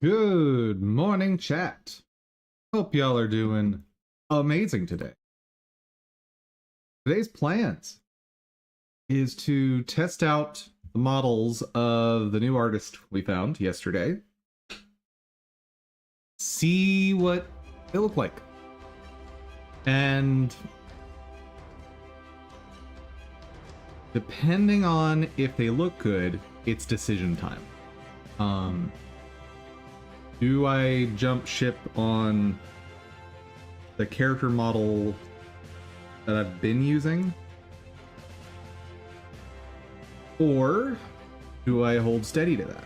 Good morning, chat. Hope y'all are doing amazing today. Today's plans is to test out the models of the new artist we found yesterday. See what they look like. And depending on if they look good, it's decision time. Do I jump ship on the character model that I've been using? Or do I hold steady to that?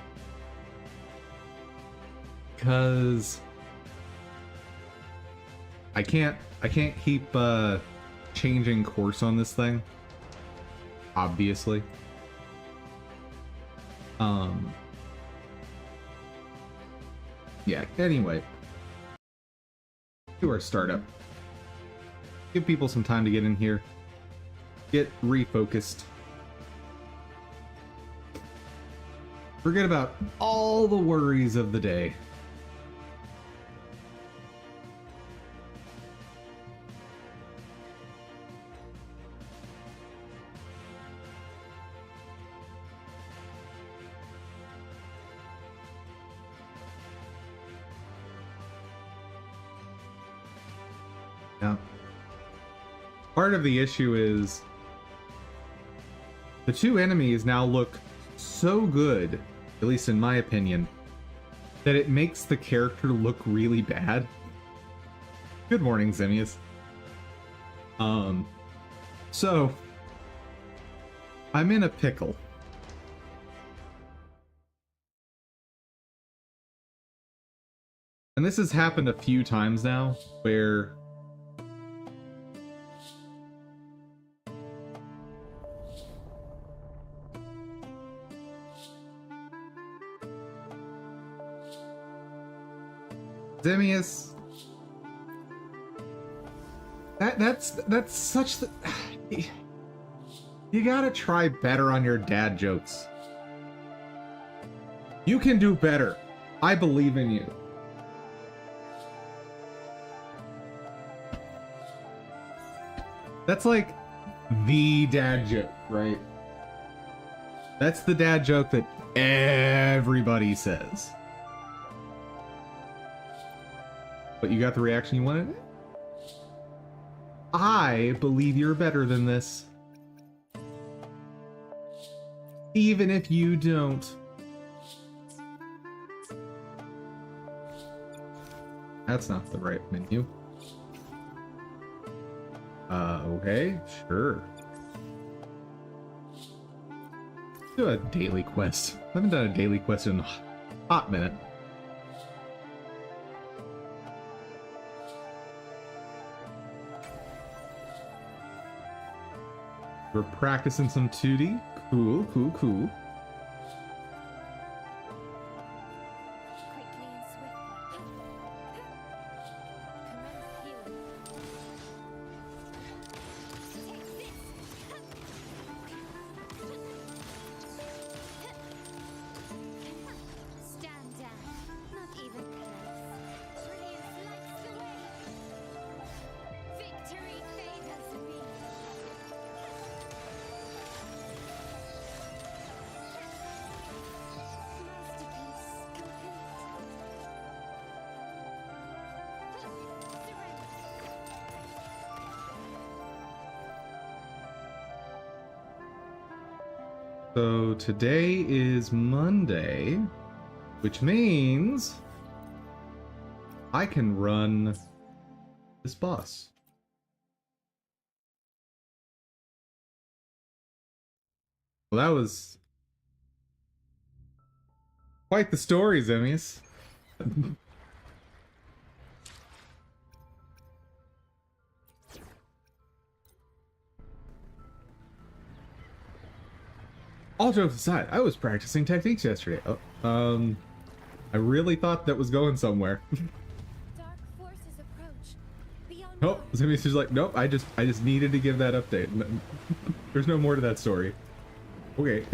Because I can't keep changing course on this thing. Obviously. Yeah, anyway. To our startup. Give people some time to get in here. Get refocused. Forget about all the worries of the day. Yeah. Part of the issue is the two enemies now look so good, at least in my opinion, that it makes the character look really bad. Good morning, Zemius. So I'm in a pickle. And this has happened a few times now, where Zemius, that's such the you gotta try better on your dad jokes. You can do better. I believe in you. That's like the dad joke, right? That's the dad joke that everybody says. But you got the reaction you wanted? I believe you're better than this. Even if you don't. That's not the right menu. Okay, sure. Do a daily quest. I haven't done a daily quest in a hot minute. We're practicing some 2D. Cool, cool, cool. So today is Monday, which means I can run this boss. Well, that was quite the story, Zemius. All jokes aside, I was practicing techniques yesterday. I really thought that was going somewhere. Dark forces approach. Beyond Nope. Zemius is like, nope. I just needed to give that update. There's no more to that story. Okay.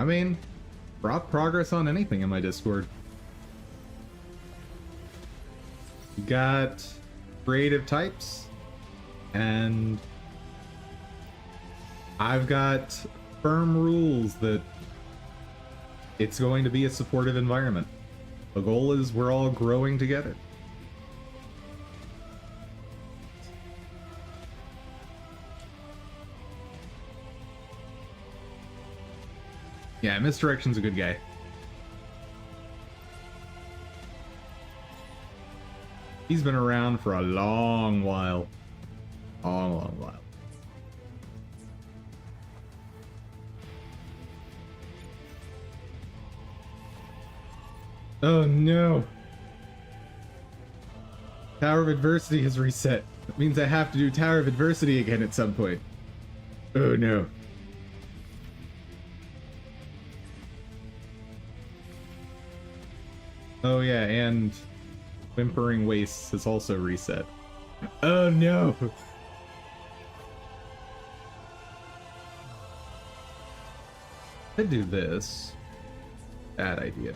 I mean, drop progress on anything in my Discord. You got creative types, and I've got firm rules that it's going to be a supportive environment. The goal is we're all growing together. Yeah, Misdirection's a good guy. He's been around for a long while. Long, long while. Oh no! Tower of Adversity has reset. That means I have to do Tower of Adversity again at some point. Oh no. Oh yeah, and Whimpering Wastes has also reset. Oh no! I'd do this. Bad idea.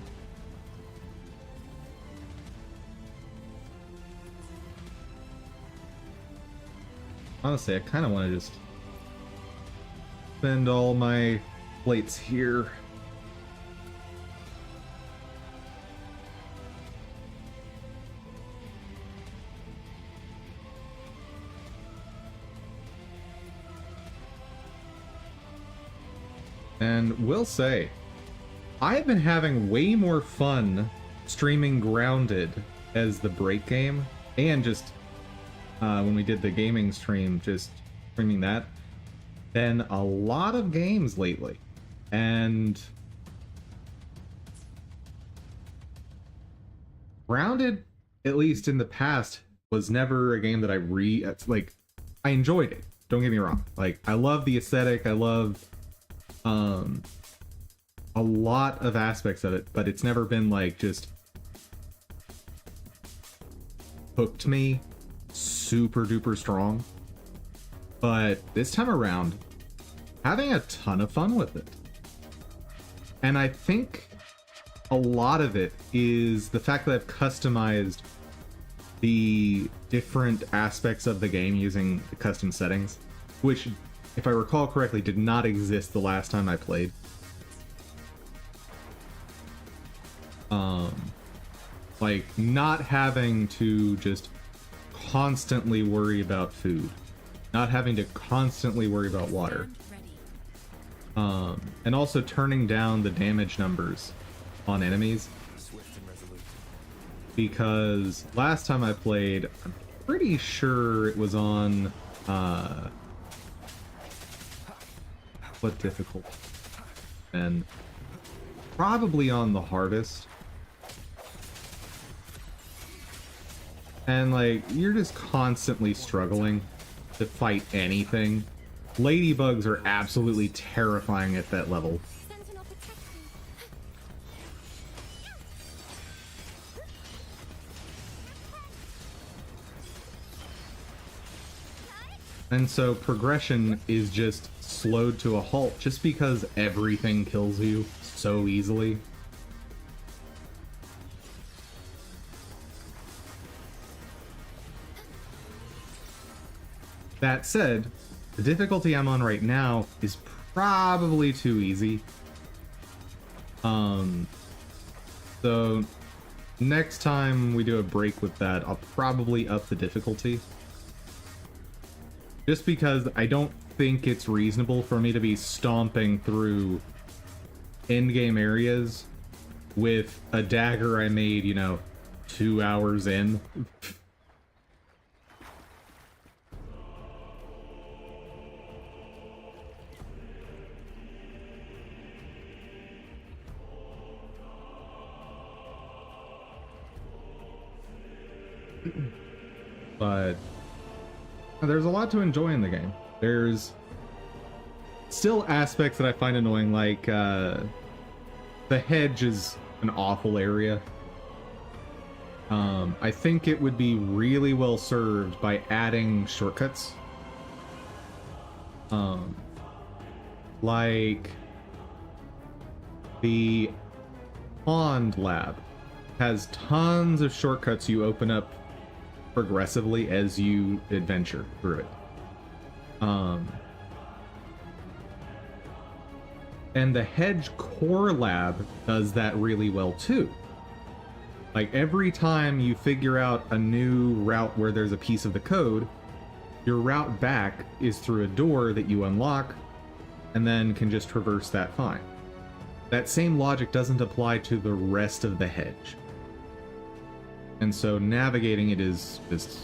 Honestly, I kind of want to just spend all my plates here. And will say, I've been having way more fun streaming Grounded as the break game, and just when we did the gaming stream, just streaming that, than a lot of games lately. And Grounded, at least in the past, was never a game that I enjoyed it. Don't get me wrong. Like, I love the aesthetic, I love a lot of aspects of it, but it's never been like just hooked me super duper strong. But this time around, having a ton of fun with it. And I think a lot of it is the fact that I've customized the different aspects of the game using the custom settings, which, if I recall correctly, did not exist the last time I played. Like, not having to just constantly worry about food, not having to constantly worry about water, and also turning down the damage numbers on enemies, because last time I played, I'm pretty sure it was on what difficulty, and probably on the hardest. And like, you're just constantly struggling to fight anything. Ladybugs are absolutely terrifying at that level. Sentinel protection. And so progression is just slowed to a halt just because everything kills you so easily. That said, the difficulty I'm on right now is probably too easy. So next time we do a break with that, I'll probably up the difficulty. Just because I don't think it's reasonable for me to be stomping through in-game areas with a dagger I made, 2 hours in. But there's a lot to enjoy in the game. There's still aspects that I find annoying, like the hedge is an awful area. I think it would be really well served by adding shortcuts. Like The Pond Lab has tons of shortcuts you open up progressively as you adventure through it. And the Hedge Core Lab does that really well too. Like every time you figure out a new route where there's a piece of the code, your route back is through a door that you unlock and then can just traverse that fine. That same logic doesn't apply to the rest of the hedge. And so navigating it is just...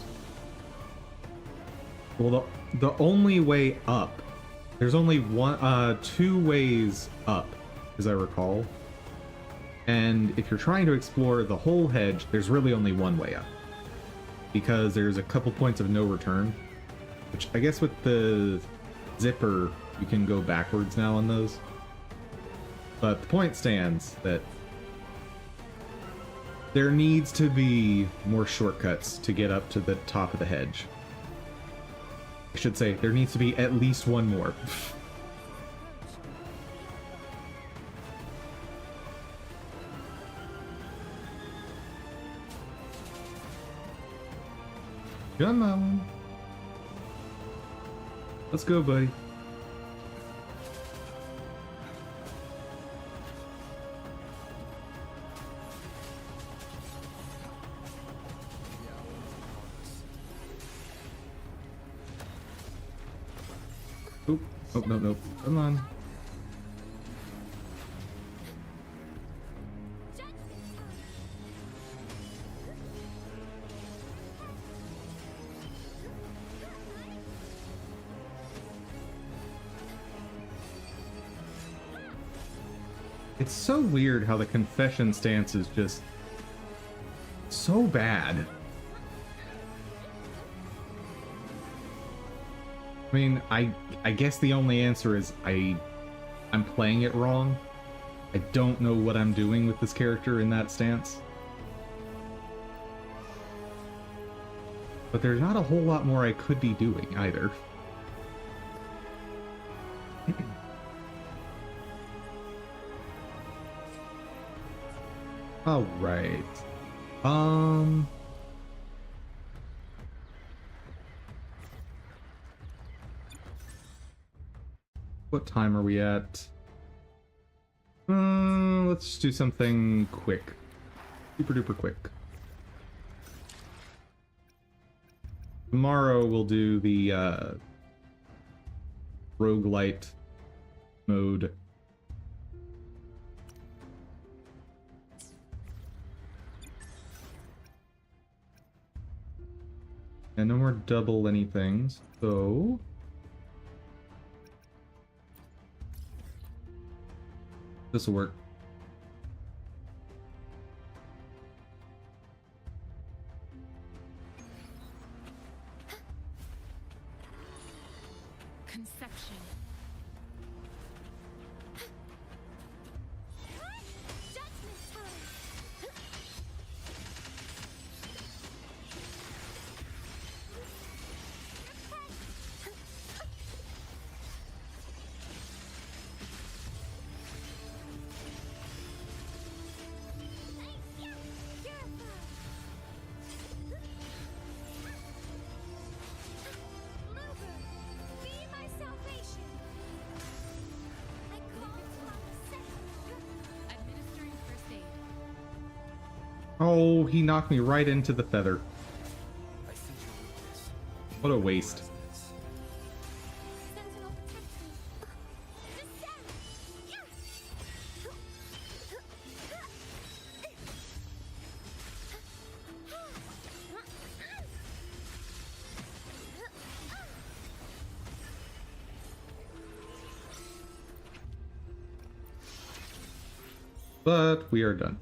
Well, the only way up, there's only two ways up, as I recall. And if you're trying to explore the whole hedge, there's really only one way up. Because there's a couple points of no return. Which I guess with the zipper, you can go backwards now on those. But the point stands that there needs to be more shortcuts to get up to the top of the hedge. I should say, there needs to be at least one more. Come on. Let's go, buddy. Oop. Oh, no, no. Come on. It's so weird how the confession stance is just so bad. I mean, I guess the only answer is I'm playing it wrong. I don't know what I'm doing with this character in that stance. But there's not a whole lot more I could be doing either. All right. What time are we at? Let's just do something quick. Super duper quick. Tomorrow we'll do the roguelite mode. And no more double anythings, so... This'll work. Conception. Judgment time. Oh, he knocked me right into the feather. What a waste. But we are done.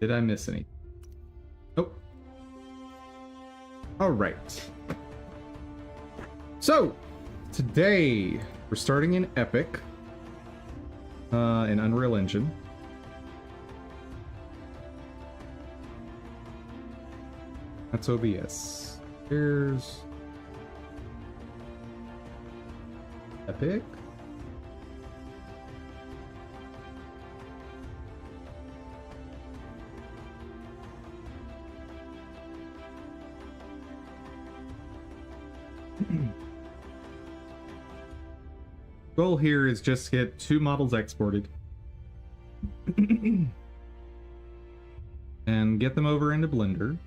Did I miss any? Nope. All right. So, today we're starting in Epic, in Unreal Engine. That's OBS. Here's Epic. Goal here is just get 2 models exported and get them over into Blender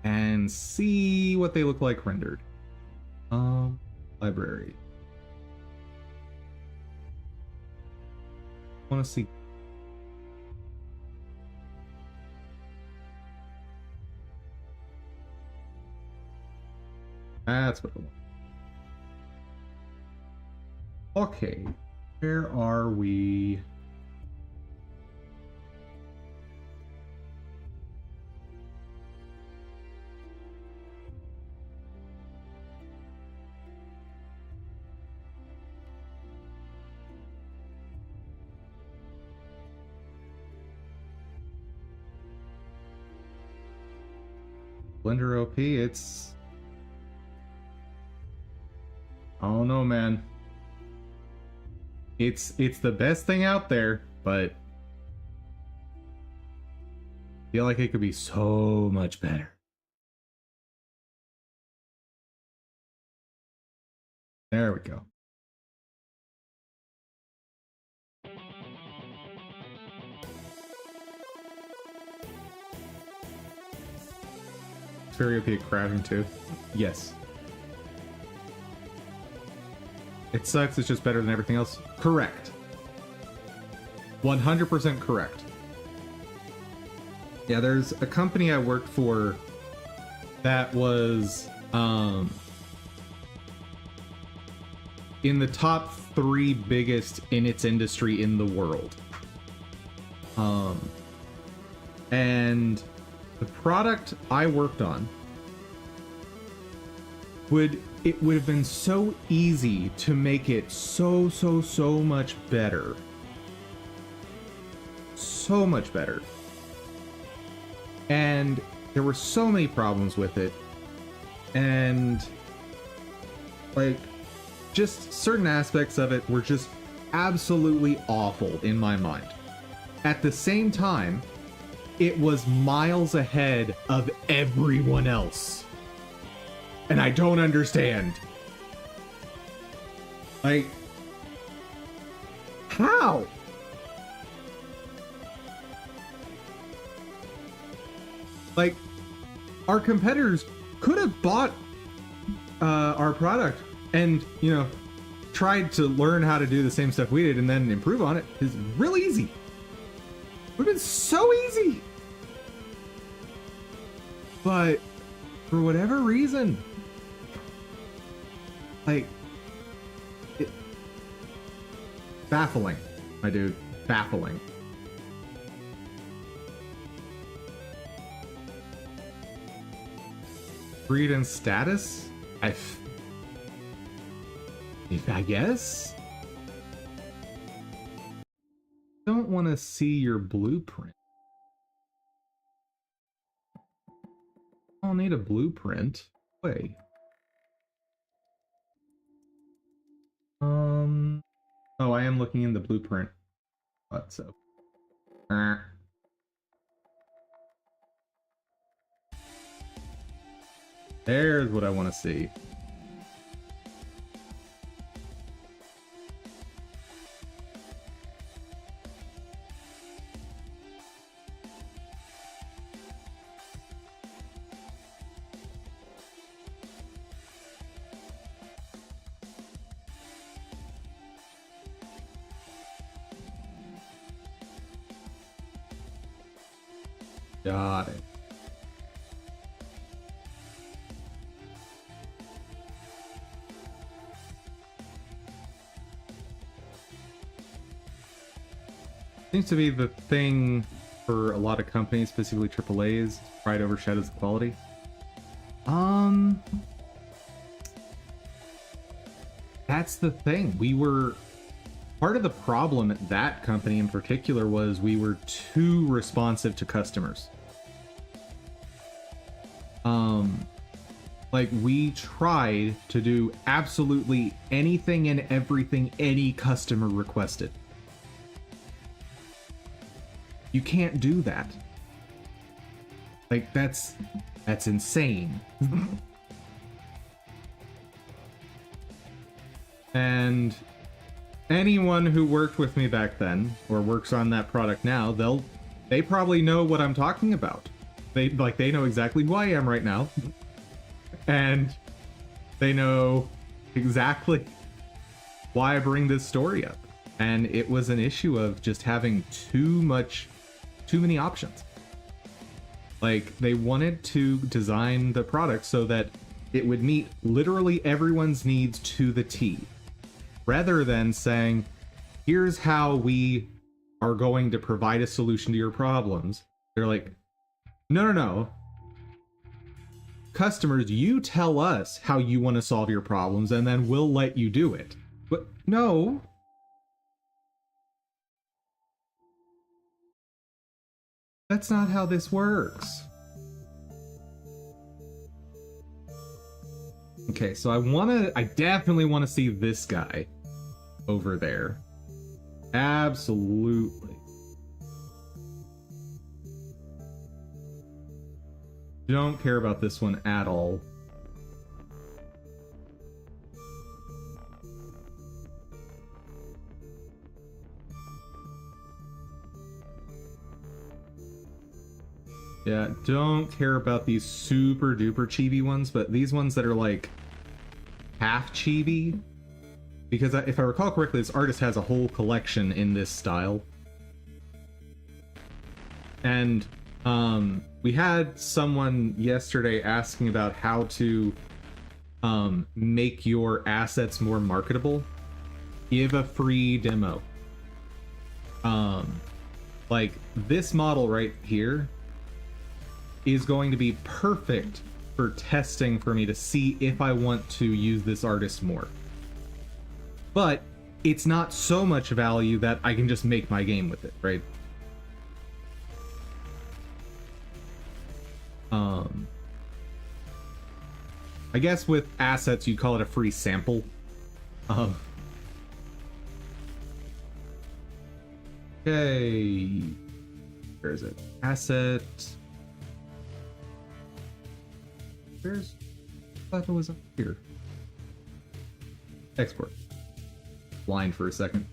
and see what they look like rendered. Library. Want to see. That's what I want. Okay, where are we? Blender OP, it's... I don't know, man. It's the best thing out there, but I feel like it could be so much better. There we go. It's very OP at crashing too. Yes. It sucks, it's just better than everything else. Correct. 100% correct. Yeah, there's a company I worked for that was in the top 3 biggest in its industry in the world. And the product I worked on would have been so easy to make it so much better. So much better. And there were so many problems with it. And like just certain aspects of it were just absolutely awful in my mind. At the same time, it was miles ahead of everyone else. And I don't understand. Like, how? Like, our competitors could have bought our product and, you know, tried to learn how to do the same stuff we did and then improve on it. It's real easy. It would have been so easy. But for whatever reason, like, baffling, my dude, baffling. Breed and status? I guess? Don't want to see your blueprint. I'll need a blueprint. Wait. Oh, I am looking in the blueprint. What, so? There's what I want to see. Got it. Seems to be the thing for a lot of companies, specifically AAA's. Pride overshadows the quality. That's the thing. We were... Part of the problem at that company in particular was we were too responsive to customers. Like, we tried to do absolutely anything and everything any customer requested. You can't do that. Like, that's insane. And anyone who worked with me back then or works on that product now, they probably know what I'm talking about. They know exactly who I am right now. And they know exactly why I bring this story up. And it was an issue of just having too many options. Like, they wanted to design the product so that it would meet literally everyone's needs to the T, rather than saying, here's how we are going to provide a solution to your problems. They're like, no. Customers, you tell us how you want to solve your problems, and then we'll let you do it. But no. That's not how this works. Okay, so I definitely want to see this guy over there. Absolutely. Don't care about this one at all. Yeah, don't care about these super duper chibi ones, but these ones that are like half chibi, because if I recall correctly, this artist has a whole collection in this style. And we had someone yesterday asking about how to make your assets more marketable. Give a free demo. Like this model right here is going to be perfect for testing for me to see if I want to use this artist more. But it's not so much value that I can just make my game with it, right? I guess with assets you'd call it a free sample. Okay. Where is it? Asset. Where's... I thought it was up here. Export. Blind for a second.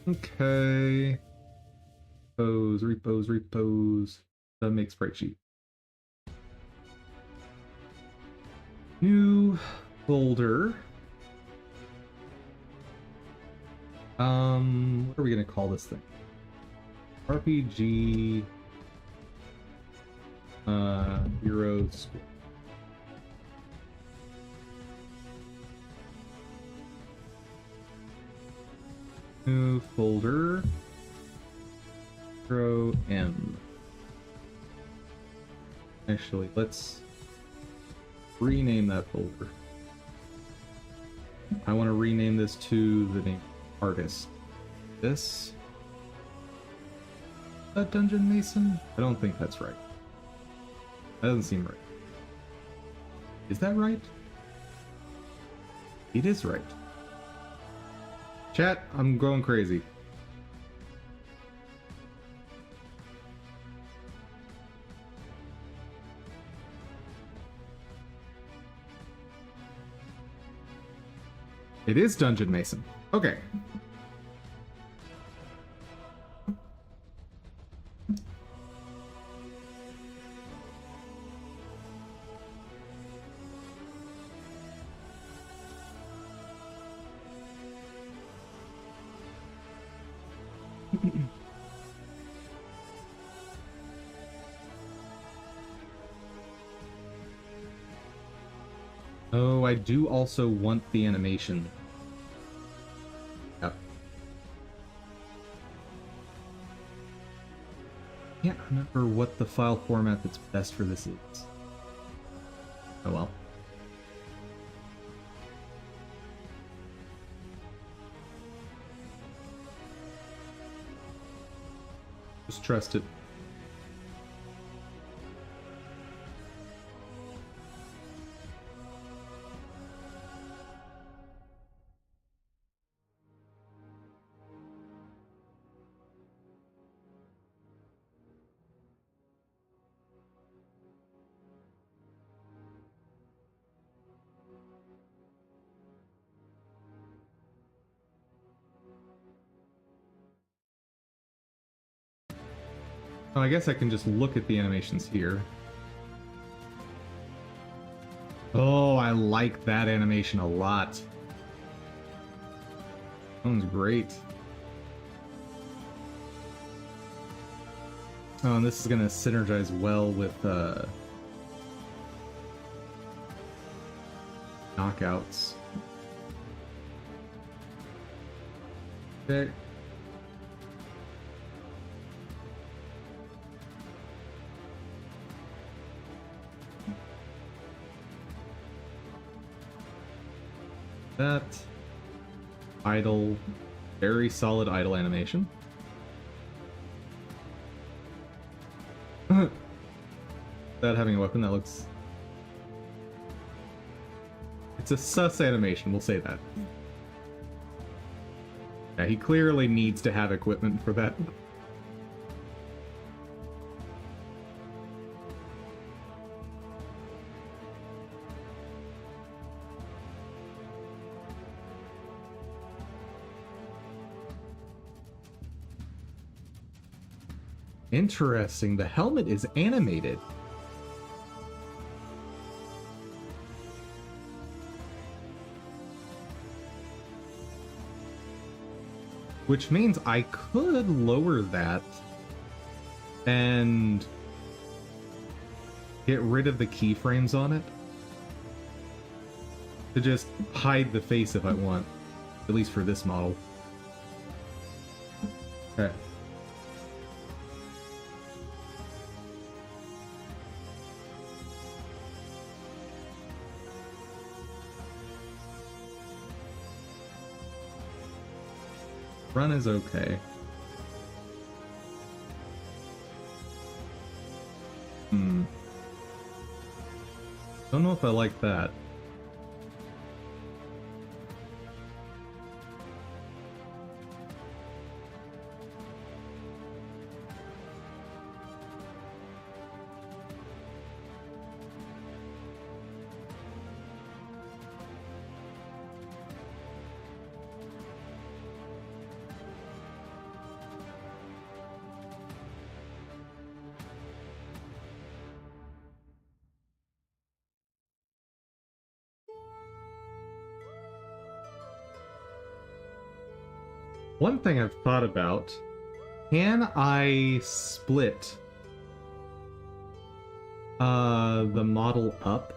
Okay. Repos. That makes sprite sheet. New folder. What are we gonna call this thing? RPG Hero School. New folder. Hero M. Actually, let's rename that folder. I want to rename this to the name artist. This? A Dungeon Mason? I don't think that's right. That doesn't seem right. Is that right? It is right. Chat, I'm going crazy. It is Dungeon Mason. Okay. Oh, I do also want the animation. Yep. Can't remember what the file format that's best for this is. Oh well. Just trust it. Oh, I guess I can just look at the animations here. Oh, I like that animation a lot. That one's great. Oh, and this is gonna synergize well with knockouts. Okay. That idle, very solid idle animation. Without having a weapon, that looks... It's a sus animation, we'll say that. Yeah, he clearly needs to have equipment for that. Interesting, the helmet is animated. Which means I could lower that and get rid of the keyframes on it to just hide the face if I want, at least for this model. Okay. Run is okay. Don't know if I like that. One thing I've thought about, can I split the model up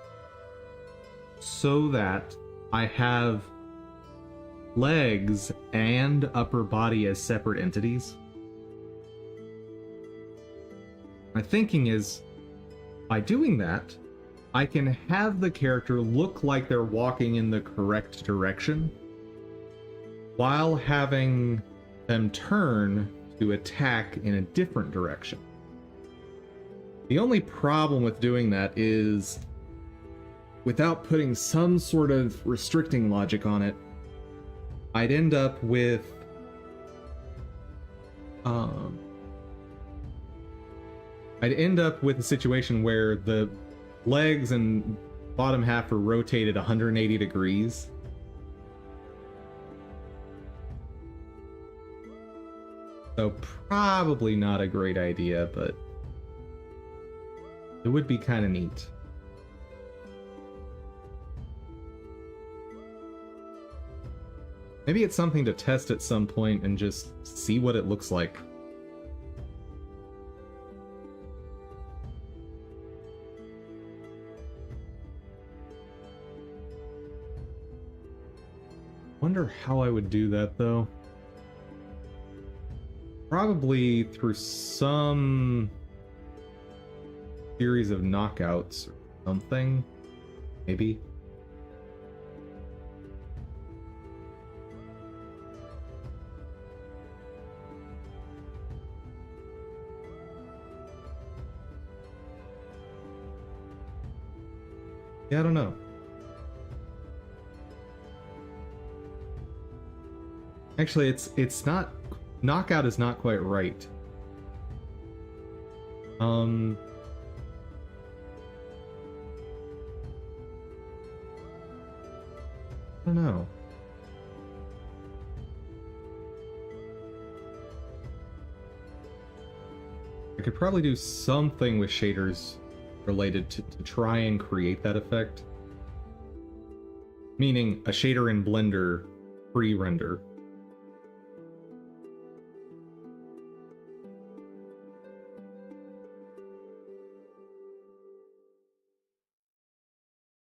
so that I have legs and upper body as separate entities? My thinking is, by doing that, I can have the character look like they're walking in the correct direction, while having them turn to attack in a different direction. The only problem with doing that is, without putting some sort of restricting logic on it, I'd end up with a situation where the legs and bottom half are rotated 180 degrees. So probably not a great idea, but it would be kind of neat. Maybe it's something to test at some point and just see what it looks like. Wonder how I would do that, though. Probably through some series of knockouts or something. Maybe. Yeah, I don't know. Actually, it's not... Knockout is not quite right. I don't know. I could probably do something with shaders related to try and create that effect. Meaning a shader in Blender pre-render.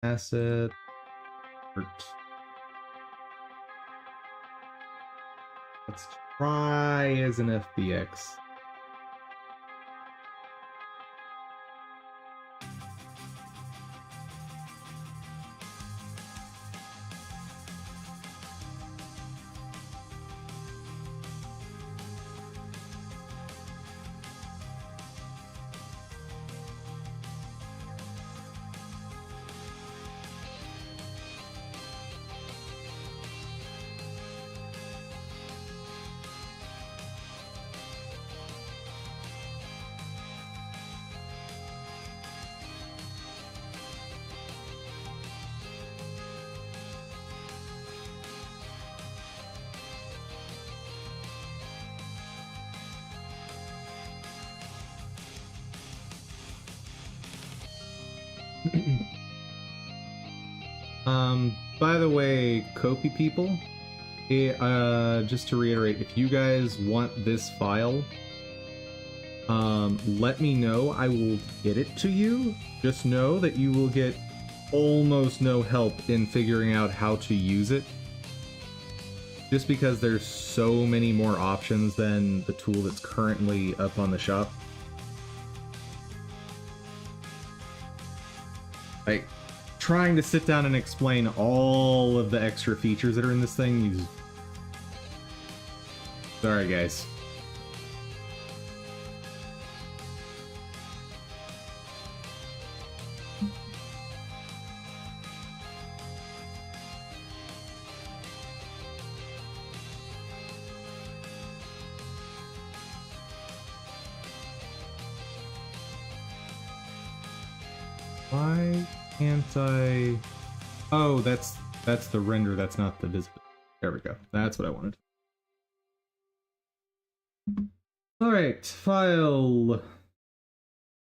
Asset. Art. Let's try as an FBX. By the way, Kopi people, just to reiterate, if you guys want this file, let me know. I will get it to you. Just know that you will get almost no help in figuring out how to use it. Just because there's so many more options than the tool that's currently up on the shop. Like, trying to sit down and explain all of the extra features that are in this thing, sorry guys. Why can't I... Oh, that's the render, that's not the visible. There we go. That's what I wanted. Alright, file.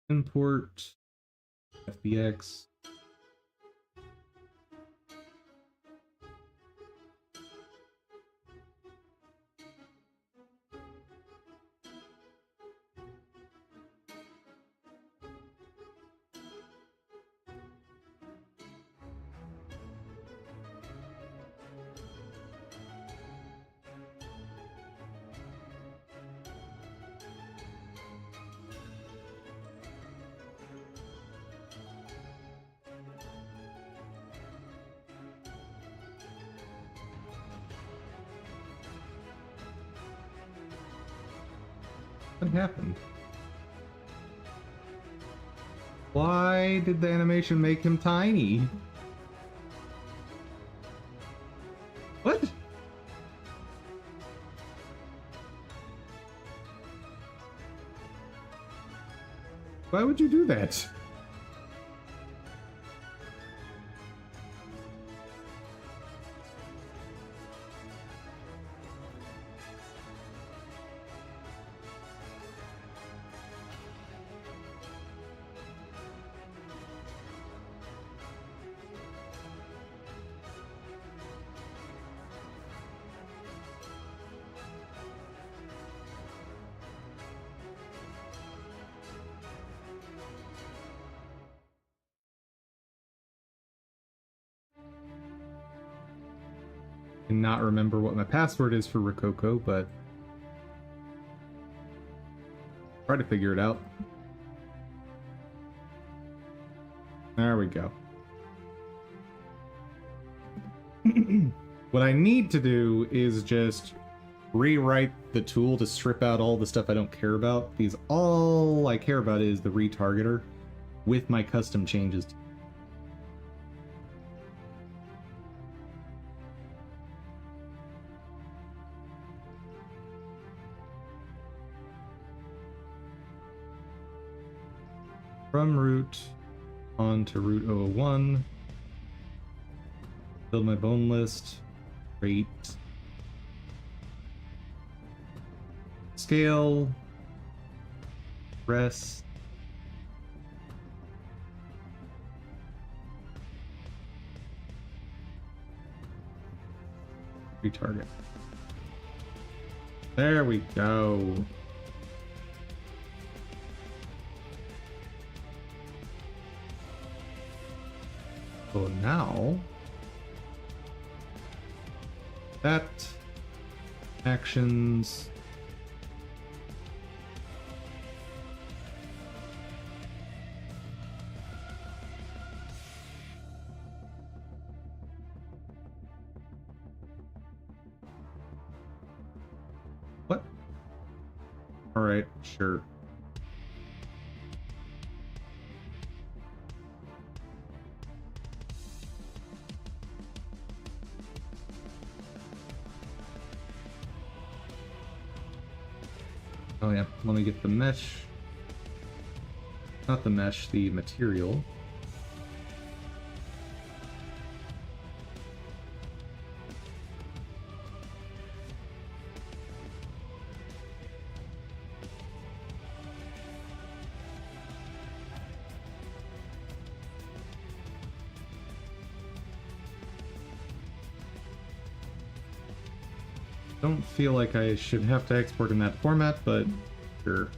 Import. FBX. What happened? Why did the animation make him tiny? What? Why would you do that? Cannot remember what my password is for Rococo, but try to figure it out. There we go. What I need to do is just rewrite the tool to strip out all the stuff I don't care about, because all I care about is the retargeter with my custom changes. From root on to root 001. Build my bone list. Rate. Scale. Rest. Retarget. There we go. So now that actions what? All right, sure. Oh yeah, let me get the mesh. Not the mesh, the material. Don't feel like I should have to export in that format, but sure.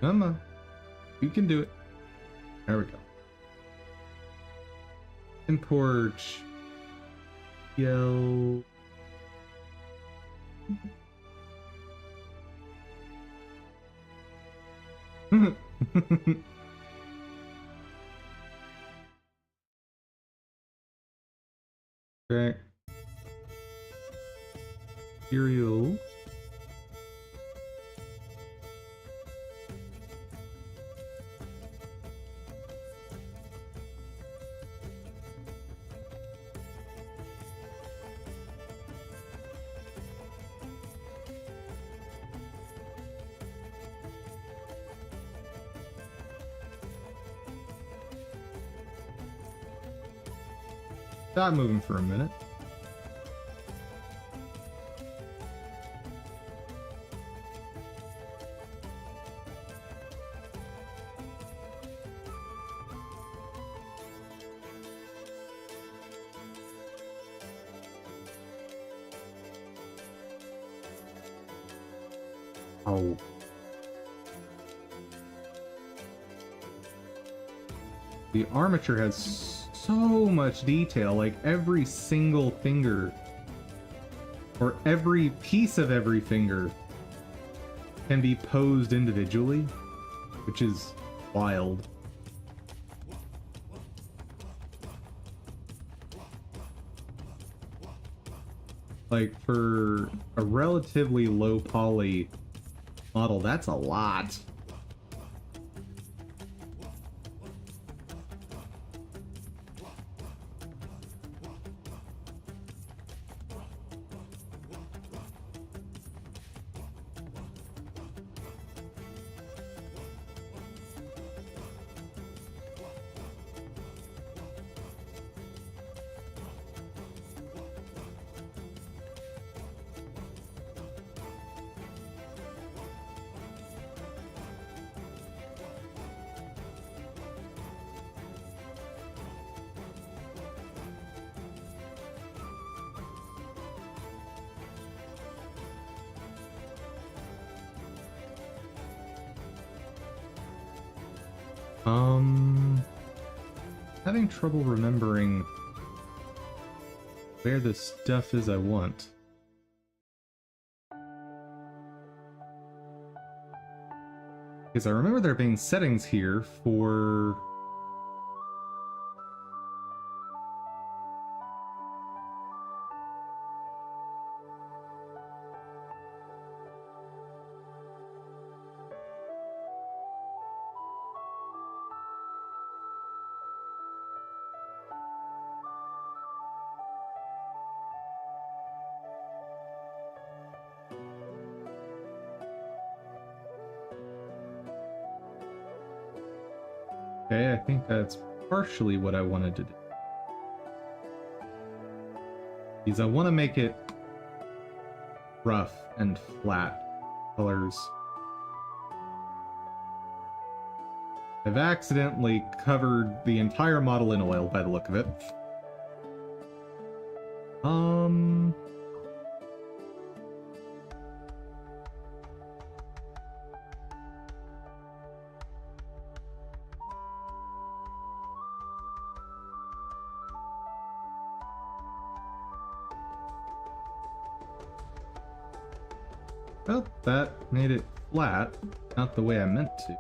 Emma, you can do it. There we go. Import yellow. Okay. Cereal. Stop moving for a minute. Oh. The armature has so much detail, like every single finger, or every piece of every finger, can be posed individually, which is wild. Like, for a relatively low poly model, that's a lot. Having trouble remembering where the stuff is I want. Because I remember there being settings here for... Okay, I think that's partially what I wanted to do. Because I want to make it rough and flat colors. I've accidentally covered the entire model in oil by the look of it. Well, that made it flat, not the way I meant to.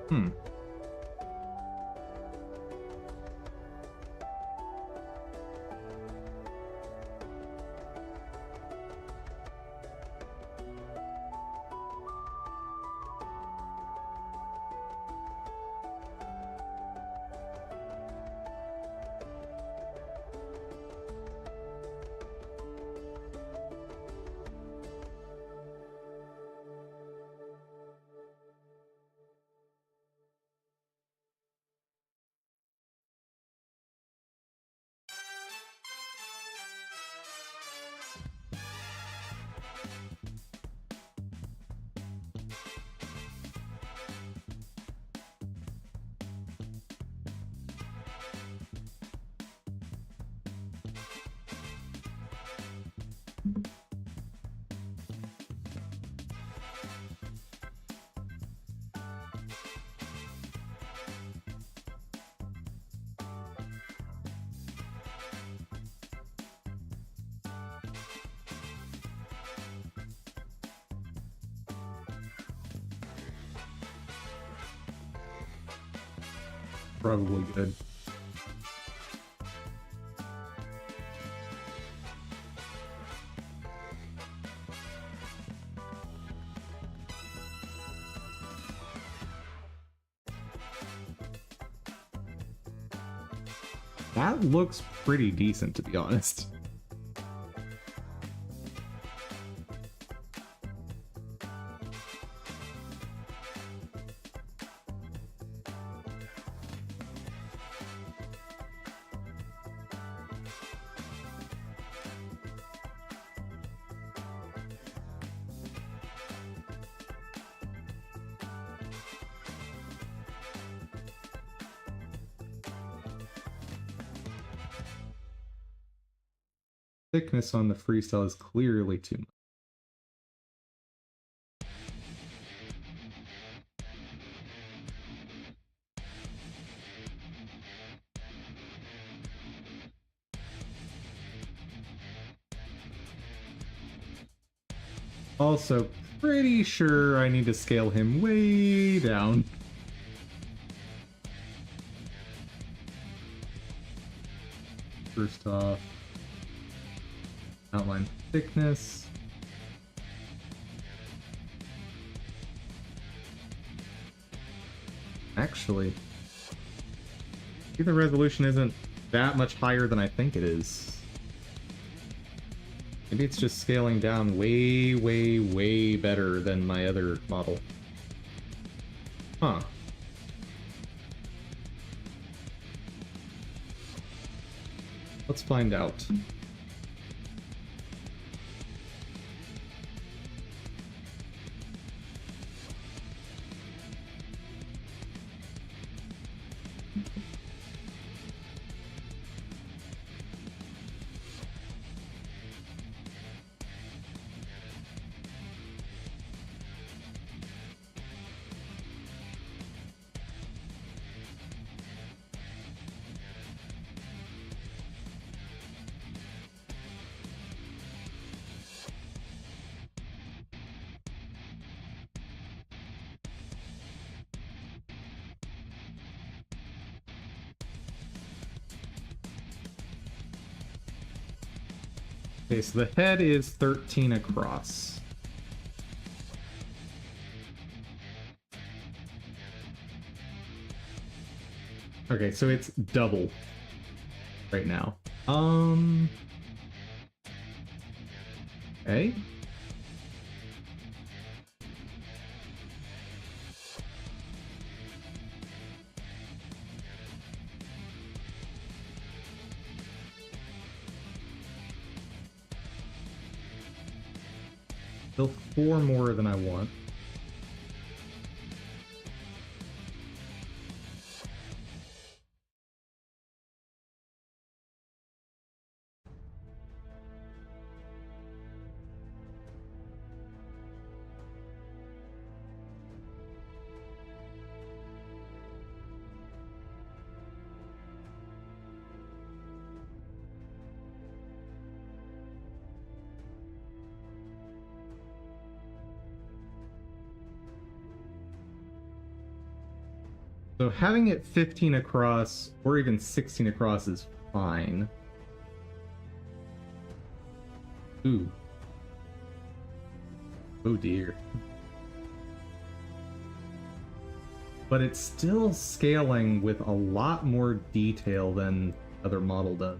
Hmm. Probably good. That looks pretty decent, to be honest. Thickness on the freestyle is clearly too much. Also, pretty sure I need to scale him way down. First off, outline thickness. Actually, the resolution isn't that much higher than I think it is. Maybe it's just scaling down way, way, way better than my other model. Huh. Let's find out. Okay, so the head is 13 across. Okay, so it's double right now. Okay. Still 4 more than I want. So having it 15 across or even 16 across is fine. Ooh. Oh dear. But it's still scaling with a lot more detail than other model does.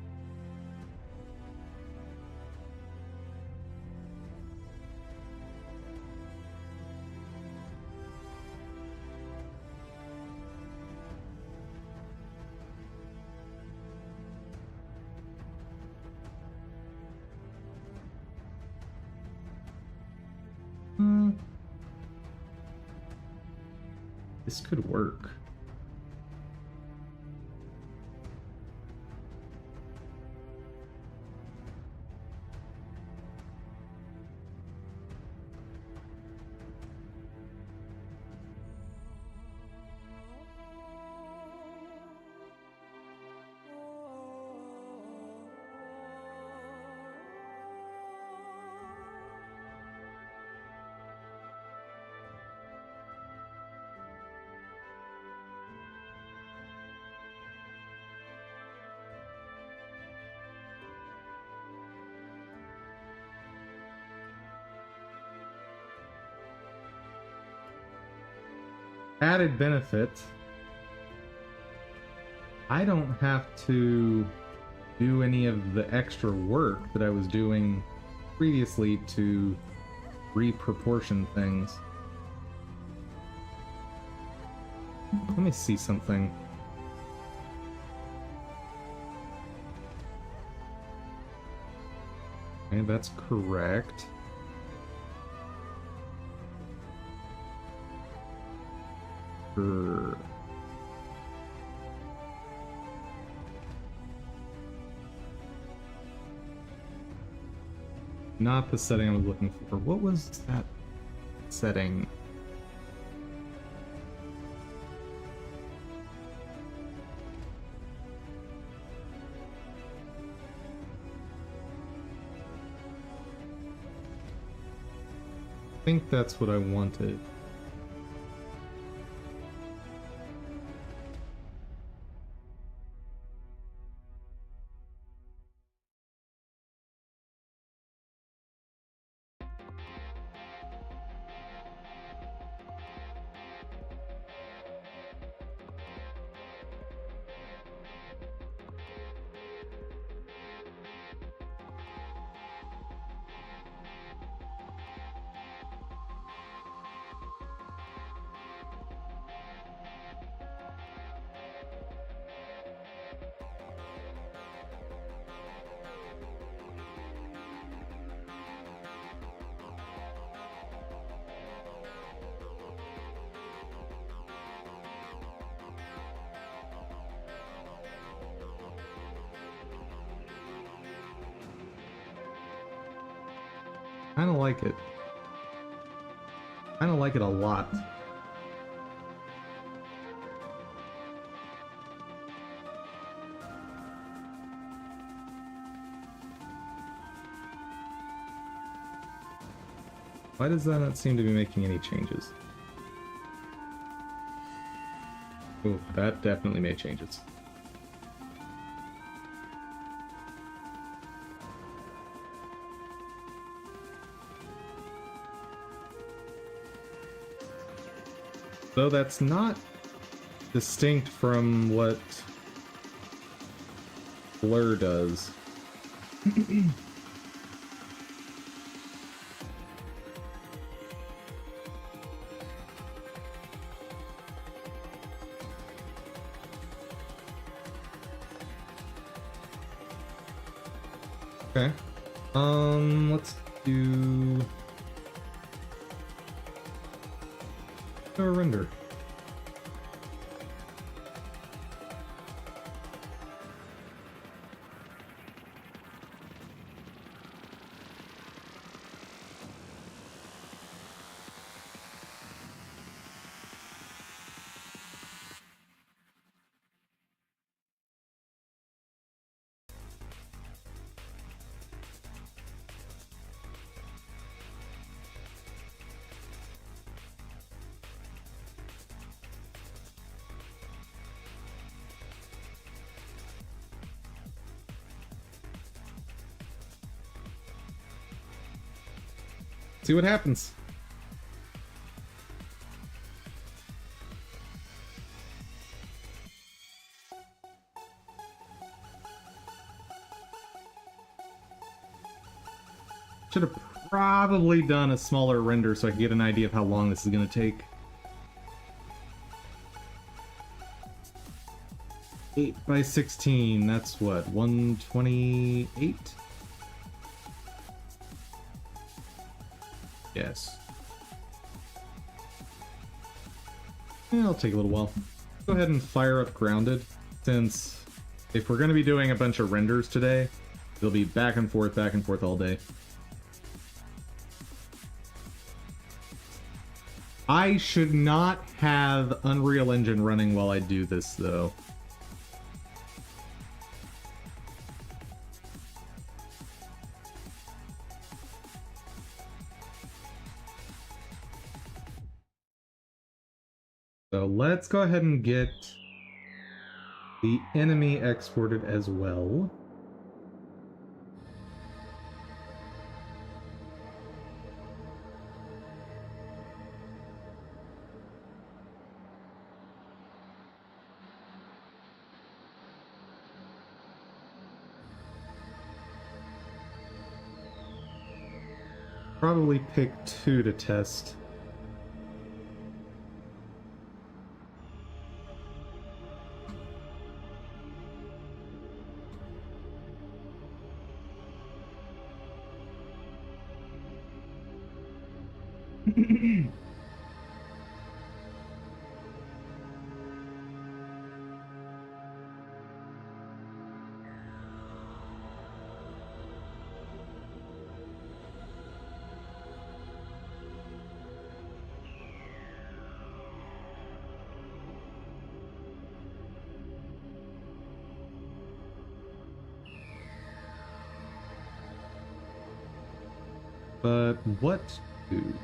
This could work. Added benefit, I don't have to do any of the extra work that I was doing previously to reproportion things. Let me see something. Okay, that's correct. Not the setting I was looking for. What was that setting? I think that's what I wanted. Kinda like it. Kinda like it a lot. Why does that not seem to be making any changes? Oh, that definitely made changes. Though that's not distinct from what Blur does. Okay. Let's do a render. See what happens. Should have probably done a smaller render so I could get an idea of how long this is going to take. 8 by 16, that's what, 128? Yes. Yeah, it'll take a little while. Go ahead and fire up Grounded, since if we're going to be doing a bunch of renders today, it'll be back and forth all day. I should not have Unreal Engine running while I do this, though. So let's go ahead and get the enemy exported as well. Probably pick 2 to test. But what to?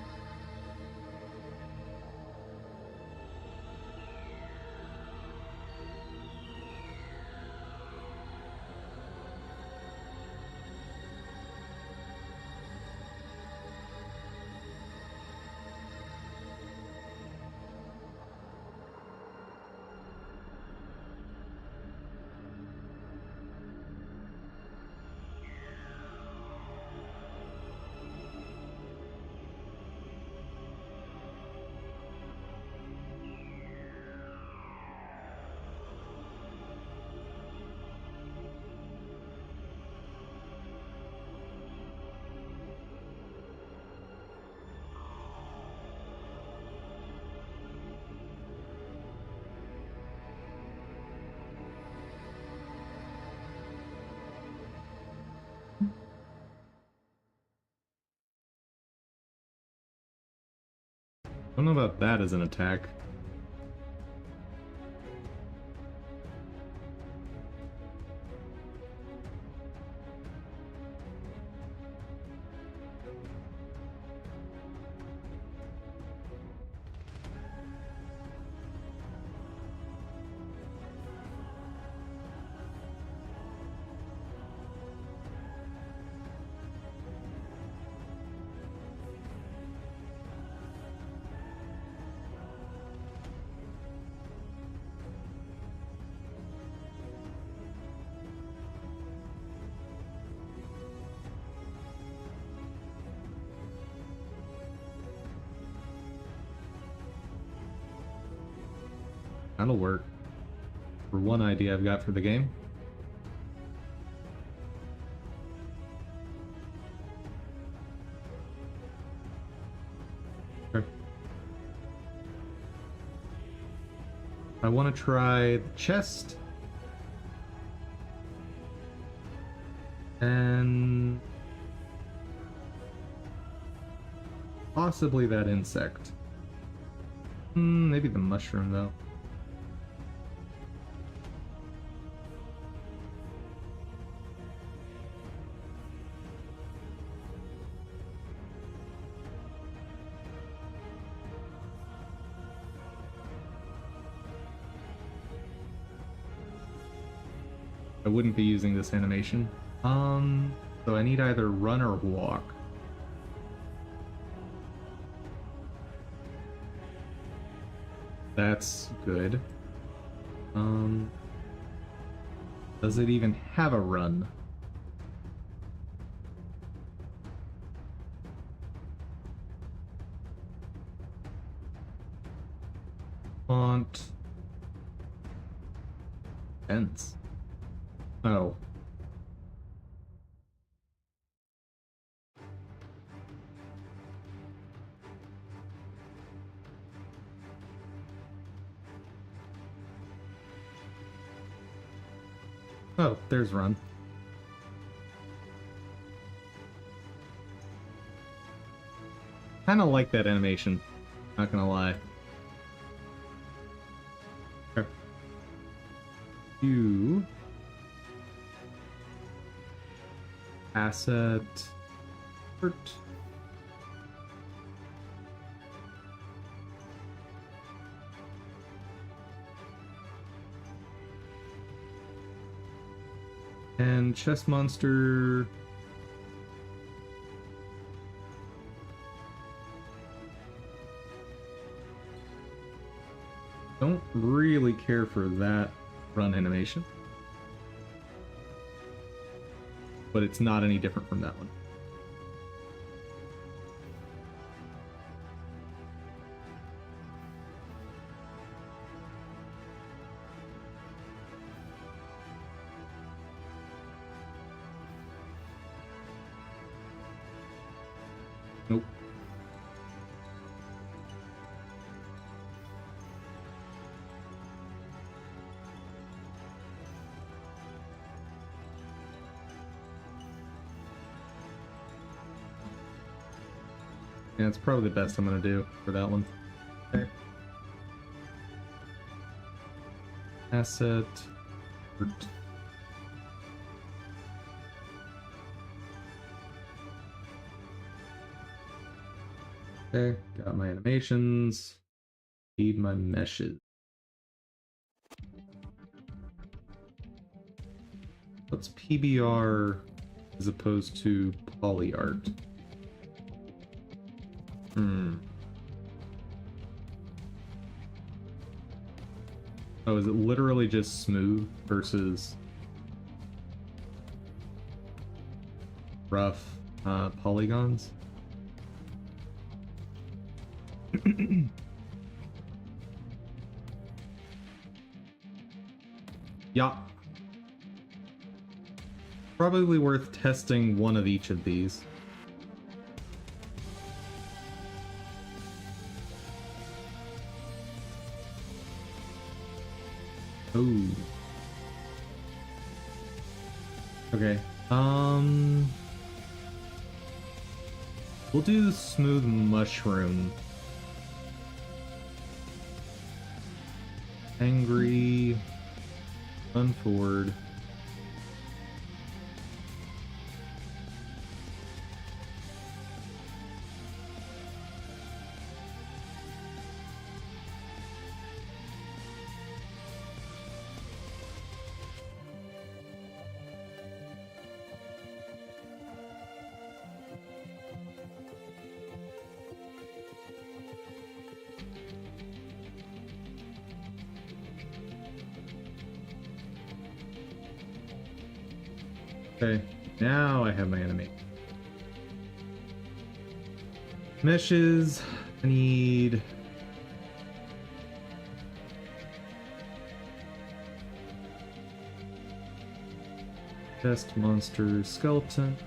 I don't know about that as an attack. That'll work. For one idea I've got for the game. Okay. I want to try the chest. And possibly that insect. Maybe the mushroom though. I wouldn't be using this animation. So I need either run or walk. That's good. Does it even have a run? Font. Ends. Oh. Oh, there's run. Kinda like that animation, not gonna lie. Okay. You... Asset... Hurt. And chest monster. Don't really care for that run animation. But it's not any different from that one. Nope. Yeah, it's probably the best I'm gonna do for that one. Okay. Asset. Hurt. Okay, got my animations. Need my meshes. What's PBR as opposed to polyart? Oh, is it literally just smooth versus rough polygons? Yeah. Probably worth testing one of each of these. Oh. Okay. We'll do smooth mushroom. Angry. Run forward. Okay, now I have my enemy. Meshes. I need Best monster skeleton.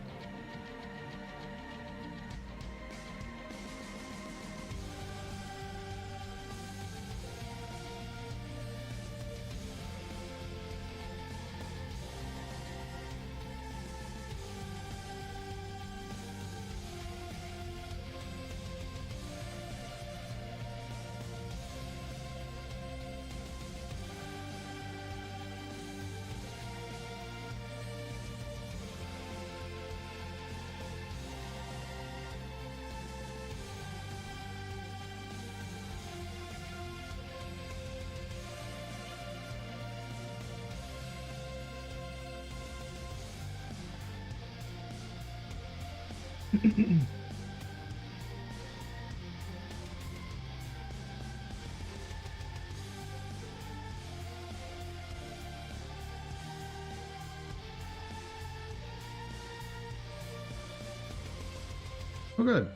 Oh, good.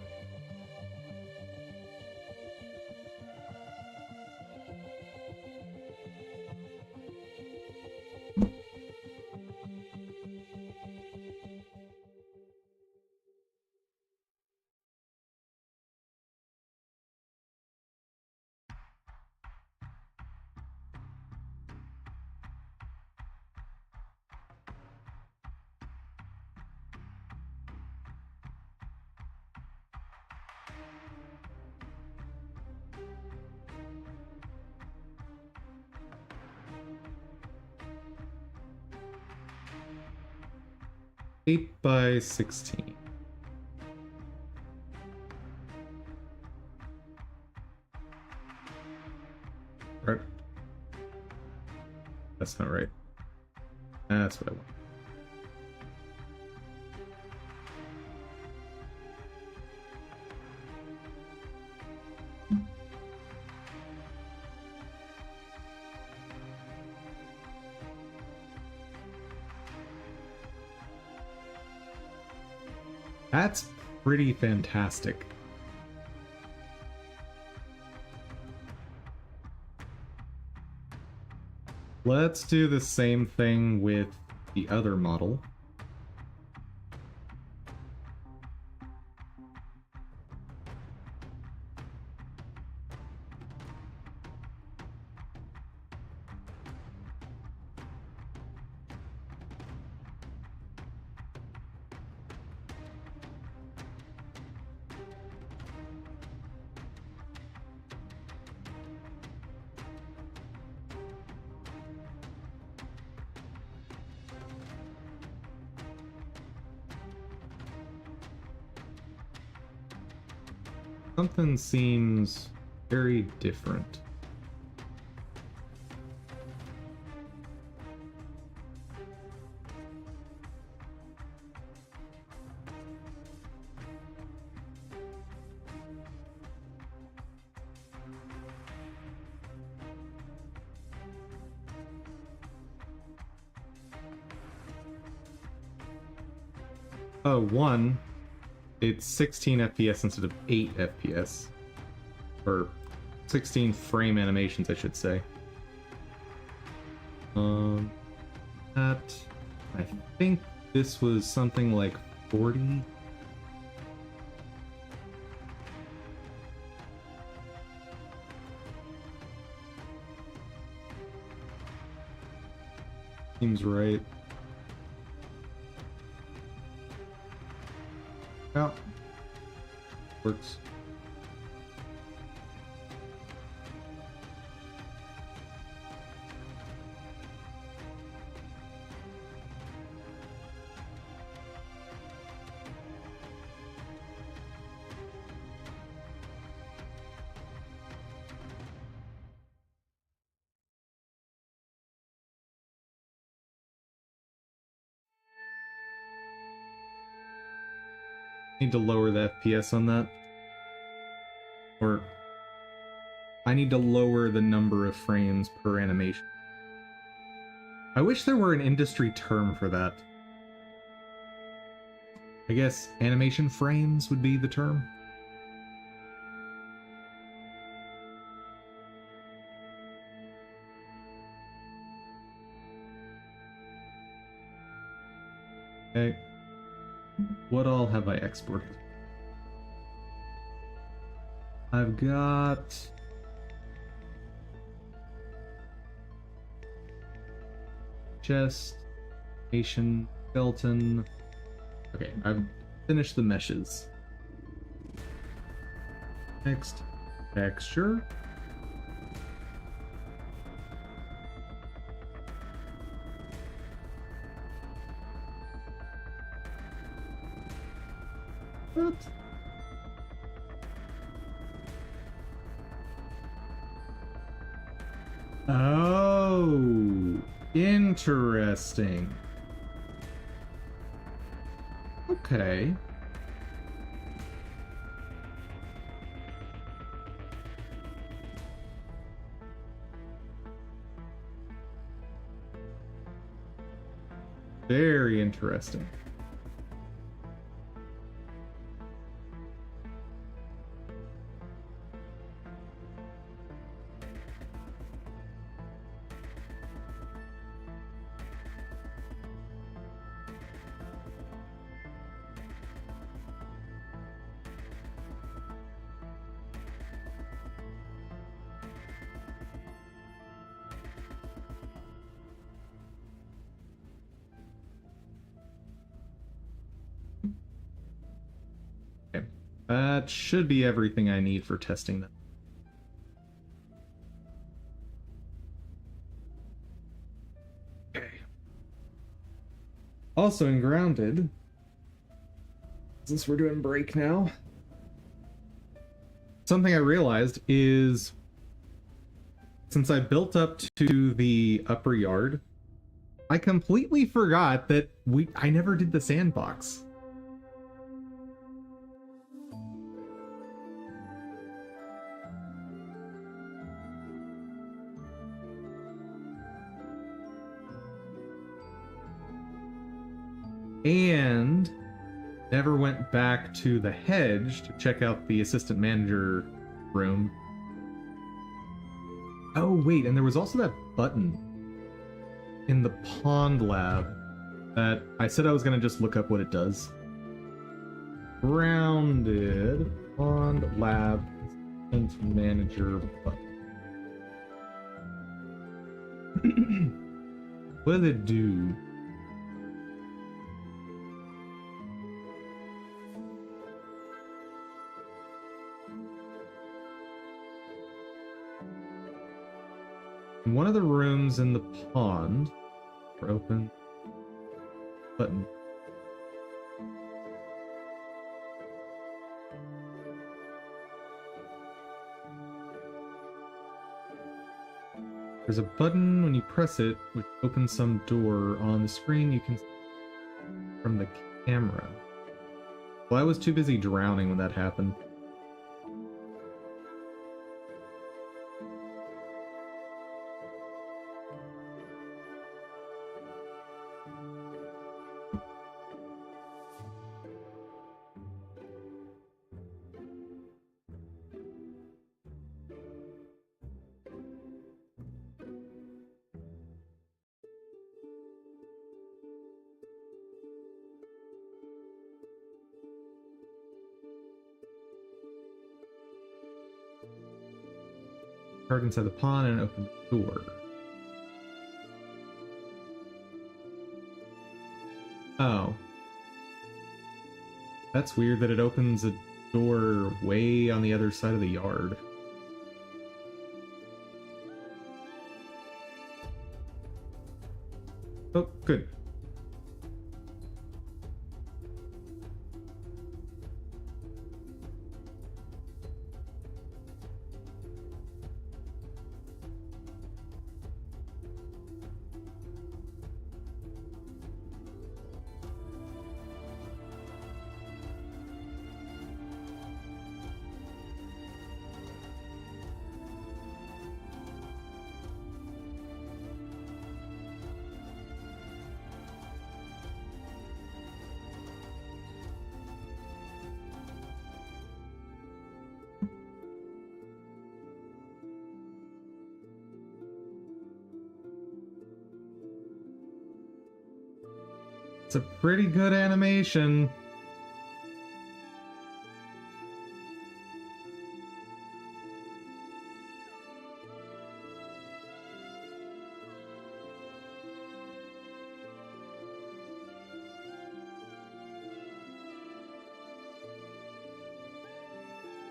Eight by 16. Right. That's not right. That's what I want. That's pretty fantastic. Let's do the same thing with the other model. Something seems very different. Oh, one, it's 16 FPS instead of 8 FPS. Or 16 frame animations, I should say. That, I think this was something like 40. Seems right. Yeah. Works. Need to lower the FPS on that. Or I need to lower the number of frames per animation. I wish there were an industry term for that. I guess animation frames would be the term. Okay. What all have I exported? I've got chest, nation, skeleton. Okay, I've finished the meshes. Next, texture. What? Oh, interesting. Okay. Very interesting. Okay. That should be everything I need for testing them. Okay. Also in Grounded, since we're doing break now, something I realized is since I built up to the upper yard, I completely forgot that I never did the sandbox. And never went back to the hedge to check out the assistant manager room. Oh, wait, and there was also that button in the pond lab that I said I was going to just look up what it does. Grounded pond lab assistant manager button. What does it do? One of the rooms in the pond are open. Button. There's a button when you press it, which opens some door on the screen you can see from the camera. Well, I was too busy drowning when that happened. Card inside the pond and open the door. Oh. That's weird that it opens a door way on the other side of the yard. Oh, good. It's a pretty good animation.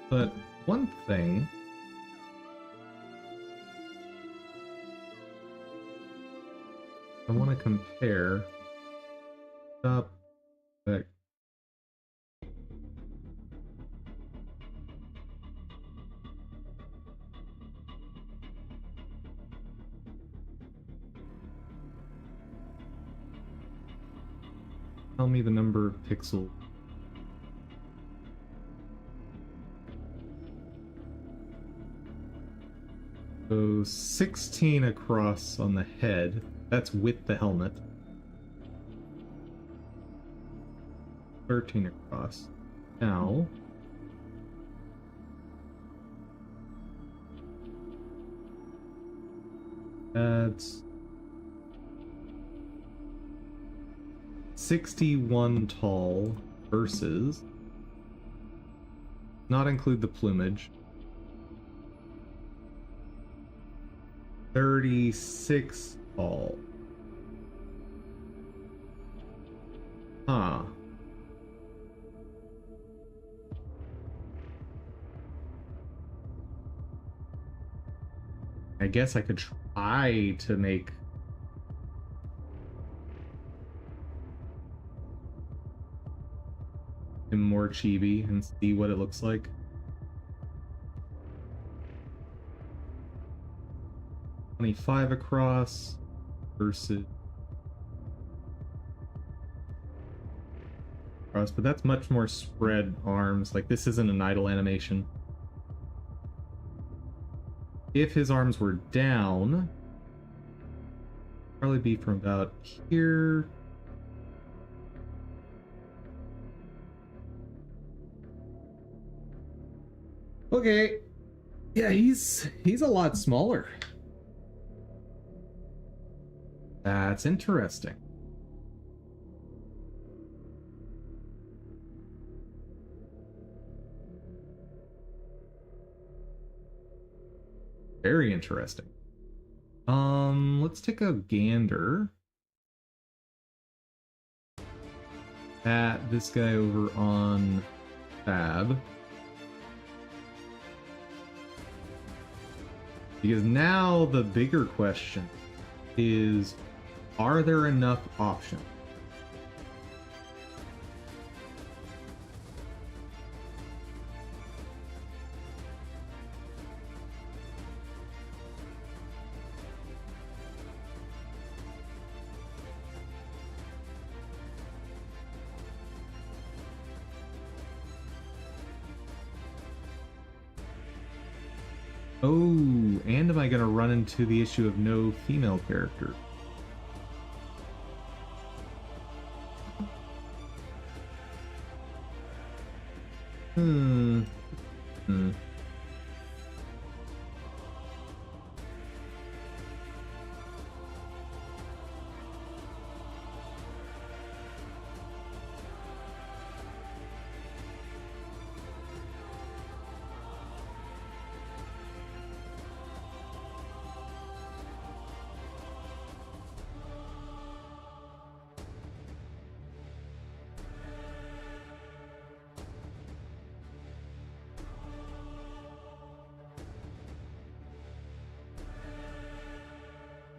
But one thing I want to compare. Stop. Back. Tell me the number of pixels. So 16 across on the head. That's with the helmet. 13 across. Now, that's 61 tall versus, not include the plumage, 36 tall. Huh. I guess I could try to make him more chibi and see what it looks like. $25 across versus across, but that's much more spread arms. Like, this isn't an idle animation. If his arms were down, probably be from about here. Okay. Yeah, he's a lot smaller. That's interesting. Very interesting. Let's take a gander at this guy over on Fab. Because now the bigger question is, are there enough options? Oh, and am I going to run into the issue of no female character? Hmm.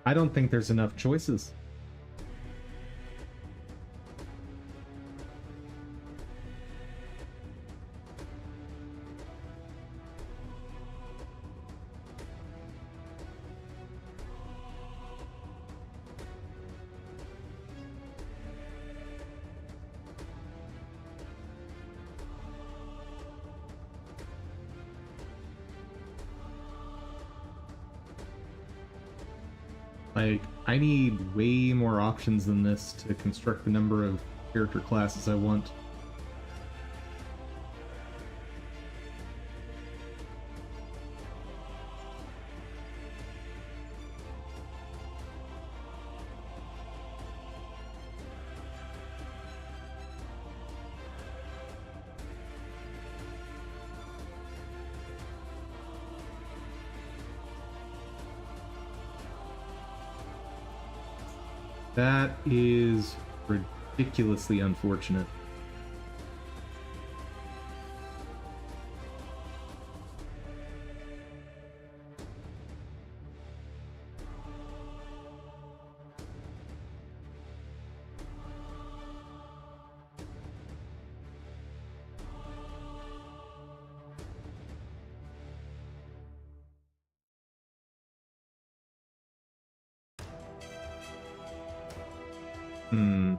I don't think there's enough choices. Like, I need way more options than this to construct the number of character classes I want. That is ridiculously unfortunate. Hmm.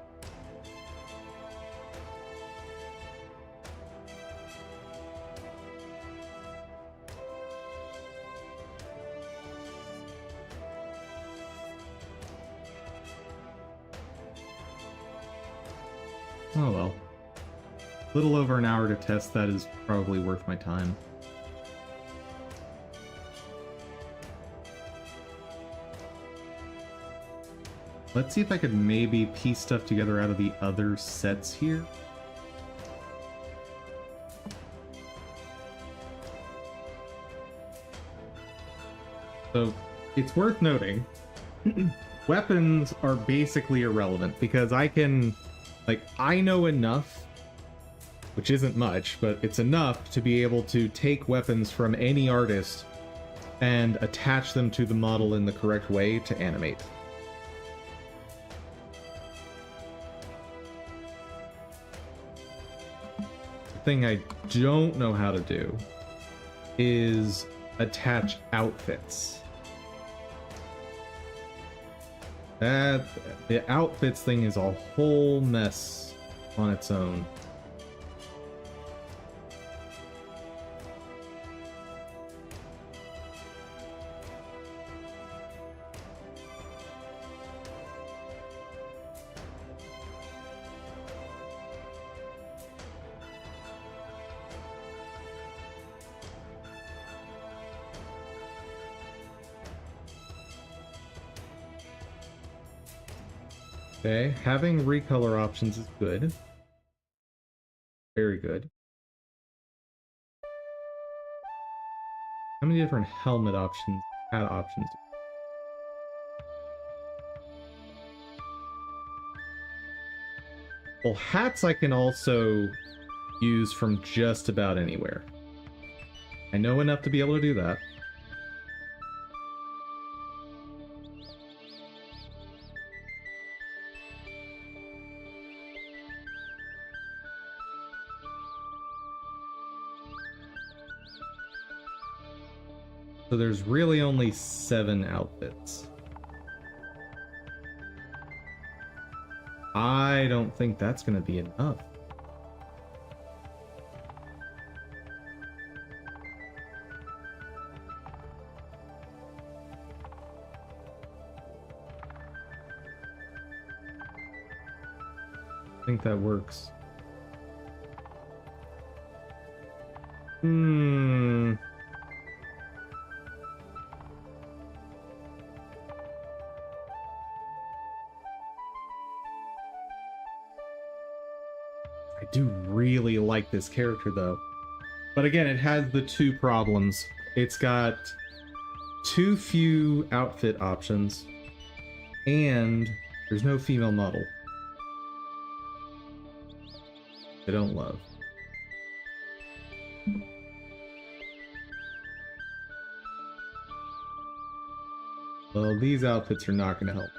Oh well. A little over an hour to test that is probably worth my time. Let's see if I could maybe piece stuff together out of the other sets here. So, it's worth noting, weapons are basically irrelevant because I can, like, I know enough, which isn't much, but it's enough to be able to take weapons from any artist and attach them to the model in the correct way to animate. The thing I don't know how to do is attach outfits. The outfits thing is a whole mess on its own. Okay, having recolor options is good. Very good. How many different helmet options, hat options do we have? Well, hats I can also use from just about anywhere. I know enough to be able to do that. So there's really only 7 outfits. I don't think that's going to be enough. I think that works. I do really like this character though. But again, it has the 2 problems. It's got too few outfit options, and there's no female model. I don't love. Well, these outfits are not going to help.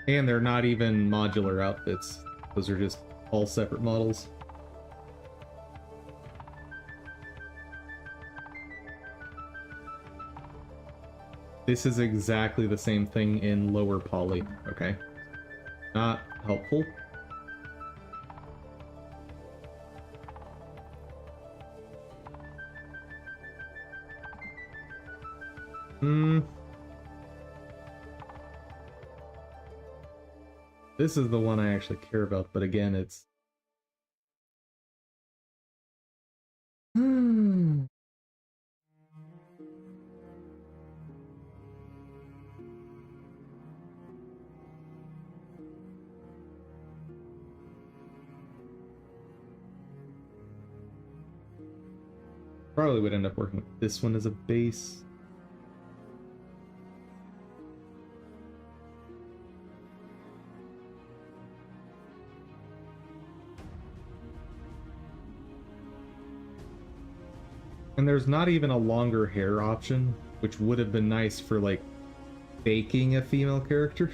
And they're not even modular outfits. Those are just all separate models. This is exactly the same thing in lower poly, okay? Not helpful. This is the one I actually care about, but again, it's... Probably would end up working with this one as a base. And there's not even a longer hair option, which would have been nice for, like, faking a female character.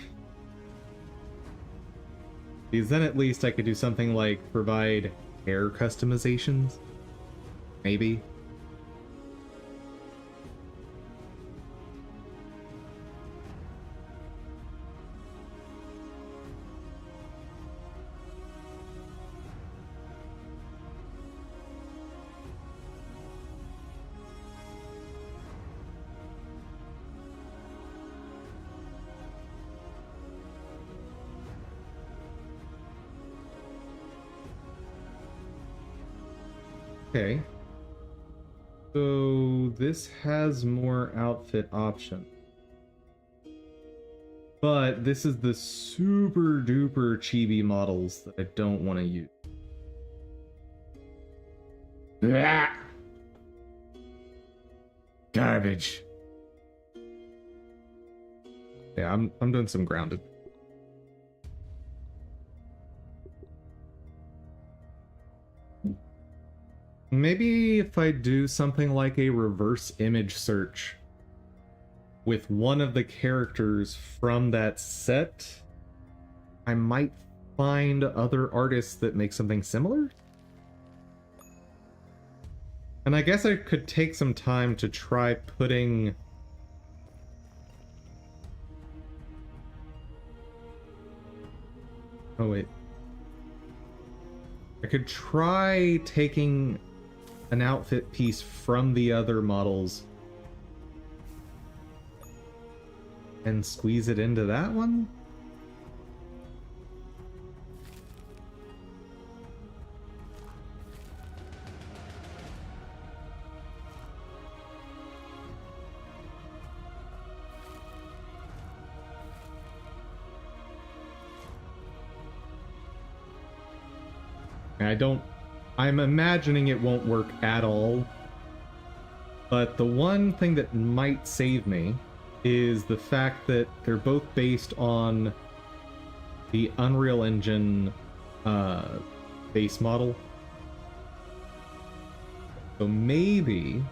Because then at least I could do something like provide hair customizations. Maybe. Okay. So this has more outfit options. But this is the super duper chibi models that I don't want to use. Ah! Garbage. Yeah, I'm doing some grounded. Maybe if I do something like a reverse image search with one of the characters from that set, I might find other artists that make something similar? And I guess I could take some time to try putting... Oh wait. I could try taking an outfit piece from the other models and squeeze it into that one? I'm imagining it won't work at all, but the one thing that might save me is the fact that they're both based on the Unreal Engine base model. So maybe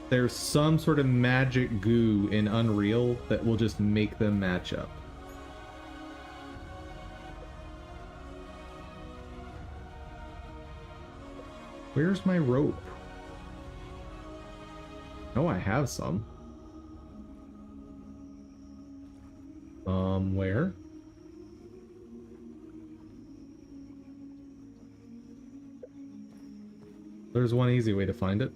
there's some sort of magic goo in Unreal that will just make them match up. Where's my rope? Oh, I have some. Where? There's one easy way to find it.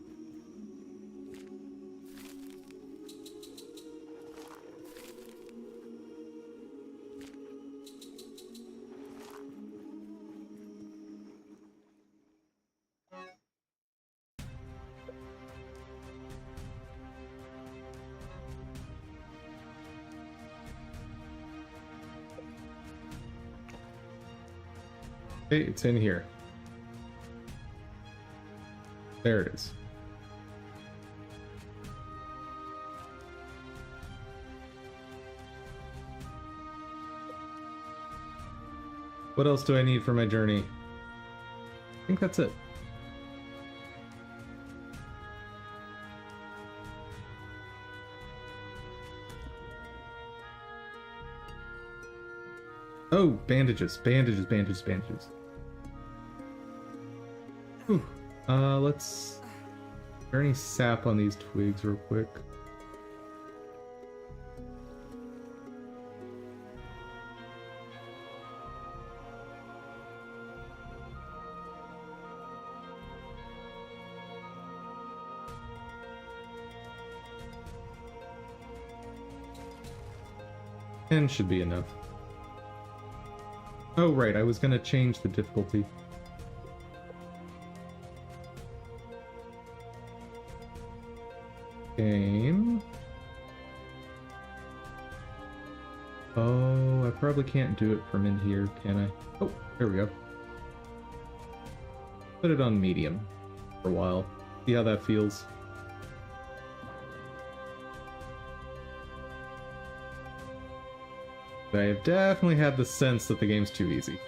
Okay, it's in here. There it is. What else do I need for my journey? I think that's it. Oh, bandages, bandages, bandages, bandages. Whew. Let's... Is there any sap on these twigs real quick? And should be enough. Oh, right, I was gonna change the difficulty. Game. Oh, I probably can't do it from in here, can I? Oh, there we go. Put it on medium for a while. See how that feels. I have definitely had the sense that the game's too easy.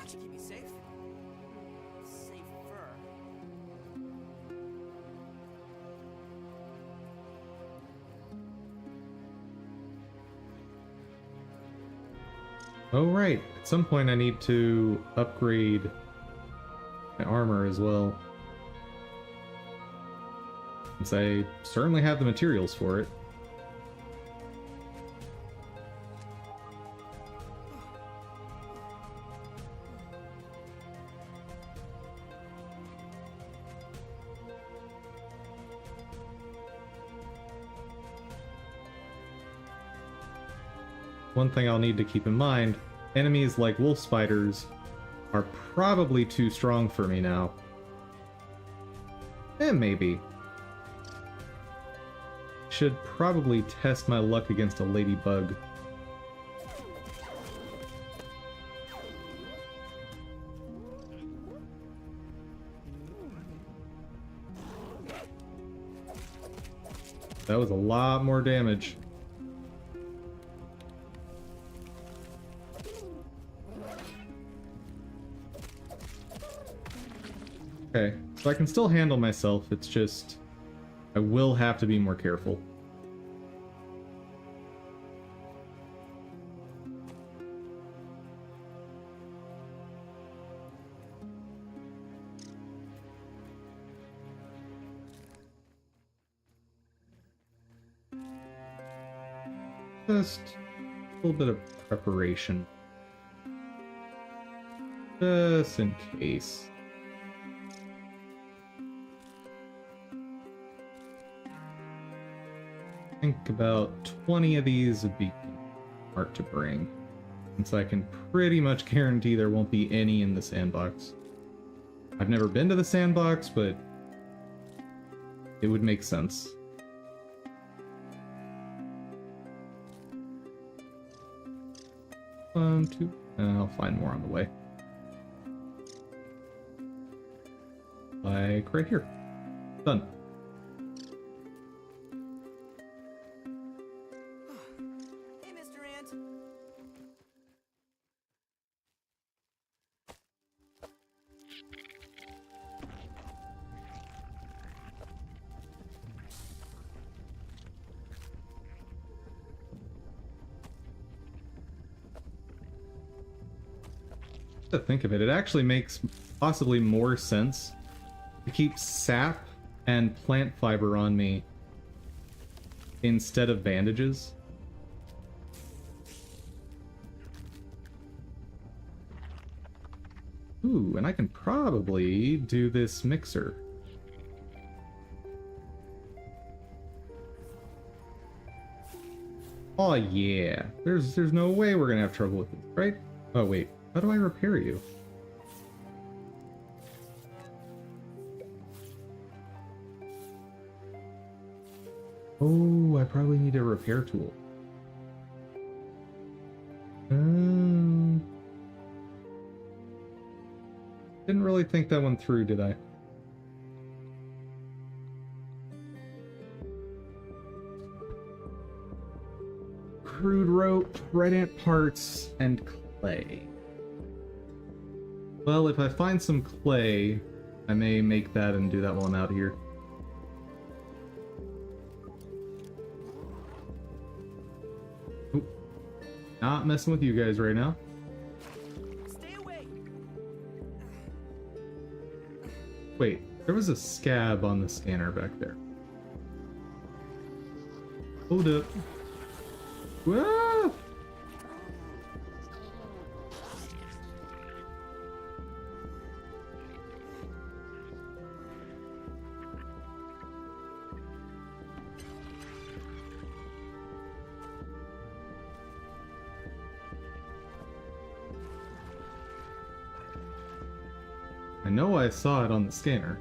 should keep me safe. Safer. Oh, right. At some point I need to upgrade my armor as well. Since I certainly have the materials for it. One thing I'll need to keep in mind, enemies like wolf spiders are probably too strong for me now. Maybe. Should probably test my luck against a ladybug. That was a lot more damage. Okay, so I can still handle myself, it's just I will have to be more careful. Just a little bit of preparation. Just in case. I think about 20 of these would be smart to bring, since I can pretty much guarantee there won't be any in the sandbox. I've never been to the sandbox, but it would make sense. One, two, and I'll find more on the way. Like right here. Done. Hey, Mr. Ant. To think of it, it actually makes possibly more sense to keep sap and plant fiber on me instead of bandages. Ooh, and I can probably do this mixer. Oh yeah, there's no way we're gonna have trouble with this, right? Oh wait, how do I repair you? Oh, I probably need a repair tool. Didn't really think that one through, did I? Crude rope, red ant parts, and clay. Well, if I find some clay, I may make that and do that while I'm out here. Oop. Not messing with you guys right now. Stay away. Wait, there was a scab on the scanner back there. Hold up. Whoa! I know I saw it on the scanner.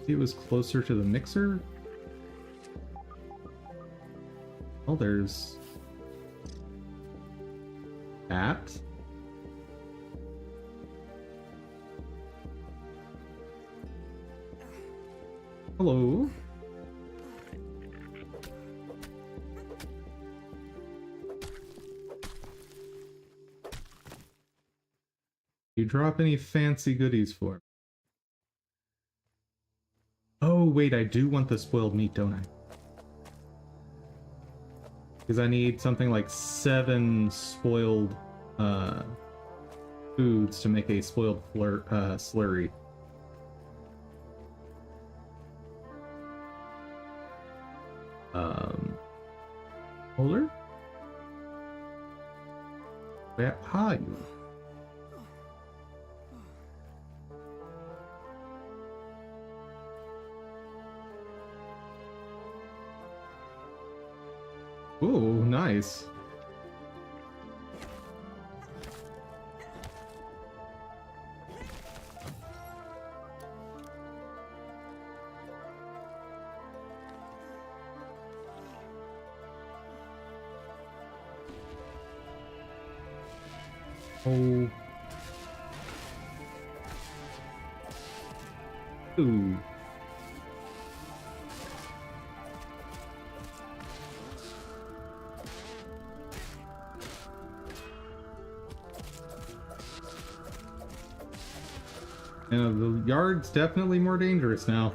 It was closer to the mixer? Oh, there's that. Hello. You drop any fancy goodies for me? Oh, wait, I do want the spoiled meat, don't I? Because I need something like 7 spoiled foods to make a spoiled slurry. Holder? Where are you? Ooh, nice. Oh. Ooh. Yeah, the yard's definitely more dangerous now.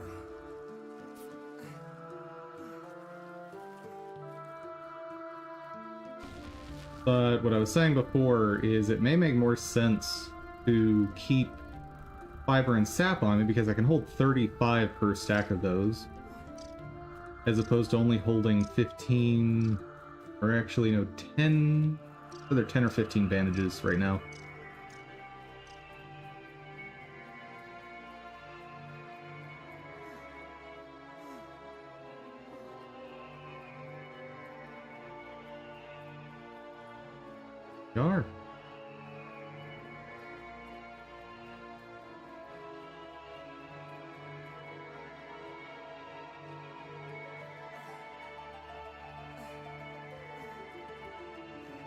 But what I was saying before is it may make more sense to keep fiber and sap on me because I can hold 35 per stack of those, as opposed to only holding 15, or actually no, 10, either 10 or 15 bandages right now. Yar.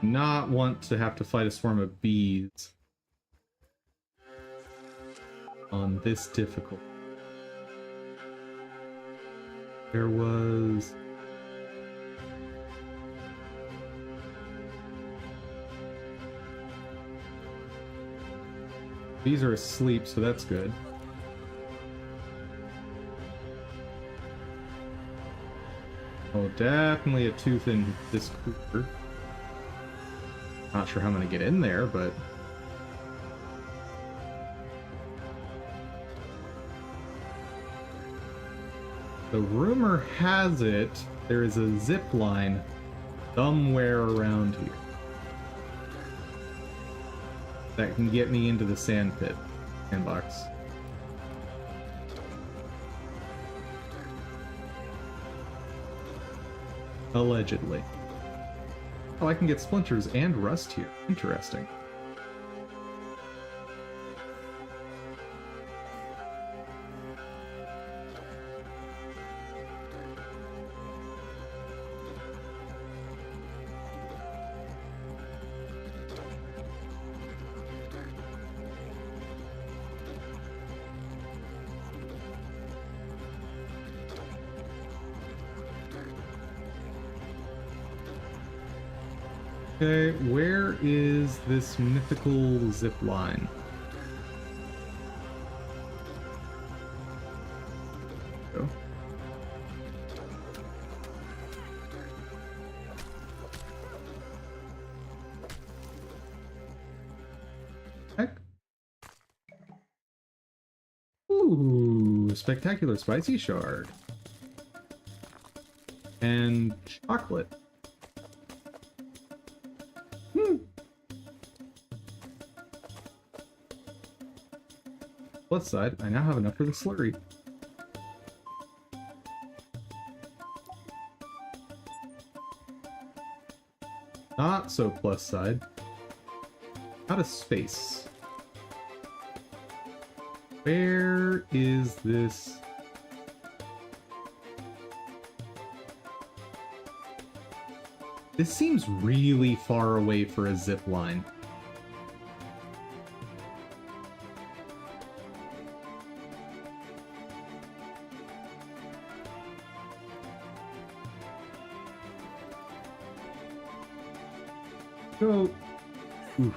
Not want to have to fight a swarm of bees on this difficult. There was... Bees are asleep, so that's good. Oh, definitely a tooth in this cooler. Not sure how I'm gonna get in there, but... The rumor has it there is a zip line somewhere around here that can get me into the sand pit sandbox. Allegedly. Oh, I can get splinters and rust here. Interesting. Okay, where is this mythical zip line? Go. Heck. Ooh, spectacular spicy shard. And chocolate. Plus side, I now have enough for the slurry. Not so plus side. Out of space. Where is this? This seems really far away for a zip line. Go. Oof.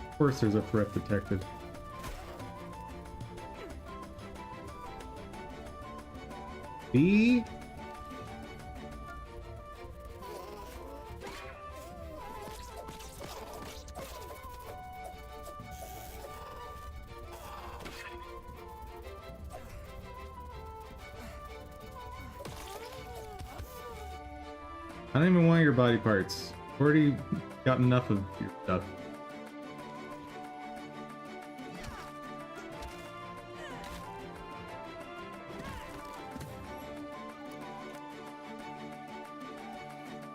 Of course there's a threat detected. B. I don't even want your body parts. I've already got enough of your stuff.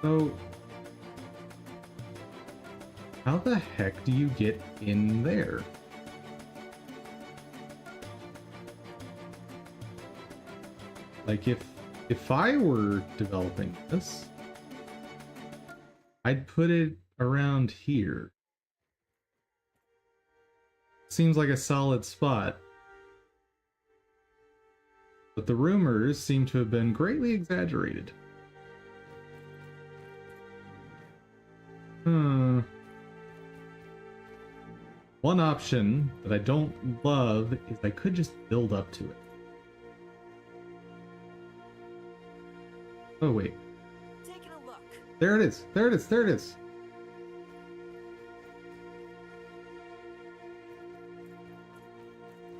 So, how the heck do you get in there? Like if I were developing this, I'd put it around here. Seems like a solid spot. But the rumors seem to have been greatly exaggerated. One option that I don't love is I could just build up to it. Oh wait. Taking a look. There it is. There it is. There it is.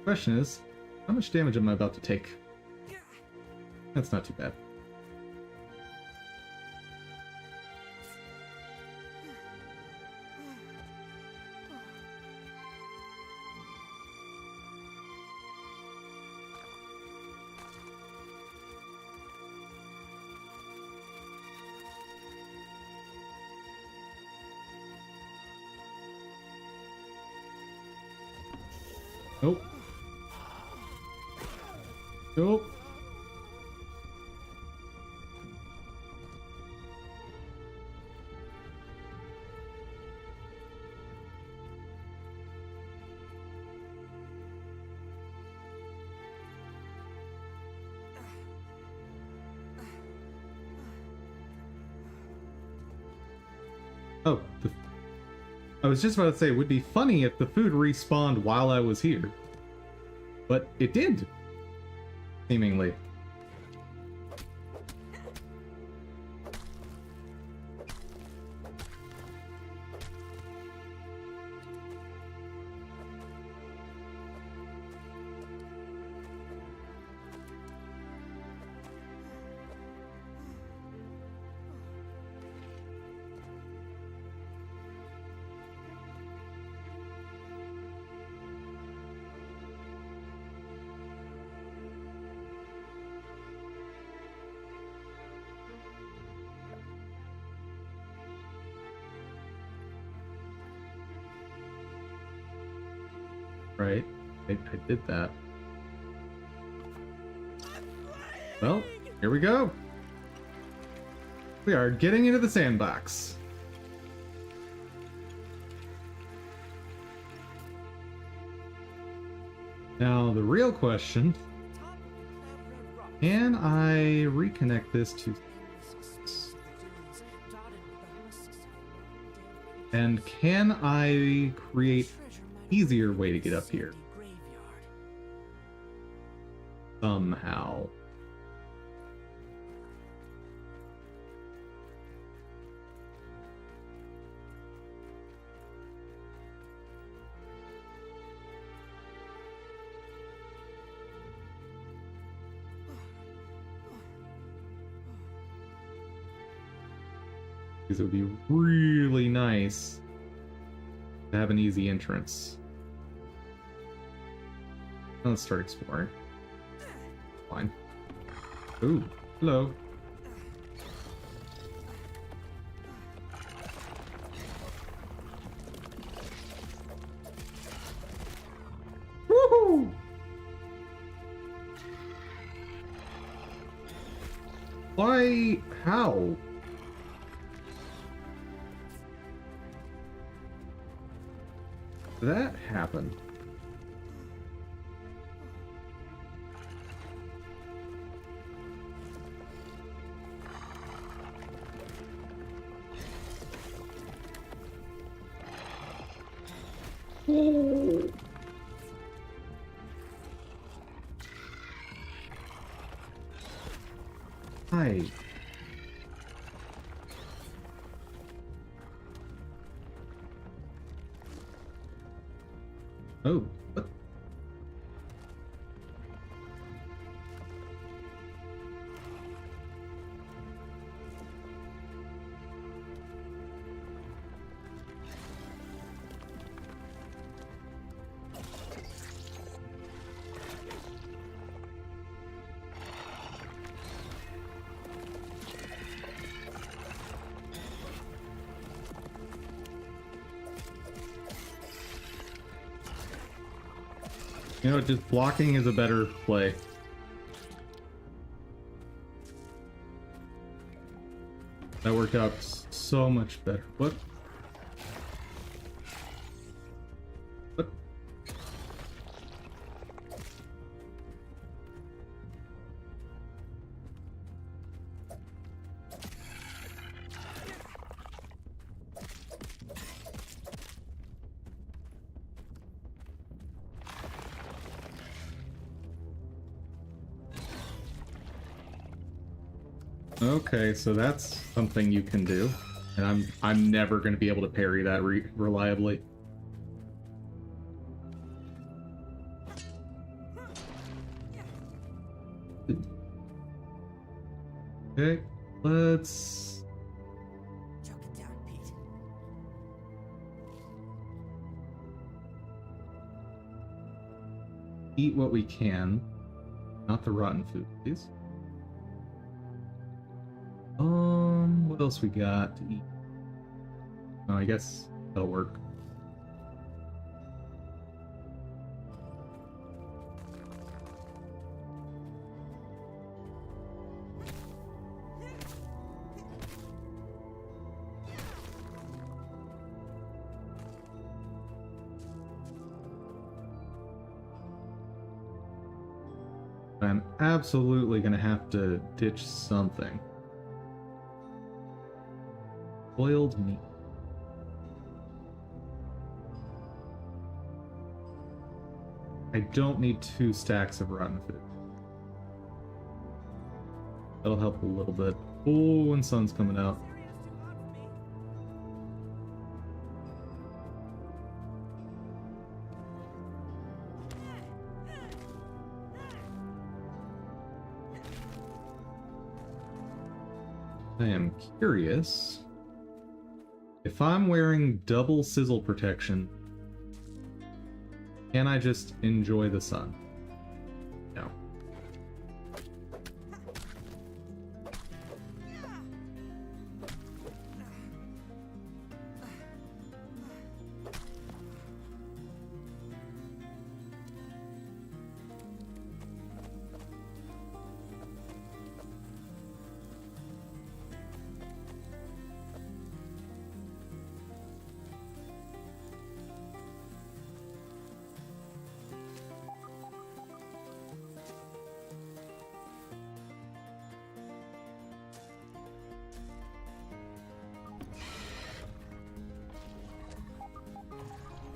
Question is, how much damage am I about to take? That's not too bad. Nope. Nope. Oh, I was just about to say, it would be funny if the food respawned while I was here. But it did. Seemingly. Right. I did that. Well, here we go. We are getting into the sandbox. Now, the real question, can I reconnect this to... And can I create easier way to get up here? Somehow. Because it would be really nice to have an easy entrance. Let's start exploring. Fine. Ooh, hello. Woohoo! Why? How? Did that happen? Hi. Oh, what? You know, just blocking is a better play. That worked out so much better. What? What? Okay, so that's something you can do, and I'm never going to be able to parry that reliably. Okay, let's Chuck it down, Pete. eat what we can, not the rotten food, please. What else we got to eat? Oh, I guess that'll work. I'm absolutely gonna have to ditch something. Boiled meat. I don't need 2 stacks of rotten food. That'll help a little bit. Oh, and sun's coming out. Syria's too hot for me. I am curious if I'm wearing double sizzle protection, can I just enjoy the sun? No.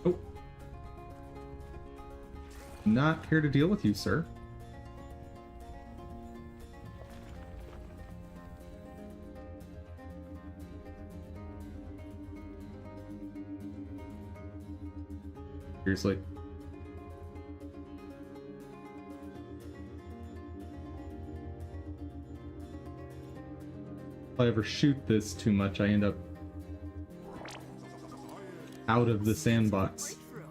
Oh. Not here to deal with you, sir. Seriously. If I ever shoot this too much, I end up out of the sandbox. Breakthrough.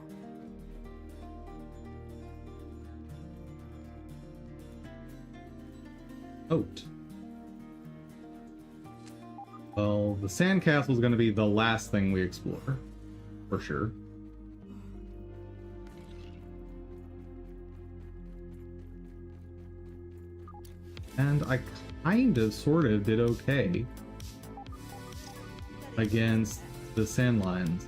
Oat. Well, the sandcastle is going to be the last thing we explore, for sure. And I kind of, sort of did okay against the sand lions.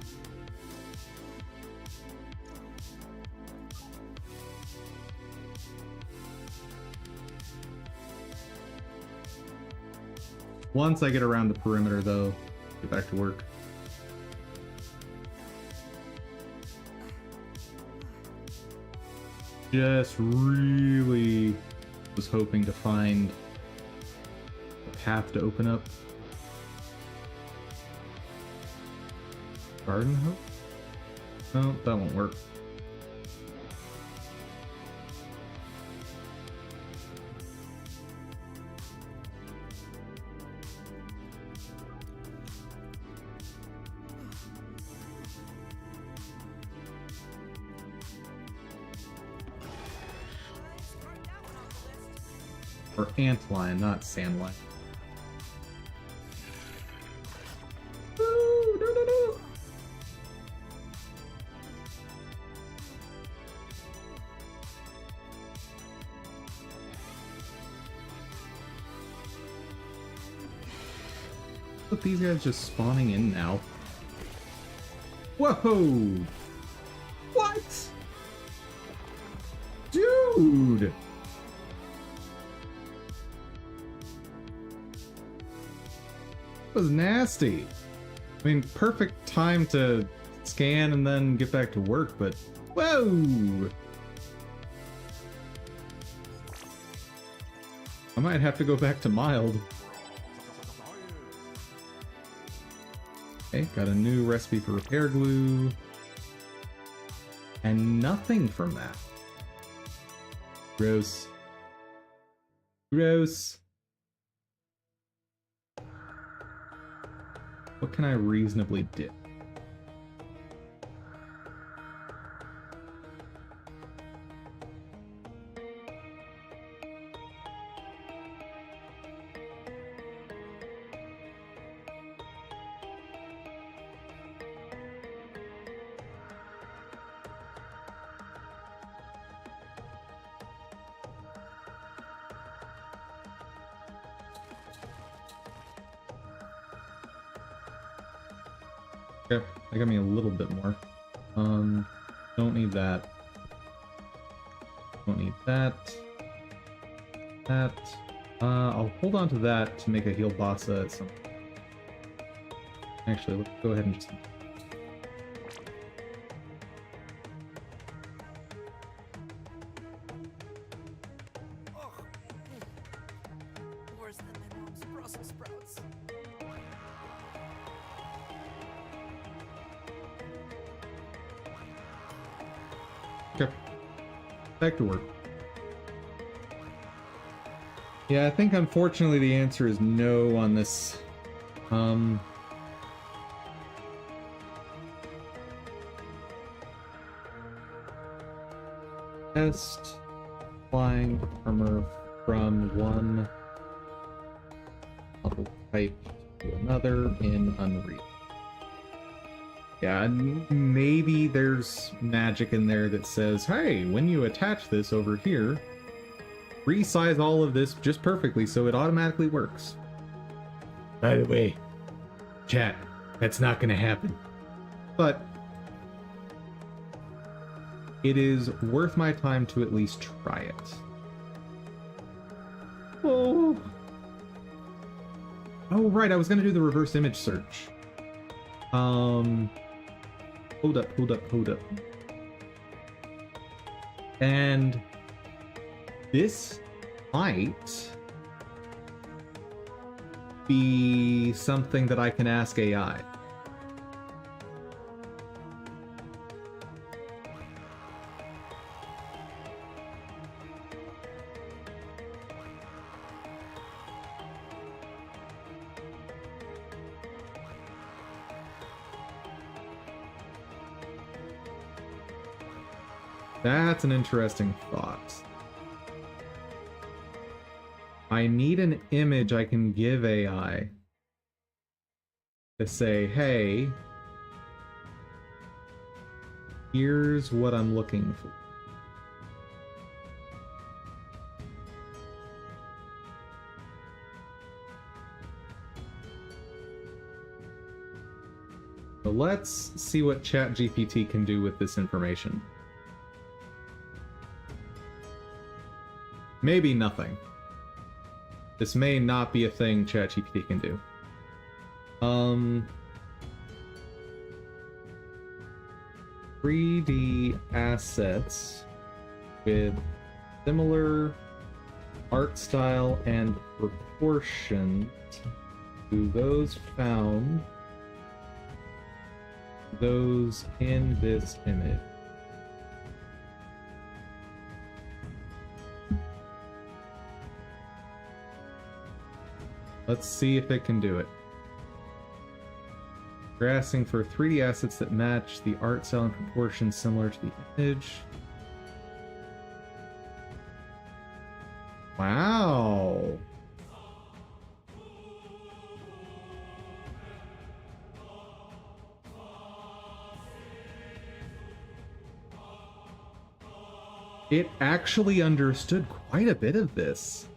Once I get around the perimeter, though, get back to work. just really was hoping to find a path to open up. Garden Hope? No, that won't work. Let's mark that one off the list. Or antlion, not sandlion. Ooh, no, no, no. Look, these guys just spawning in now. Whoa! What? Dude! That was nasty. I mean, perfect time to scan and then get back to work, but whoa! I might have to go back to mild. Okay, got a new recipe for repair glue. And nothing from that. Gross. Gross. What can I reasonably do? Okay, that got me a little bit more. Don't need that. Don't need that. That. I'll hold on to that to make a heal Bassa at some. Actually, let's go ahead and just. Ugh. Worse than my mom's Brussels sprouts. Okay. Back to work. Yeah, I think unfortunately the answer is no on this. Test flying armor from one model type to another in Unreal. Yeah, and maybe there's magic in there that says, hey, when you attach this over here, resize all of this just perfectly so it automatically works. By the way, chat, that's not going to happen. But it is worth my time to at least try it. Oh. Oh, right, I was going to do the reverse image search. Hold up. And this might be something that I can ask AI. That's an interesting thought. I need an image I can give AI to say, hey, here's what I'm looking for. So let's see what ChatGPT can do with this information. Maybe nothing. This may not be a thing ChatGPT can do. 3D assets with similar art style and proportions to those found those in this image. Let's see if it can do it. We're asking for 3D assets that match the art style and proportions similar to the image. Wow. It actually understood quite a bit of this.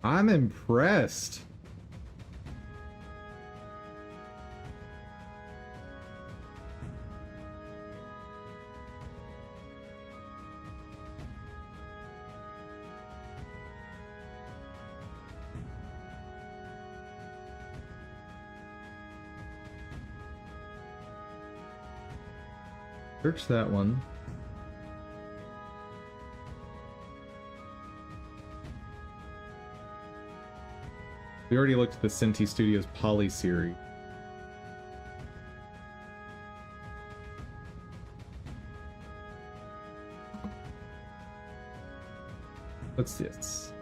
I'm impressed. Search that one. We already looked at the Senti Studios Poly series. What's this?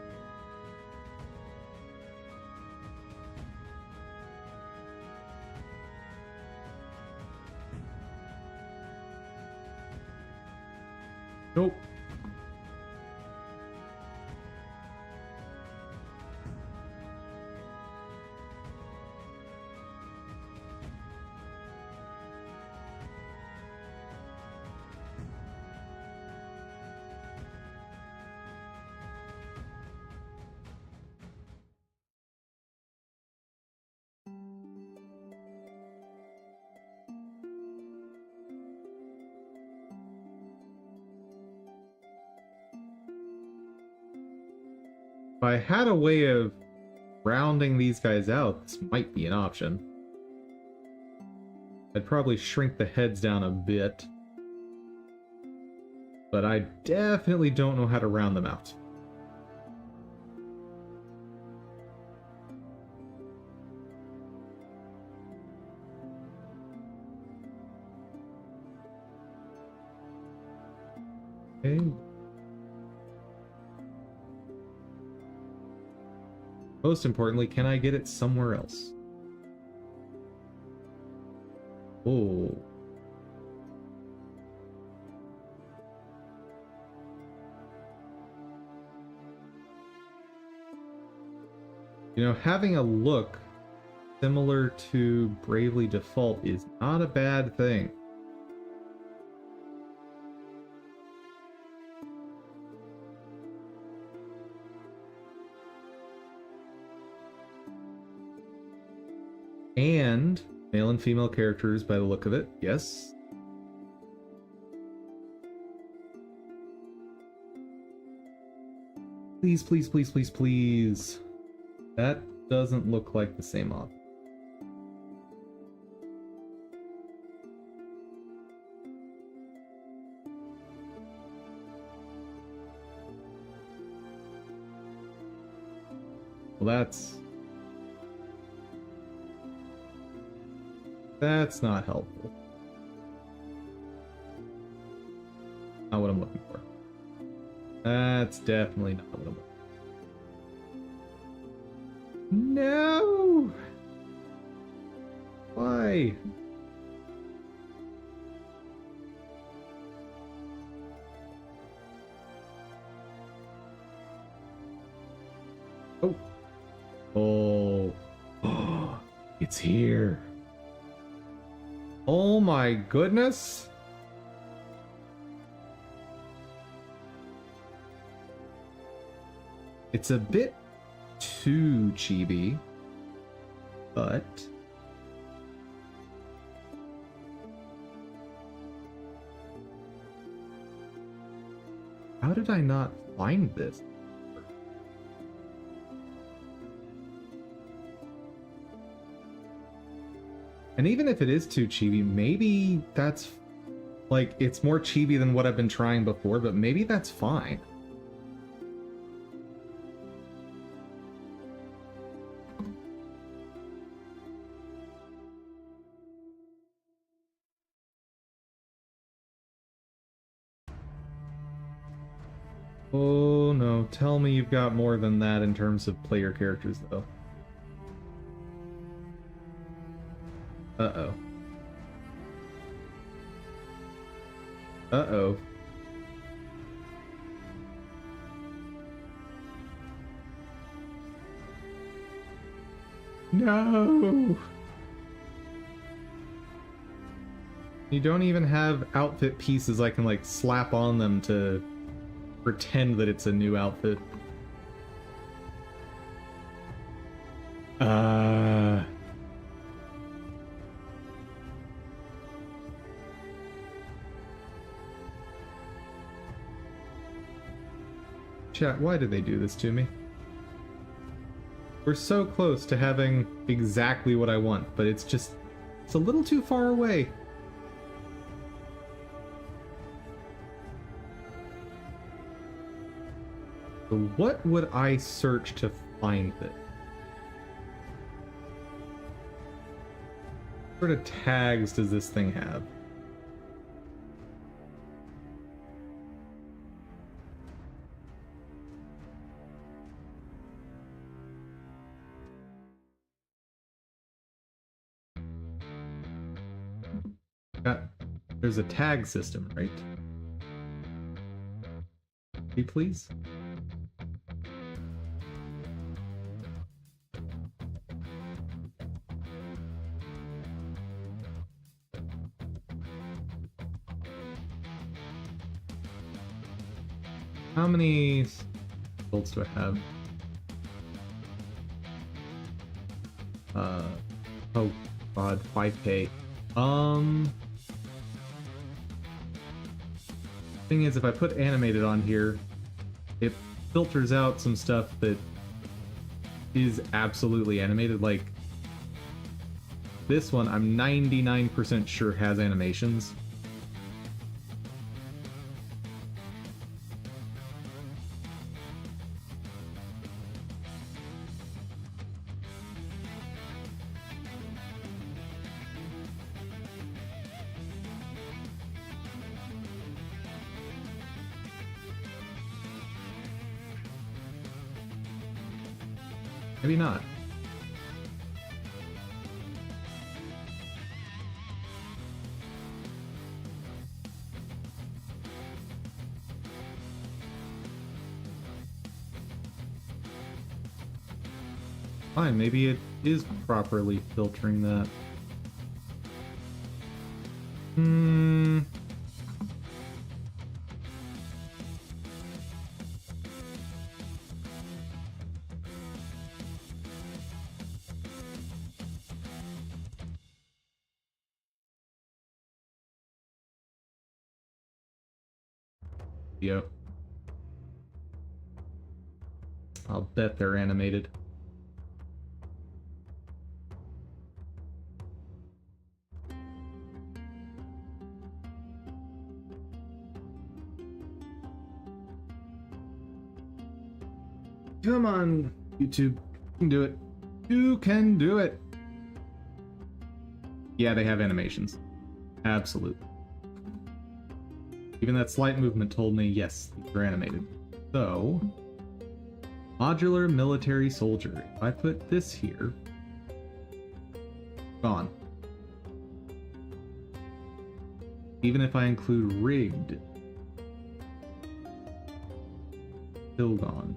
Nope. If I had a way of rounding these guys out, this might be an option. I'd probably shrink the heads down a bit. But I definitely don't know how to round them out. Okay. Most importantly, can I get it somewhere else? Oh. You know, having a look similar to Bravely Default is not a bad thing. And male and female characters by the look of it, yes. Please, please, please, please, please. That doesn't look like the same op. Well, that's not helpful. Not what I'm looking for. That's definitely not what I'm looking for. No! Why? Oh. Oh. It's here. Oh my goodness. It's a bit too chibi, but How did I not find this? And even if it is too chibi, maybe that's like it's more chibi than what I've been trying before, but maybe that's fine. Oh no, tell me you've got more than that in terms of player characters though. Uh-oh. Uh-oh. No! You don't even have outfit pieces I can like slap on them to pretend that it's a new outfit. Chat, why did they do this to me? We're so close to having exactly what I want, but it's a little too far away. So what would I search to find it? What sort of tags does this thing have? There's a tag system, right? Please? How many builds do I have? Oh god, 5k. Thing is, if I put animated on here, it filters out some stuff that is absolutely animated. Like this one, I'm 99% sure has animations. Maybe not. Fine, maybe it is properly filtering that. Yep. I'll bet they're animated. Come on, YouTube. You can do it. You can do it. Yeah, they have animations. Absolutely. Even that slight movement told me, yes, these are animated. So, modular military soldier. If I put this here, gone. Even if I include rigged, still gone.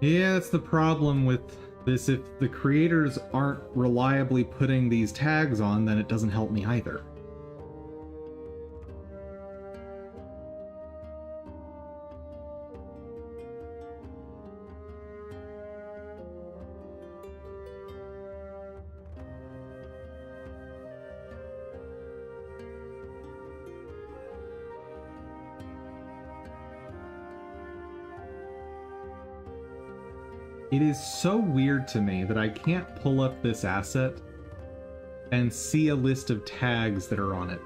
Yeah, that's the problem with this. If the creators aren't reliably putting these tags on, then it doesn't help me either. It is so weird to me that I can't pull up this asset and see a list of tags that are on it.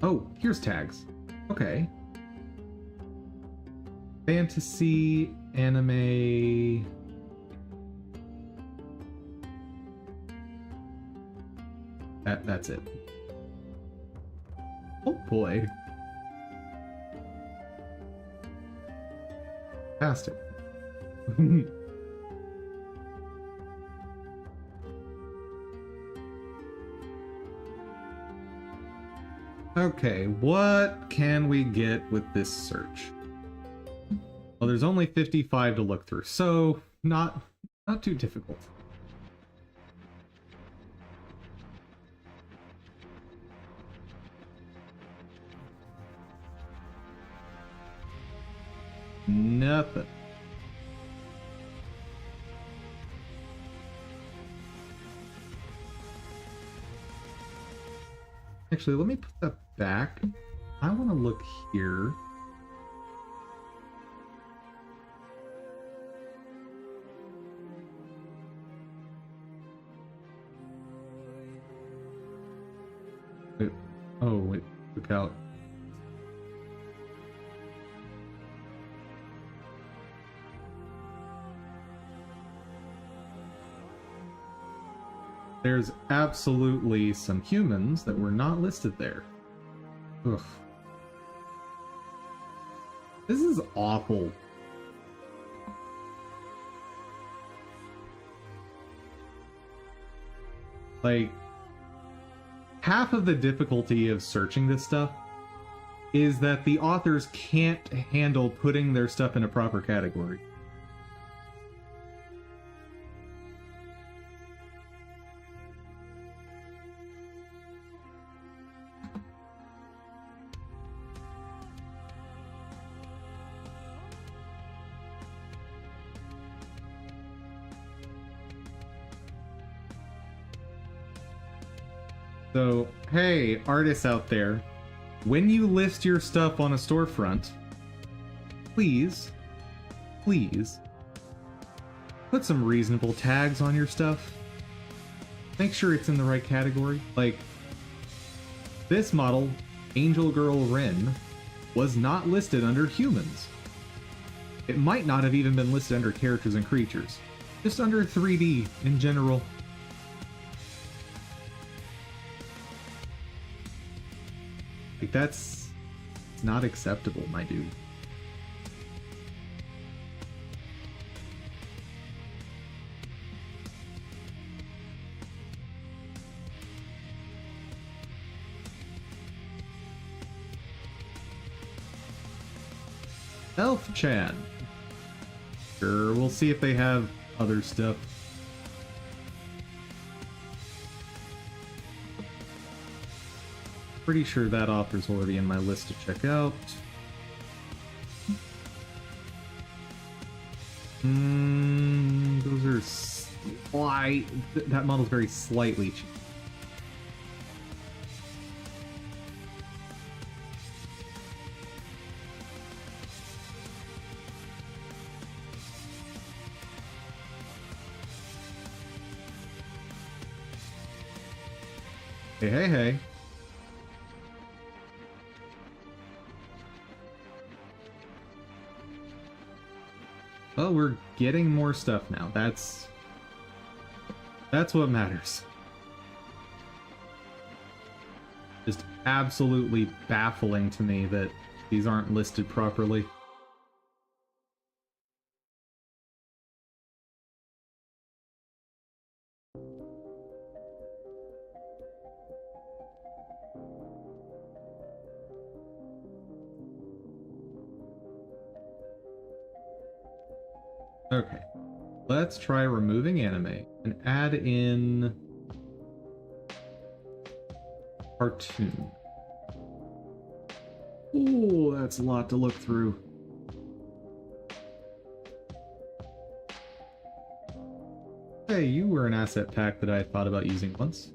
Oh, here's tags. Okay. Fantasy, anime. That's it. Oh boy. Fantastic. Okay, what can we get with this search? Well, there's only 55 to look through, so not too difficult. Nothing. Actually, let me put that back. I want to look here. Wait, look out. There's absolutely some humans that were not listed there. Ugh. This is awful. Like, half of the difficulty of searching this stuff is that the authors can't handle putting their stuff in a proper category. So, hey, artists out there, when you list your stuff on a storefront, please put some reasonable tags on your stuff. Make sure it's in the right category. Like, this model, Angel Girl Rin, was not listed under humans. It might not have even been listed under characters and creatures, just under 3D in general. Like, that's not acceptable, my dude. Elf-chan. Sure, we'll see if they have other stuff. Pretty sure that author's already in my list to check out. Those are slight. That model's very slightly cheap. Hey. Well, we're getting more stuff now. That's what matters. Just absolutely baffling to me that these aren't listed properly. Okay, let's try removing anime and add in cartoon. Ooh, that's a lot to look through. Hey, you were an asset pack that I thought about using once.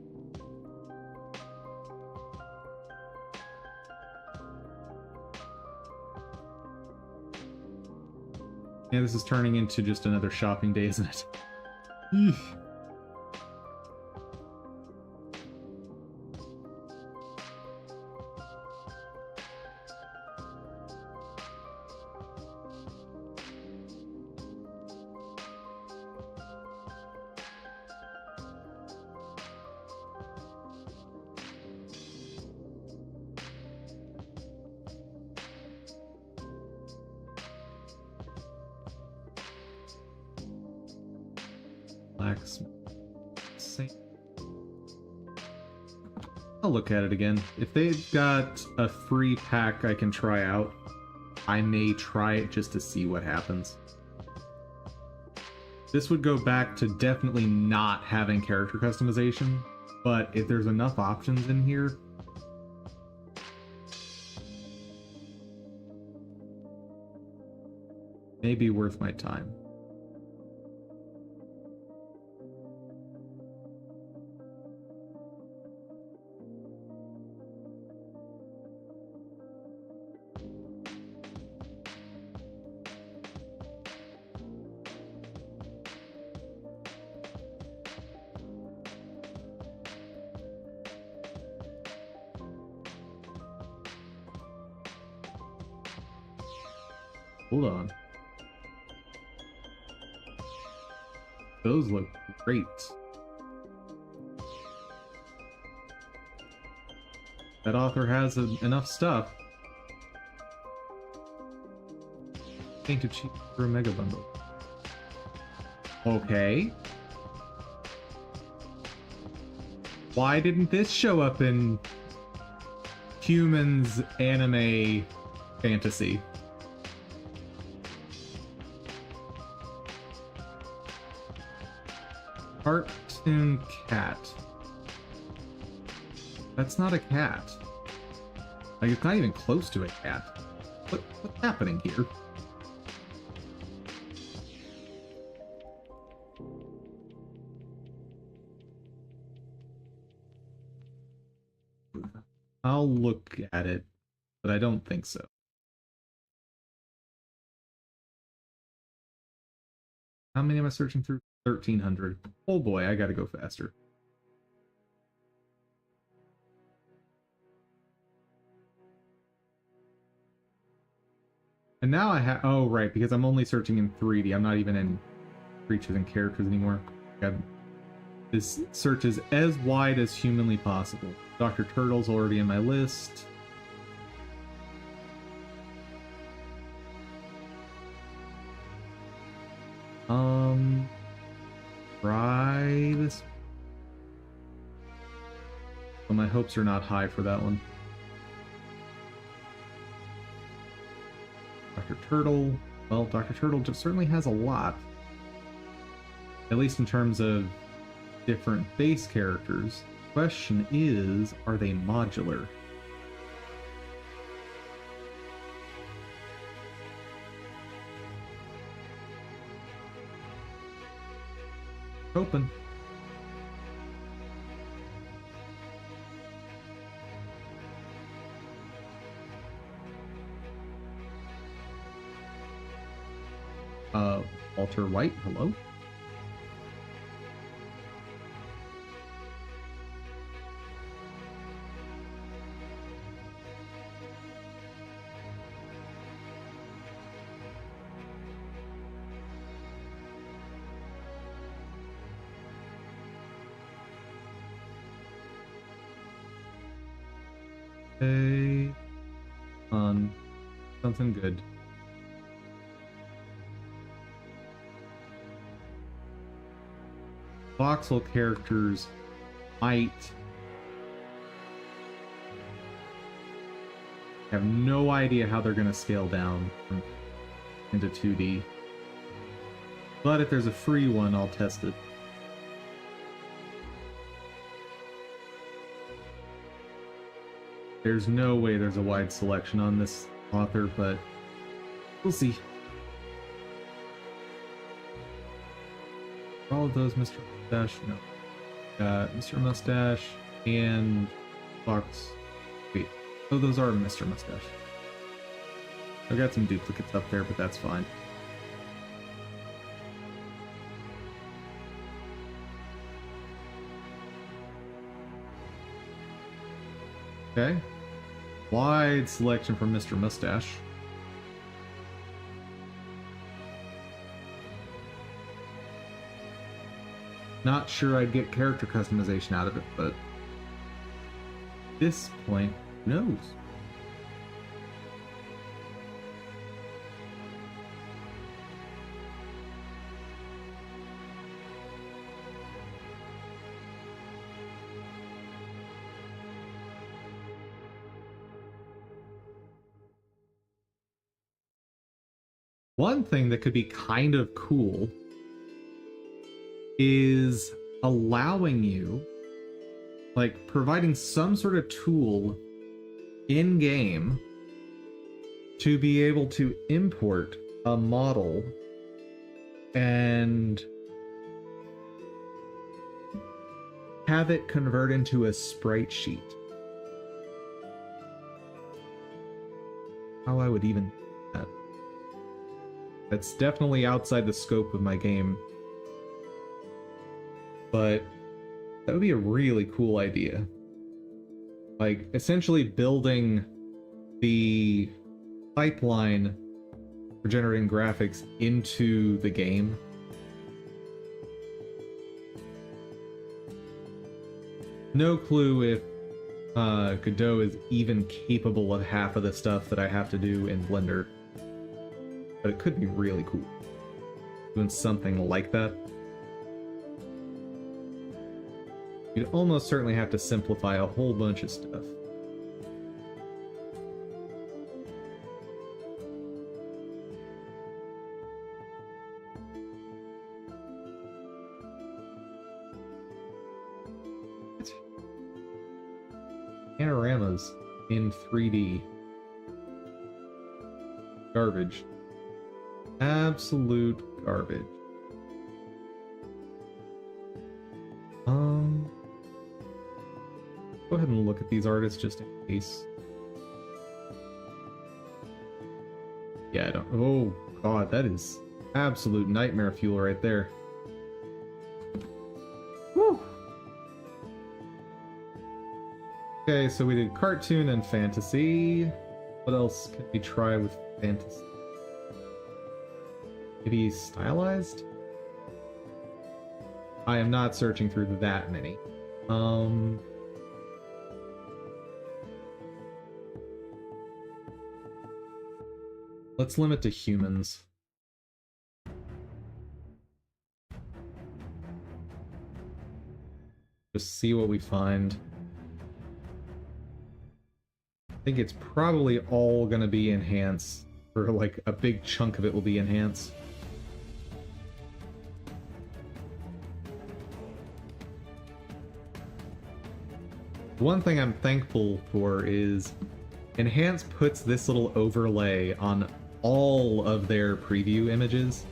Yeah, this is turning into just another shopping day, isn't it? Eesh. I'll look at it again. If they've got a free pack I can try out, I may try it just to see what happens. This would go back to definitely not having character customization, but if there's enough options in here, may be worth my time. Hold on. Those look great. That author has enough stuff. Ain't too cheap for a mega bundle. Okay. Why didn't this show up in Humans Anime Fantasy? Cartoon cat. That's not a cat. Like, it's not even close to a cat. What's happening here? I'll look at it, but I don't think so. How many am I searching through? 1,300. Oh boy, I gotta go faster. And now I have... Oh, right, because I'm only searching in 3D. I'm not even in creatures and characters anymore. This search is as wide as humanly possible. Dr. Turtle's already in my list. Try this. Well, my hopes are not high for that one. Dr. Turtle. Well, Dr. Turtle just certainly has a lot. At least in terms of different base characters. Question is, are they modular? Open. Walter White, hello? Okay. Something good. Voxel characters might have no idea how they're going to scale down into 2D. But if there's a free one, I'll test it. There's no way there's a wide selection on this author, but we'll see. Are all of those Mr. Mustache? No. Got Mr. Mustache and Fox. Wait. Oh, those are Mr. Mustache. I've got some duplicates up there, but that's fine. Okay. Wide selection from Mr. Mustache. Not sure I'd get character customization out of it, but at this point, who knows? One thing that could be kind of cool is allowing you, like, providing some sort of tool in game to be able to import a model and have it convert into a sprite sheet. How I would even do that. That's definitely outside the scope of my game. But that would be a really cool idea. Like, essentially building the pipeline for generating graphics into the game. No clue if Godot is even capable of half of the stuff that I have to do in Blender. But it could be really cool. Doing something like that. You'd almost certainly have to simplify a whole bunch of stuff. What? Panoramas in 3D. Garbage. Absolute garbage. Go ahead and look at these artists just in case. Yeah, I don't. Oh, God, that is absolute nightmare fuel right there. Whew. Okay, so we did cartoon and fantasy. What else can we try with fantasy? Maybe stylized? I am not searching through that many. Let's limit to humans. Just see what we find. I think it's probably all gonna be enhanced, or like a big chunk of it will be enhanced. One thing I'm thankful for is Enhance puts this little overlay on all of their preview images,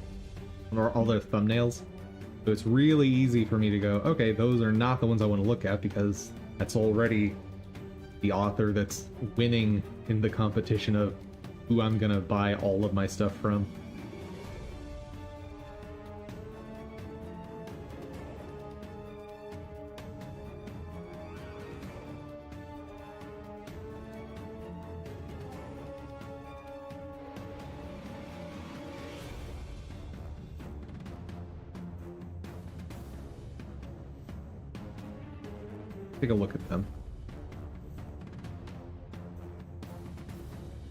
or all their thumbnails. So it's really easy for me to go, okay, those are not the ones I want to look at because that's already the author that's winning in the competition of who I'm gonna buy all of my stuff from. Take a look at them.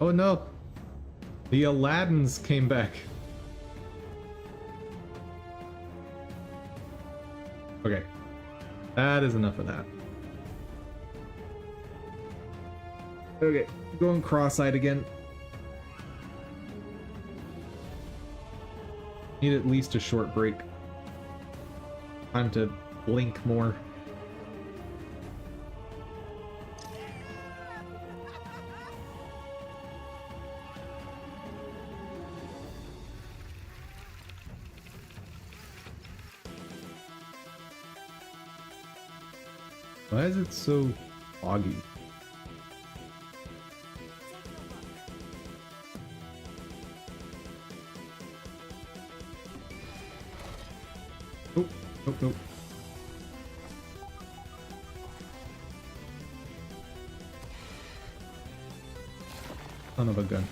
Oh no! The Aladdins came back. Okay. That is enough of that. Okay, going cross-eyed again. Need at least a short break. Time to blink more. Why is it so foggy? Oh, oh, oh. Son of a gun.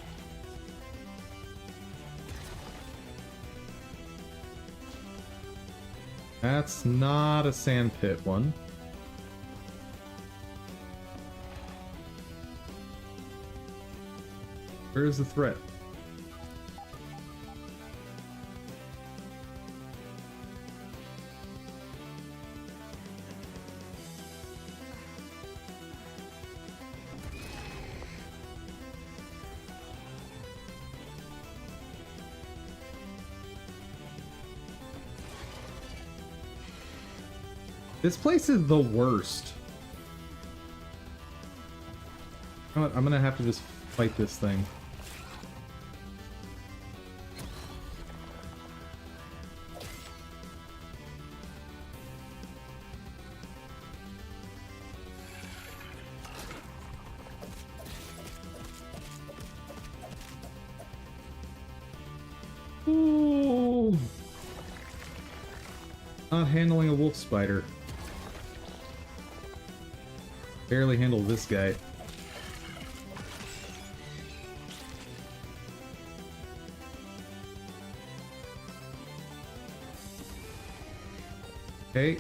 That's not a sand pit one. Where is the threat? This place is the worst. You know what? I'm gonna have to just fight this thing. Ooh. Not handling a wolf spider. Barely handle this guy. Okay.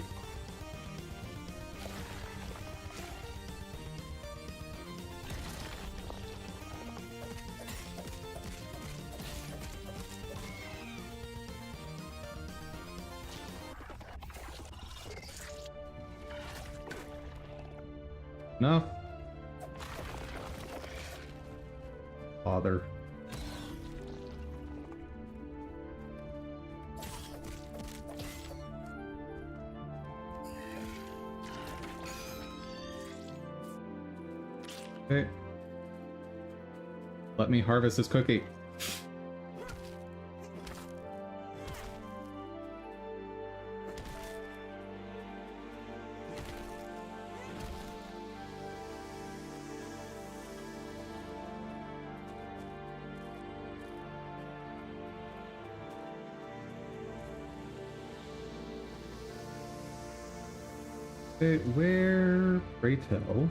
Enough. Father. Okay. Let me harvest this cookie. Okay, where? Pray tell.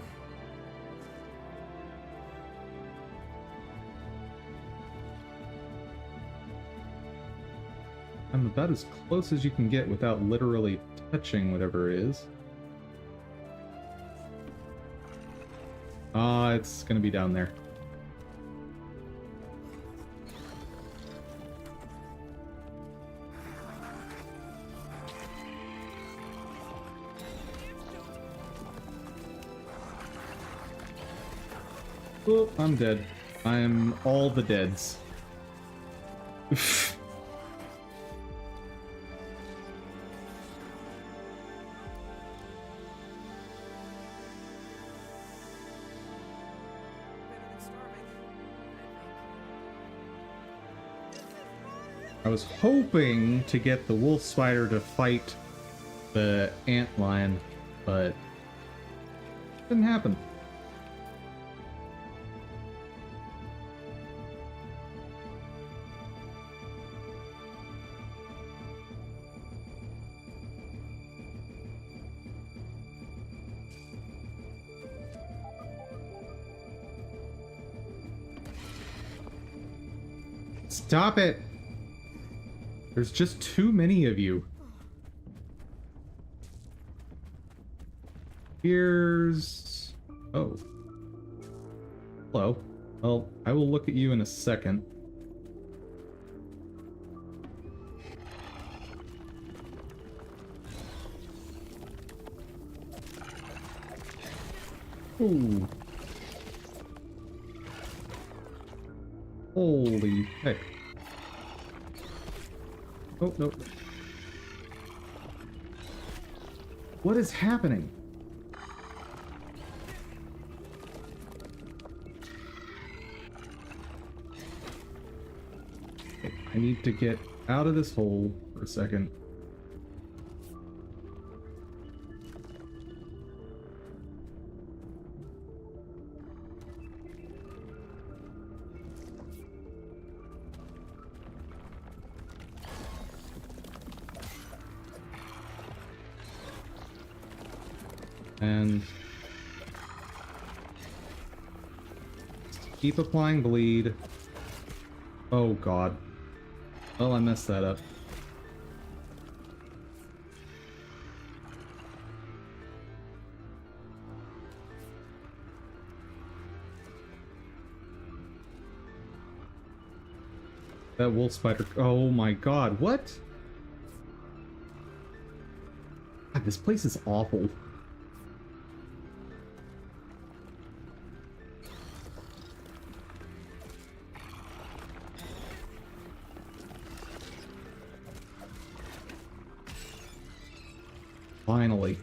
I'm about as close as you can get without literally touching whatever it is. Ah, it's gonna be down there. Oh, I'm dead. I'm all the deads. I was hoping to get the wolf spider to fight the antlion, but it didn't happen. Stop it! There's just too many of you. Here's... Oh. Hello. Well, I will look at you in a second. Ooh. Holy heck. Oh, no. What is happening? Okay, I need to get out of this hole for a second. And Keep applying bleed. Oh god. Well, I messed that up. That wolf spider. Oh my god, what? God, this place is awful. Finally.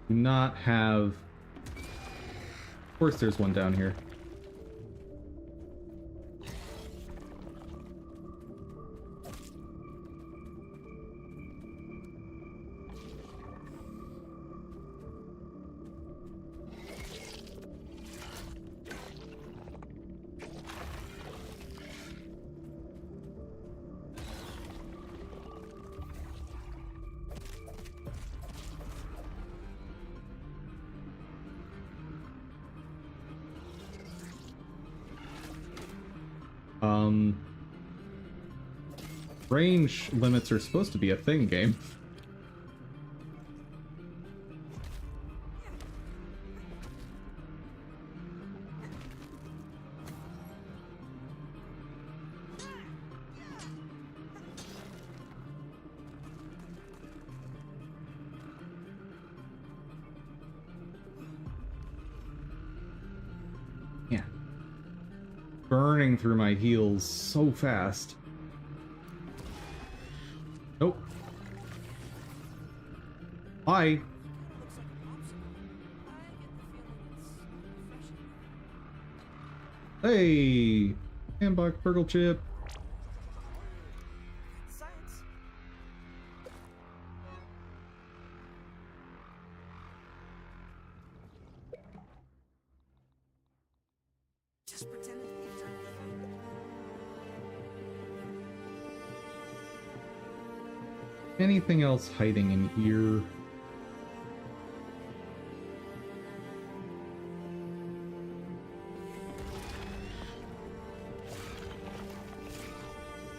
Do not have... Of course there's one down here. Range limits are supposed to be a thing, game. Yeah. Burning through my heels so fast. Nope. Hi. Looks like an obstacle. I get the feeling it's refreshing. Hey! Handbach Purgle Chip. Science. Just pretend to be turned. Anything else hiding in here?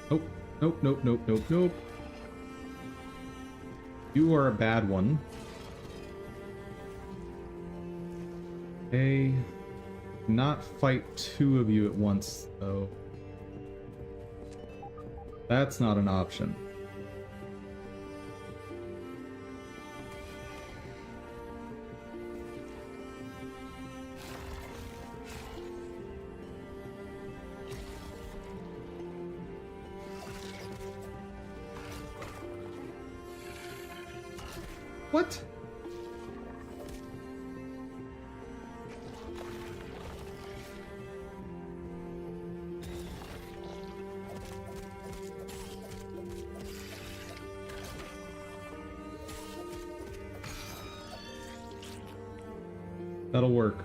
Nope. Nope, nope, nope, nope, nope. You are a bad one. Okay. Not fight two of you at once, though. That's not an option. What? That'll work.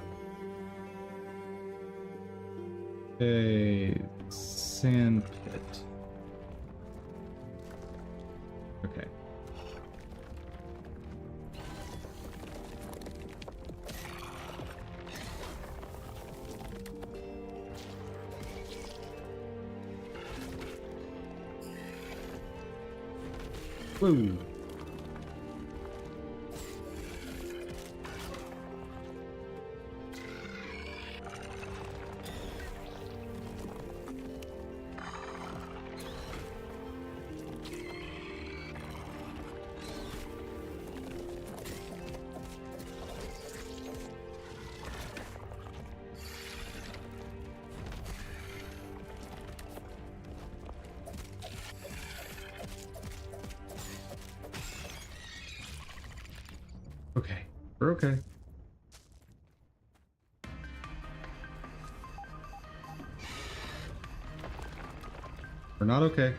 A sand pit. Okay. Whoa. Okay, we're okay. We're not okay.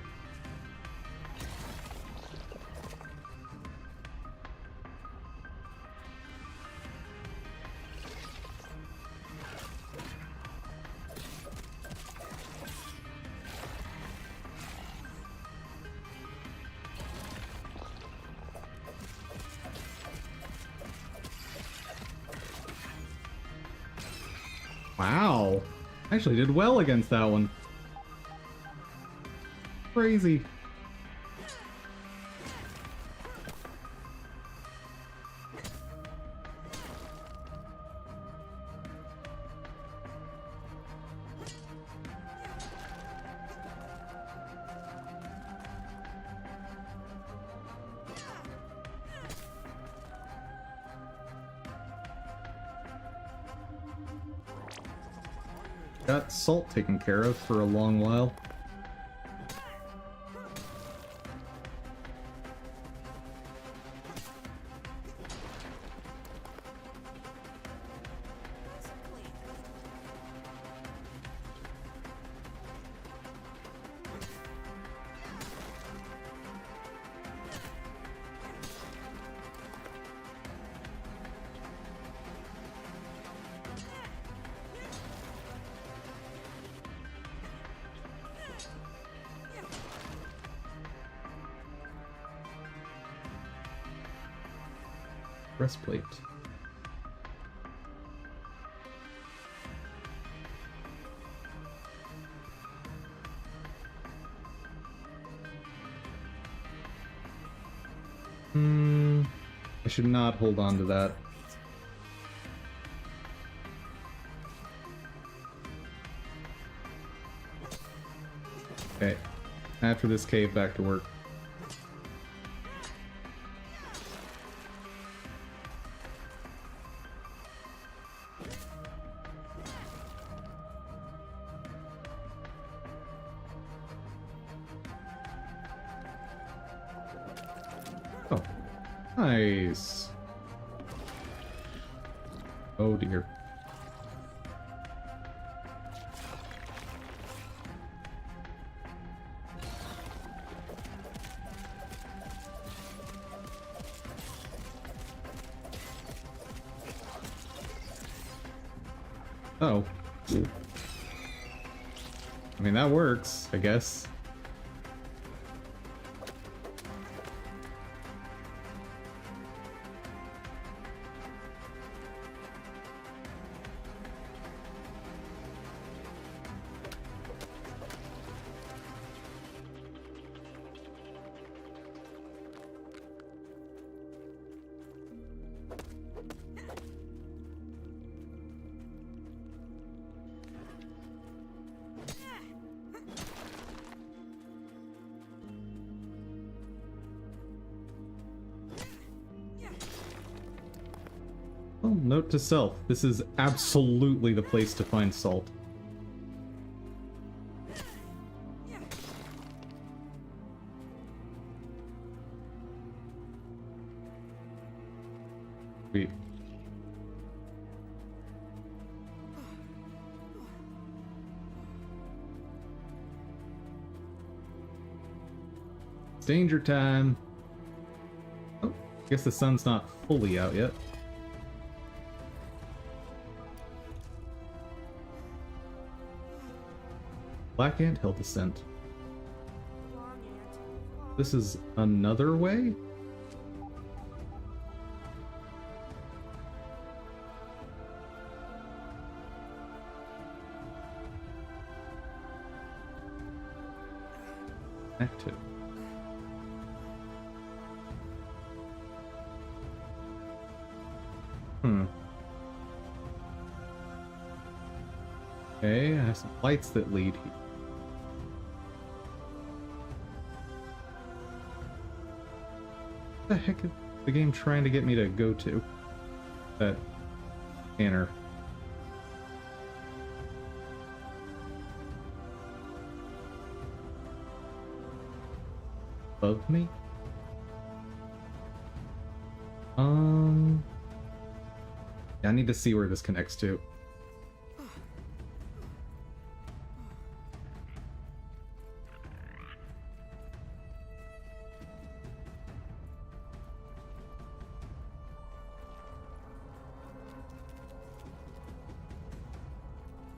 Wow. I actually did well against that one. Crazy. Got Salt taken care of for a long while. Breastplate. I should not hold on to that. Okay. After this cave, back to work. Oh, nice. Oh dear. Oh. I mean, that works, I guess. Well, note to self, this is absolutely the place to find salt. Sweet. It's danger time. Oh, I guess the sun's not fully out yet. Black Ant Hill Descent. This is another way? Active. Okay, I have some lights that lead here. What the heck is the game trying to get me to go to? That banner. Above me? Yeah, I need to see where this connects to.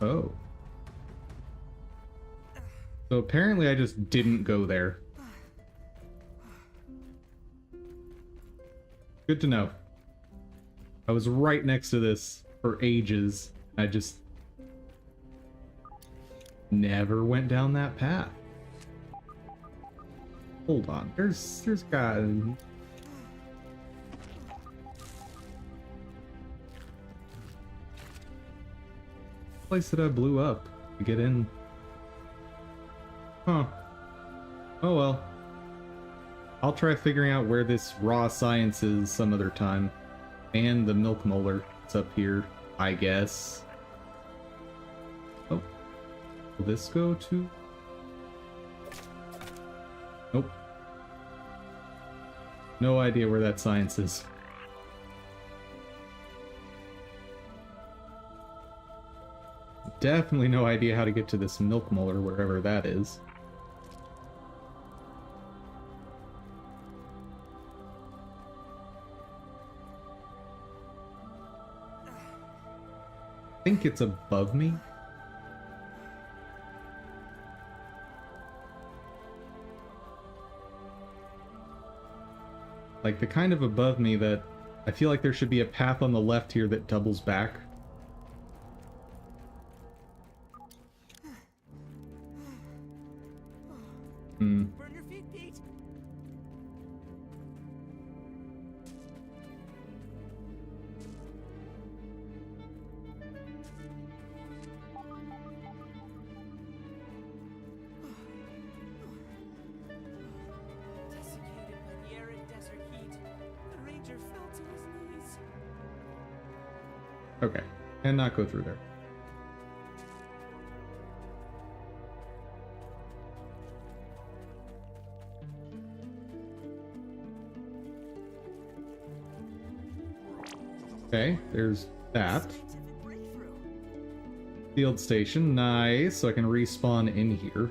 Oh. So apparently I just didn't go there. Good to know. I was right next to this for ages. I just never went down that path. Hold on, there's got place that I blew up to get in. Huh. Oh well. I'll try figuring out where this raw science is some other time. And the milk molar. It's up here, I guess. Oh. Will this go to? Nope. No idea where that science is. Definitely no idea how to get to this milk molar, wherever that is. I think it's above me. Like the kind of above me that I feel like there should be a path on the left here that doubles back. Burn your feet, Pete. Desiccated by the arid desert heat, the ranger fell to his knees. Okay, and not go through there. Okay, there's that. Scientific breakthrough. Field station, nice. So I can respawn in here.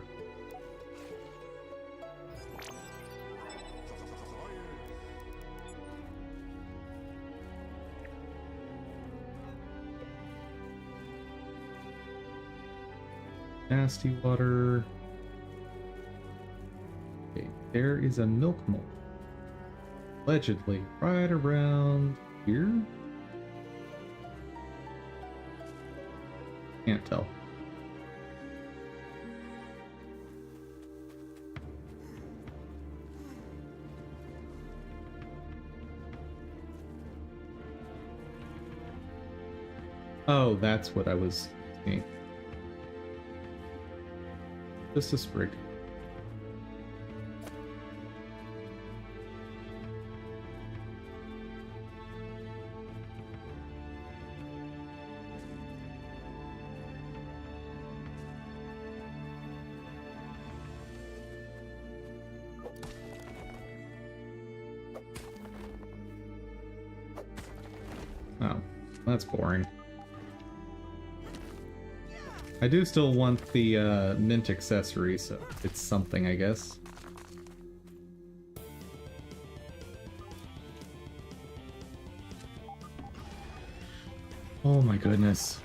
Nasty water. Okay, there is a milk mold. Allegedly, right around here? Can't tell. Oh, that's what I was seeing. Just a sprig. Oh, that's boring. I do still want the mint accessory, so it's something, I guess. Oh my goodness.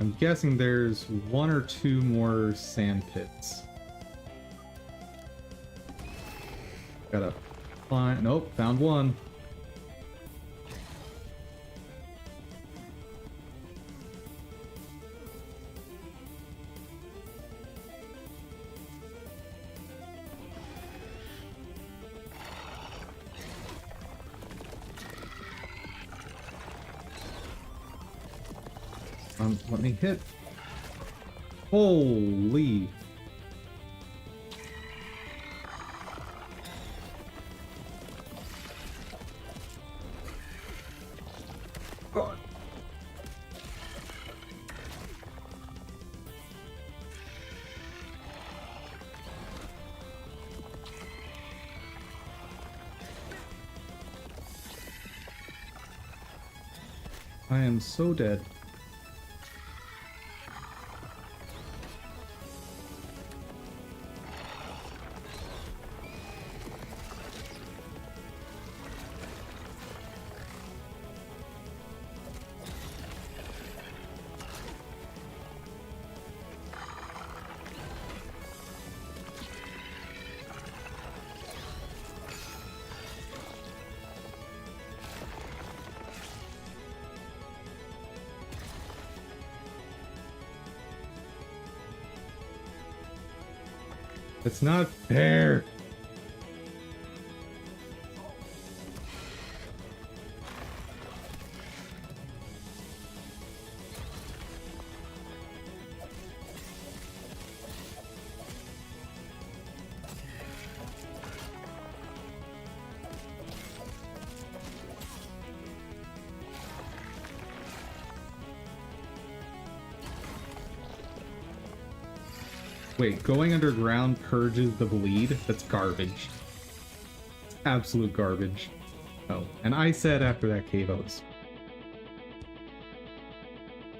I'm guessing there's one or two more sand pits. Gotta find... Nope, found one. Let me hit. Holy. God. I am so dead. It's not fair. Wait, going underground purges the bleed? That's garbage. It's absolute garbage. Oh, and I said after that cave was.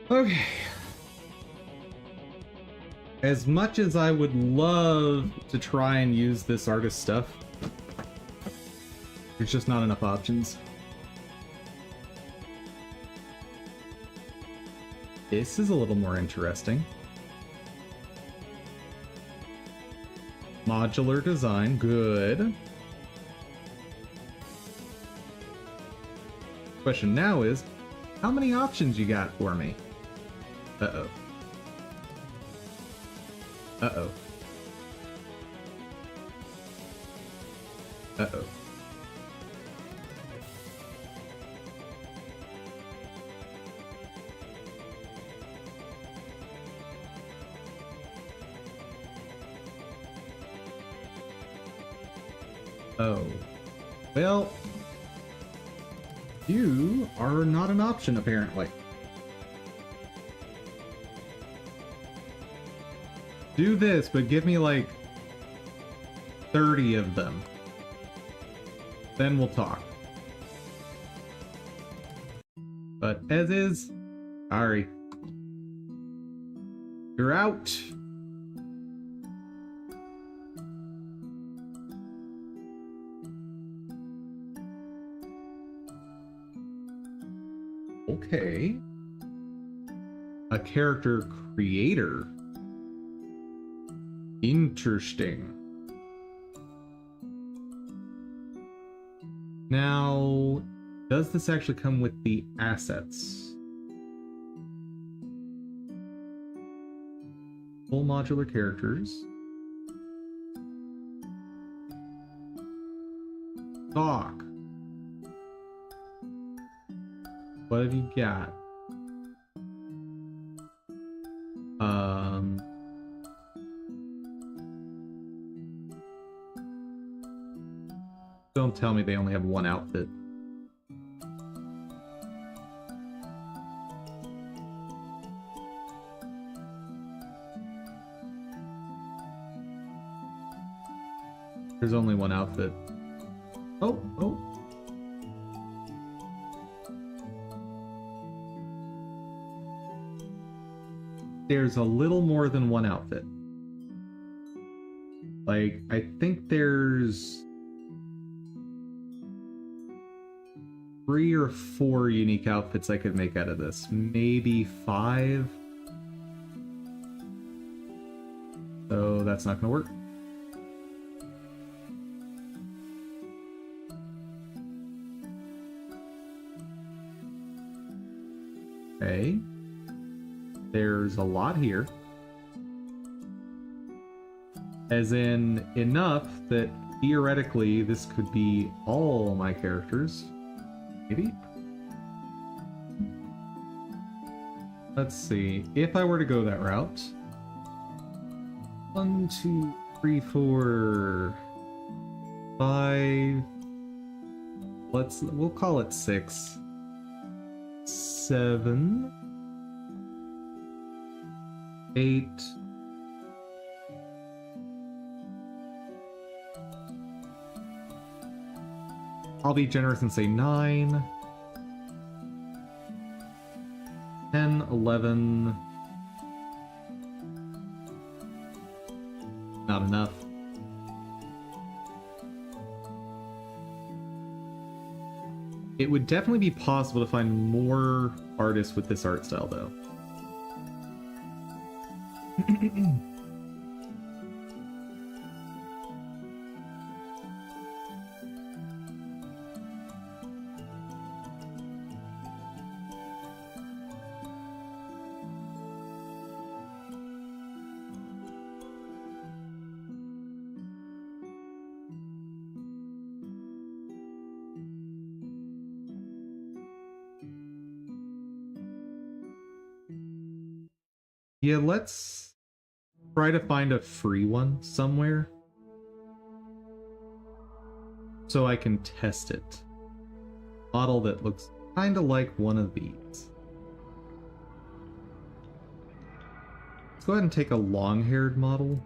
Okay. As much as I would love to try and use this artist stuff, there's just not enough options. This is a little more interesting. Modular design, good. Question now is, how many options you got for me? Uh-oh. Uh-oh. Uh-oh. Oh. Well, you are not an option, apparently. Do this, but give me like 30 of them. Then we'll talk. But as is, sorry. You're out. Okay. A character creator. Interesting. Now, does this actually come with the assets? Full modular characters. Doc. What have you got? Don't tell me they only have one outfit. There's only one outfit. Oh, oh. There's a little more than one outfit. Like, I think there's 3 or 4 unique outfits I could make out of this. Maybe 5. So that's not gonna work. Okay. There's a lot here. As in, enough that theoretically this could be all my characters. Maybe? Let's see. If I were to go that route. 1, 2, 3, 4, 5. We'll call it 6. 7. 8. I'll be generous and say 9. 10, 11. Not enough. It would definitely be possible to find more artists with this art style, though. Yeah, let's try to find a free one somewhere so I can test it. Model that looks kind of like one of these. Let's go ahead and take a long-haired model.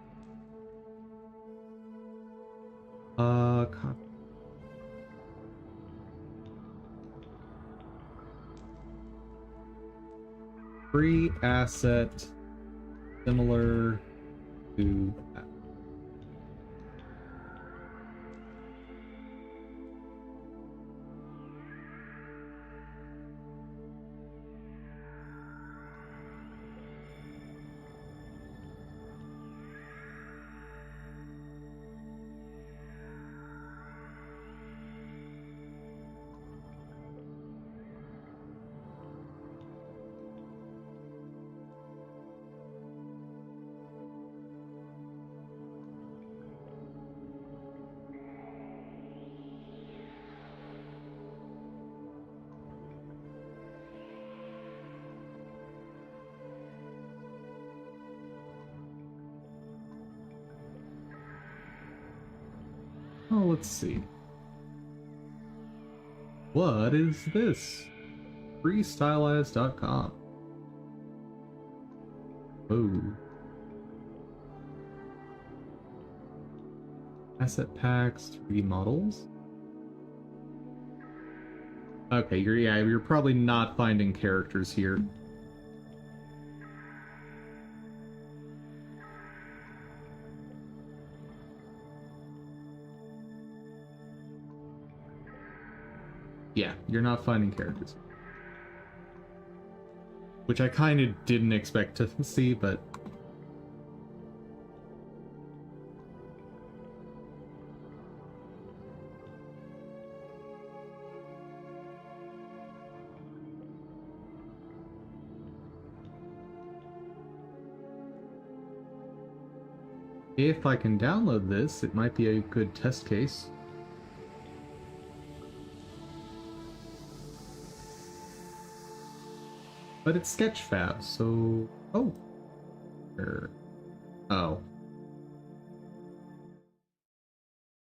Copy. Free asset similar to that. Oh, let's see. What is this? Freestylized.com. Oh. Asset packs, 3D models. Okay, you're probably not finding characters here. Yeah, you're not finding characters. Which I kind of didn't expect to see, but... if I can download this, it might be a good test case. But it's Sketchfab, so... Oh. Oh.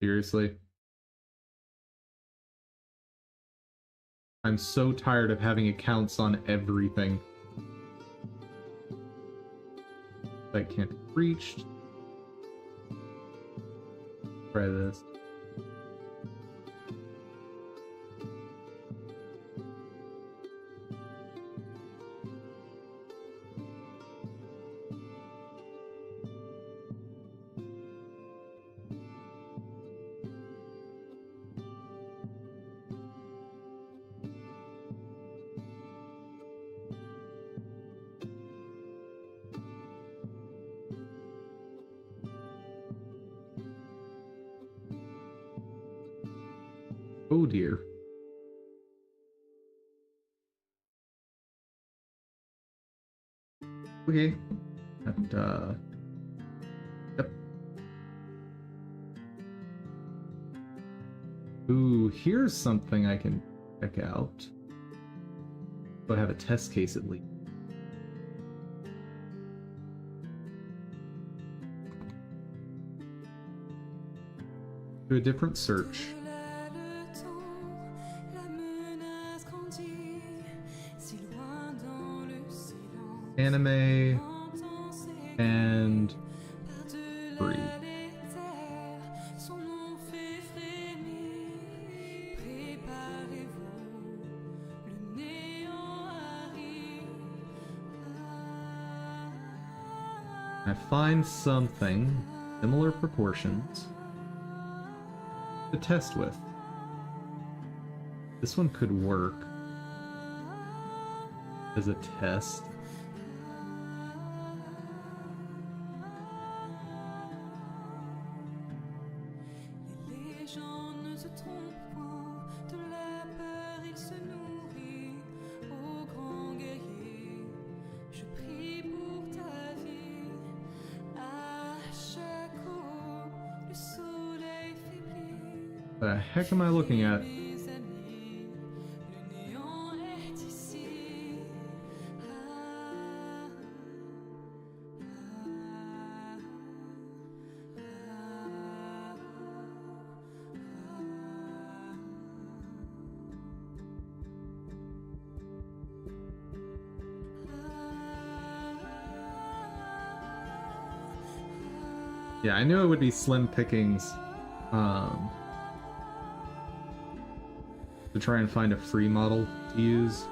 Seriously? I'm so tired of having accounts on everything. I can't be reached. Try this. Oh dear. Okay. And, yep. Ooh, here's something I can check out. But have a test case at least. Do a different search. Anime and free. I find something similar proportions to test with. This one could work as a test. The heck am I looking at? Yeah, I knew it would be slim pickings to try and find a free model to use.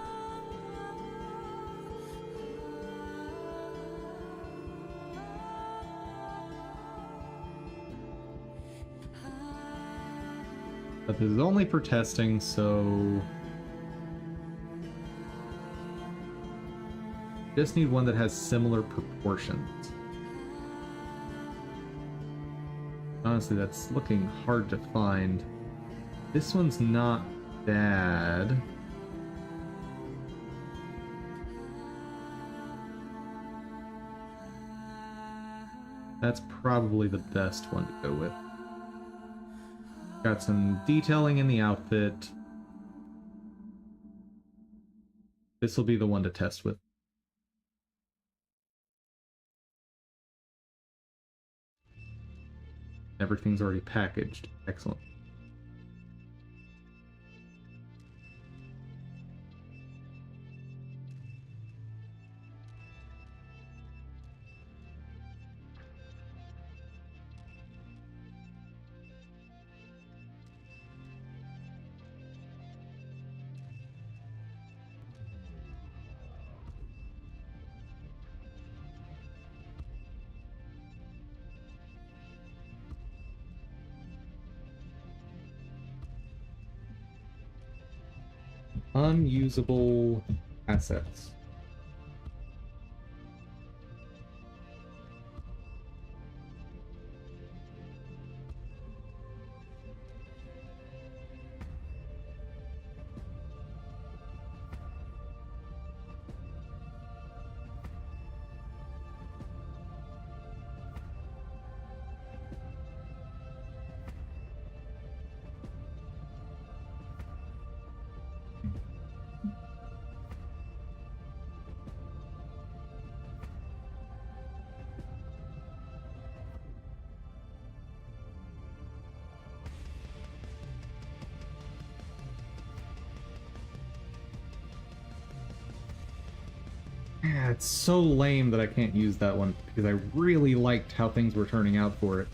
But this is only for testing, so just need one that has similar proportions. Honestly, that's looking hard to find. This one's not bad. That's probably the best one to go with. Got some detailing in the outfit. This will be the one to test with. Everything's already packaged. Excellent. Unusable assets. Yeah, it's so lame that I can't use that one because I really liked how things were turning out for it.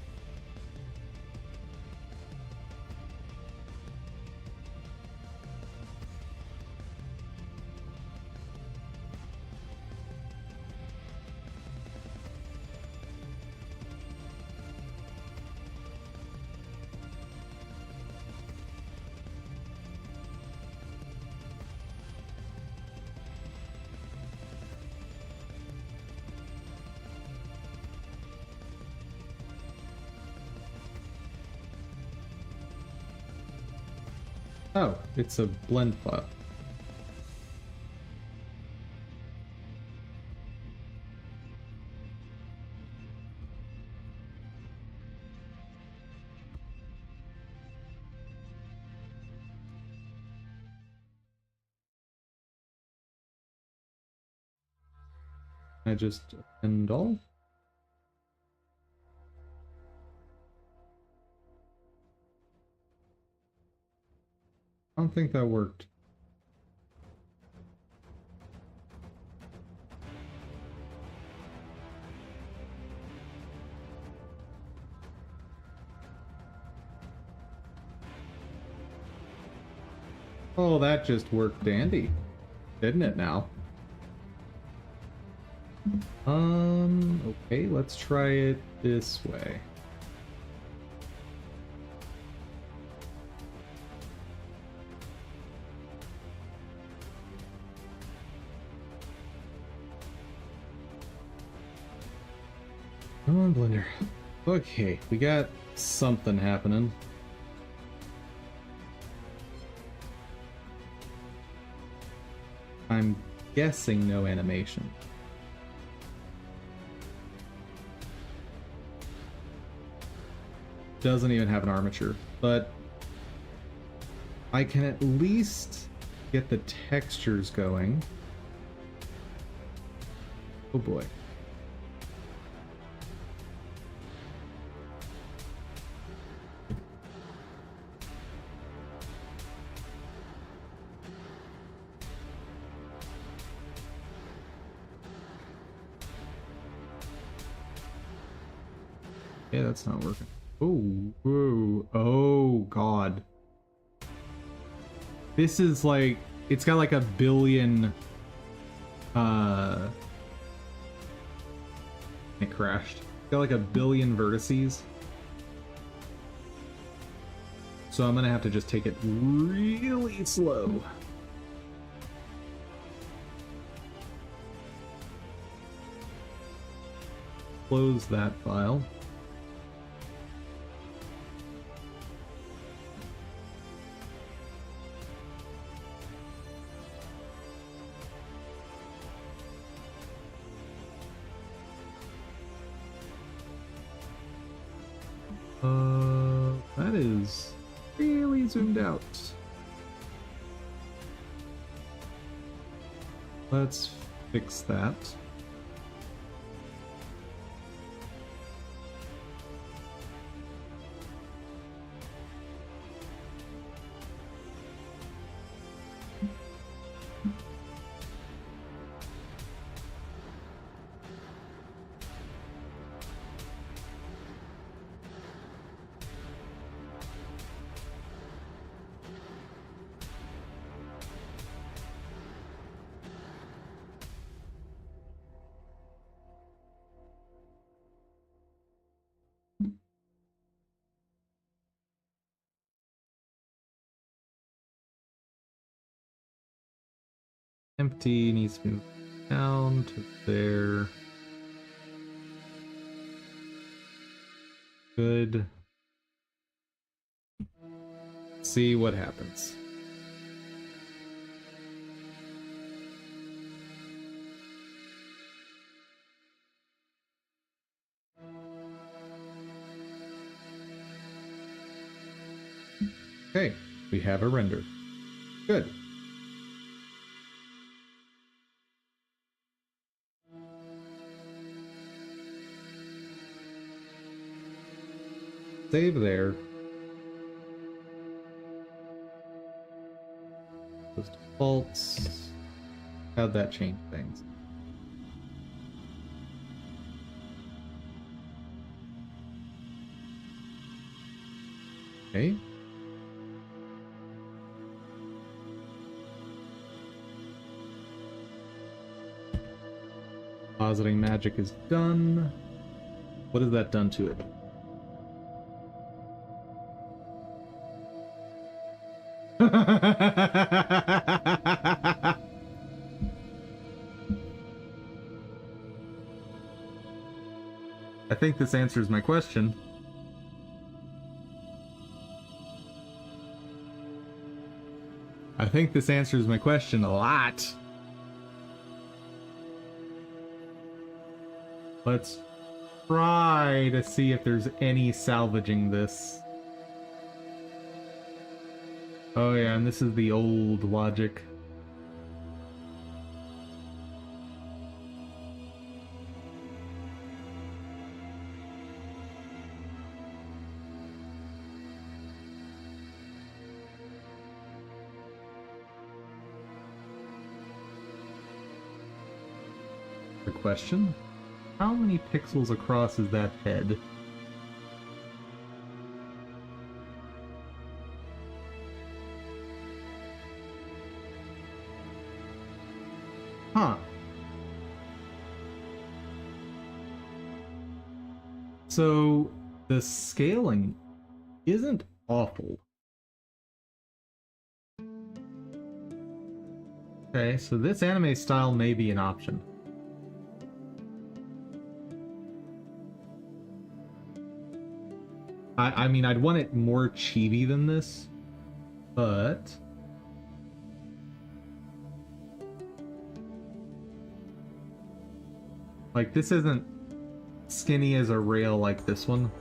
Oh, it's a blend file. I just end all? I don't think that worked. Oh, that just worked dandy, didn't it now? Okay, let's try it this way. Come on, Blender. Okay, we got something happening. I'm guessing no animation. Doesn't even have an armature, but I can at least get the textures going. Oh boy. Yeah, that's not working. Oh, whoa, oh god. This is like, it's got like a billion, it crashed. It's got like a billion vertices. So I'm gonna have to just take it really slow. Close that file. That is really zoomed out. Let's fix that. Empty needs to move down to there. Good. See what happens. Okay, we have a render. Good. Save there. Those defaults. How'd that change things? Okay. Positing magic is done. What has that done to it? I think this answers my question. I think this answers my question a lot. Let's try to see if there's any salvaging this. Oh yeah, and this is the old logic. The question? How many pixels across is that head? Huh. So the scaling isn't awful. Okay, so this anime style may be an option. I mean, I'd want it more chibi than this, but... like, this isn't skinny as a rail like this one.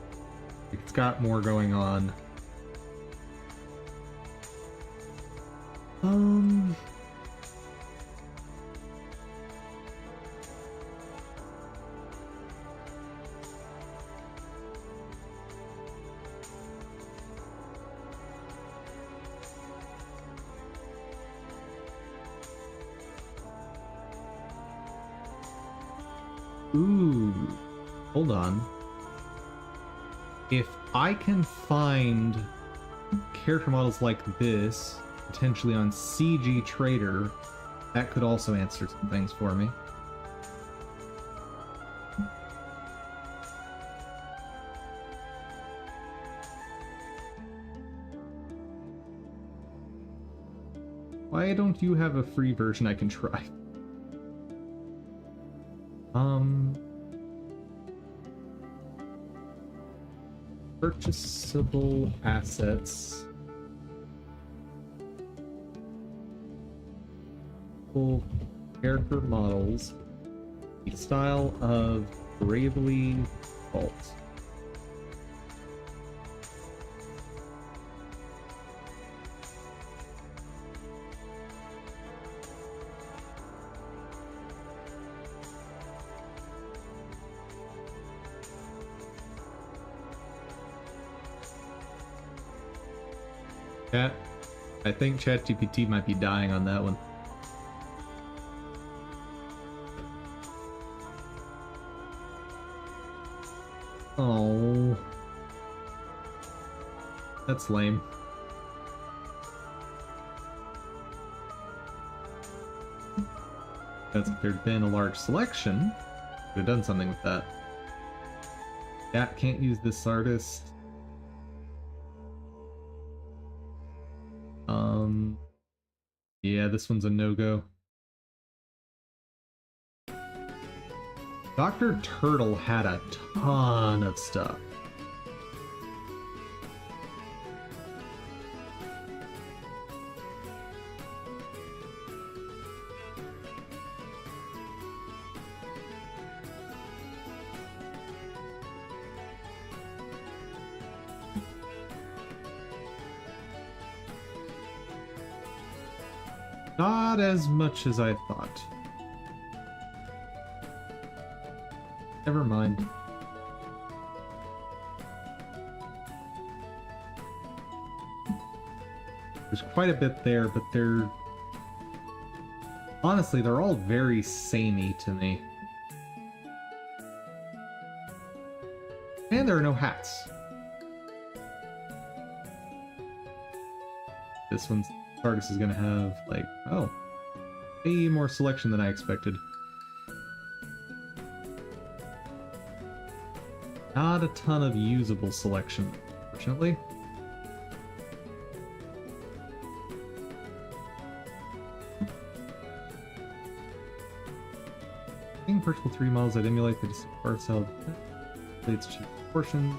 It's got more going on. Ooh, hold on. if I can find character models like this, potentially on CG Trader, that could also answer some things for me. Why don't you have a free version I can try? Purchasable assets. Full character models. The style of Bravely Default. Chat, I think ChatGPT might be dying on that one. Oh, that's lame. Because if there'd been a large selection, could have done something with that. Yeah, can't use this artist. Yeah, this one's a no-go. Dr. Turtle had a ton of stuff. Not as much as I thought. Never mind. There's quite a bit there, but they're... honestly, they're all very samey to me. And there are no hats. This one's artist is gonna have, like, oh, way more selection than I expected. Not a ton of usable selection, fortunately. Being purchasable 3 models that emulate the art style leads to proportion.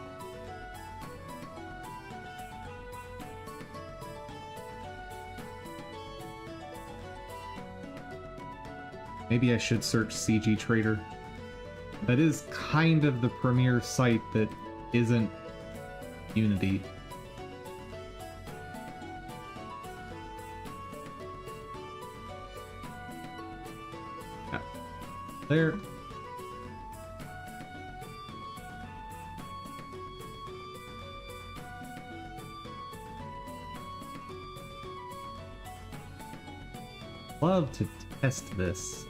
Maybe I should search CG Trader. That is kind of the premier site that isn't Unity. Yeah. There. Love to test this.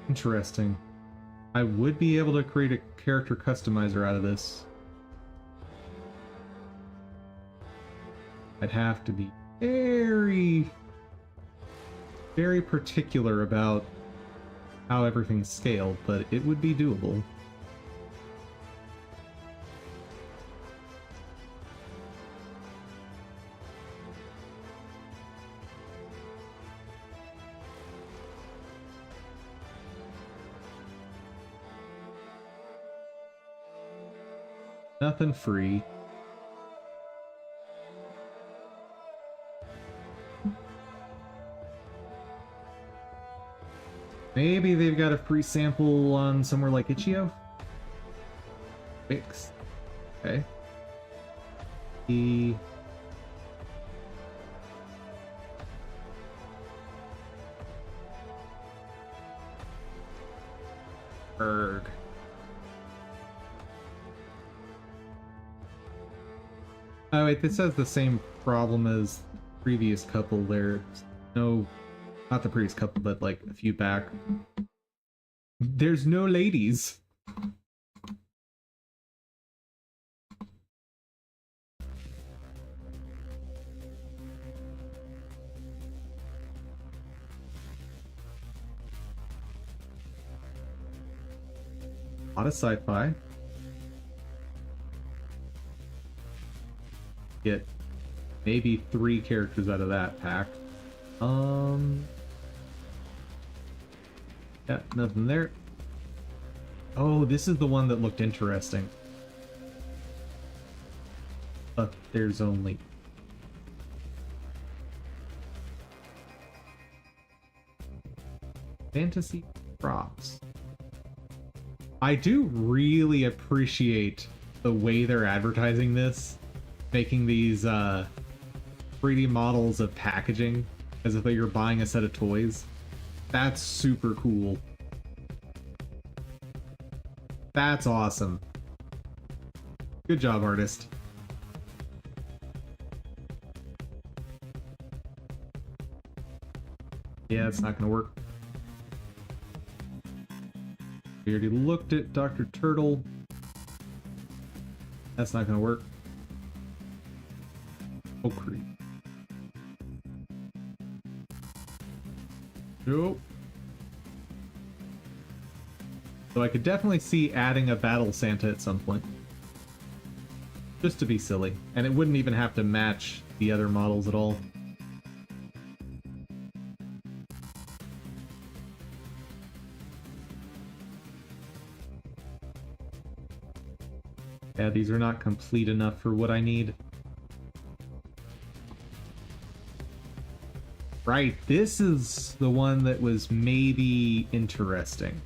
Interesting. I would be able to create a character customizer out of this. I'd have to be very, very particular about how everything's scaled, but it would be doable. Nothing free. Maybe they've got a free sample on somewhere like Itch.io? Fixed. Okay. Erg. Oh wait, this has the same problem as the previous couple there. No, not the previous couple, but like a few back. There's no ladies. A lot of sci-fi. Get maybe 3 characters out of that pack. Yeah, nothing there. Oh, this is the one that looked interesting. But there's only... Fantasy props. I do really appreciate the way they're advertising this, making these 3D models of packaging as if you're buying a set of toys. That's super cool. That's awesome. Good job, artist. Yeah, it's not gonna work. We already looked at Dr. Turtle. That's not gonna work. Oh, creep. Nope. So I could definitely see adding a Battle Santa at some point. Just to be silly. And it wouldn't even have to match the other models at all. Yeah, these are not complete enough for what I need. Right, this is the one that was maybe interesting.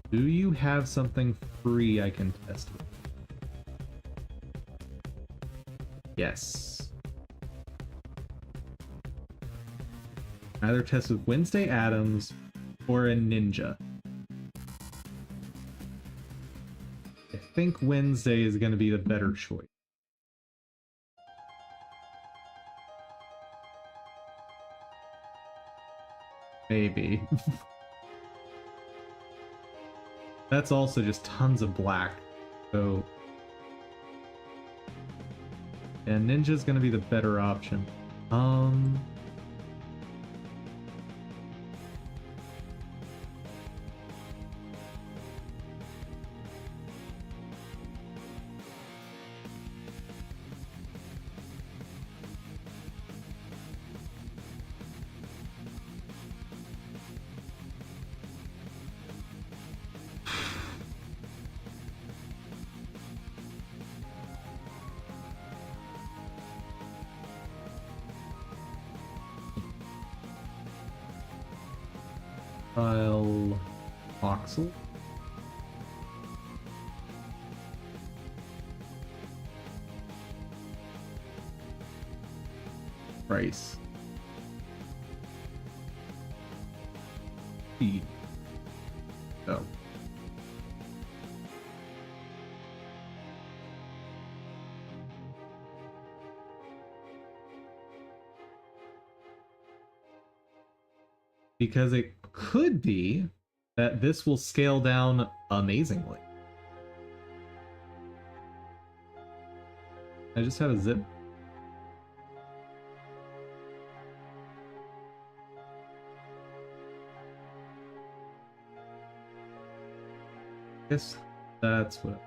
Do you have something free I can test with? Yes. Either test with Wednesday Addams or a ninja. I think Wednesday is going to be the better choice. Maybe. That's also just tons of black. So... yeah, ninja's going to be the better option. Kyle Voxel. Price. Speed. Oh. Because it could be that this will scale down amazingly. I just have a zip. Guess that's what.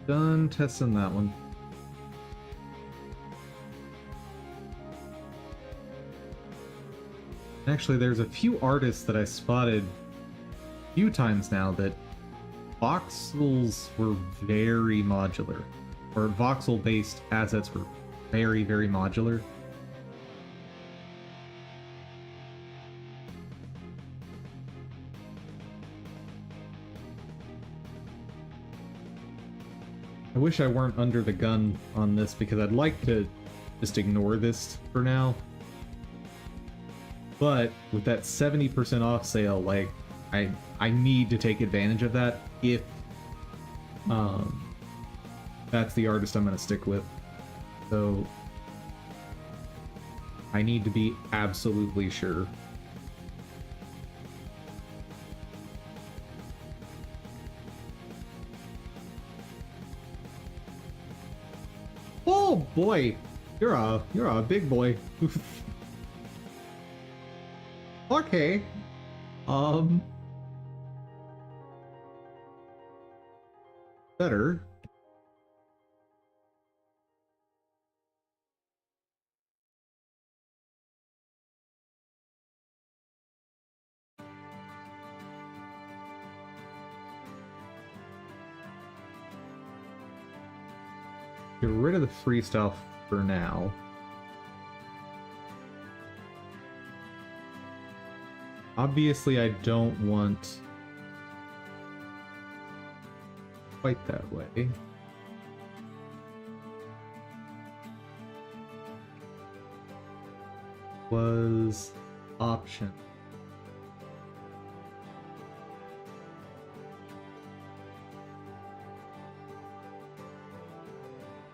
Done testing that one. Actually, there's a few artists that I spotted a few times now that voxels were very modular, or voxel-based assets were very, very modular. I wish I weren't under the gun on this because I'd like to just ignore this for now. But with that 70% off sale, like, I need to take advantage of that if that's the artist I'm going to stick with. So I need to be absolutely sure. Oh boy, you're a big boy. Okay. Better. Get rid of the freestyle for now. Obviously, I don't want quite that way. Was option.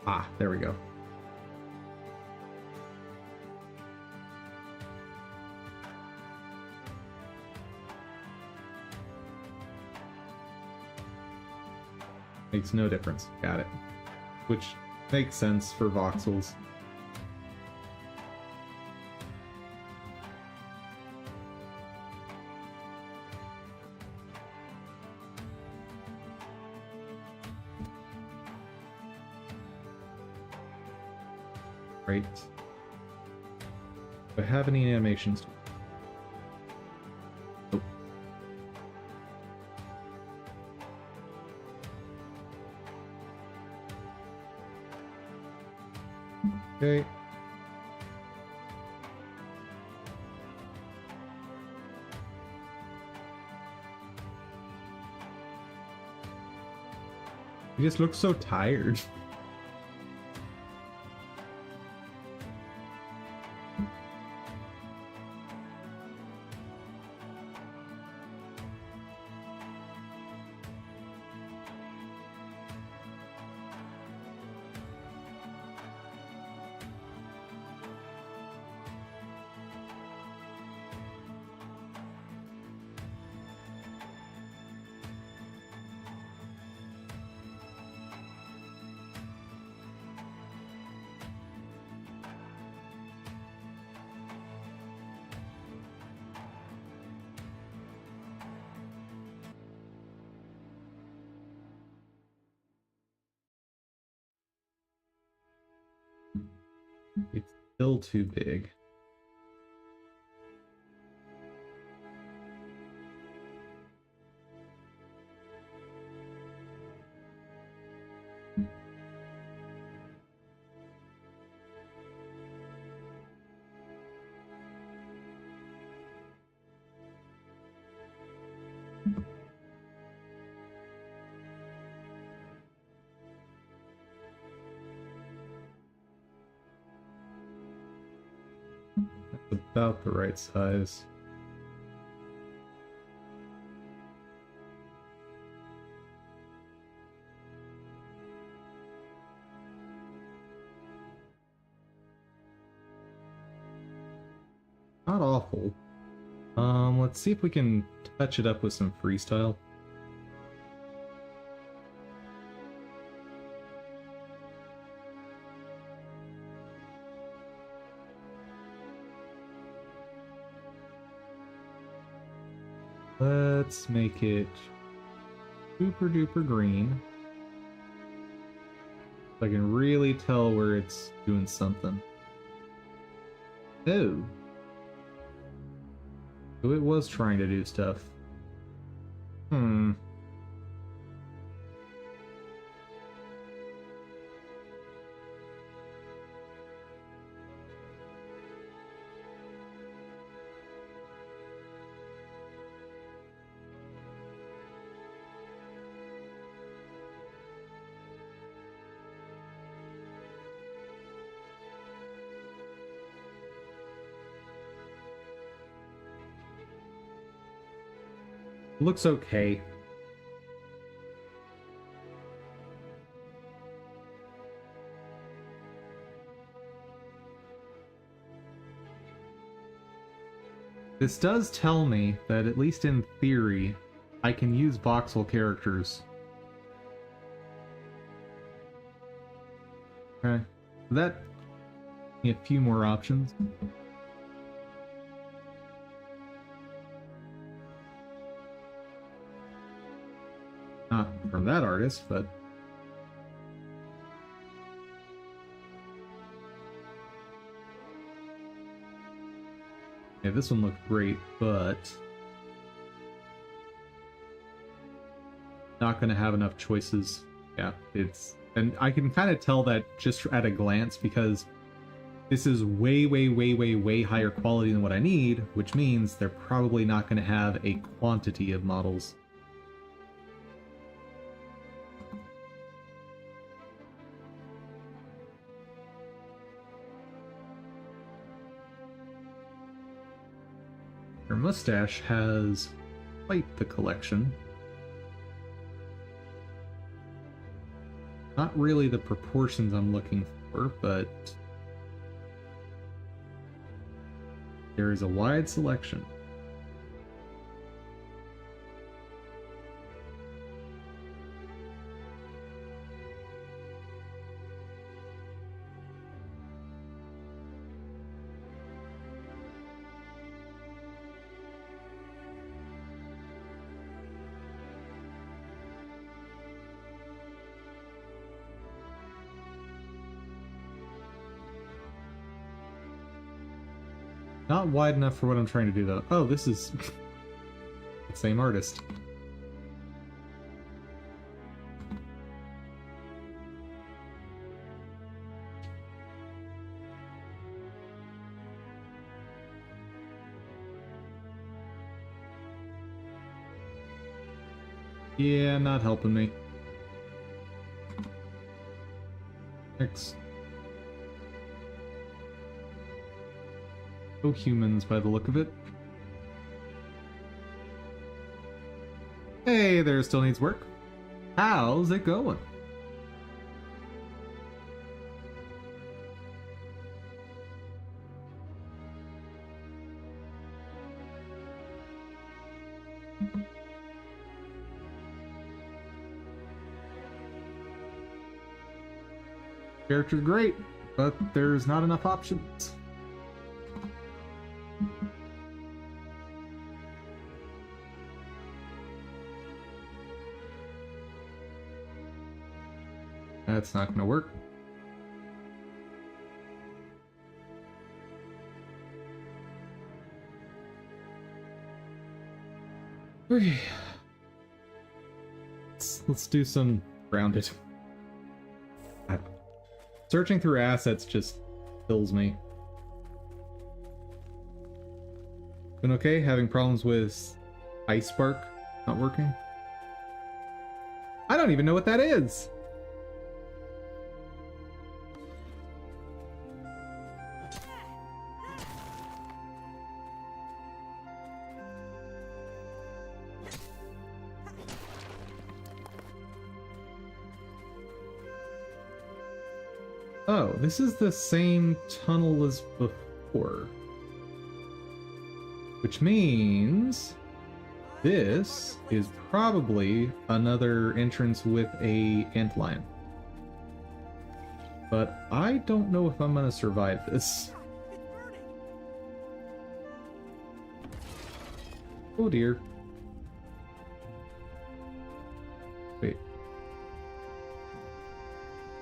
Ah, there we go. Makes no difference. Got it. Which makes sense for voxels. Right. Do I have any animations? Nope. Okay. You just look so tired. It's still too big. That's about the right size. Not awful. Let's see if we can touch it up with some freestyle. Let's make it super duper green. I can really tell where it's doing something. Oh. So it was trying to do stuff. Hmm. Looks okay. This does tell me that, at least in theory, I can use voxel characters. Okay. That... a few more options. Not from that artist, but... yeah, this one looked great, but... not gonna have enough choices. Yeah, it's... and I can kind of tell that just at a glance, because this is way, way, way, way, way higher quality than what I need, which means they're probably not gonna have a quantity of models. Her mustache has quite the collection. Not really the proportions I'm looking for, but there is a wide selection. Not wide enough for what I'm trying to do, though. Oh, this is the same artist. Yeah, not helping me. Next. No humans by the look of it. Hey, there still needs work. How's it going? Character's great, but there's not enough options. That's not going to work. Okay. Let's do some grounded. Searching through assets just kills me. Been okay? Having problems with Ice Spark not working? I don't even know what that is! Oh, this is the same tunnel as before. Which means this is probably another entrance with a antlion. But I don't know if I'm gonna survive this. Oh dear. Wait.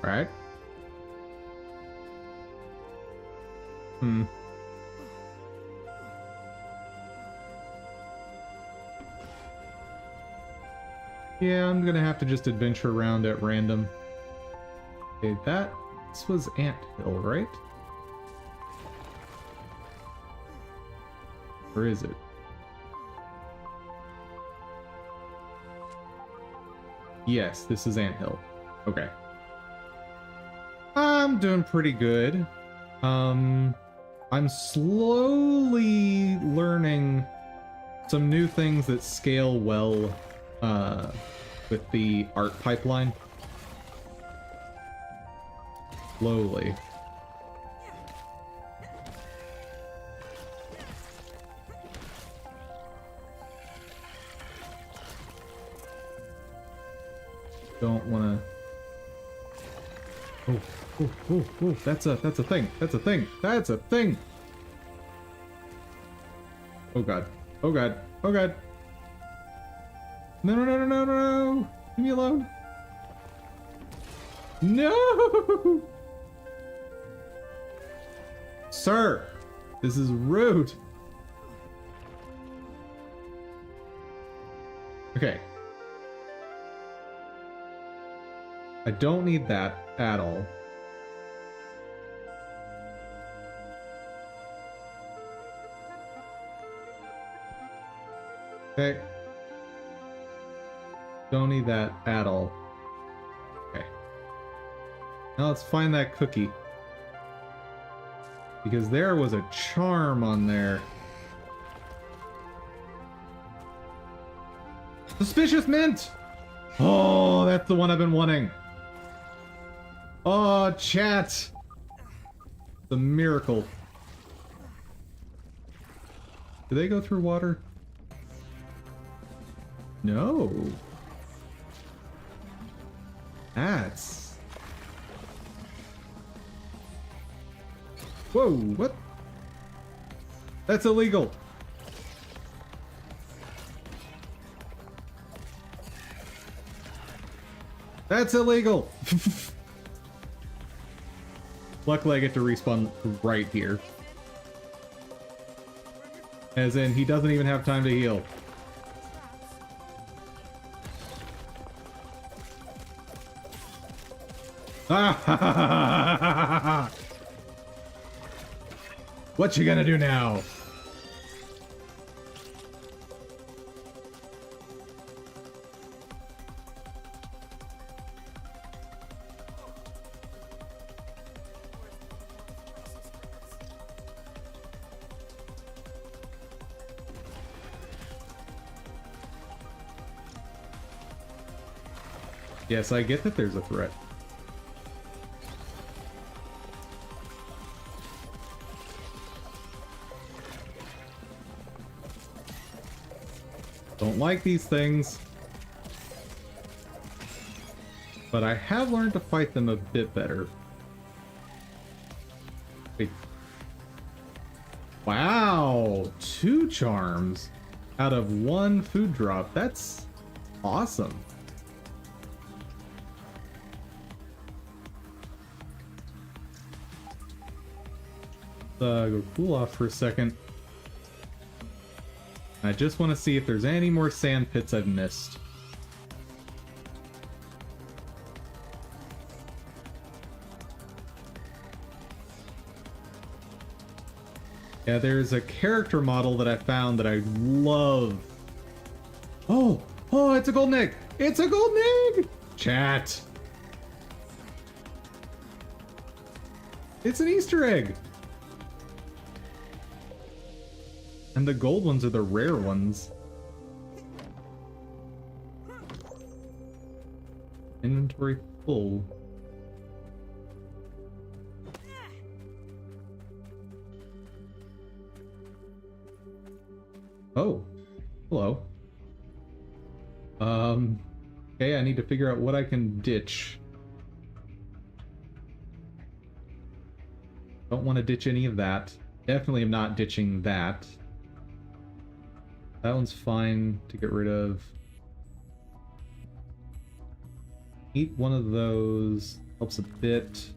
Alright. Hmm. Yeah, I'm gonna have to just adventure around at random. Okay, this was Ant Hill, right? Where is it? Yes, this is Ant Hill. Okay. I'm doing pretty good. I'm slowly learning some new things that scale well with the art pipeline. Slowly. Don't want to. Oh! That's a thing. That's a thing. That's a thing. Oh god. Oh god. Oh god. No! Leave me alone. No! Sir, this is rude. Okay. I don't need that at all. Okay. Don't need that at all. Okay. Now let's find that cookie. Because there was a charm on there. Suspicious mint! Oh, that's the one I've been wanting. Oh, chat. The miracle. Do they go through water? No. That's... Whoa, what? That's illegal. That's illegal. Luckily I get to respawn right here. As in, he doesn't even have time to heal. What you gonna do now? Yes, I get that there's a threat. Don't like these things. But I have learned to fight them a bit better. Wait. Wow! 2 charms out of 1 food drop. That's awesome. Go cool off for a second. I just want to see if there's any more sand pits I've missed. Yeah, there's a character model that I found that I love. Oh, it's a golden egg! It's a golden egg! Chat. It's an Easter egg! And the gold ones are the rare ones. Inventory full. Oh, hello. Okay, I need to figure out what I can ditch. Don't want to ditch any of that. Definitely am not ditching that. That one's fine to get rid of. Eat one of those. Helps a bit.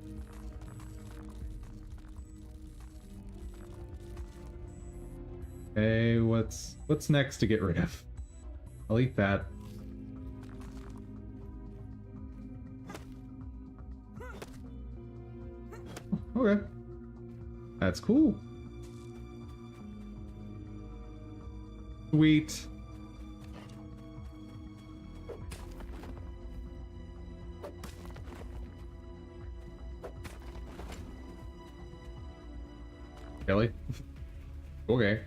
Okay, what's next to get rid of? I'll eat that. Okay. That's cool. Sweet. Kelly? Okay.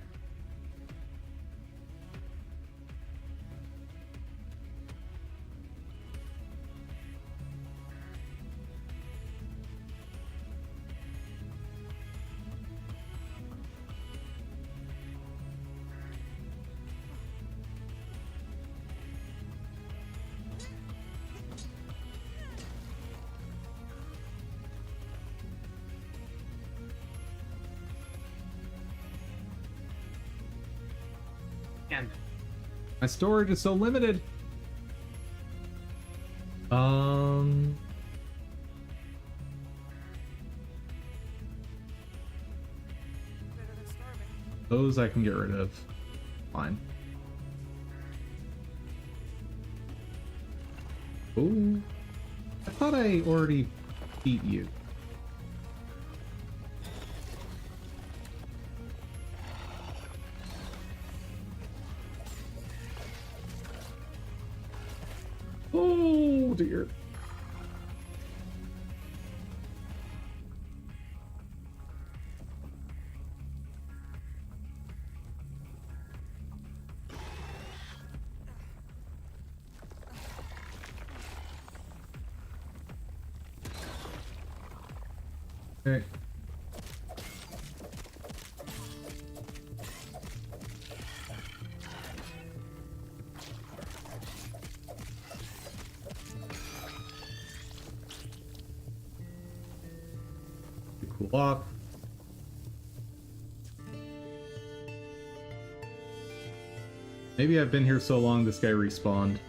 My storage is so limited. Better than starving. Those I can get rid of. Fine. Oh, I thought I already beat you. Oh dear. Okay. Cool off. Maybe I've been here so long this guy respawned.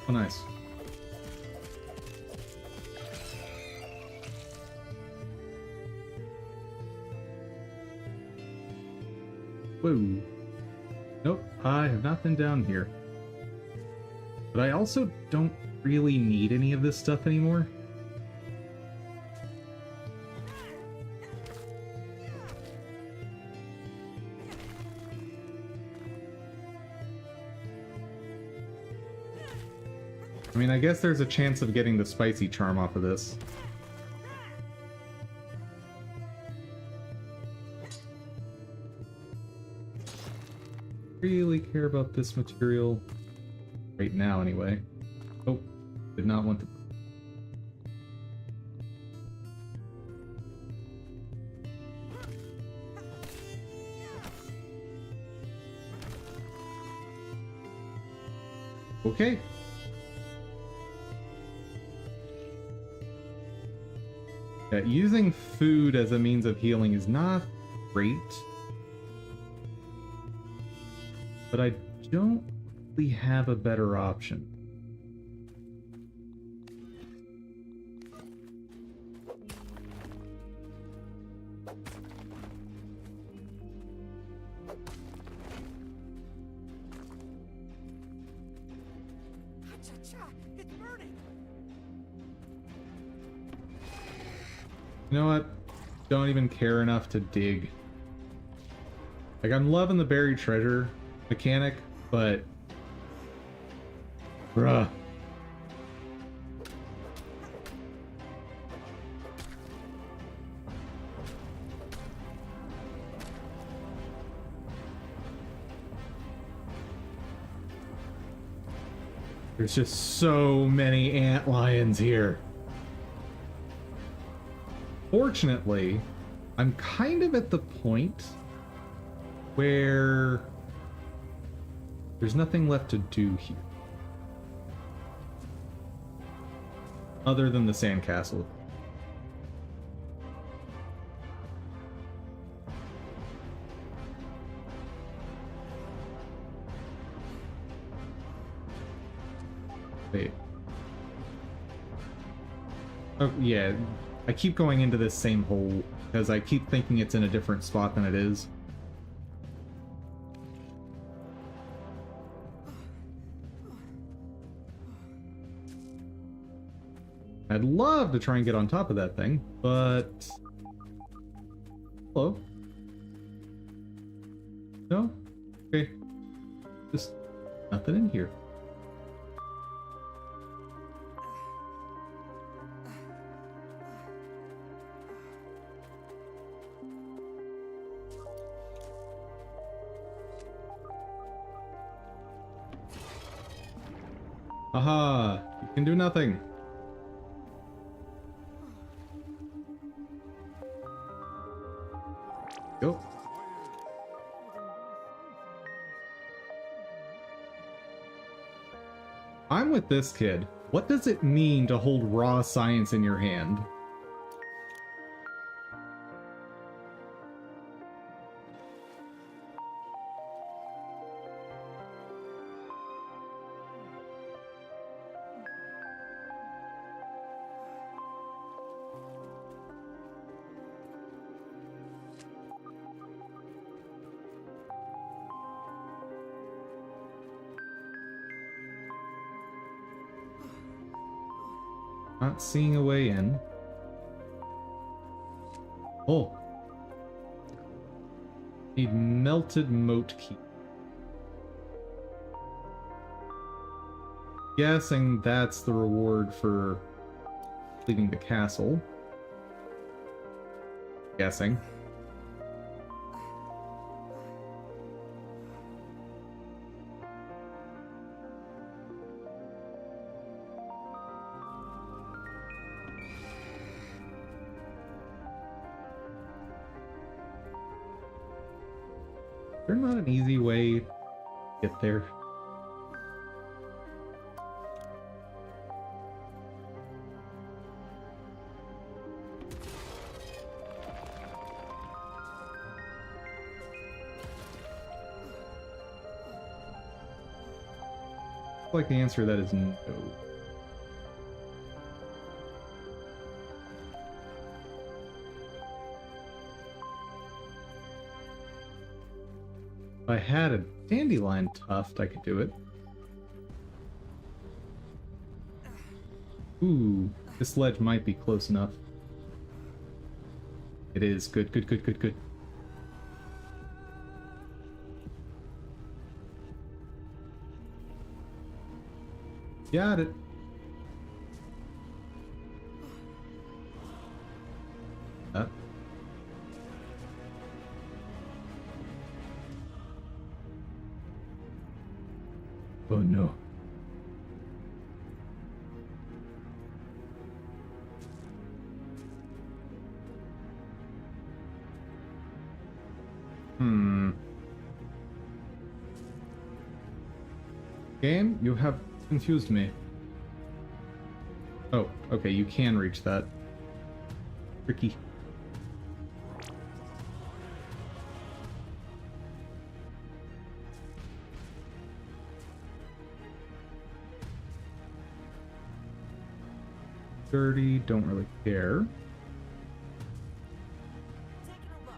Oh, nice. Whoa. Nope, I have not been down here. But I also don't really need any of this stuff anymore. I mean, I guess there's a chance of getting the spicy charm off of this. Really care about this material right now anyway. Oh, did not want to. Okay. Yeah, using food as a means of healing is not great. But I don't really have a better option. Cha-cha! It's burning! You know what? Don't even care enough to dig. Like, I'm loving the buried treasure mechanic, but bruh. There's just so many antlions here. Fortunately, I'm kind of at the point where there's nothing left to do here. Other than the sandcastle. Wait. Oh, yeah. I keep going into this same hole because I keep thinking it's in a different spot than it is. I'd love to try and get on top of that thing, but... Hello? No? Okay. Just nothing in here. Aha! You can do nothing. Go. I'm with this kid. What does it mean to hold raw science in your hand? Not seeing a way in. Oh. A melted moat key. Guessing that's the reward for leaving the castle. Guessing. Is there not an easy way to get there? Like the answer to that is no. If I had a dandelion tuft, I could do it. Ooh, this ledge might be close enough. It is. Good, good, good, good, good. Got it. Oh no. Game, you have confused me. Oh, okay, you can reach that. Tricky. Dirty, don't really care. Taking a look.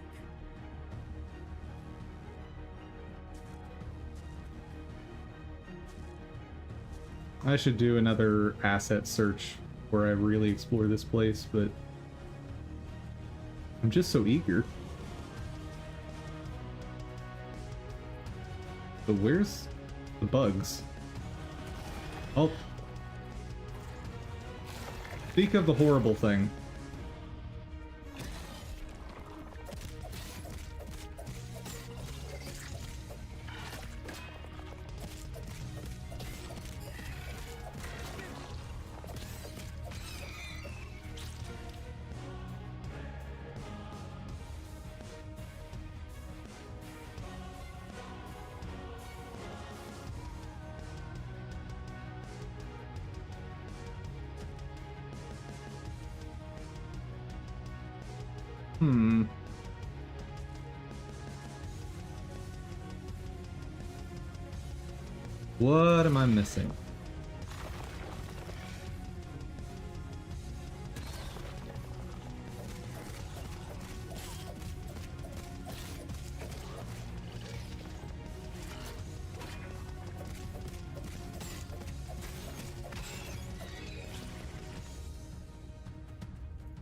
I should do another asset search where I really explore this place, but I'm just so eager. So where's the bugs? Oh. Speak of the horrible thing. What am I missing?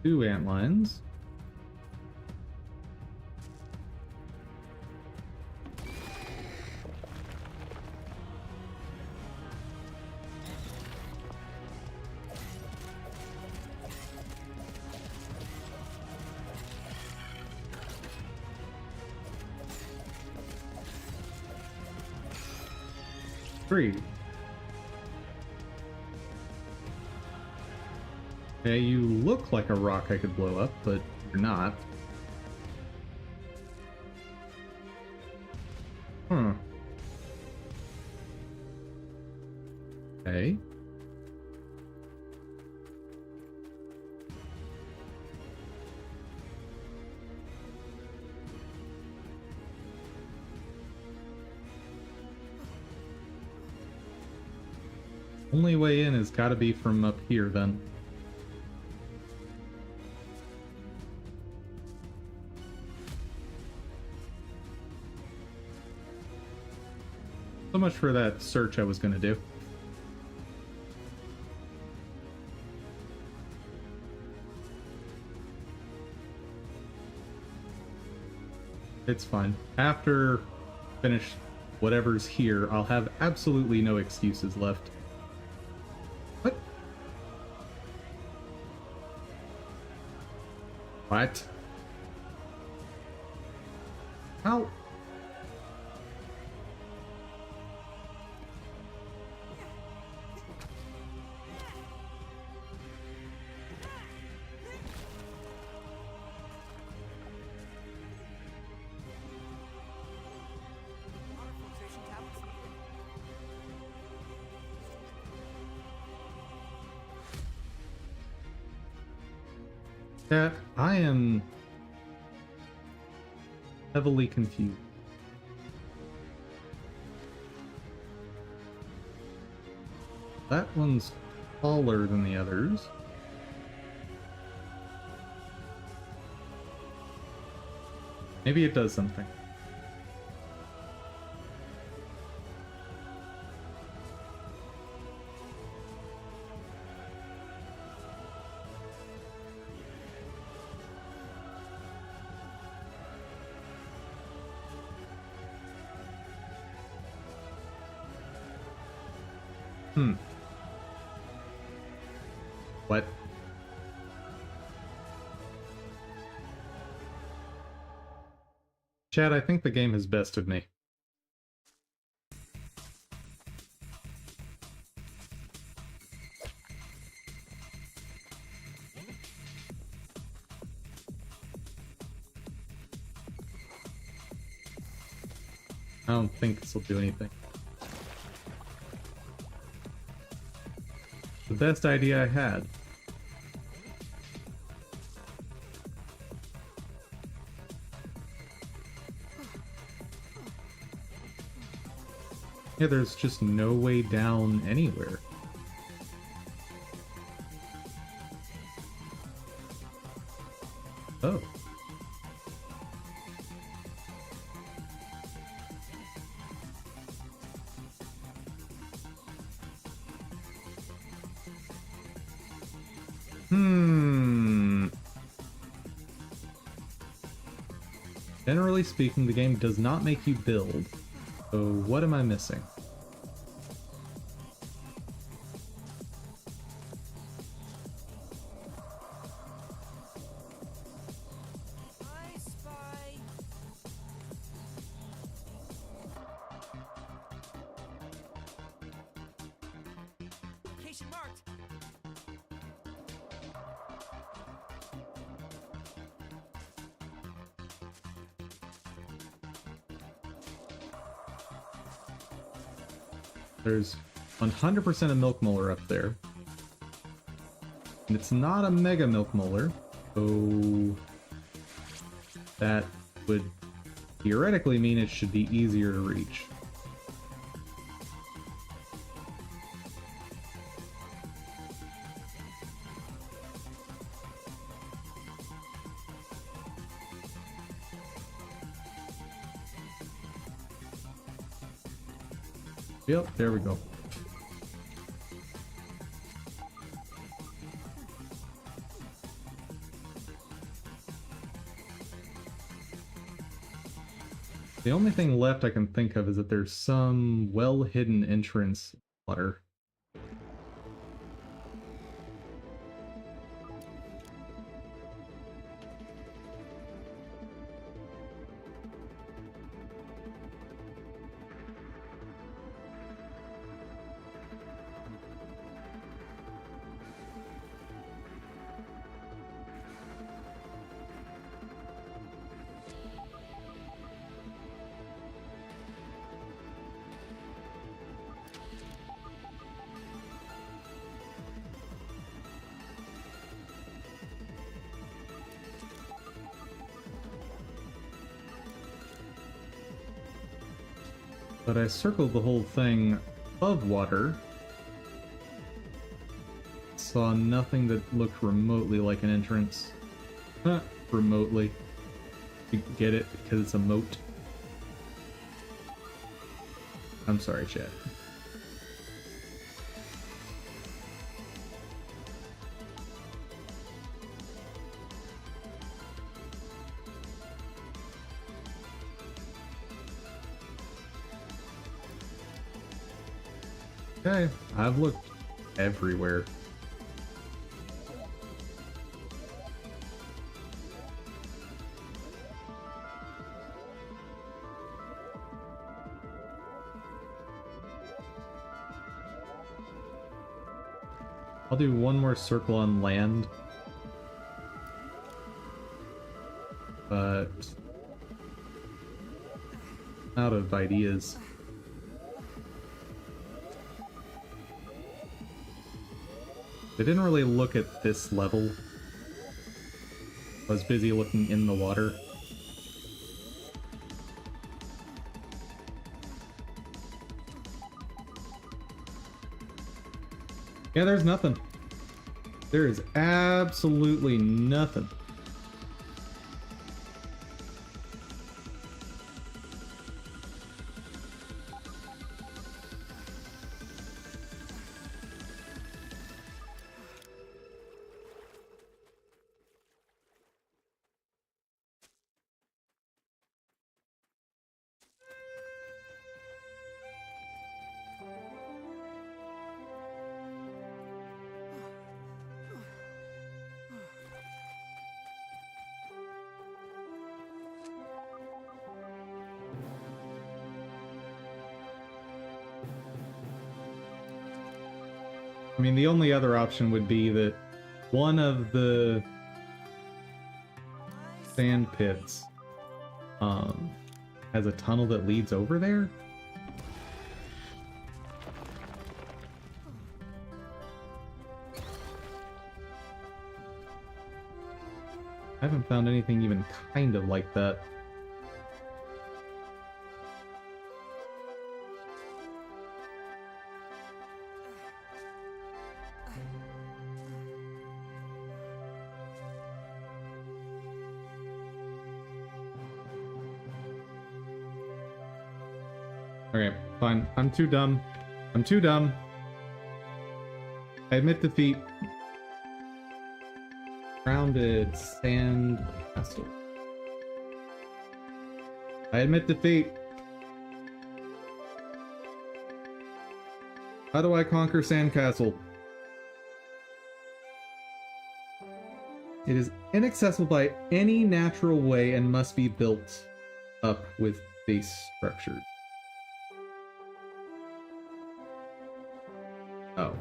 2 antlines. Three. Okay, you look like a rock I could blow up, but you're not. Huh. Okay. Only way in has got to be from up here, then. So much for that search I was going to do. It's fine. After finish whatever's here, I'll have absolutely no excuses left. What? What? How? Auto-fixation tablets needed. Chat, I am heavily confused. That one's taller than the others. Maybe it does something. What? Chad, I think the game has bested me. I don't think this will do anything. The best idea I had. Yeah, there's just no way down anywhere. Oh. Generally speaking, the game does not make you build. So what am I missing? I spy. Location marked. There's 100% a milk molar up there. And it's not a mega milk molar, so that would theoretically mean it should be easier to reach. Yep, there we go. The only thing left I can think of is that there's some well-hidden entrance in water. But I circled the whole thing above water. Saw nothing that looked remotely like an entrance. Remotely. You get it? Because it's a moat. I'm sorry, chat. Okay, I've looked everywhere. I'll do one more circle on land. But out of ideas. I didn't really look at this level. I was busy looking in the water. Yeah, there's nothing. There is absolutely nothing. I mean, the only other option would be that one of the sand pits has a tunnel that leads over there. I haven't found anything even kind of like that. Okay, fine. I'm too dumb. I'm too dumb. I admit defeat. Grounded sand castle. I admit defeat. How do I conquer Sandcastle? It is inaccessible by any natural way and must be built up with base structure. Oh.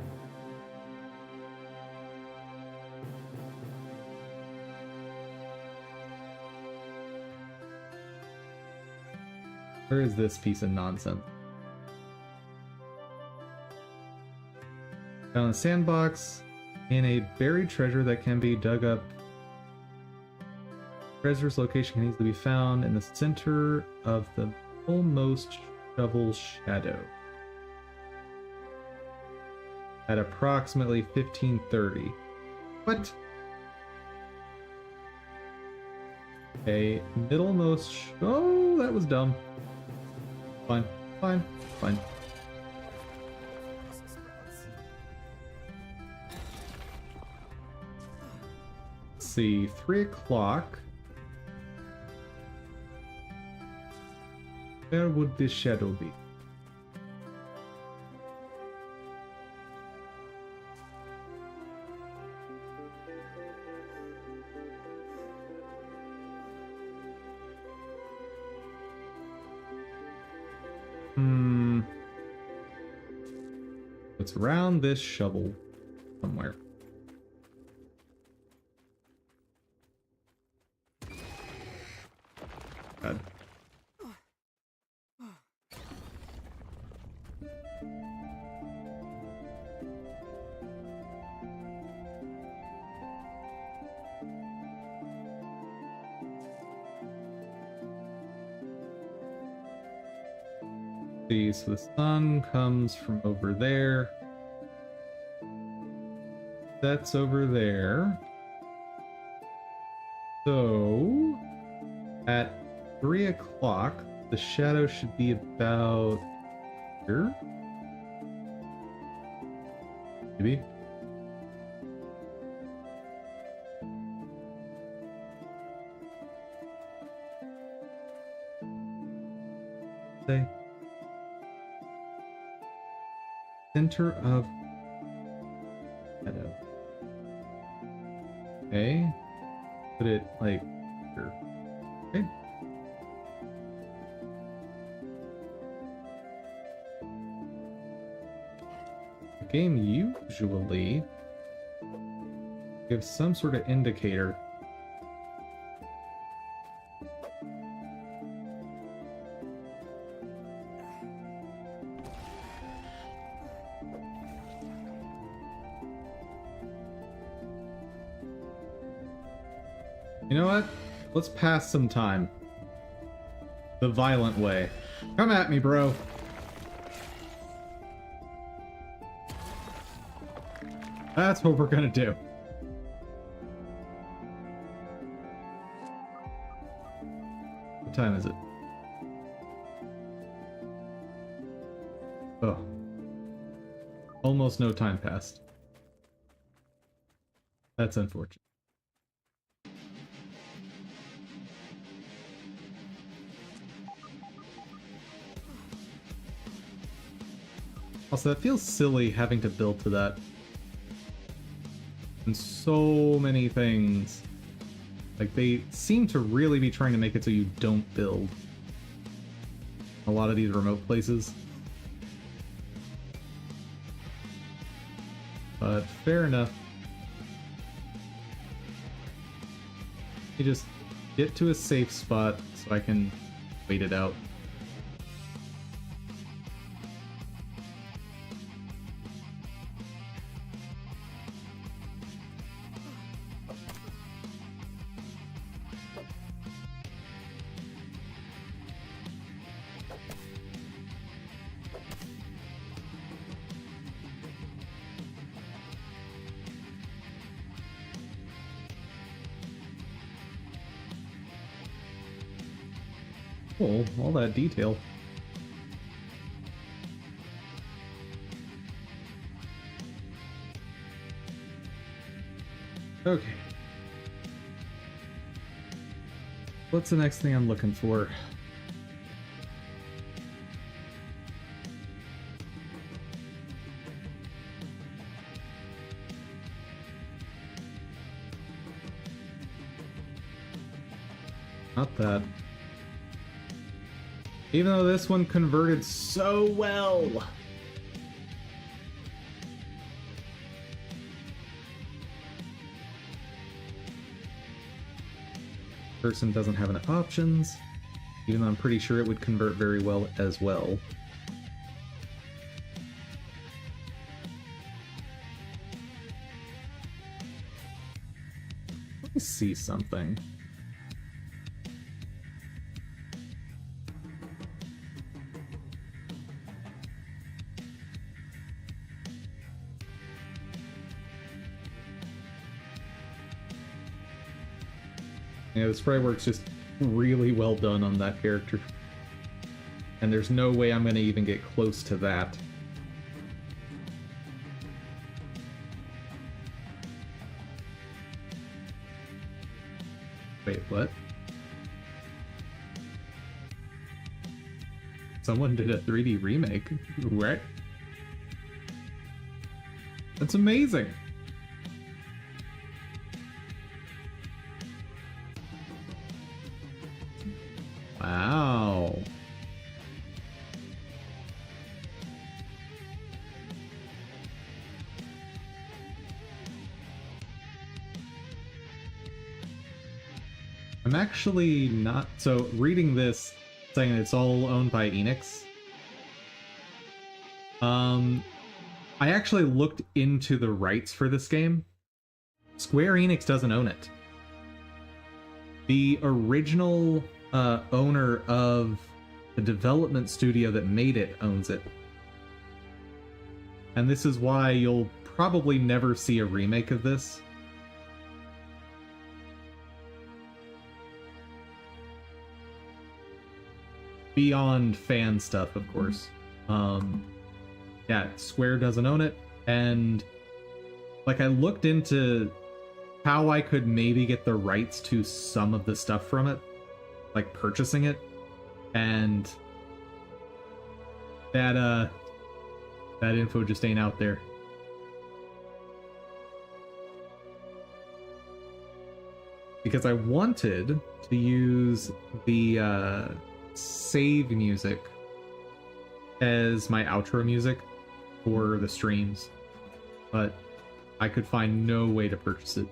Where is this piece of nonsense? Found a sandbox in a buried treasure that can be dug up. Treasure's location can easily be found in the center of the almost shovel shadow. At approximately 1530. What? A middlemost. Oh, that was dumb. Fine, fine, fine. Let's see, 3 o'clock. Where would this shadow be? It's around this shovel somewhere. God. See, so the sun comes from over there. That's over there. So, at 3 o'clock, the shadow should be about here. Maybe. Say. Center of shadow. Okay. Put it like here. Okay. The game usually gives some sort of indicator. You know what? Let's pass some time. The violent way. Come at me, bro. That's what we're gonna do. What time is it? Oh. Almost no time passed. That's unfortunate. Also, that feels silly having to build to that. And so many things. Like, they seem to really be trying to make it so you don't build. A lot of these remote places. But fair enough. You just get to a safe spot so I can wait it out. Cool, all that detail. Okay. What's the next thing I'm looking for? Not that. Even though this one converted so well. Person doesn't have enough options, even though I'm pretty sure it would convert very well as well. Let me see something. Yeah, the spray work's just really well done on that character. And there's no way I'm going to even get close to that. Wait, what? Someone did a 3D remake. What? That's amazing. Wow. I'm actually not... So, reading this, saying it's all owned by Enix. I actually looked into the rights for this game. Square Enix doesn't own it. The original owner of the development studio that made it owns it. And this is why you'll probably never see a remake of this. Beyond fan stuff, of course. Yeah, Square doesn't own it, and like I looked into how I could maybe get the rights to some of the stuff from it, like purchasing it, and that info just ain't out there. Because I wanted to use the save music as my outro music for the streams, but I could find no way to purchase it.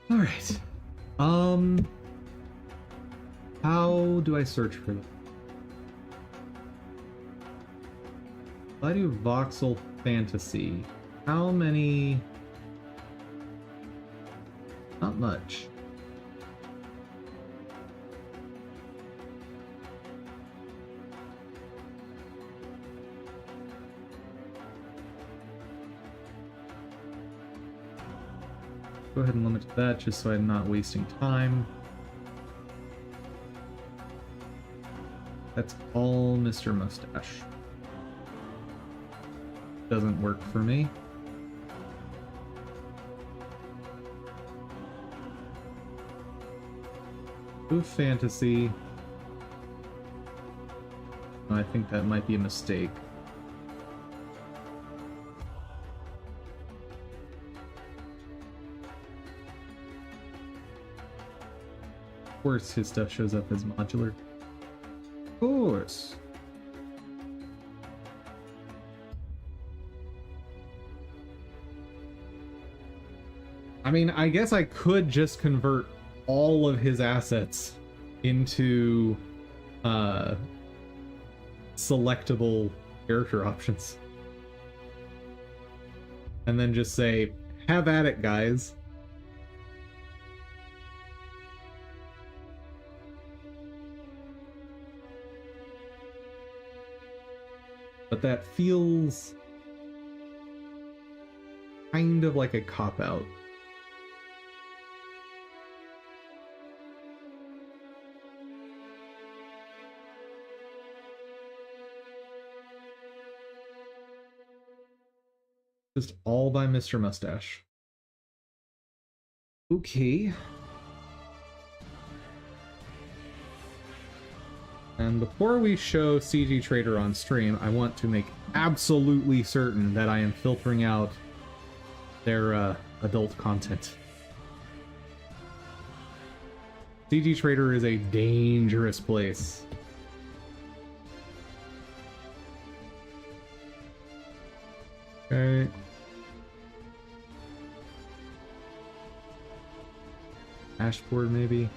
All right. How do I search for them? If I do voxel fantasy, how many? Not much. Go ahead and limit to that just so I'm not wasting time. That's all Mr. Mustache. Doesn't work for me. Ooh, fantasy. I think that might be a mistake. Of course, his stuff shows up as modular. Of course. I mean, I guess I could just convert all of his assets into selectable character options. And then just say, have at it, guys. But that feels kind of like a cop-out. Just all by Mr. Mustache. Okay. And before we show CG Trader on stream, I want to make absolutely certain that I am filtering out their adult content. CG Trader is a dangerous place. Okay. Dashboard, maybe.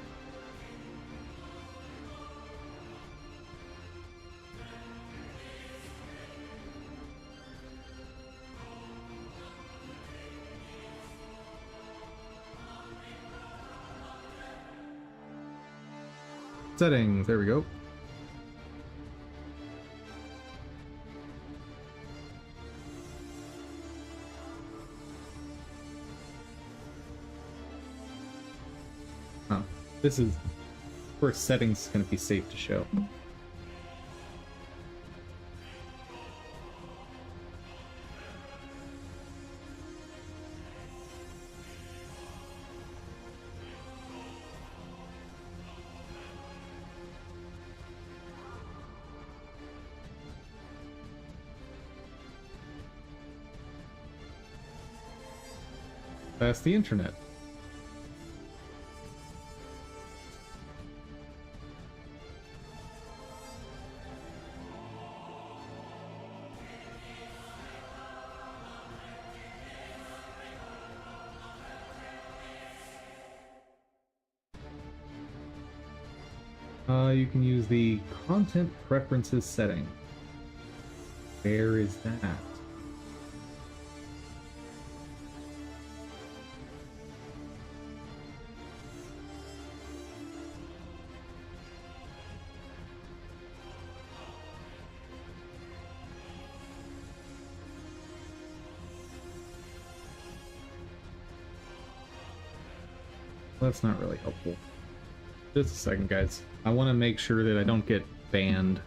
Settings, there we go. Oh, this is where settings is going to be safe to show. That's the internet. You can use the content preferences setting. Where is that? That's not really helpful. Just a second, guys. I want to make sure that I don't get banned.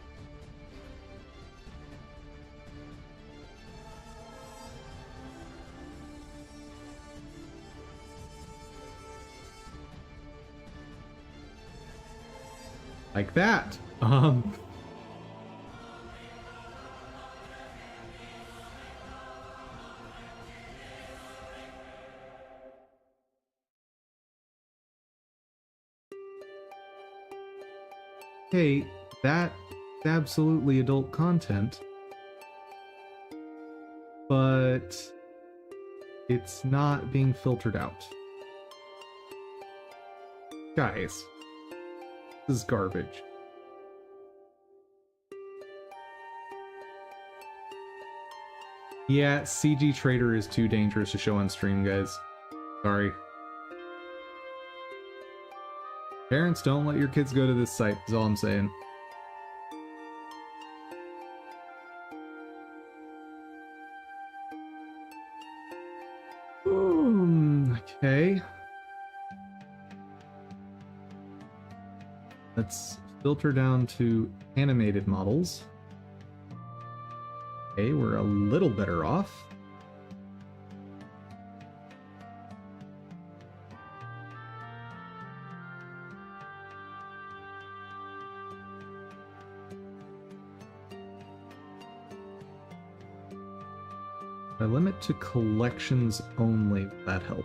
Like that. Hey, that's absolutely adult content, but it's not being filtered out. Guys, this is garbage. Yeah, CG Trader is too dangerous to show on stream, guys. Sorry. Parents, don't let your kids go to this site, is all I'm saying. Okay. Let's filter down to animated models. Okay, we're a little better off. I limit to collections only. That help.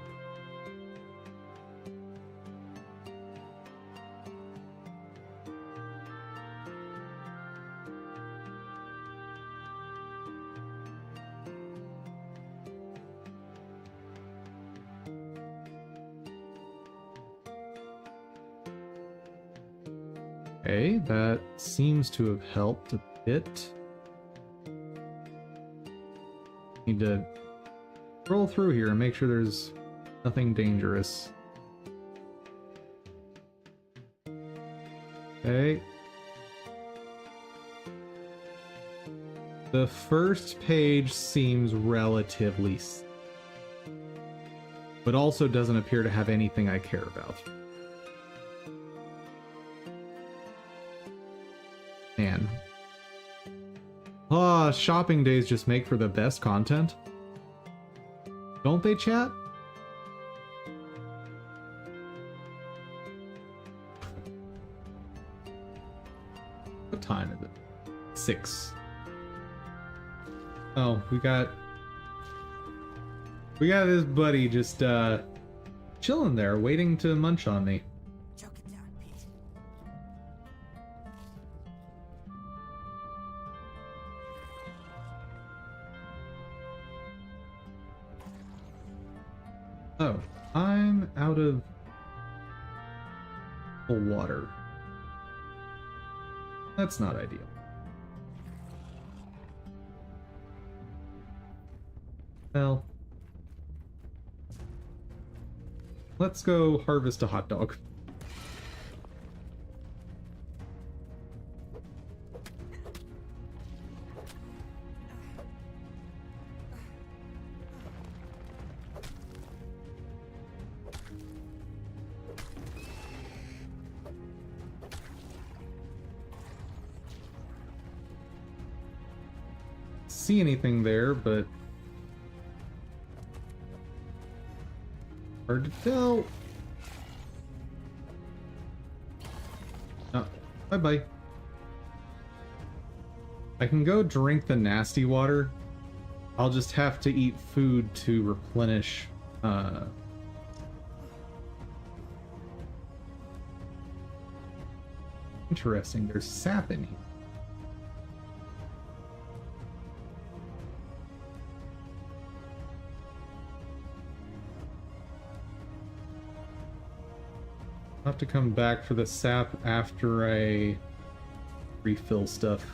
Okay, that seems to have helped a bit. Need to scroll through here and make sure there's nothing dangerous. Okay. The first page seems relatively but also doesn't appear to have anything I care about. Man. Ah, shopping days just make for the best content. Don't they, chat? What time is it? 6. Oh, we got this buddy just chilling there, waiting to munch on me. Choke it down, Pete. Oh, I'm out of water. That's not ideal. Well, let's go harvest a hot dog. See anything there, but hard to tell. Oh, bye-bye. I can go drink the nasty water. I'll just have to eat food to replenish Uh, Interesting. There's sap in here. I'll have to come back for the sap after I refill stuff.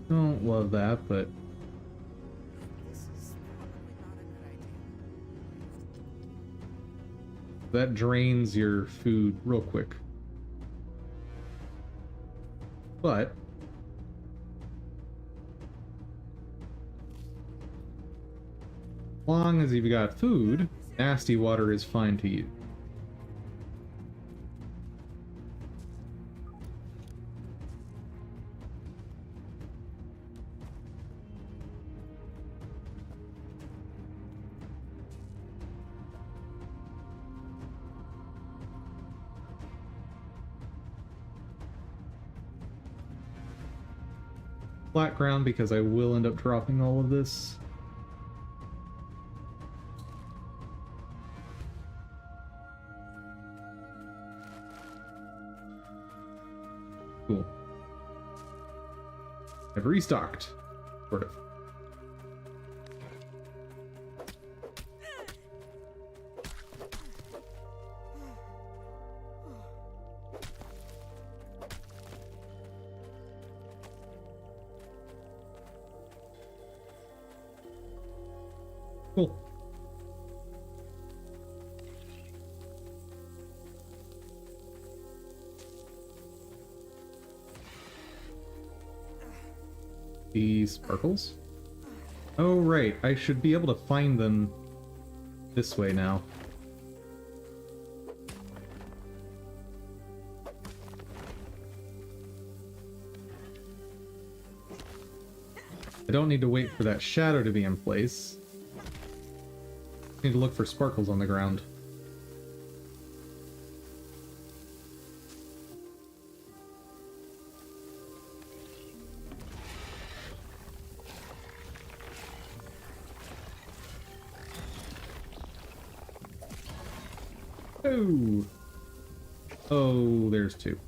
Don't love that, but This is probably not a good idea. that drains your food real quick. But as long as you've got food, nasty water is fine to use. Flat ground because I will end up dropping all of this. Cool. I've restocked, sort of. Cool. The sparkles? Oh, right. I should be able to find them this way now. I don't need to wait for that shadow to be in place. Need to look for sparkles on the ground. Oh! Oh, there's two.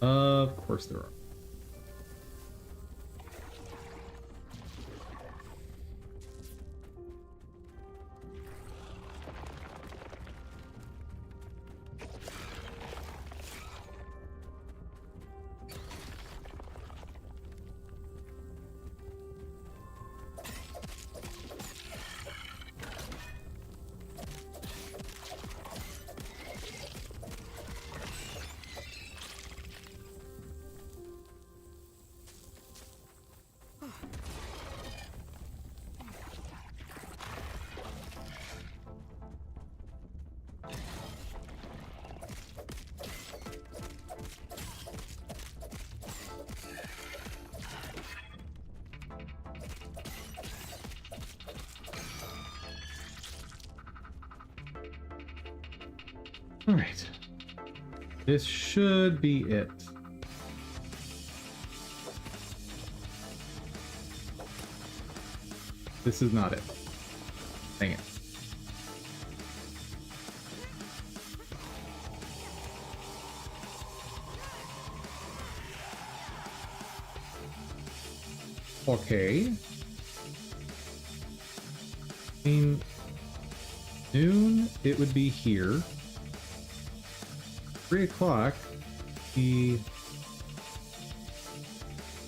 Of course there are. All right. This should be it. This is not it. Dang it. Okay. I mean, noon, it would be here. 3 o'clock, be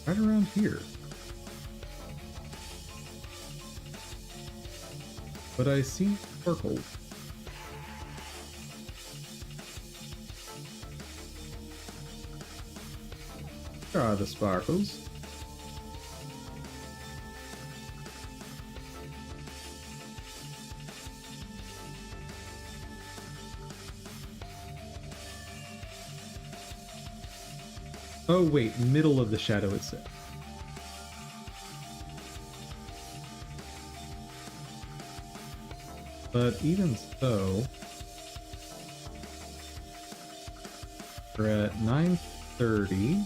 right around here. But I see sparkles. There are the sparkles. Oh wait, middle of the shadow it said. But even so, we're at 9:30.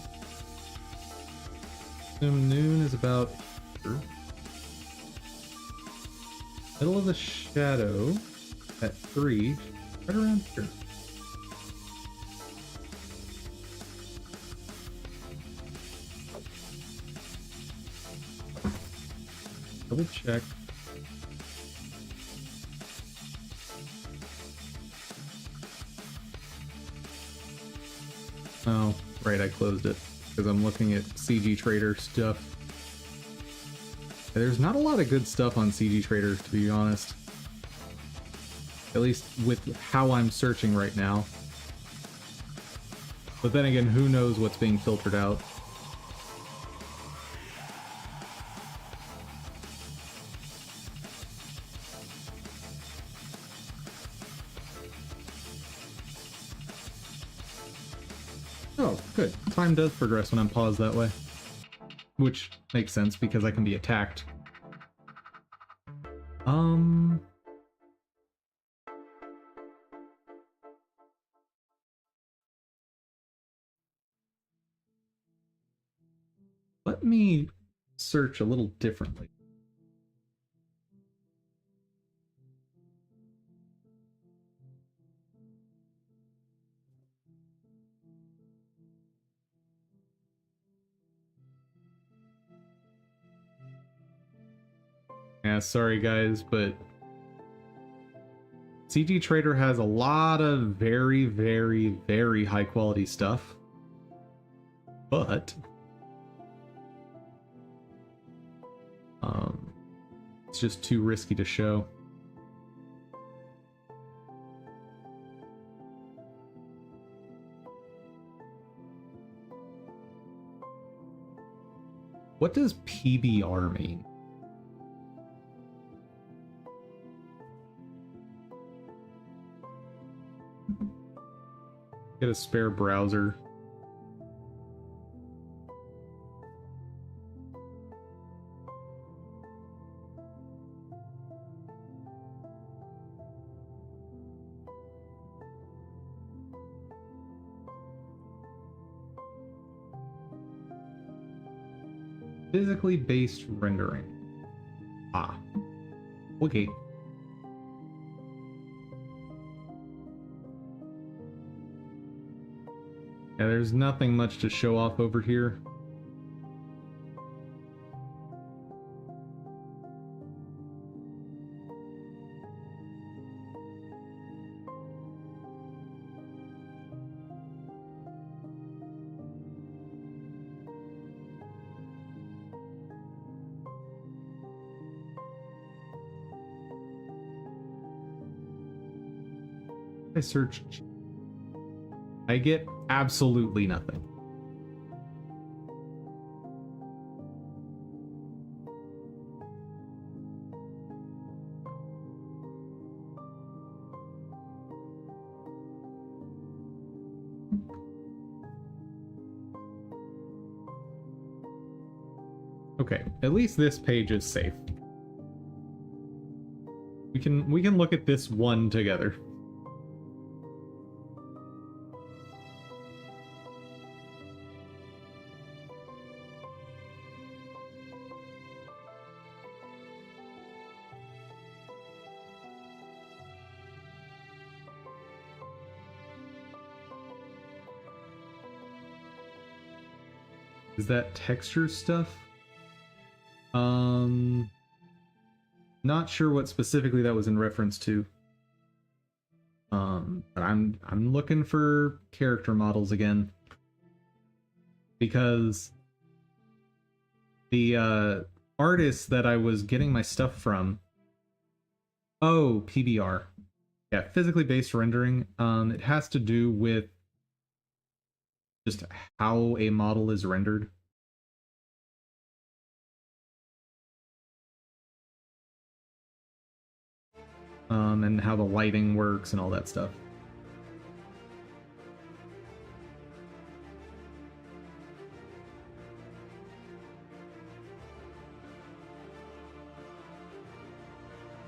Assume noon is about here. Middle of the shadow at 3, right around here. Double check. Oh, right, I closed it because I'm looking at CG Trader stuff. There's not a lot of good stuff on CG Trader, to be honest. At least with how I'm searching right now. But then again, who knows what's being filtered out. Oh, good. Time does progress when I'm paused that way. Which makes sense because I can be attacked. Let me search a little differently. Yeah, sorry guys, but CG Trader has a lot of very, very, very high quality stuff. But it's just too risky to show. What does PBR mean? Get a spare browser. Physically based rendering. Ah. Okay. Yeah, there's nothing much to show off over here. I search. I get absolutely nothing. Okay, at least this page is safe. We can look at this one together. Is that texture stuff? Not sure what specifically that was in reference to. But I'm looking for character models again. Because the artist that I was getting my stuff from. Oh, PBR. Yeah, physically based rendering. It has to do with just how a model is rendered. And how the lighting works and all that stuff.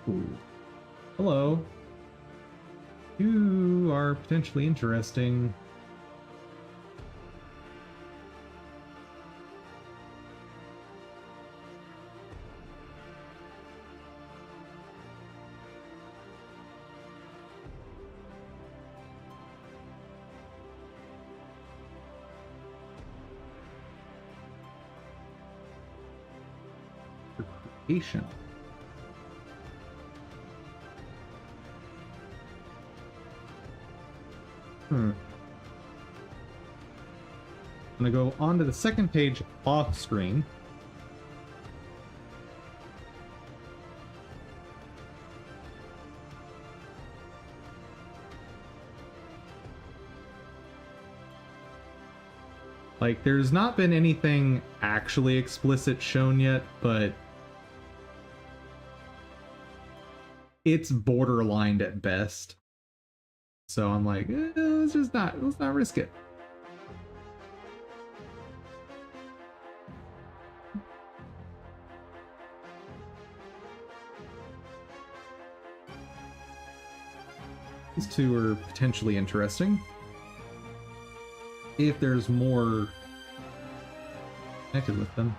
Ooh. Hello. You are potentially interesting. Patient. I'm gonna go on to the second page off screen. Like, there's not been anything actually explicit shown yet, but it's borderline at best. So I'm like, let's not risk it. These two are potentially interesting. If there's more connected with them.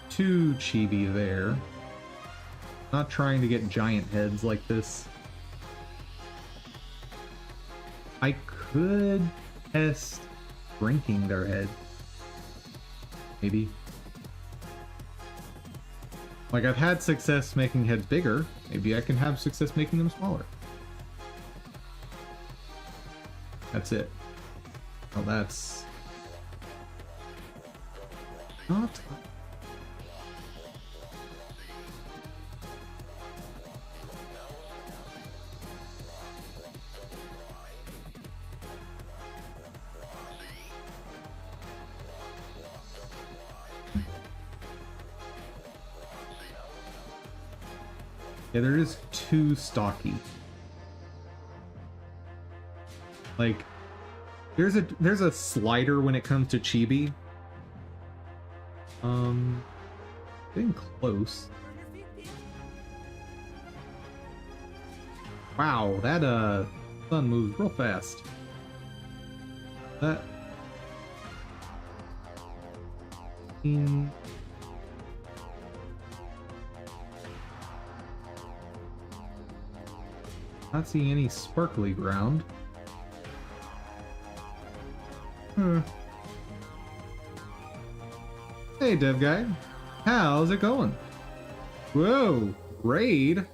Two chibi there. Not trying to get giant heads like this. I could test shrinking their head. Maybe. Like, I've had success making heads bigger. Maybe I can have success making them smaller. That's it. Oh, that's not. Yeah, there is too stocky. Like, there's a slider when it comes to chibi. Getting close. Wow, that sun moves real fast. That not seeing any sparkly ground. Hey, dev guy. How's it going? Whoa, raid?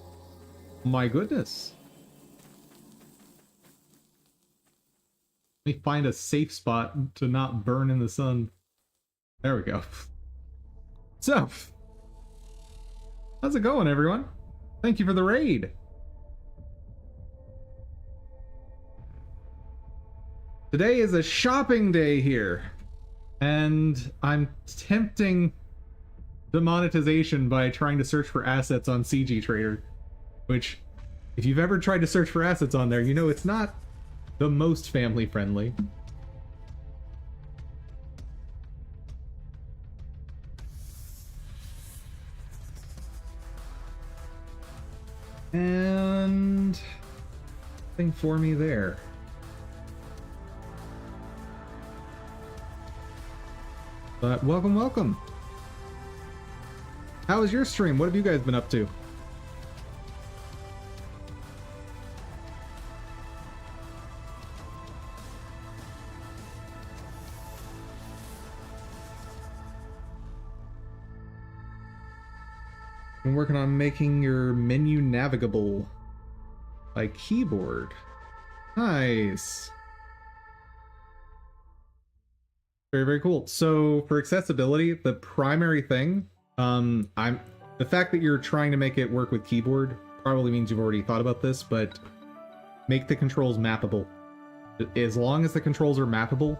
My goodness. Let me find a safe spot to not burn in the sun. There we go. So, how's it going, everyone? Thank you for the raid. Today is a shopping day here, and I'm tempting the monetization by trying to search for assets on CG Trader, which, if you've ever tried to search for assets on there, you know it's not the most family friendly. And nothing for me there. But welcome. How was your stream? What have you guys been up to? Been working on making your menu navigable by keyboard. Nice. Very cool. So for accessibility, the primary thing, the fact that you're trying to make it work with keyboard probably means you've already thought about this, but make the controls mappable. As long as the controls are mappable,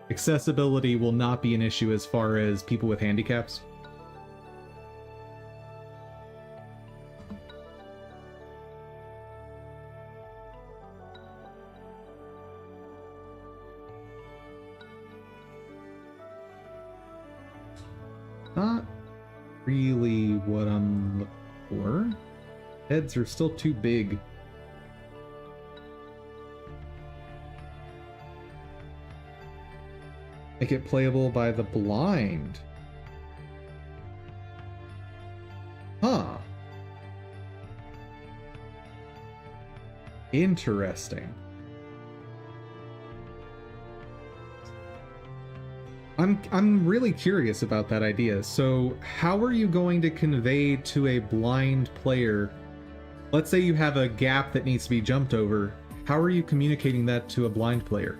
accessibility will not be an issue as far as people with handicaps. Not really what I'm looking for. Heads are still too big. Make it playable by the blind. Huh. Interesting. I'm really curious about that idea. So, how are you going to convey to a blind player, let's say you have a gap that needs to be jumped over, how are you communicating that to a blind player?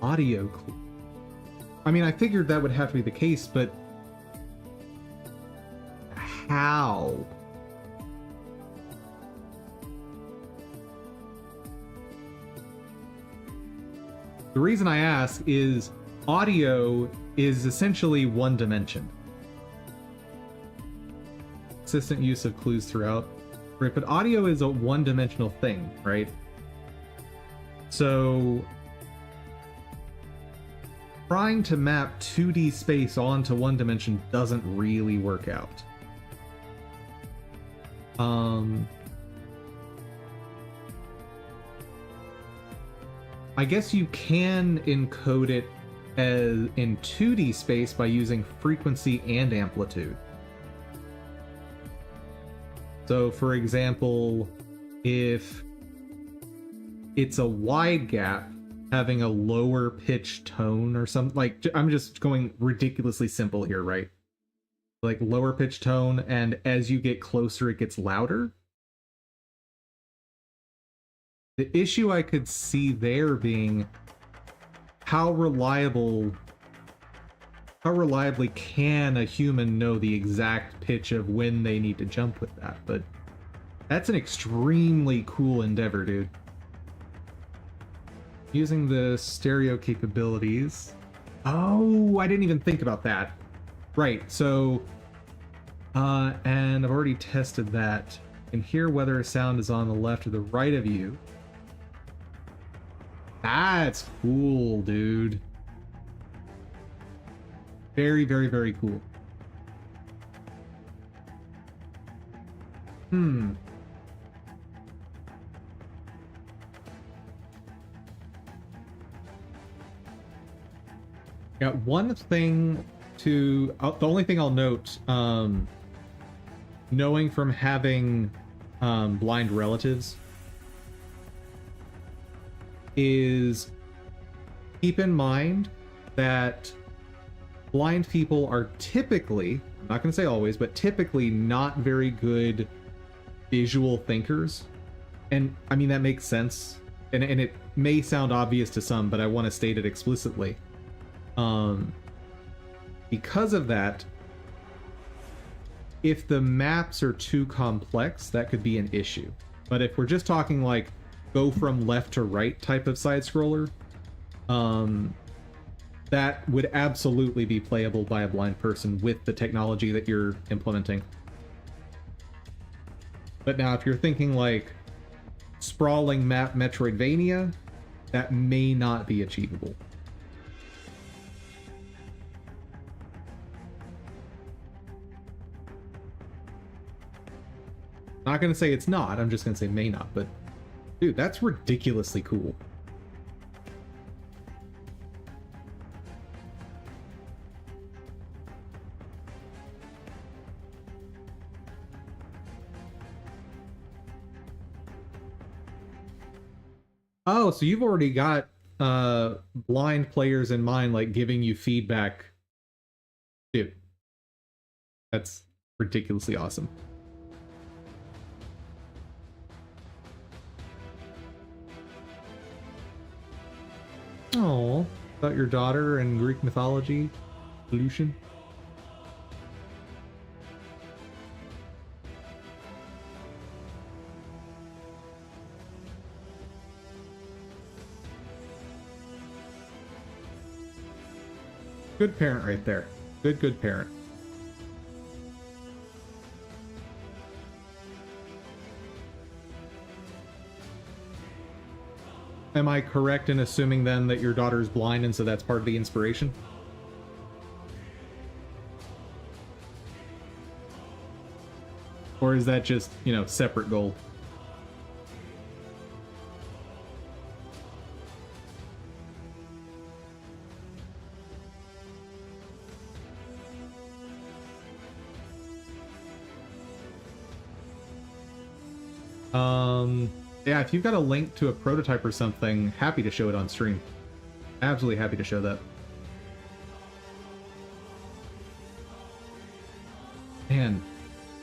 Audio clue. I mean, I figured that would have to be the case, but how? The reason I ask is audio is essentially one dimension. Consistent use of clues throughout. Right, but audio is a one-dimensional thing, right? So trying to map 2D space onto one dimension doesn't really work out. I guess you can encode it as in 2D space by using frequency and amplitude. So, for example, if it's a wide gap, having a lower pitch tone or something, like, I'm just going ridiculously simple here, right? Like lower pitch tone, and as you get closer, it gets louder. The issue I could see there being how reliably can a human know the exact pitch of when they need to jump with that? But that's an extremely cool endeavor, dude. Using the stereo capabilities. Oh, I didn't even think about that. Right, so, and I've already tested that. You can hear whether a sound is on the left or the right of you. That's cool, dude. Very, very, very cool. Yeah, one thing to... the only thing I'll note, knowing from having blind relatives, is keep in mind that blind people are typically, I'm not going to say always, but typically not very good visual thinkers. And I mean, that makes sense. And it may sound obvious to some, but I want to state it explicitly. Because of that, if the maps are too complex, that could be an issue. But if we're just talking like go from left to right type of side scroller, that would absolutely be playable by a blind person with the technology that you're implementing. But now if you're thinking like sprawling map Metroidvania, that may not be achievable. Not going to say it's not, I'm just going to say may not, but dude, that's ridiculously cool. Oh, so you've already got blind players in mind, like giving you feedback. Dude, that's ridiculously awesome. Oh, about your daughter and Greek mythology, Lucian. Good parent right there. Good parent. Am I correct in assuming then that your daughter's blind and so that's part of the inspiration? Or is that just, you know, separate goal? Yeah, if you've got a link to a prototype or something, happy to show it on stream. Absolutely happy to show that. Man,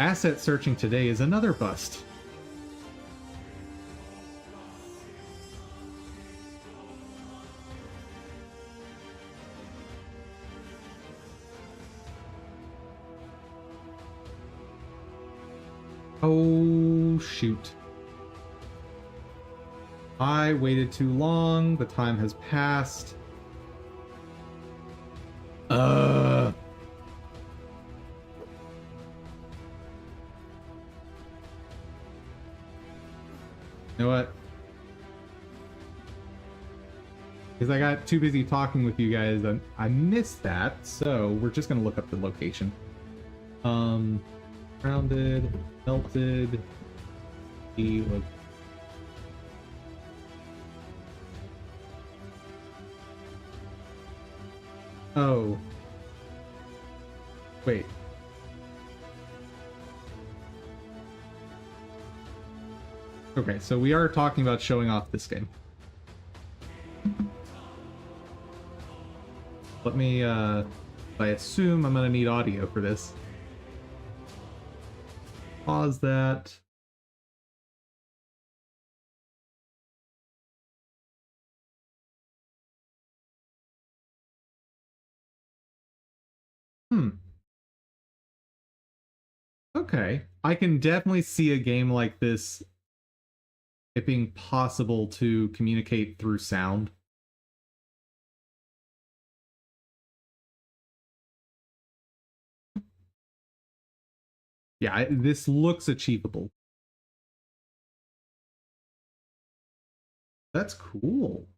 asset searching today is another bust. Oh, shoot. I waited too long. The time has passed. You know what? Because I got too busy talking with you guys, I missed that, so we're just gonna look up the location. Grounded, melted, oh. Wait. Okay, so we are talking about showing off this game. Let me, I assume I'm gonna need audio for this. Pause that. Okay. I can definitely see a game like this, it being possible to communicate through sound. Yeah, this looks achievable. That's cool.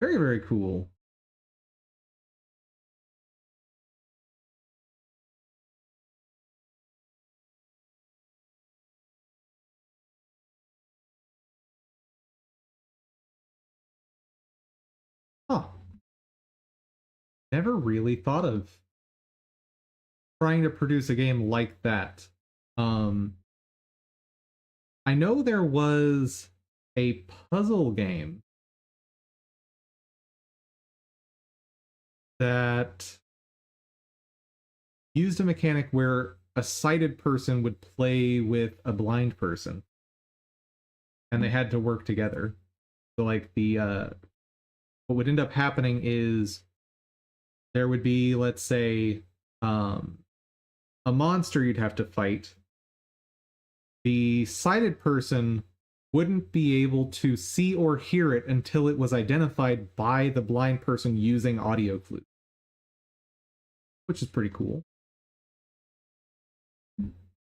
Very, very cool. Huh. Never really thought of trying to produce a game like that. I know there was a puzzle game that used a mechanic where a sighted person would play with a blind person and they had to work together. So like what would end up happening is there would be, let's say, a monster you'd have to fight. The sighted person wouldn't be able to see or hear it until it was identified by the blind person using audio clues, which is pretty cool.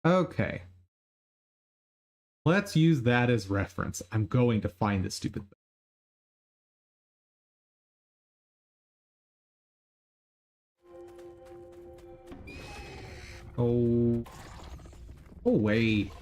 Okay. Let's use that as reference. I'm going to find this stupid thing. Oh. Oh, wait.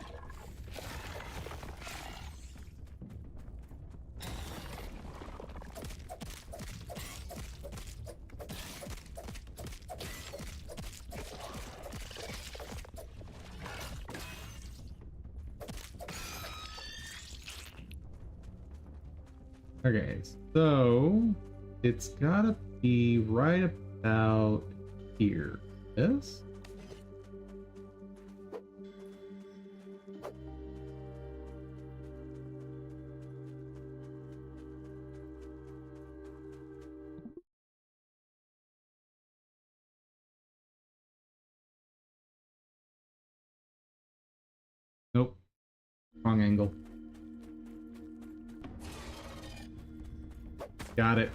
Okay, so it's gotta be right about here. Yes? Nope. Wrong angle. Got it.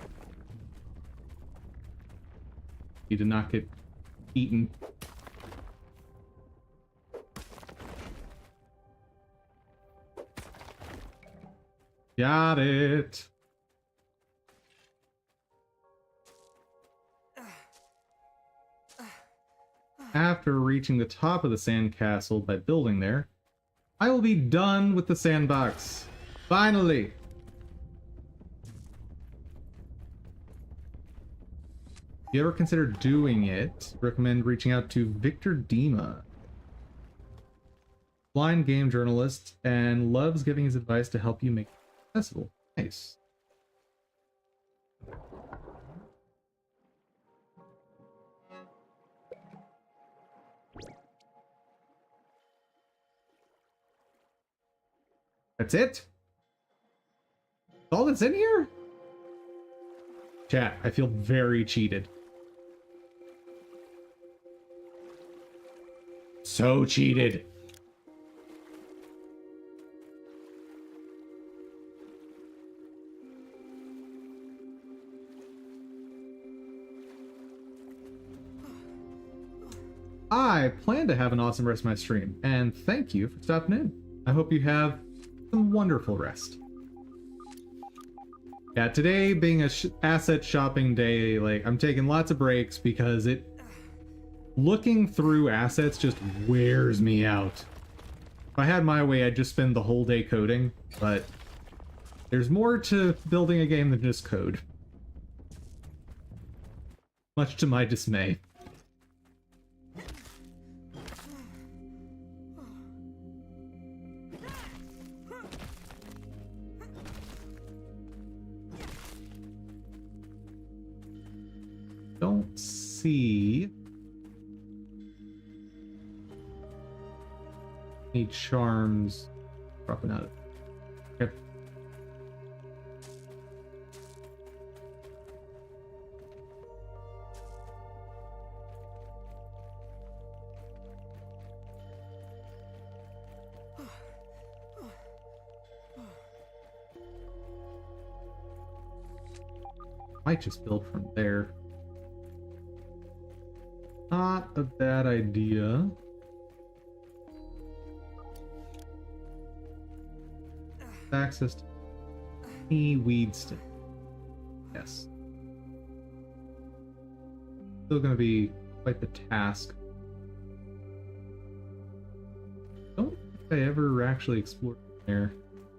You did not get eaten. Got it. After reaching the top of the sandcastle by building there, I will be done with the sandbox. Finally! If you ever consider doing it, recommend reaching out to Victor Dima, blind game journalist, and loves giving his advice to help you make it accessible. Nice. That's it? That's all that's in here? Chat, I feel very cheated. So cheated. I plan to have an awesome rest of my stream, and thank you for stopping in. I hope you have some wonderful rest. Yeah, today being a asset shopping day, like, I'm taking lots of breaks because looking through assets just wears me out. If I had my way, I'd just spend the whole day coding, but there's more to building a game than just code. Much to my dismay. Don't see any charms dropping out of it. Okay. Might just build from there. Not a bad idea. Access to any weed stick. Yes. Still gonna be quite the task. Don't think I ever actually explored there.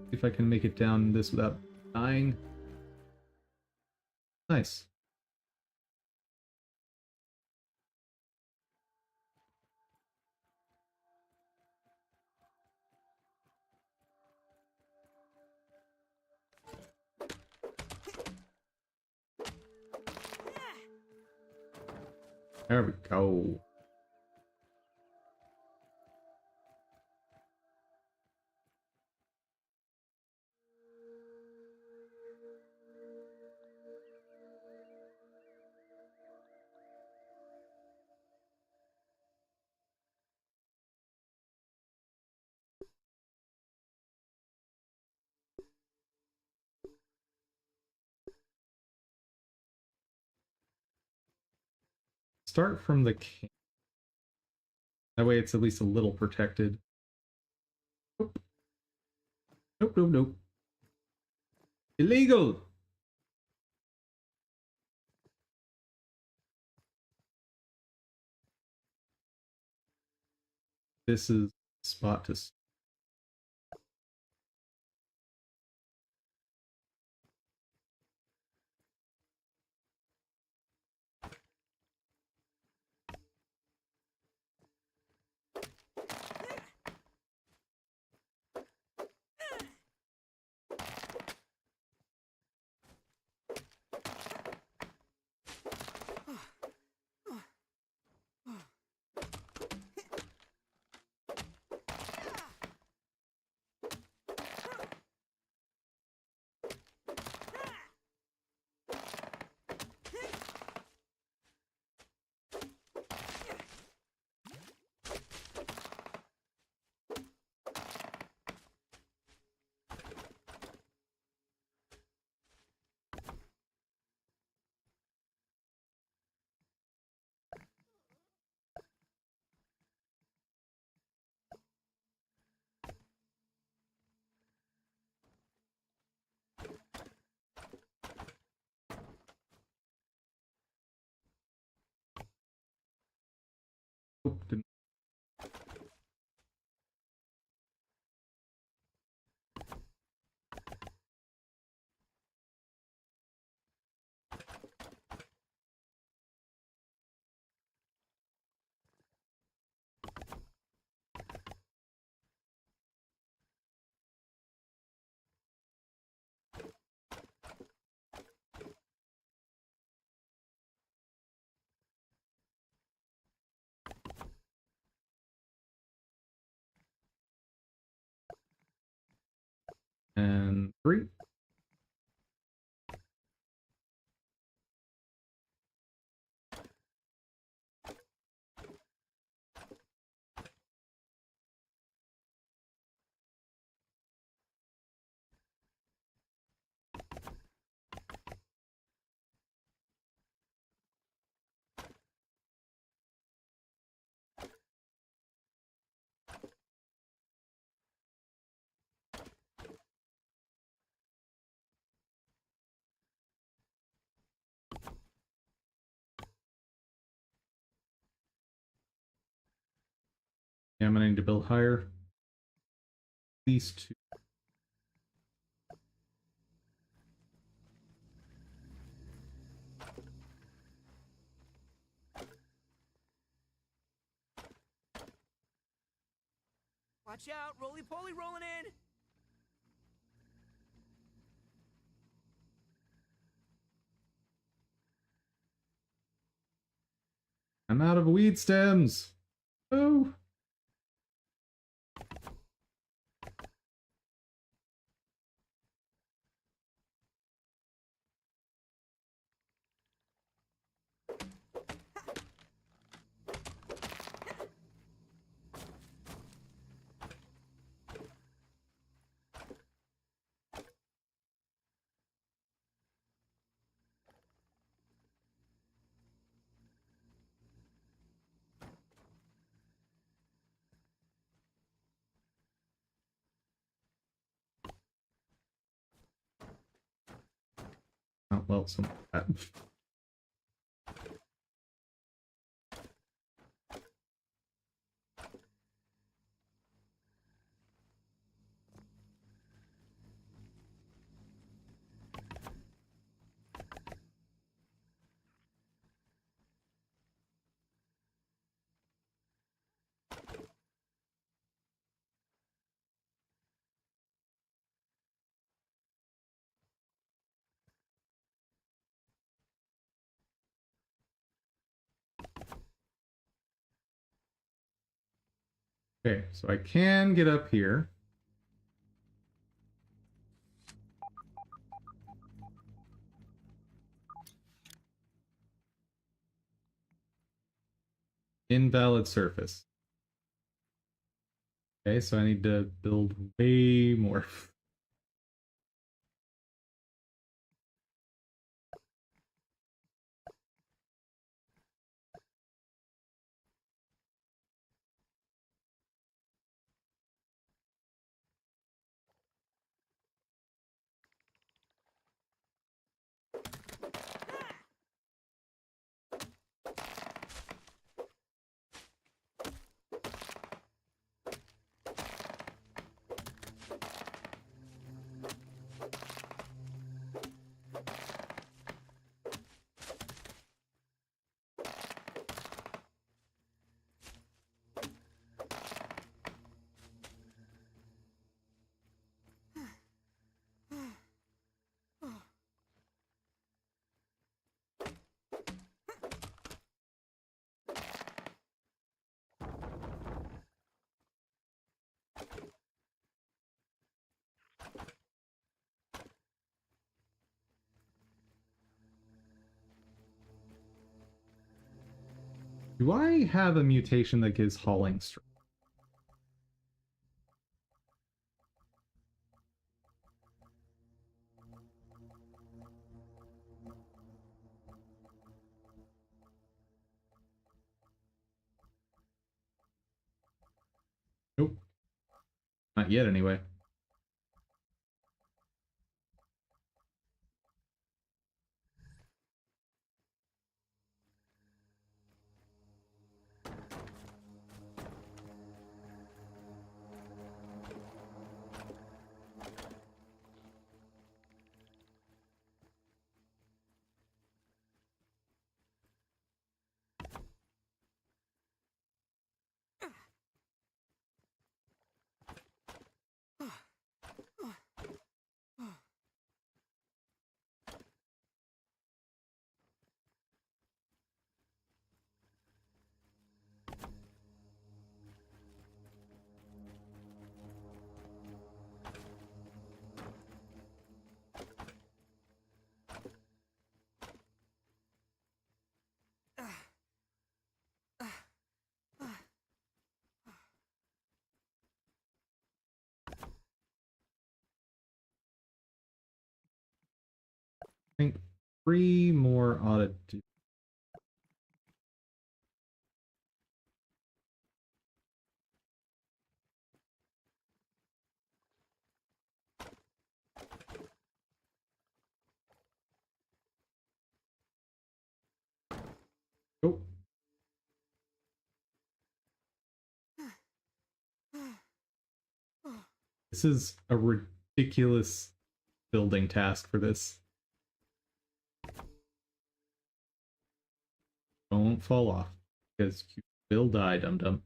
See if I can make it down this without dying. Nice. There we go. Start from the camp. That way it's at least a little protected. Nope. Nope, nope, nope. Illegal! This is spot to... Oh, didn't. And 3. Yeah, I'm gonna need to build higher. These 2. Watch out, roly-poly rolling in! I'm out of weed stems. Oh. Oh, well, some that. Okay, so I can get up here. Invalid surface. Okay, so I need to build way more. Do I have a mutation that gives hauling strength? Nope. Not yet, anyway. I think 3 more ought to do. Oh. This is a ridiculous building task for this. Don't fall off, because you will die, dum-dum.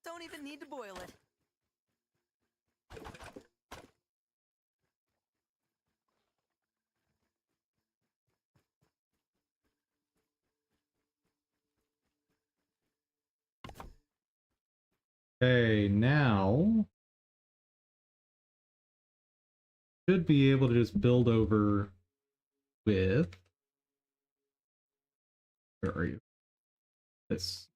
Don't even need to boil it. Okay, now should be able to just build over with. Where are you? This.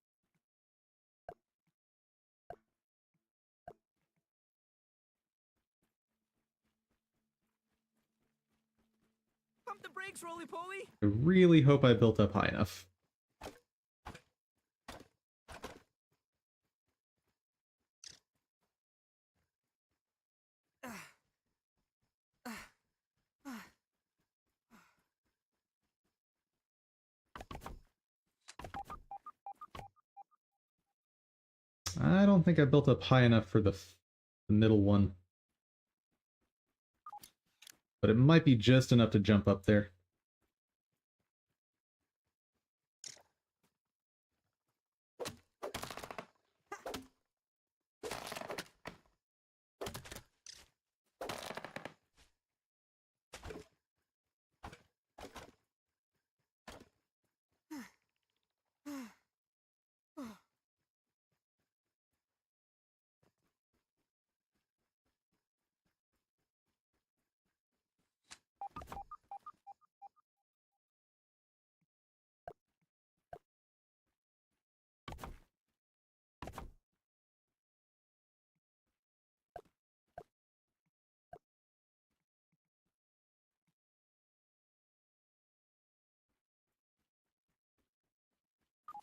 Pump the brakes, roly poly. I really hope I built up high enough. I don't think I built up high enough for the middle one. But it might be just enough to jump up there.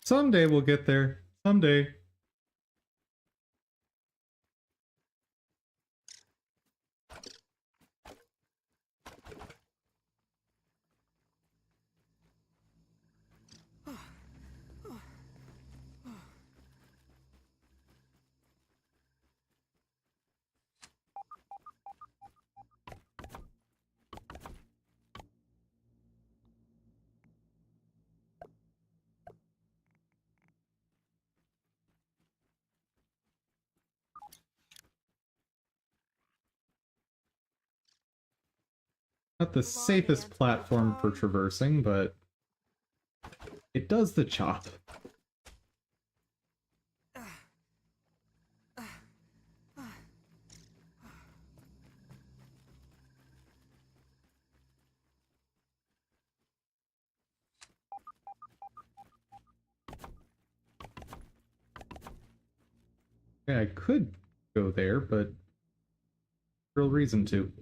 Someday we'll get there. Someday. Not the safest platform for traversing, but it does the chop. Yeah, I could go there, but real reason to.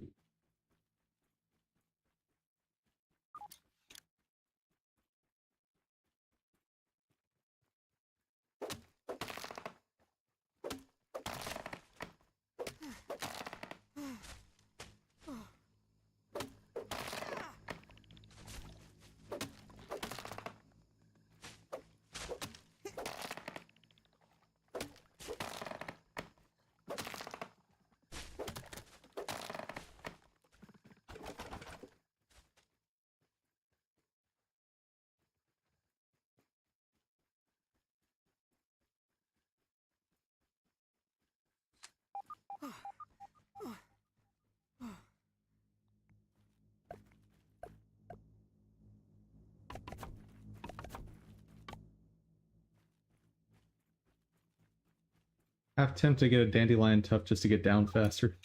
Half tempted to get a dandelion tuft just to get down faster.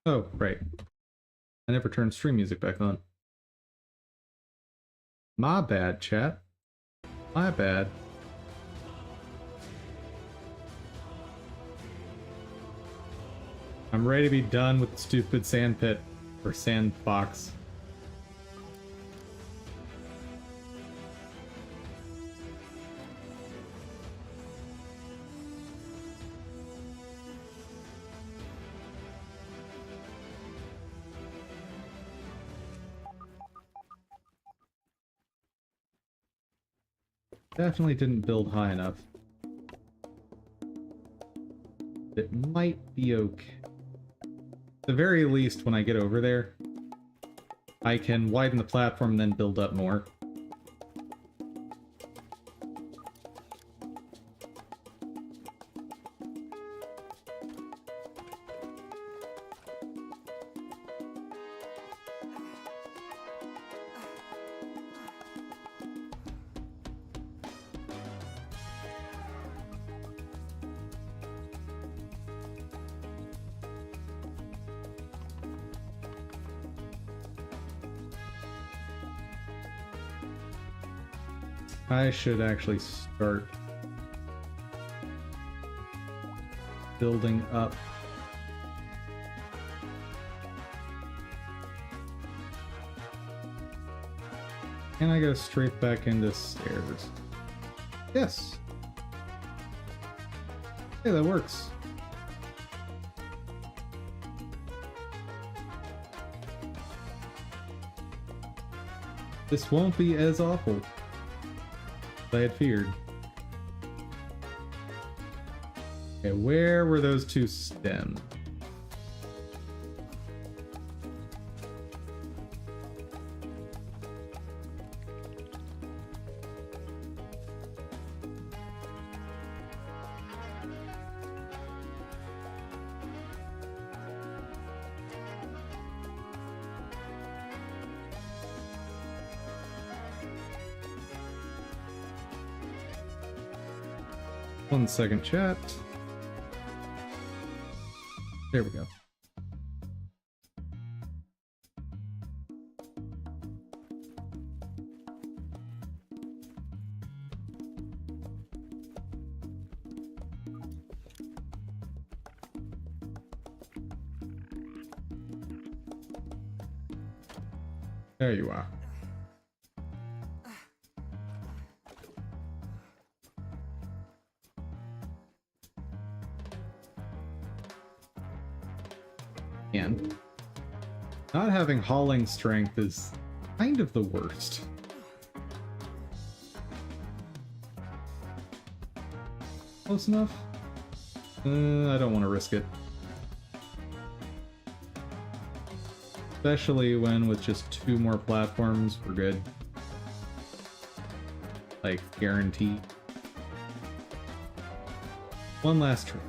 Oh, right. I never turned stream music back on. My bad, chat. My bad. I'm ready to be done with the stupid sand pit or sandbox. Definitely didn't build high enough. It might be okay. At the very least, when I get over there, I can widen the platform and then build up more. I should actually start building up. Can I go straight back into stairs? Yes. Yeah, that works. This won't be as awful as I had feared. Okay, where were those two stems? One second, chat. There we go. There you are. And not having hauling strength is kind of the worst. Close enough? I don't want to risk it. Especially when with just 2 more platforms, we're good. Like, guaranteed. One last trip.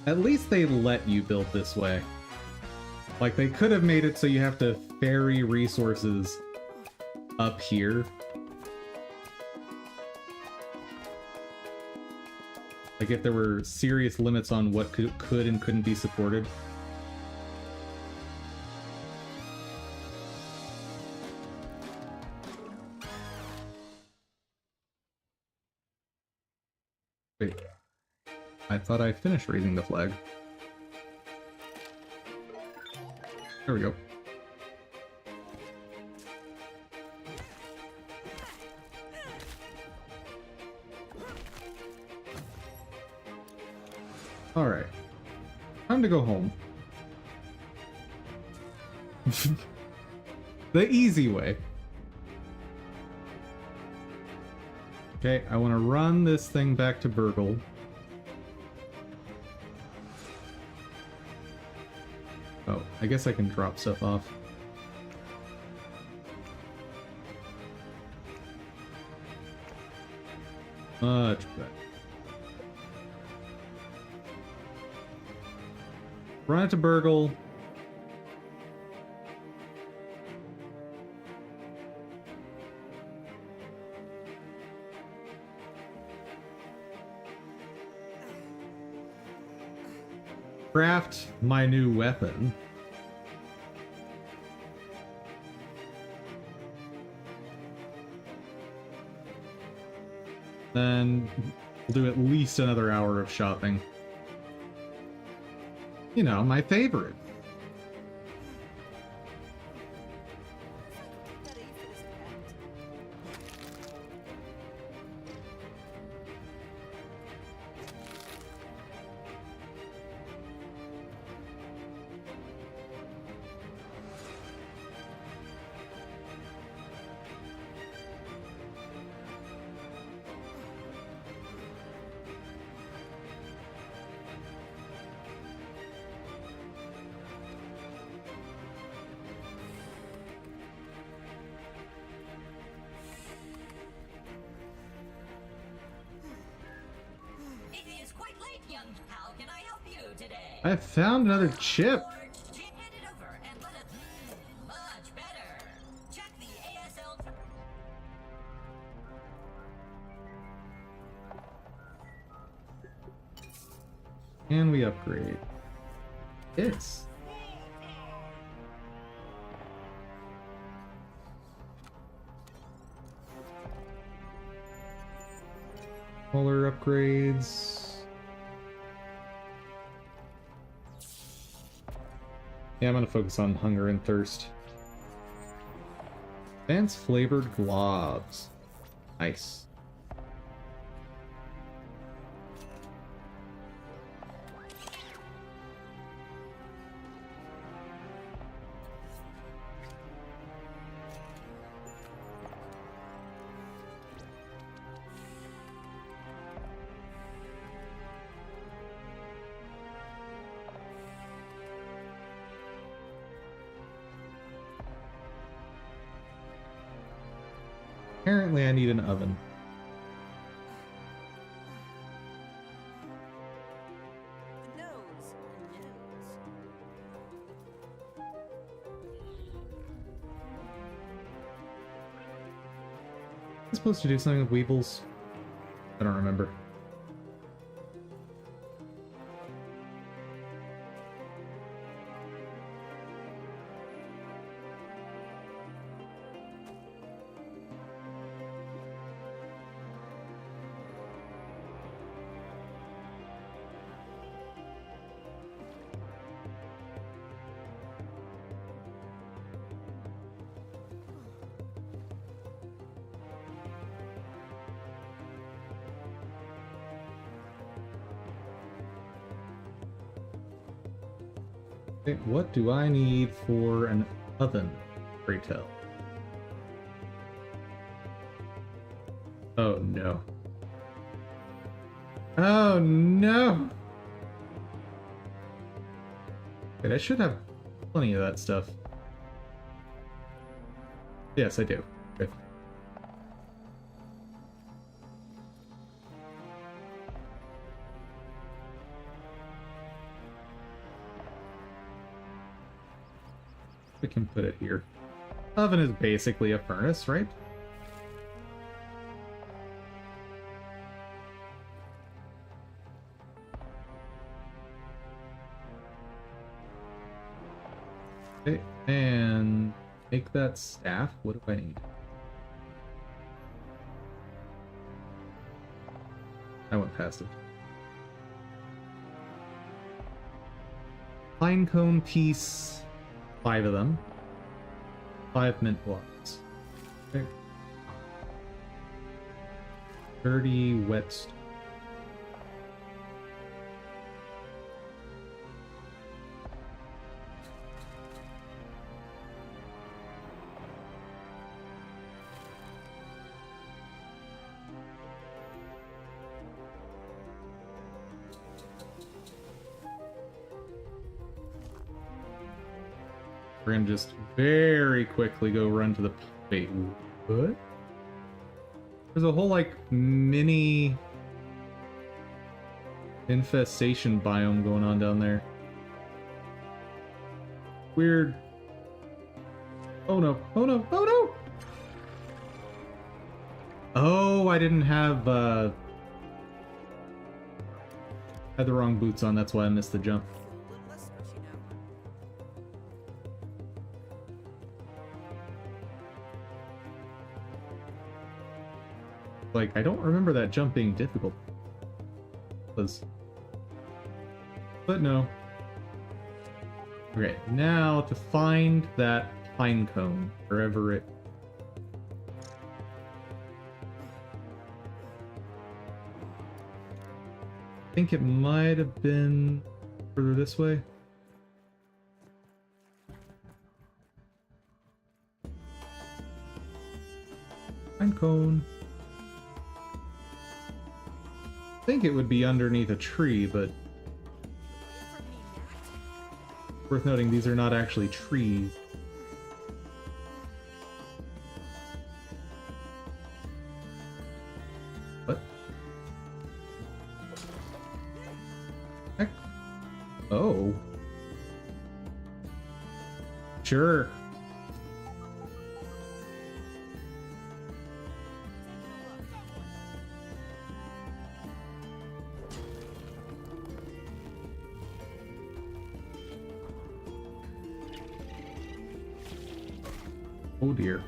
At least they let you build this way. Like, they could have made it so you have to ferry resources up here. Like, if there were serious limits on what could and couldn't be supported. Wait. I thought I finished raising the flag. There we go. time to go home. The easy way. Okay, I want to run this thing back to Burgle. Oh, I guess I can drop stuff off. Much better. Run it to Burgle. Craft my new weapon. Then we'll do at least another hour of shopping. You know, my favorite. Better you finish that. It is quite late, young. How can I help you today? I found another chip. Or hand it over and let it. Much better. Check the ASL. And we upgrade. This. Smaller upgrades. Yeah, I'm gonna focus on hunger and thirst. Advanced flavored globs. Nice. Apparently I need an oven. The nose. Am I supposed to do something with weevils? I don't remember. Okay, what do I need for an oven? Pray tell. Oh no. Oh no! Wait, I should have plenty of that stuff. Yes, I do. Good. We can put it here. Oven is basically a furnace, right? Okay, and make that staff. What do I need? I went past it. Pine cone piece. 5 of them. 5 mint blocks. Okay. 30 wet stone. We're gonna just very quickly go run to the... Wait, what? There's a whole, like, mini infestation biome going on down there. Weird. Oh no, oh no, oh no! Oh, I didn't have, had the wrong boots on, that's why I missed the jump. Feel a little less squishy now. Like, I don't remember that jump being difficult. But no. Okay, now to find that pine cone, wherever it... I think it might have been further this way. Pine cone. I think it would be underneath a tree, but From me, Matt. worth noting these are not actually trees. What? Heck? Oh. Sure. Oh dear.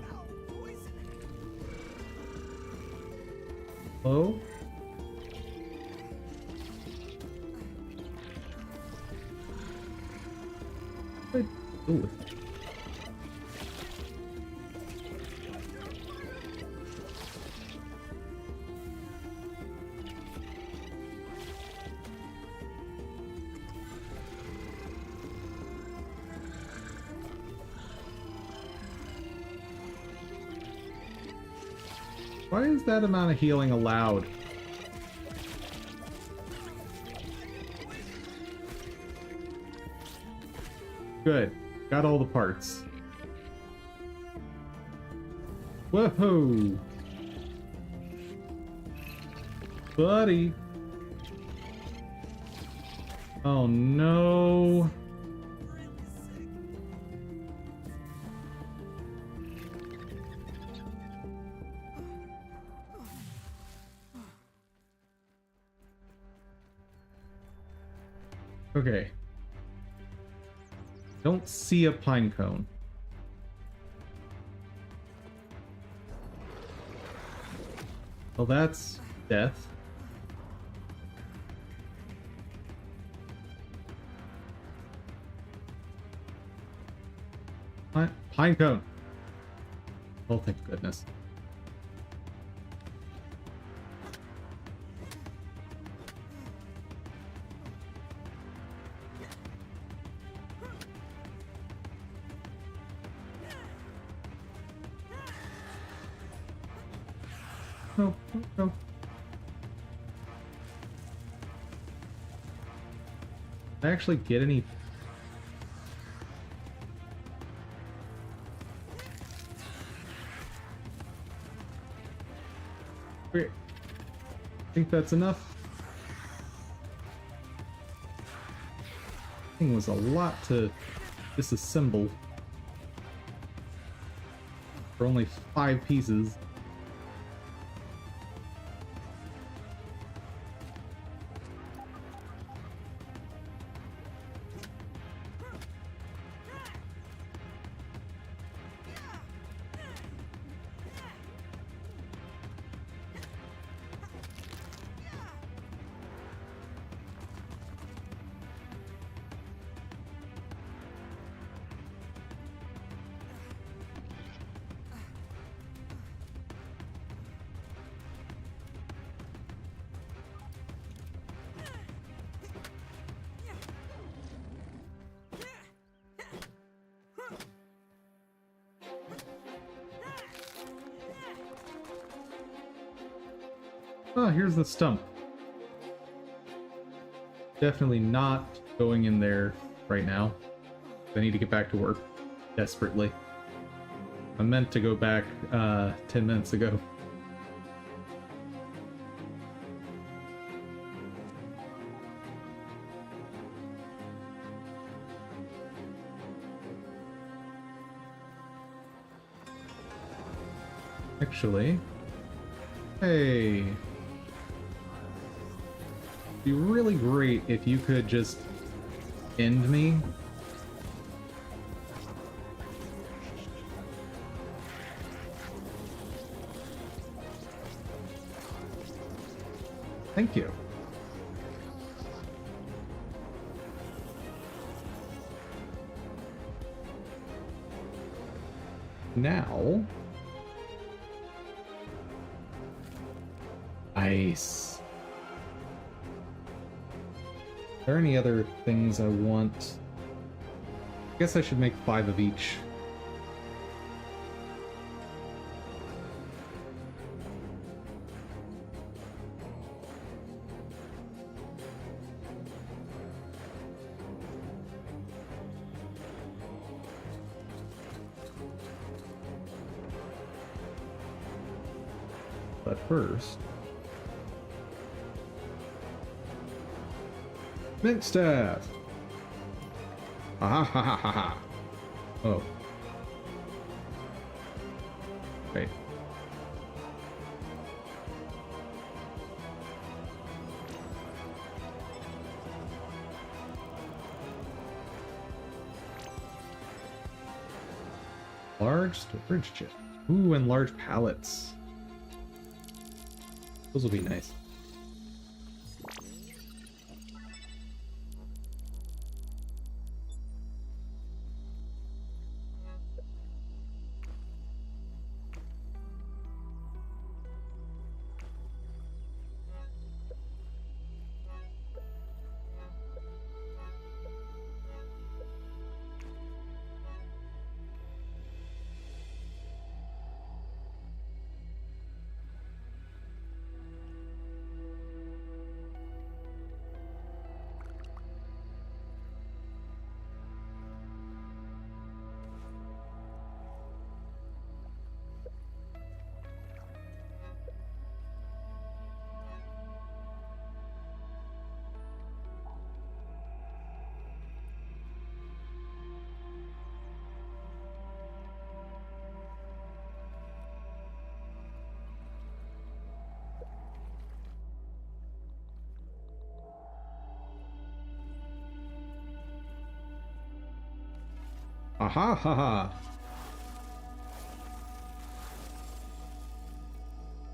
Oh? What? Ooh. Why is that amount of healing allowed? Good. Got all the parts. Whoa! Buddy! Oh no! Okay. Don't see a pine cone. Well, that's death. Pine cone. Oh, thank goodness. No, no, no. Did I actually get any? Wait, I think that's enough. Thing was a lot to disassemble for only 5 pieces. Oh, here's the stump. Definitely not going in there right now. I need to get back to work. desperately. I meant to go back 10 minutes ago. Actually, hey, it'd be really great if you could just end me. Thank you. Now, nice. Are there any other things I want? I guess I should make 5 of each. But first, mint staff. Ha ha ha ha ha. Oh. Wait. Large storage chest. Ooh, and large pallets. Those will be nice. Aha ha ha.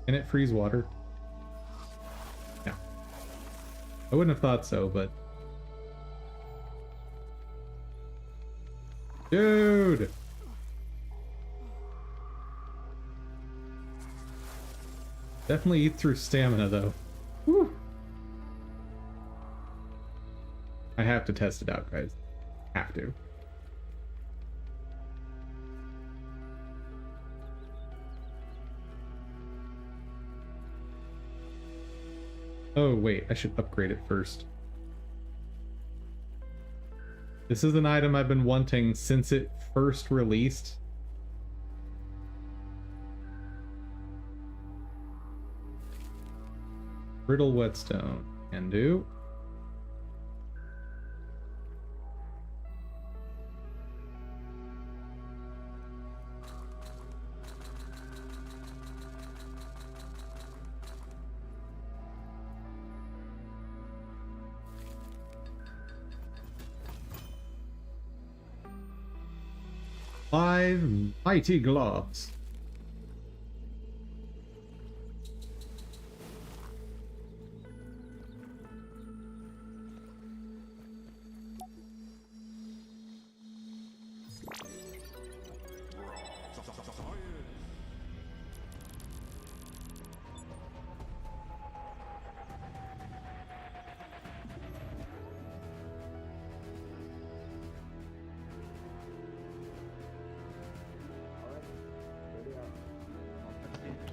Can it freeze water? No. I wouldn't have thought so, but... Dude! Definitely eat through stamina, though. Whew. I have to test it out, guys. Have to. Oh, wait, I should upgrade it first. This is an item I've been wanting since it first released. Brittle whetstone. Can do. Five mighty gloves.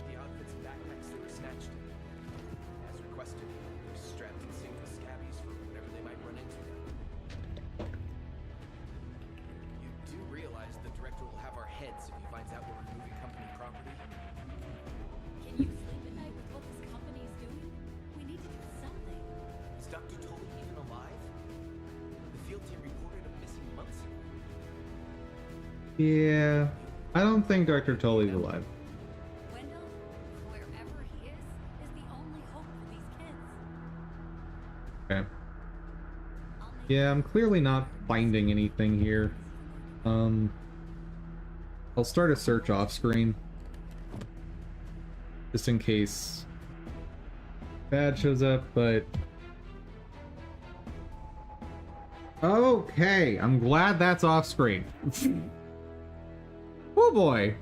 The outfits and backpacks that were snatched. As requested, they're strapped in single scabbies for whatever they might run into. You do realize the director will have our heads if he finds out we're removing company property. Can you sleep at night with what this company is doing? We need to do something. Is Dr. Tully even alive? The field team reported him missing months ago. Yeah, I don't think Dr. Tully's alive. Wendell, wherever he is the only hope for these kids. Okay. I'll make Yeah, I'm clearly not finding anything here. I'll start a search off screen. Just in case bad shows up, but... Okay, I'm glad that's off screen. Oh boy.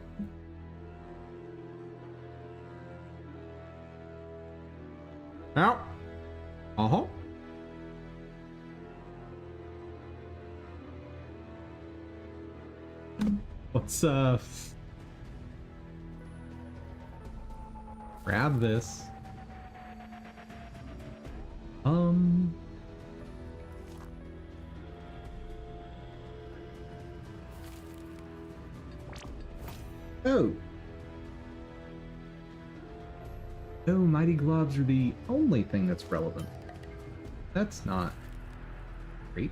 Now. Uh-huh. Let's grab this. Oh. Oh, mighty gloves are the only thing that's relevant. That's not great.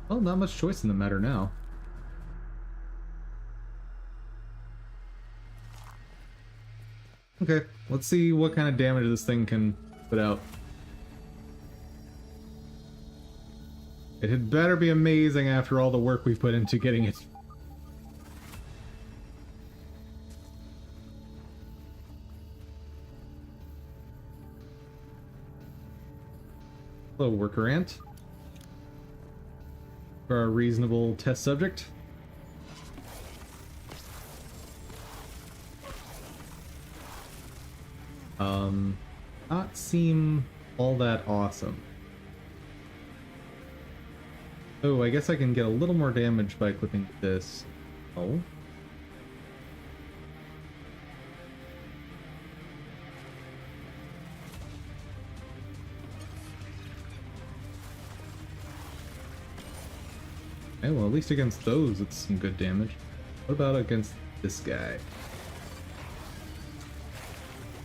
Well, not much choice in the matter now. Okay, let's see what kind of damage this thing can put out. It had better be amazing after all the work we've put into getting it. Hello, worker ant. For a reasonable test subject. Not seem all that awesome. Oh, I guess I can get a little more damage by equipping this. Oh. Okay, well, at least against those, it's some good damage. What about against this guy?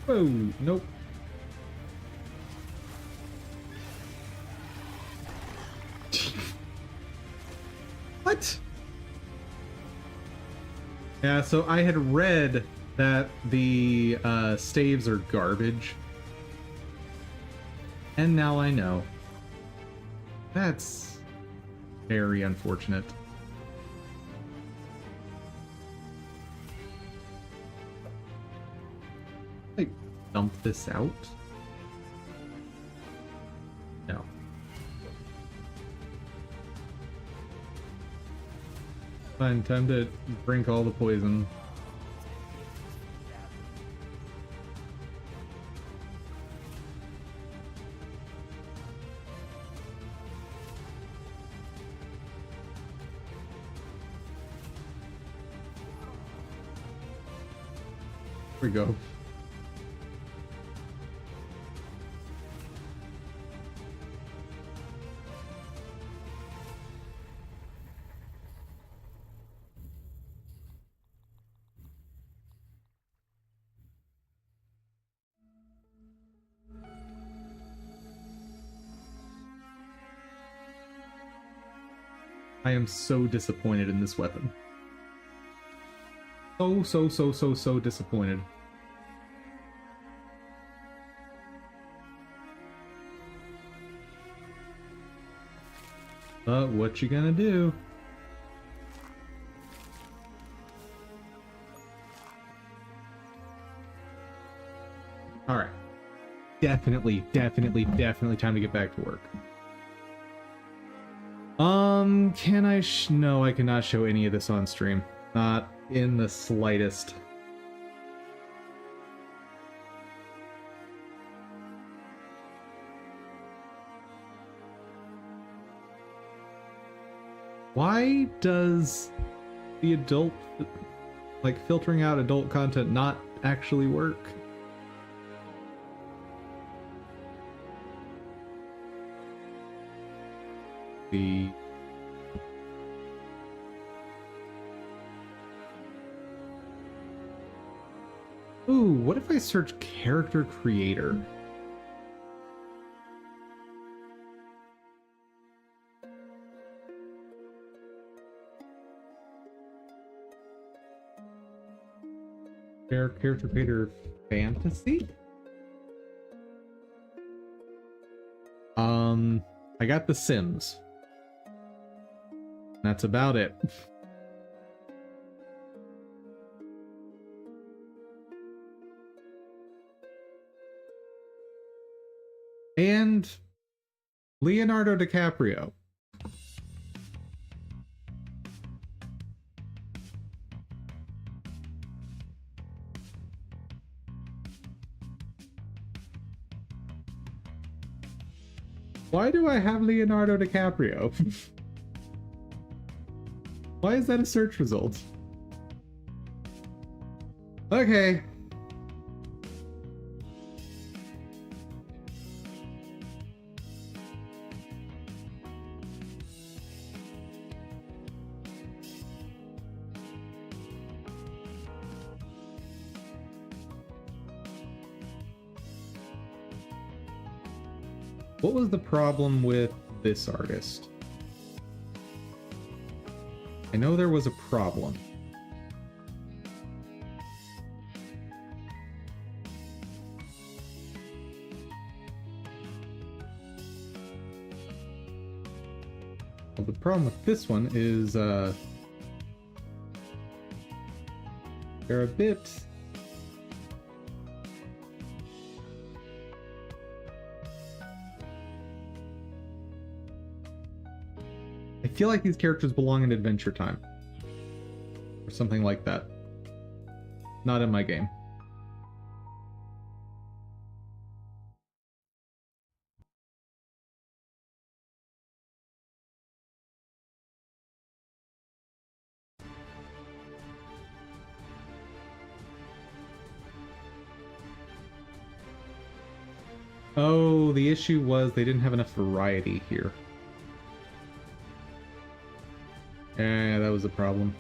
Whoa, nope. What? Yeah, so I had read that the staves are garbage. And now I know. That's very unfortunate. I dump this out? No. Fine, time to drink all the poison. Here we go. I am so disappointed in this weapon. So disappointed. But what you gonna do? Alright. Definitely time to get back to work. Can I no, I cannot show any of this on stream. Not in the slightest. Why does the adult, like, filtering out adult content not actually work? The Ooh, what if I search character creator? Character creator fantasy? I got The Sims. That's about it. And Leonardo DiCaprio. Why do I have Leonardo DiCaprio? Why is that a search result? Okay. What was the problem with this artist? I know there was a problem. Well, the problem with this one is they're a bit... I feel like these characters belong in Adventure Time. Or something like that. Not in my game. Oh, the issue was they didn't have enough variety here. Yeah, that was a problem.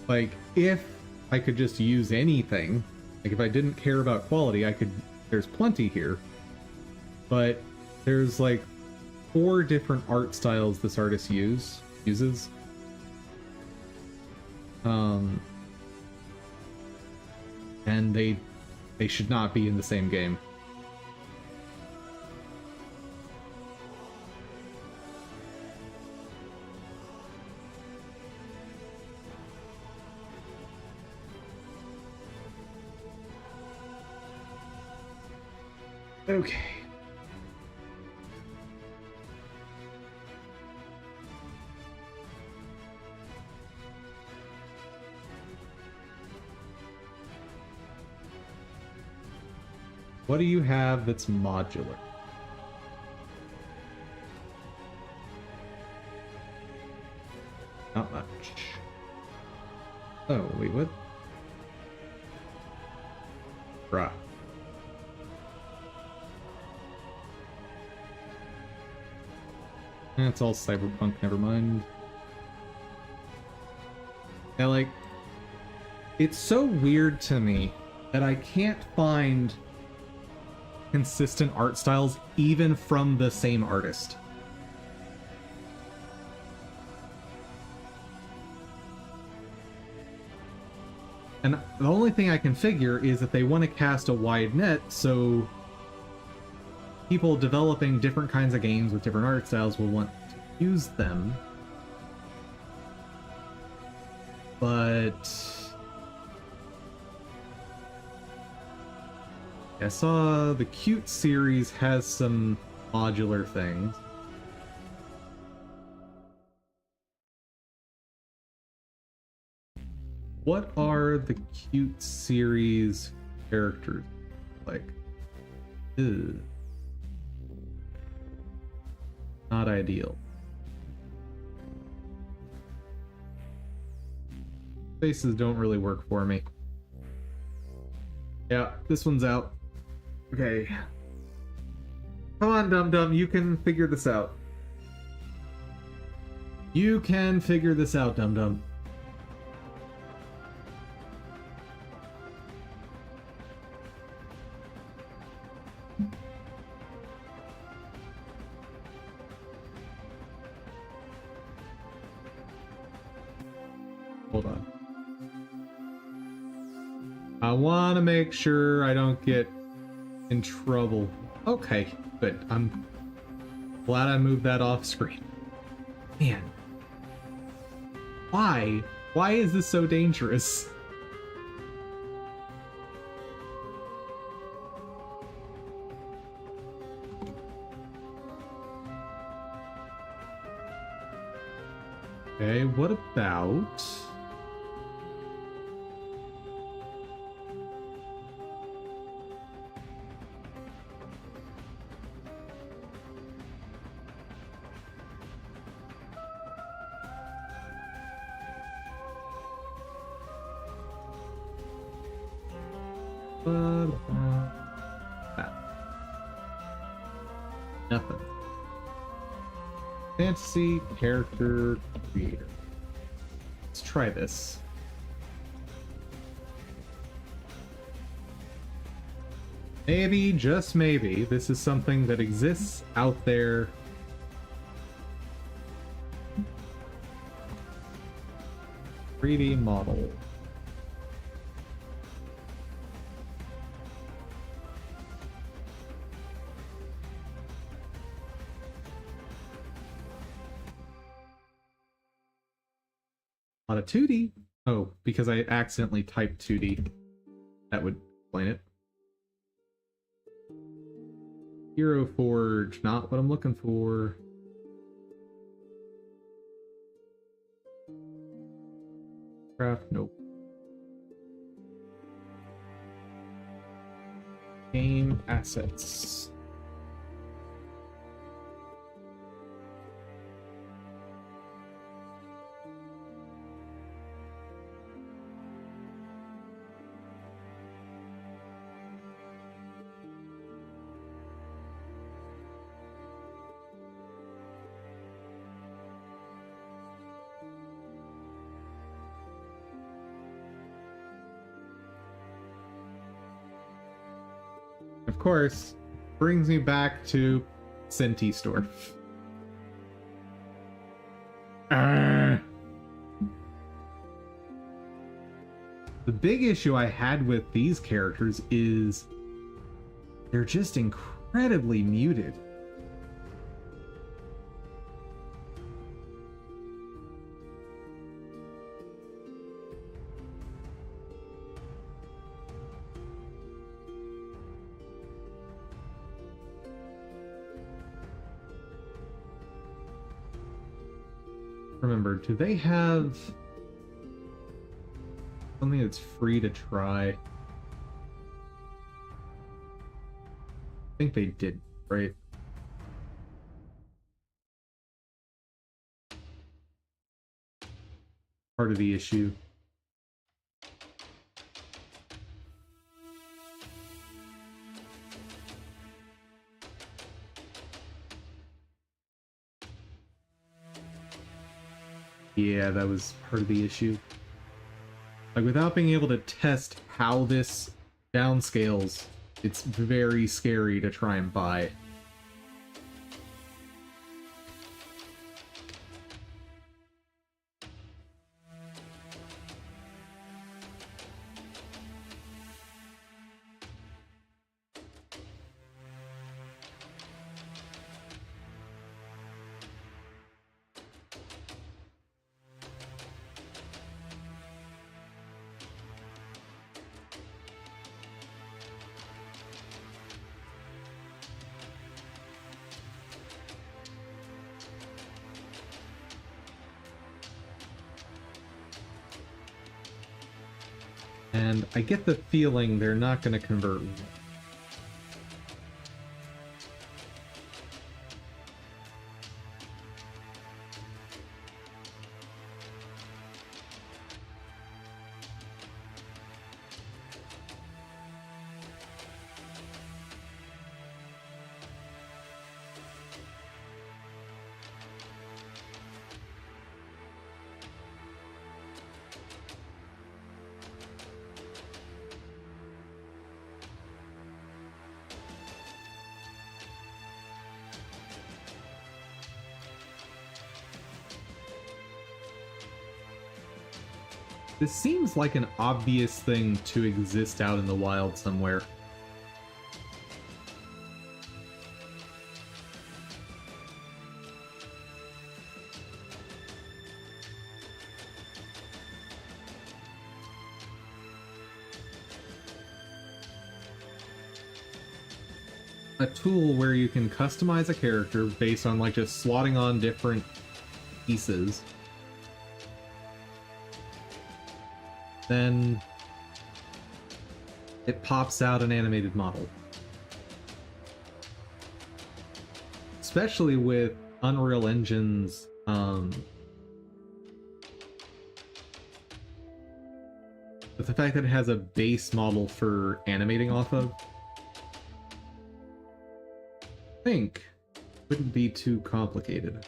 Like, if I could just use anything, like if I didn't care about quality, I could, there's plenty here. But there's like 4 different art styles this artist uses. And they should not be in the same game. Okay. What do you have that's modular? Not much. Oh, wait, what? Bruh. That's all cyberpunk, never mind. Yeah, like, it's so weird to me that I can't find consistent art styles even from the same artist. And the only thing I can figure is that they want to cast a wide net, so people developing different kinds of games with different art styles will want to use them. But I saw the Cute series has some modular things. What are the Cute series characters like? Ew. Not ideal. Faces don't really work for me. Yeah, this one's out. Okay. Come on, Dum Dum, you can figure this out. You can figure this out, Dum Dum. Hold on. I want to make sure I don't get in trouble. Okay, good. I'm glad I moved that off screen. Man. Why? Why is this so dangerous? Okay, what about... that. Nothing. Fantasy character creator. Let's try this. Maybe, just maybe, this is something that exists out there. '3D model. Not a 2D. Oh, because I accidentally typed 2D. That would explain it. Hero Forge, not what I'm looking for. Craft, nope. Game assets. Of course, brings me back to Senti Store. The big issue I had with these characters is they're just incredibly muted. Remember, do they have something that's free to try? I think they did, right? Part of the issue. Yeah, that was part of the issue. Like, without being able to test how this downscales, it's very scary to try and buy. And I get the feeling they're not going to convert. This seems like an obvious thing to exist out in the wild somewhere. A tool where you can customize a character based on like just slotting on different pieces. Then it pops out an animated model. Especially with Unreal Engine's with the fact that it has a base model for animating off of. I think wouldn't be too complicated.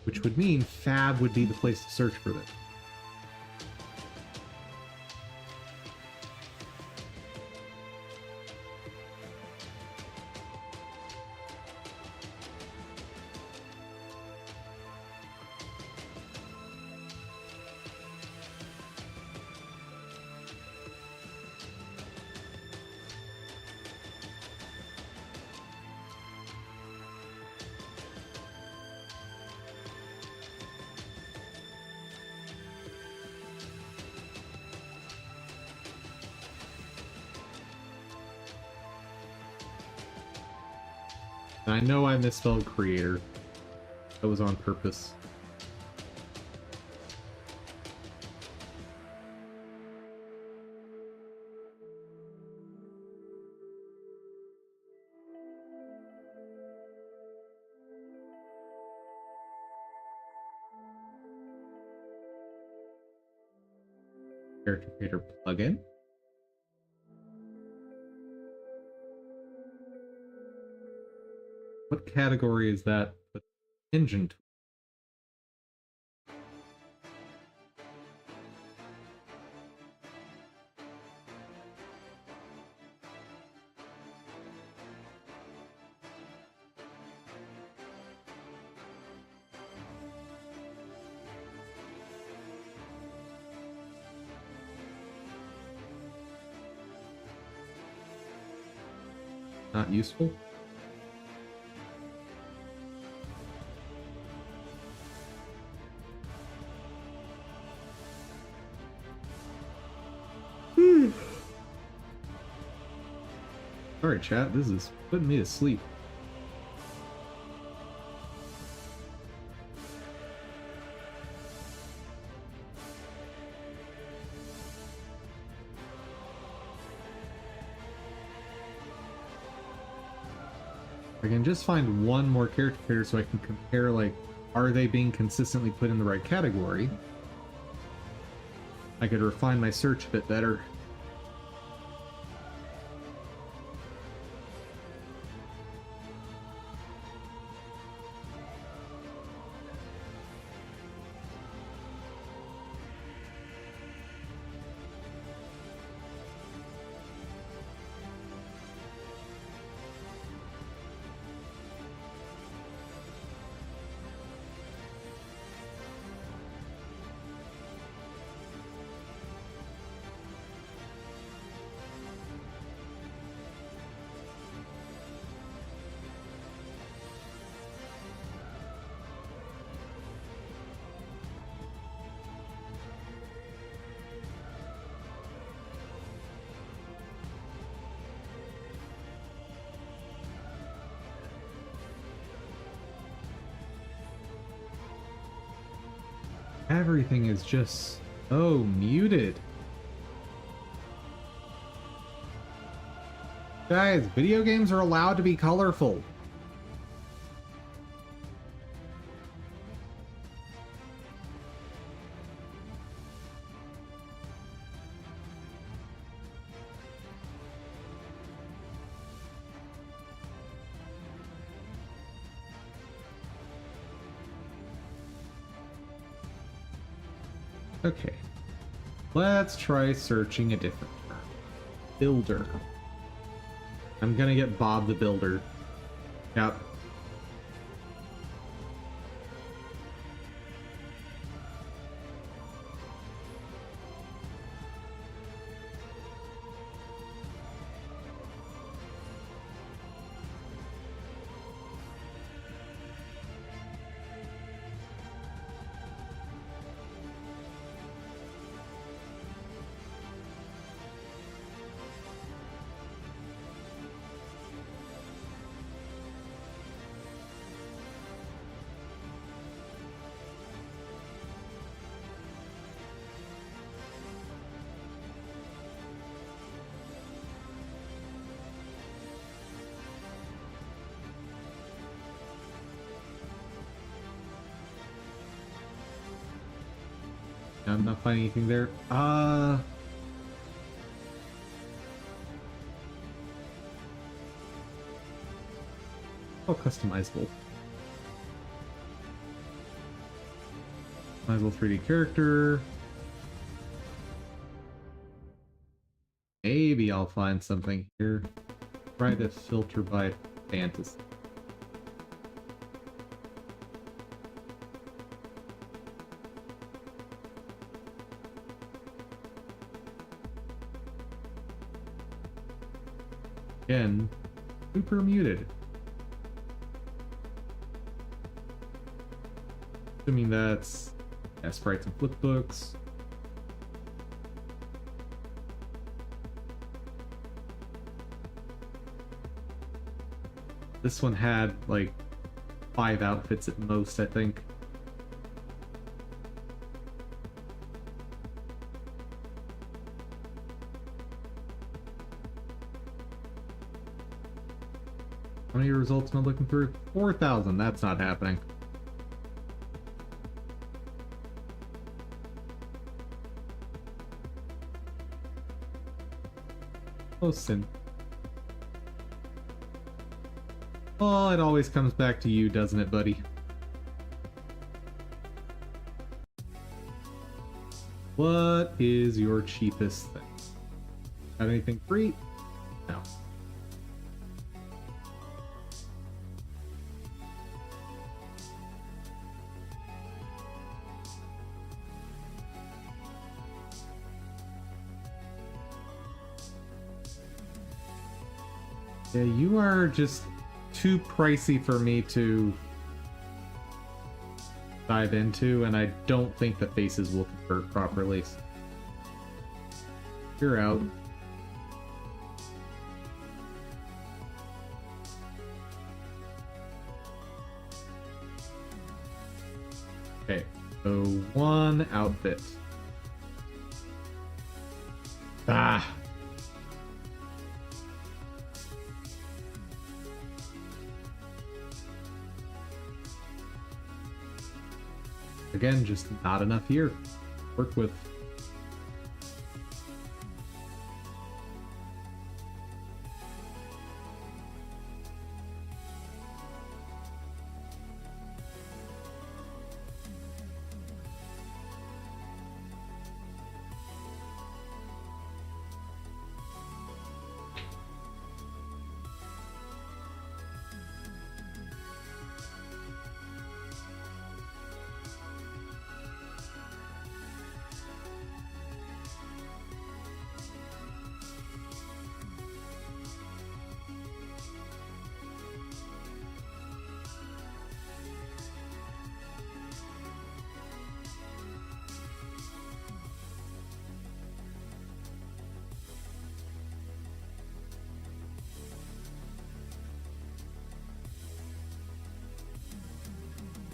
Which would mean Fab would be the place to search for this. And I know I misspelled creator. That was on purpose. Character creator plugin. What category is that? Engine tool. Not useful. Sorry, chat. This is putting me to sleep. I can just find one more character creator so I can compare, like, are they being consistently put in the right category? I could refine my search a bit better. Everything is just so muted. Guys, video games are allowed to be colorful. Okay, let's try searching a different term. Builder. I'm gonna get Bob the Builder. Yep. I'm not finding anything there. Oh, customizable. Customizable 3D character. Maybe I'll find something here. Try to filter by fantasy. Again, super muted. Assuming that's sprites and flipbooks. This one had like 5 outfits at most, I think. How many results am I looking through? 4,000. That's not happening. Oh, sin. Oh, it always comes back to you, doesn't it, buddy? What is your cheapest thing? Have anything free? No. Yeah, you are just too pricey for me to dive into, and I don't think the faces will convert properly. You're out. Okay, so one outfit. Ah! Again, just not enough here. Work with.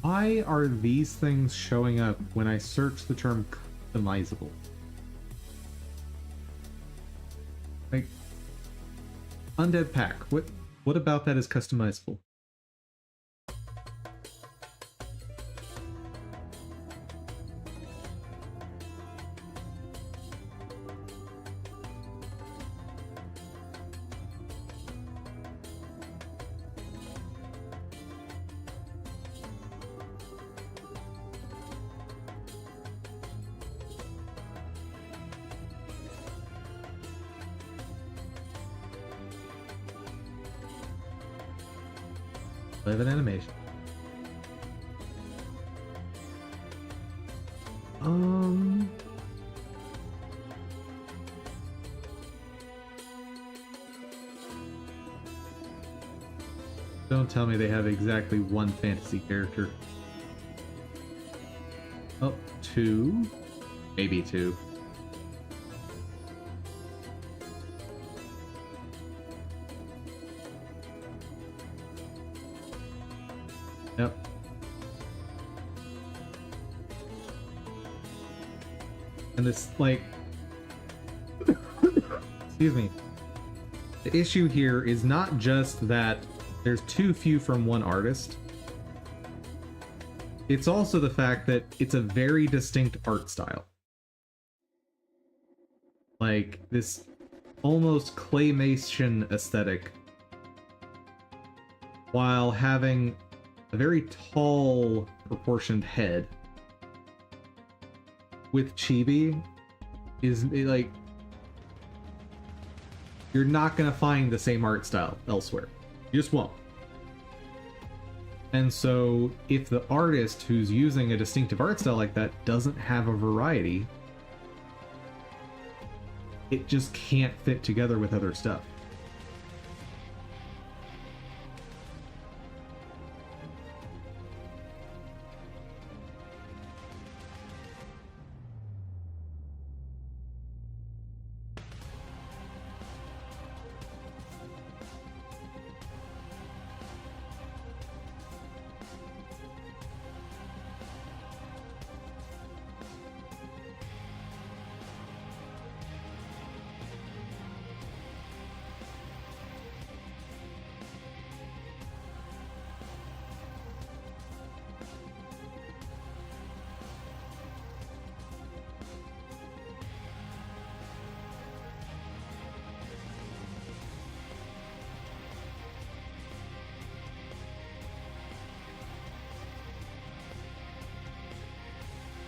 Why are these things showing up when I search the term customizable? Like, Undead Pack, what about that is customizable? Live an animation. Don't tell me they have exactly one fantasy character. Oh, 2? Maybe 2. Yep. And this, like... Excuse me. The issue here is not just that there's too few from one artist. It's also the fact that it's a very distinct art style. like this almost claymation aesthetic, while having a very tall, proportioned head with chibi is like, you're not gonna find the same art style elsewhere. You just won't. And so if the artist who's using a distinctive art style like that doesn't have a variety, it just can't fit together with other stuff.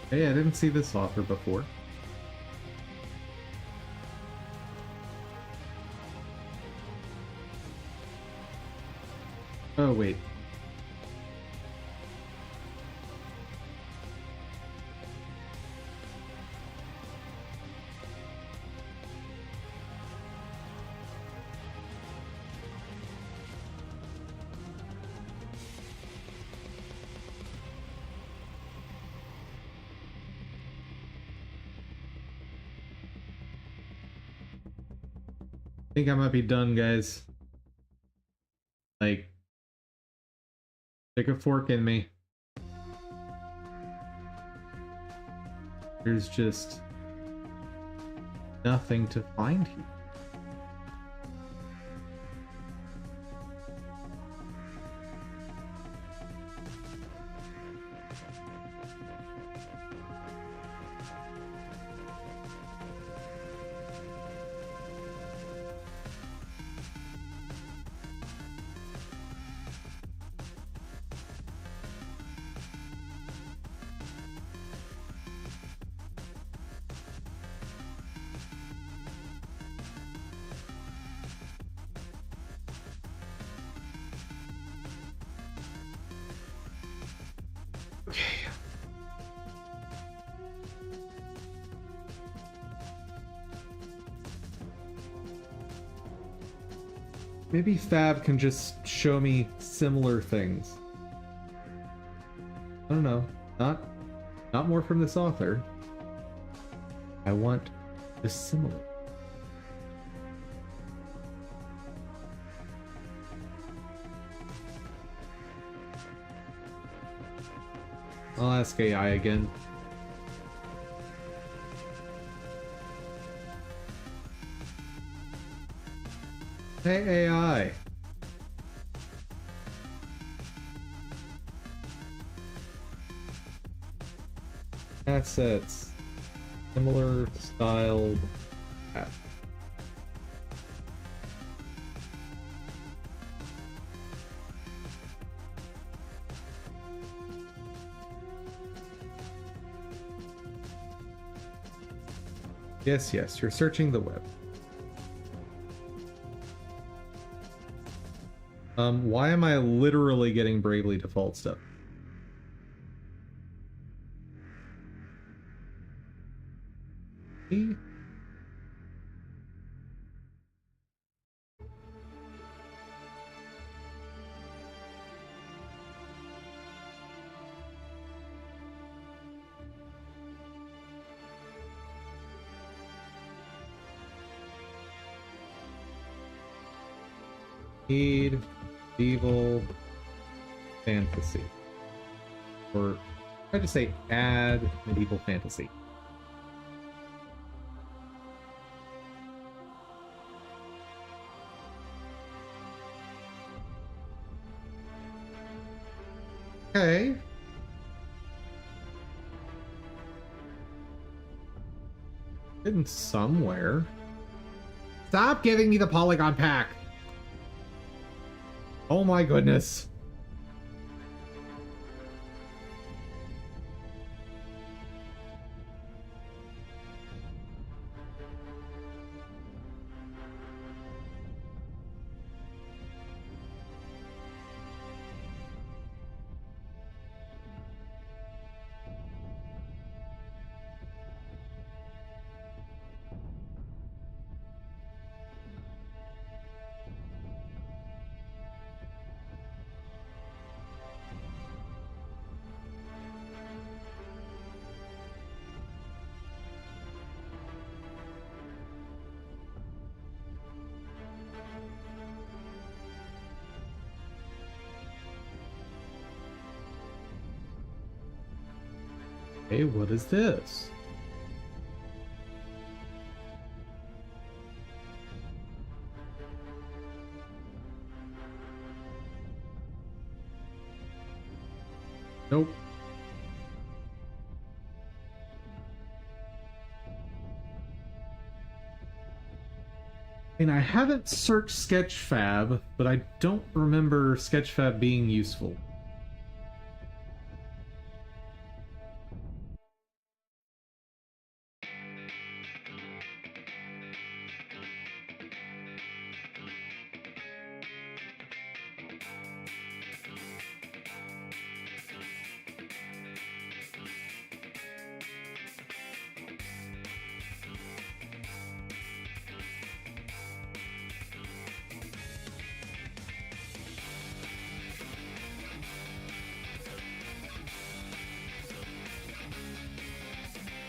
Hey, I didn't see this author before. Oh, wait. I think I might be done, guys. Like, stick a fork in me. There's just nothing to find here. Maybe Fab can just show me similar things. I don't know. Not more from this author. I want the similar. I'll ask AI again. Hey AI. Assets. Similar styled hat. Yes, yes, you're searching the web. Why am I literally getting Bravely Default stuff? E? Need medieval fantasy, or try to say add medieval fantasy. Okay. Hidden somewhere. Stop giving me the polygon pack! Oh my goodness. Hey, what is this? Nope. I mean, I haven't searched Sketchfab, but I don't remember Sketchfab being useful.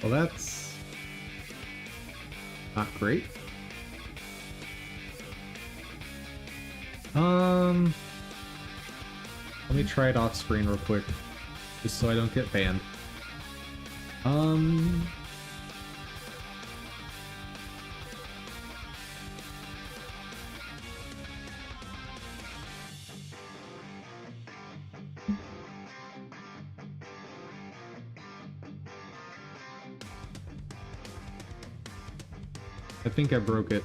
Well, that's not great. Let me try it off screen real quick, just so I don't get banned. I think I broke it.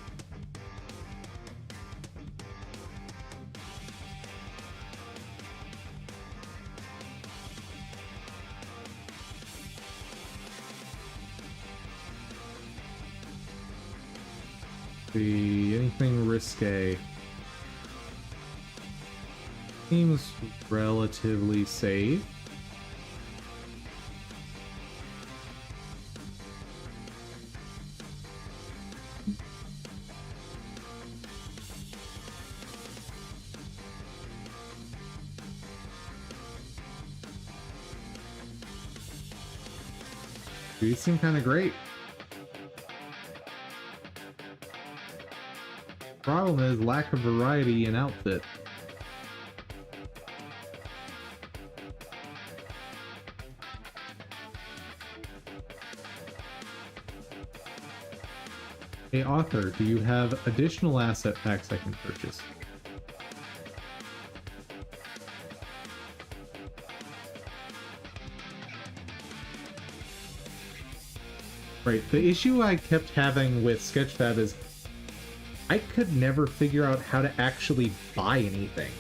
See, anything risque seems relatively safe. These seem kind of great. Problem is lack of variety in outfit. Hey author, do you have additional asset packs I can purchase? Right, the issue I kept having with Sketchfab is I could never figure out how to actually buy anything.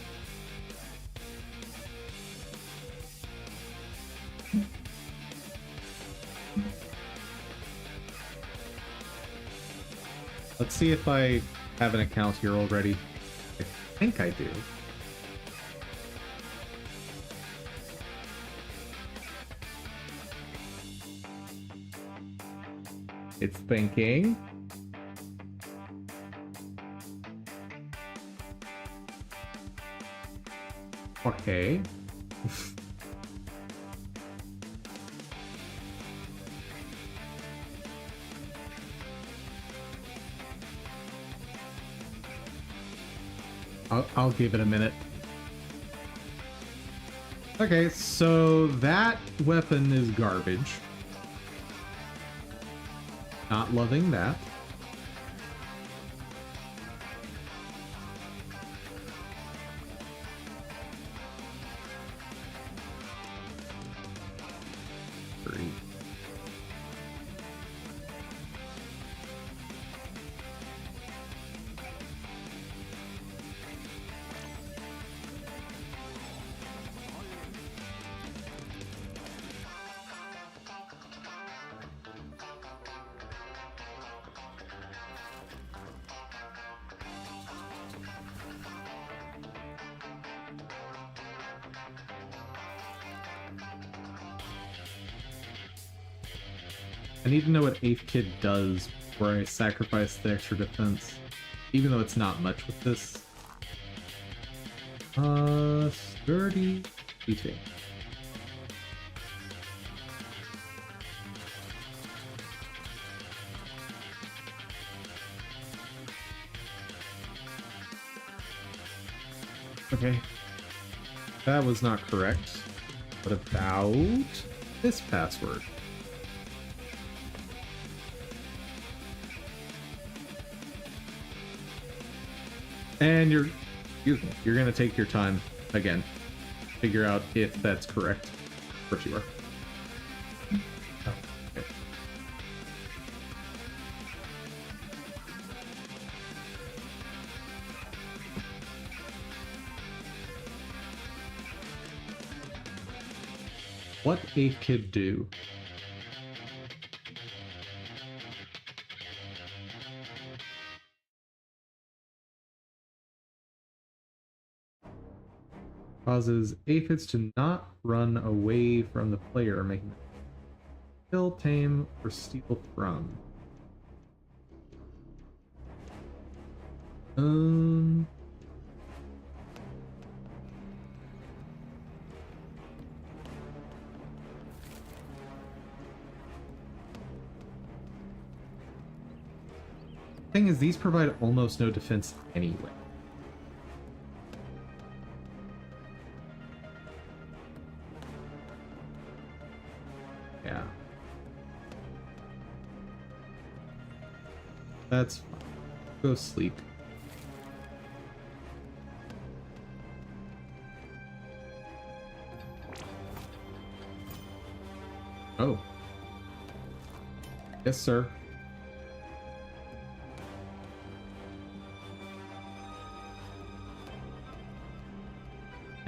Let's see if I have an account here already. I think I do. It's thinking. Okay. I'll give it a minute. Okay, so that weapon is garbage. Not loving that. I need to know what 8th Kid does before I sacrifice the extra defense, even though it's not much with this. Sturdy eating. Okay. That was not correct. What about this password? And you're gonna take your time again. Figure out if that's correct. Of course you are. Oh, okay. What 8th Kid do? Causes aphids to not run away from the player, making them kill, tame, or steal from. Thing is, these provide almost no defense anyway. Yeah. That's fine. Go sleep. Oh. Yes, sir.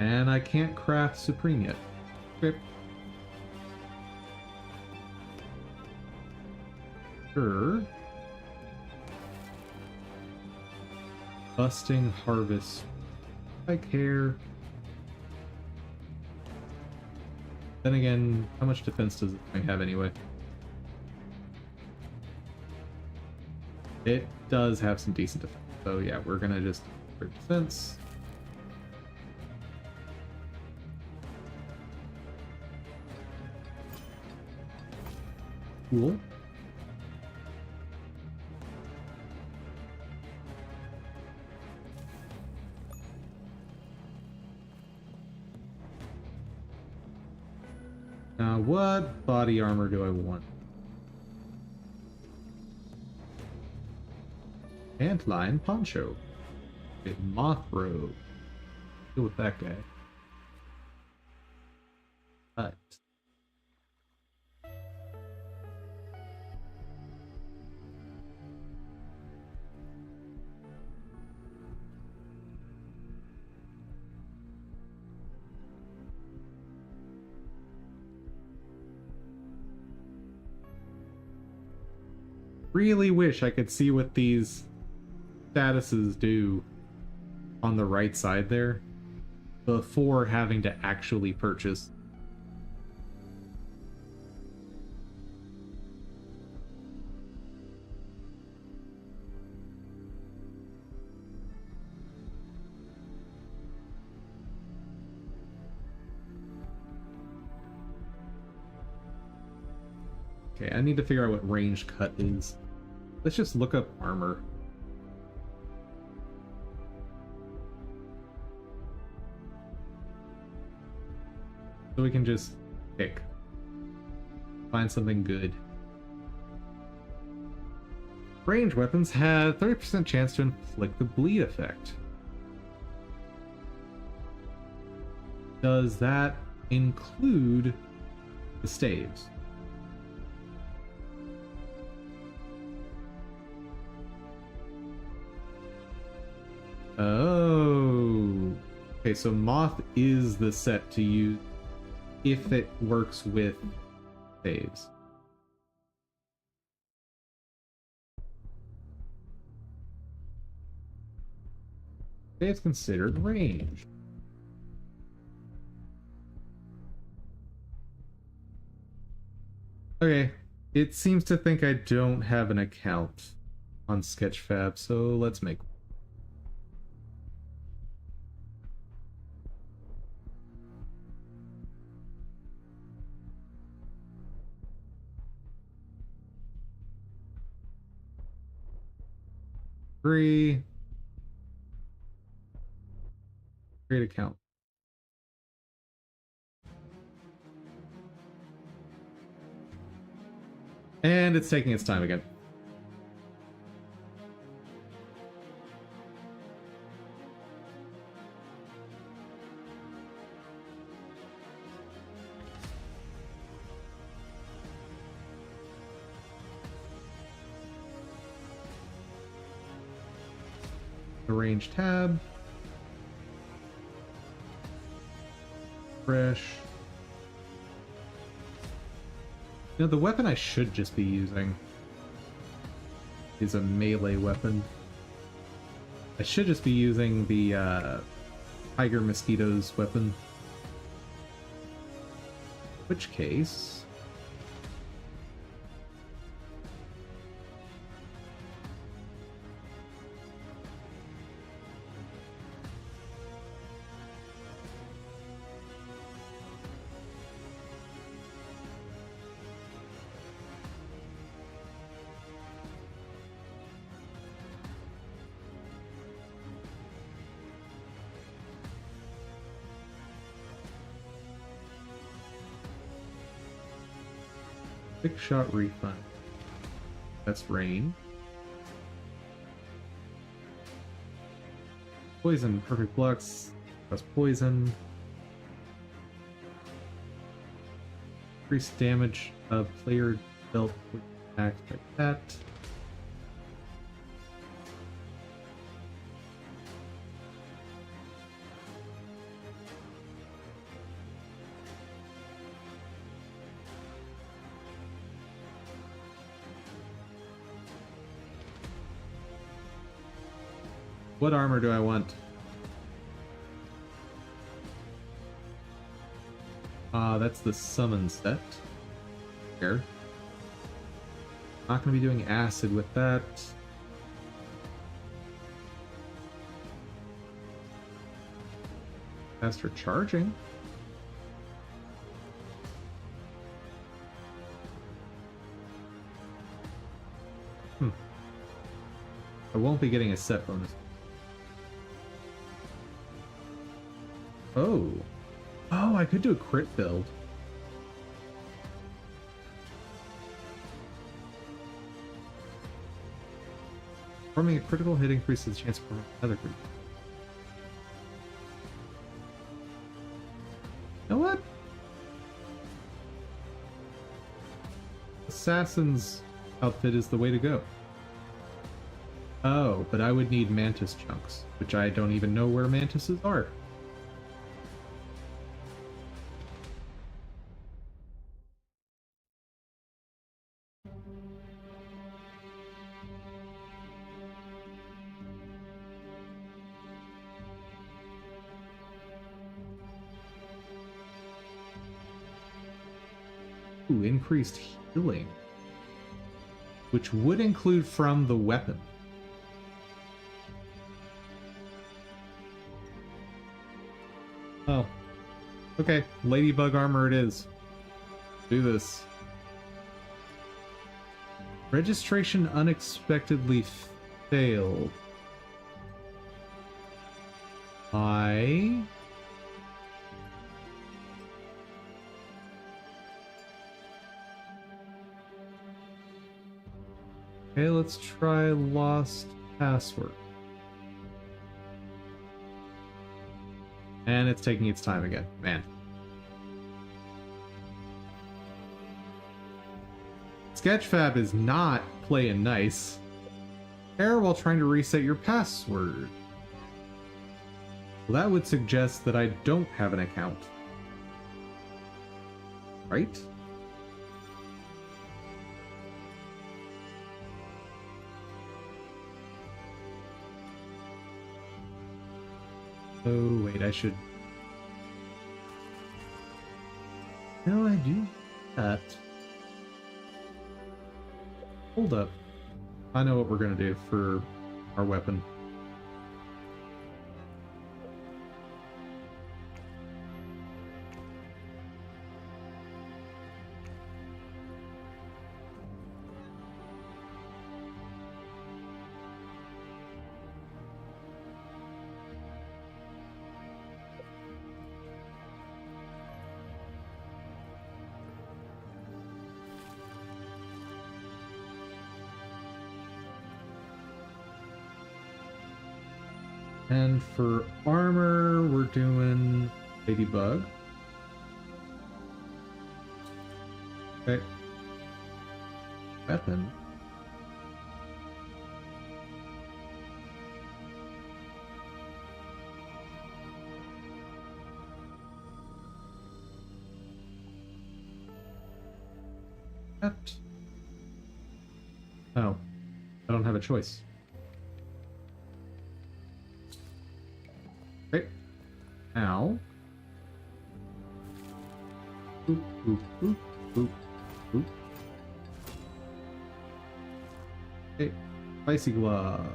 And I can't craft Supreme yet. Okay. Sure. Busting Harvest. I care. Then again, how much defense does it thing have anyway? It does have some decent defense. So yeah, we're gonna just for defense. Cool. Now, what body armor do I want? Antlion poncho. Okay, moth robe. Deal with that guy. Cut. Really wish I could see what these statuses do on the right side there before having to actually purchase. Okay, I need to figure out what ranged cut is. Let's just look up armor. So we can just pick. Find something good. Ranged weapons have 30% chance to inflict the bleed effect. Does that include the staves? Oh. Okay, so Moth is the set to use if it works with saves. Saves considered range. Okay. It seems to think I don't have an account on Sketchfab, so let's make one. Create account. And it's taking its time again. Arrange tab. Fresh. You know, the weapon I should just be using is a melee weapon. I should just be using the Tiger Mosquitoes weapon. Which case... Quick shot refund. That's rain. Poison, perfect blocks. That's poison. Increase damage of player dealt with attacks like that. What armor do I want? That's the summon set. Here. Not gonna be doing acid with that. Faster charging. I won't be getting a set bonus. Oh. Oh, I could do a crit build. Performing a critical hit increases the chance of performing another crit. You know what? Assassin's outfit is the way to go. Oh, but I would need mantis chunks, which I don't even know where mantises are. Ooh, increased healing, which would include from the weapon. Oh, okay. Ladybug armor it is. Do this. Registration unexpectedly failed. Okay, let's try lost password. And it's taking its time again. Man. Sketchfab is not playing nice. Error while trying to reset your password. Well, that would suggest that I don't have an account. Right? Oh, wait, I should... No, I do that. Hold up. I know what we're gonna do for our weapon. And for armor, we're doing Ladybug. Okay. Weapon. What? Oh, I don't have a choice. Okay. Now. Boop, boop, boop, boop, boop. Okay. Spicy glove.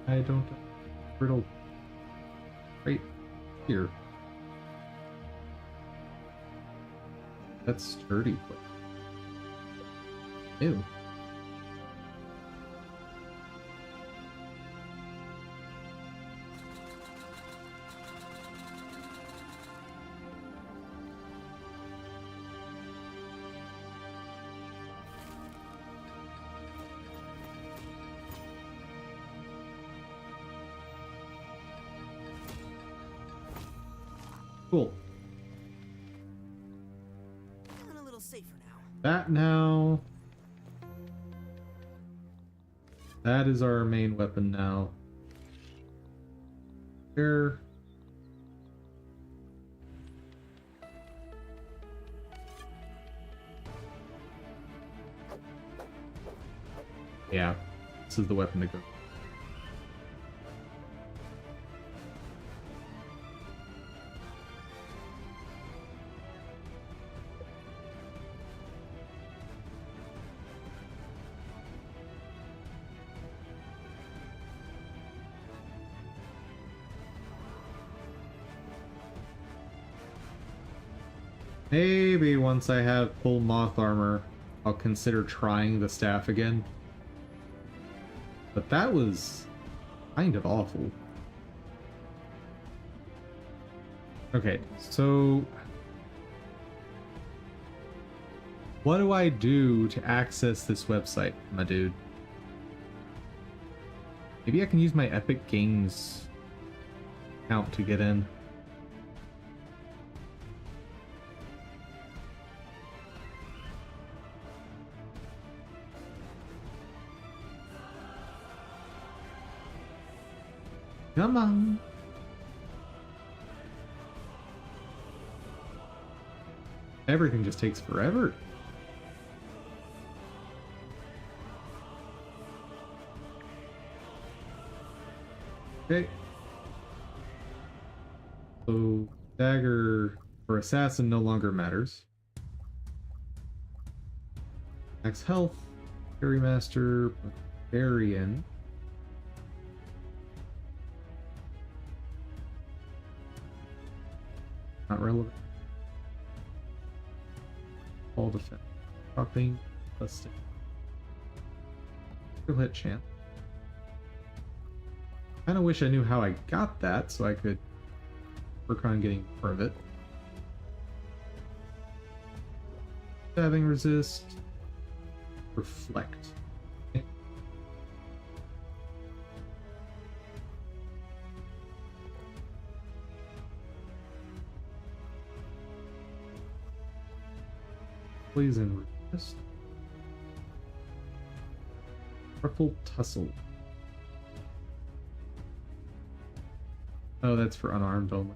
I don't brittle right here. That's sturdy. Ew. Cool. Feeling a little safer now. That now. That is our main weapon now. Here. Yeah, this is the weapon to go. Maybe once I have full moth armor, I'll consider trying the staff again. But that was kind of awful. Okay, so what do I do to access this website, my dude? Maybe I can use my Epic Games account to get in. Come on. Everything just takes forever. Okay. So, dagger for assassin no longer matters. Max health, Fairy Master, Barbarian. Not relevant. All defense. Dropping plus stick. Still hit chance. Kinda wish I knew how I got that so I could work on getting more of it. Stabbing resist. Reflect. Okay. Poison resist. Ruffle tussle. Oh, that's for unarmed only.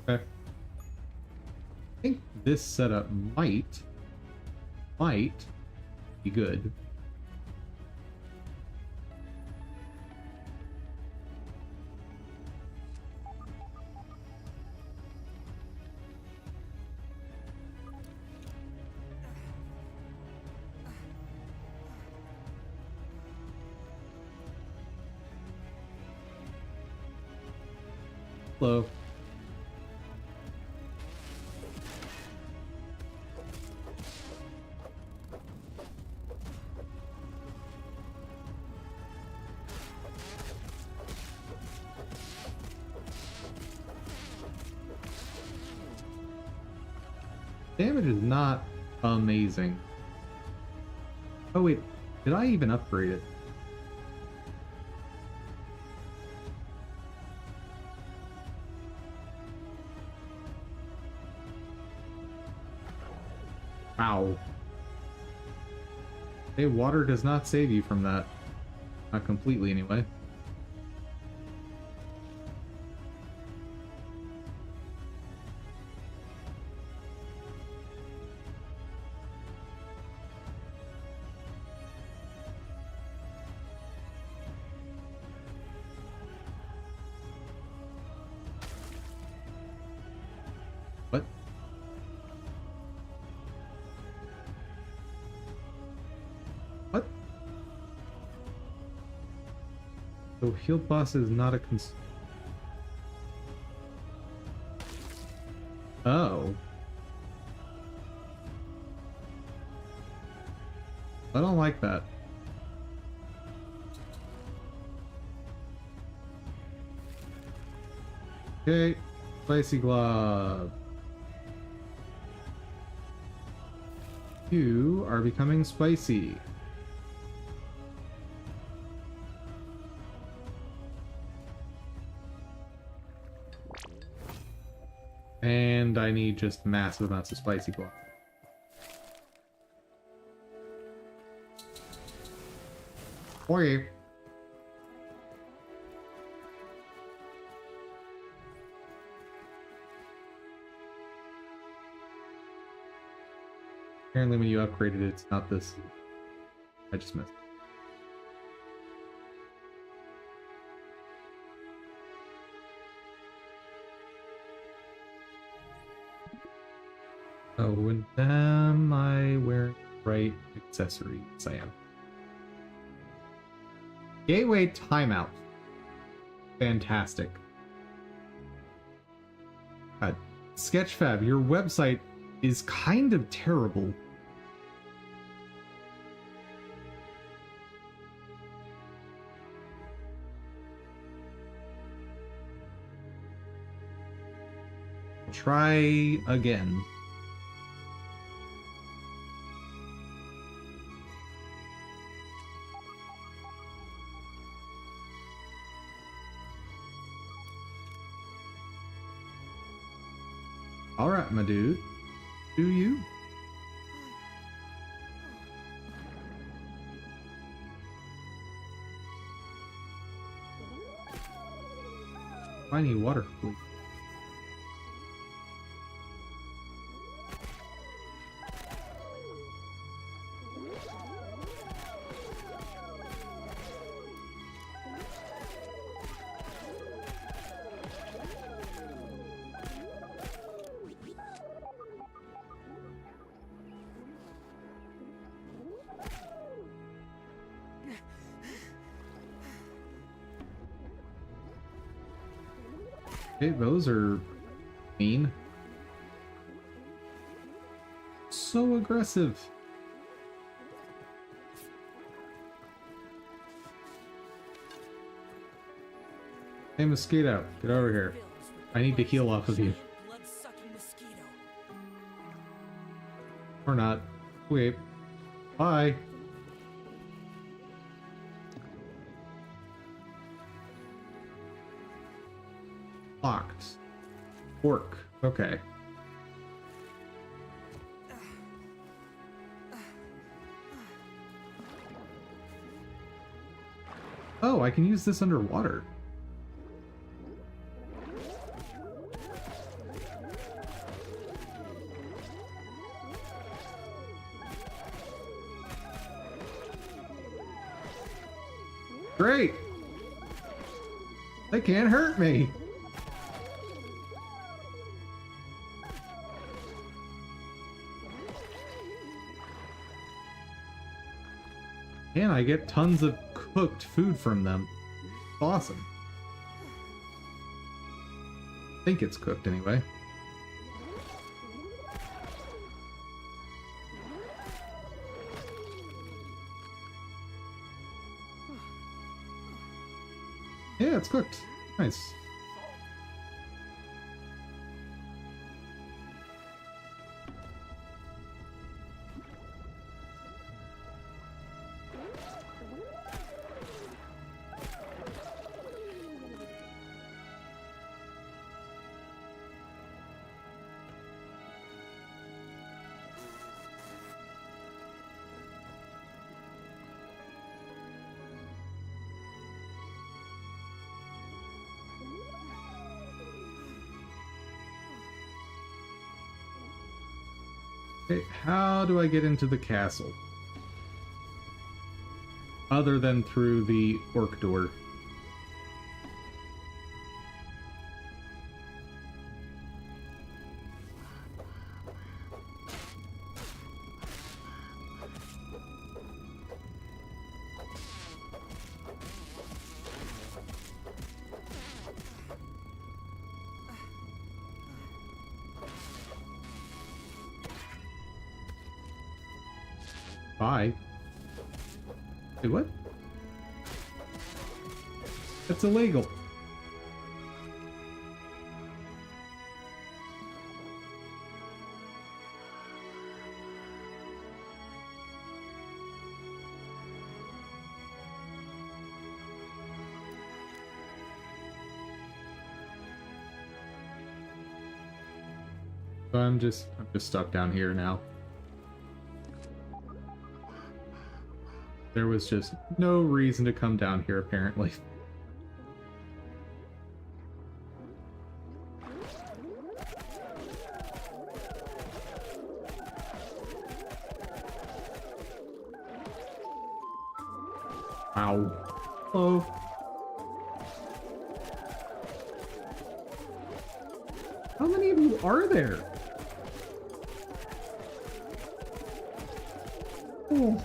Okay. I think this setup might might be good. Hello. Damage is not amazing. Oh wait, did I even upgrade it? Wow. Hey, water does not save you from that. Not completely, anyway. What? What? So healed boss is not a Oh. I don't like that. Okay, spicy glove. You are becoming spicy. And I need just massive amounts of spicy glove. Okay. Apparently when you upgraded it, it's not this. I just missed. Oh, and am I wearing the right accessories? I am. Gateway timeout. Fantastic. Sketchfab, your website is kind of terrible. Try again. Alright, my dude. Do you? I need water, please. Okay, those are mean. So aggressive. Hey, mosquito, get over here. I need to heal off of you. Blood-sucking mosquito. Or not. Wait. Bye. Locked. Work. Okay. Oh, I can use this underwater. Great! They can't hurt me! And I get tons of cooked food from them. Awesome. I think it's cooked anyway. Yeah, it's cooked. Nice. Okay, how do I get into the castle? Other than through the orc door. Bye. Wait, what? That's illegal. I'm just stuck down here now. There was just no reason to come down here, apparently. Ow. Oh. How many of you are there? Oh.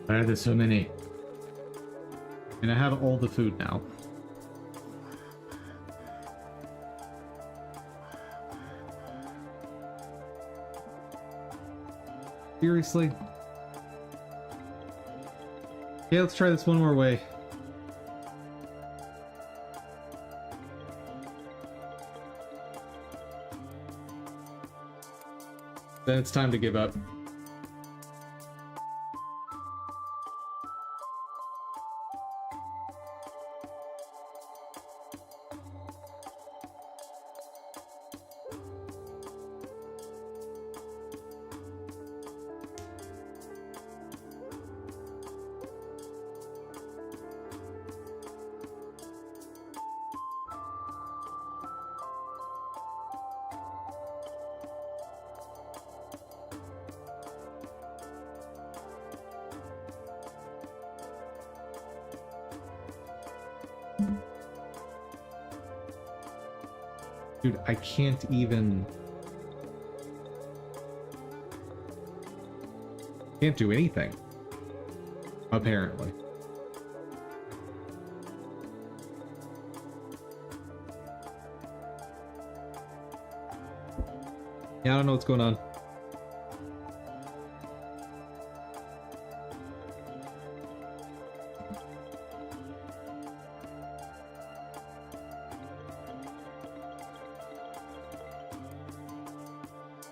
Why are there so many? And I have all the food now. Seriously? Okay, let's try this one more way. Then it's time to give up. Dude, I can't even... Can't do anything. Apparently. Yeah, I don't know what's going on.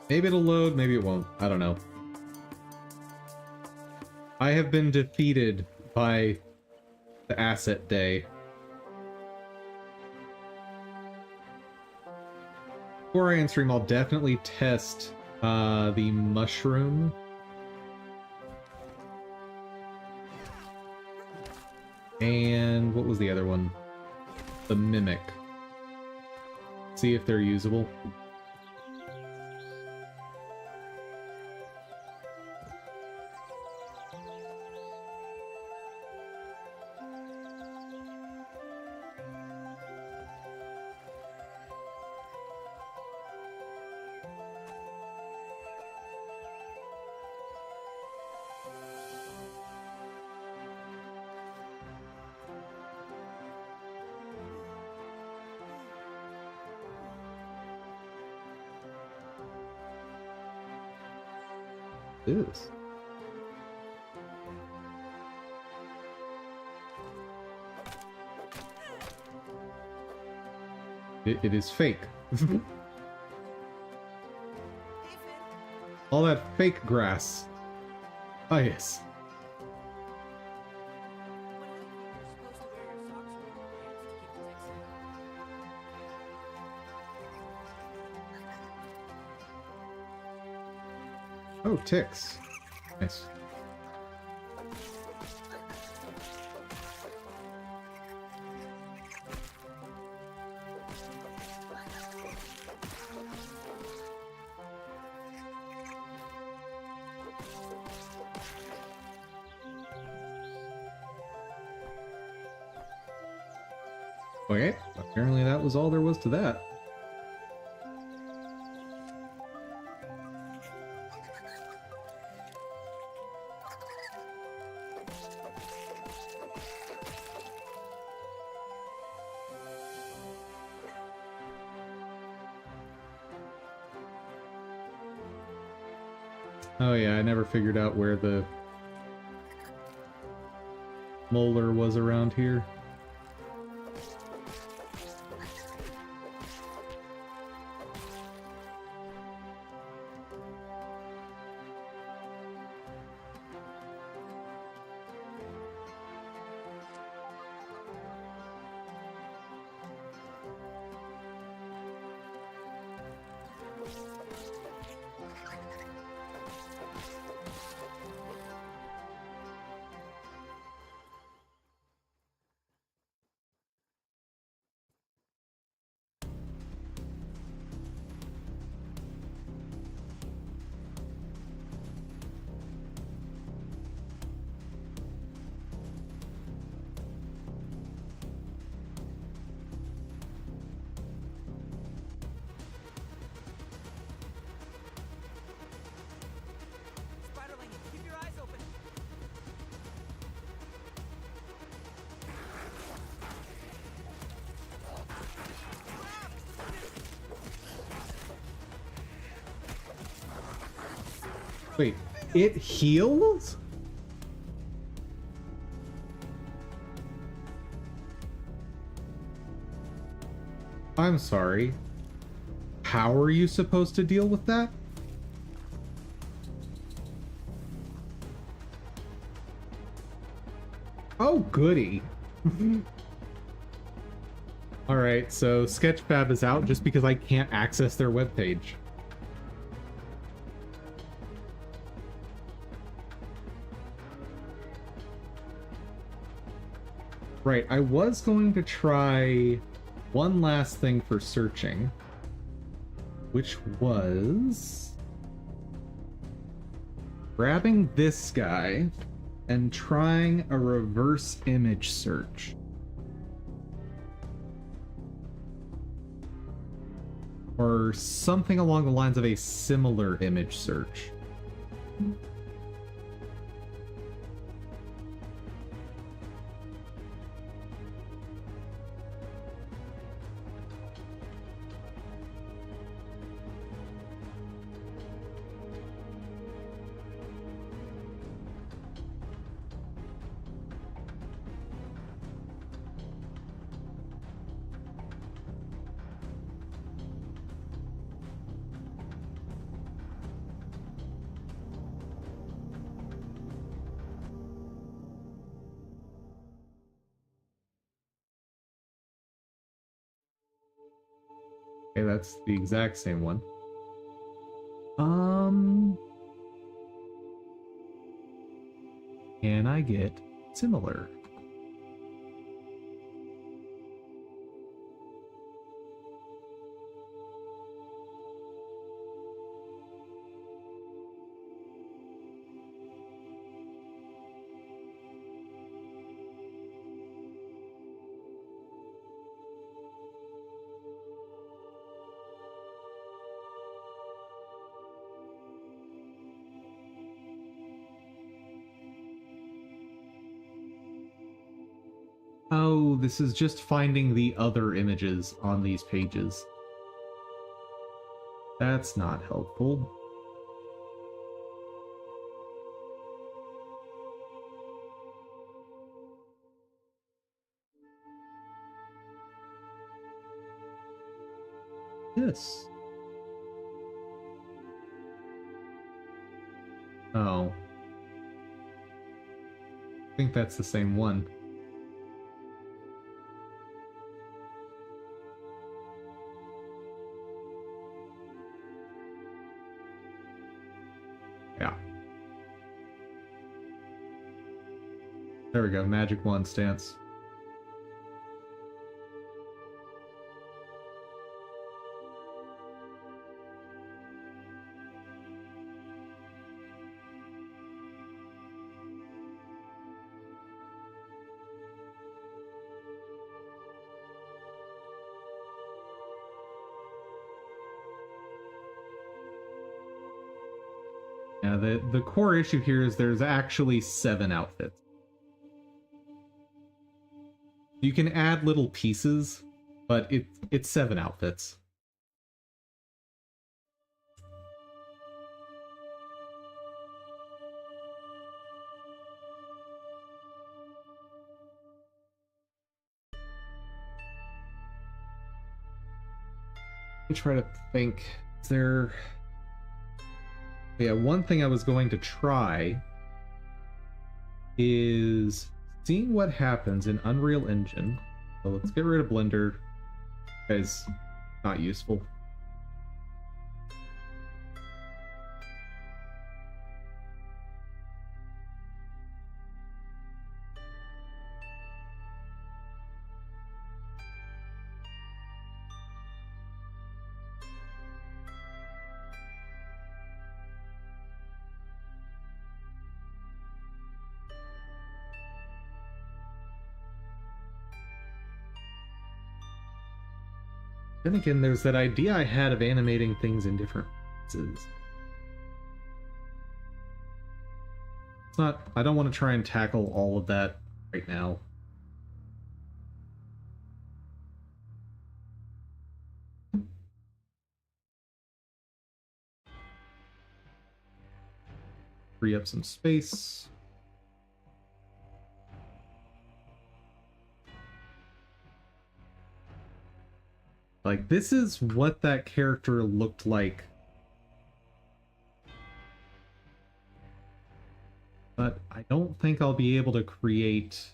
Maybe it'll load, maybe it won't. I don't know. I have been defeated by the asset day. Before I end stream, I'll definitely test the mushroom. And what was the other one? The mimic. See if they're usable. Is. It is fake. Hey, Finn. All that fake grass. Oh, yes. What happened? You're supposed to wear your socks over your pants to keep the ticks out. Oh, ticks. Nice. Okay, apparently that was all there was to that. Oh yeah, I never figured out where the molar was around here. Spiderling, keep your eyes open. Wait, it heals? I'm sorry. How are you supposed to deal with that? Oh, goody. Alright, so Sketchfab is out just because I can't access their webpage. Right, I was going to try one last thing for searching, which was grabbing this guy and trying a reverse image search. Or something along the lines of a similar image search. that's the exact same one. Can I get similar? Oh, this is just finding the other images on these pages. That's not helpful. This. Oh. I think that's the same one. Yeah. There we go, magic wand stance. Yeah, the core issue here is there's actually 7 outfits. You can add little pieces, but it's 7 outfits. Let me try to think. Is there... Yeah, one thing I was going to try is seeing what happens in Unreal Engine. So let's get rid of Blender. It's not useful. Then again, there's that idea I had of animating things in different pieces. It's not... I don't want to try and tackle all of that right now. Free up some space. Like, this is what that character looked like. But I don't think I'll be able to create...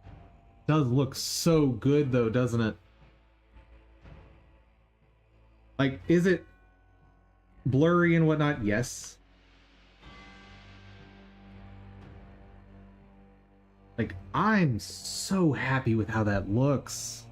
It does look so good, though, doesn't it? Like, is it blurry and whatnot? Yes. Like, I'm so happy with how that looks.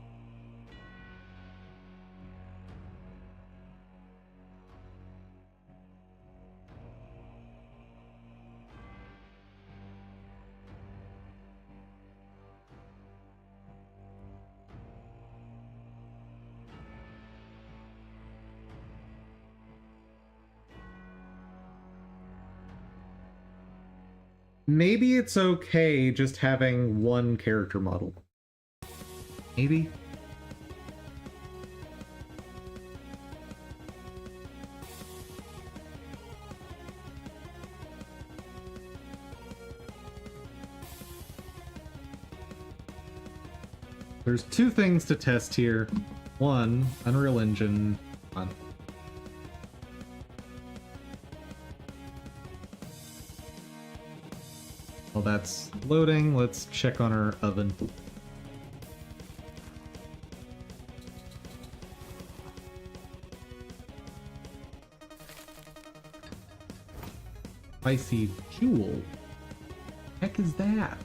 Maybe it's okay just having one character model. Maybe? There's 2 things to test here. 1, Unreal Engine. On. While that's loading, let's check on our oven. Spicy Jewel. Heck is that?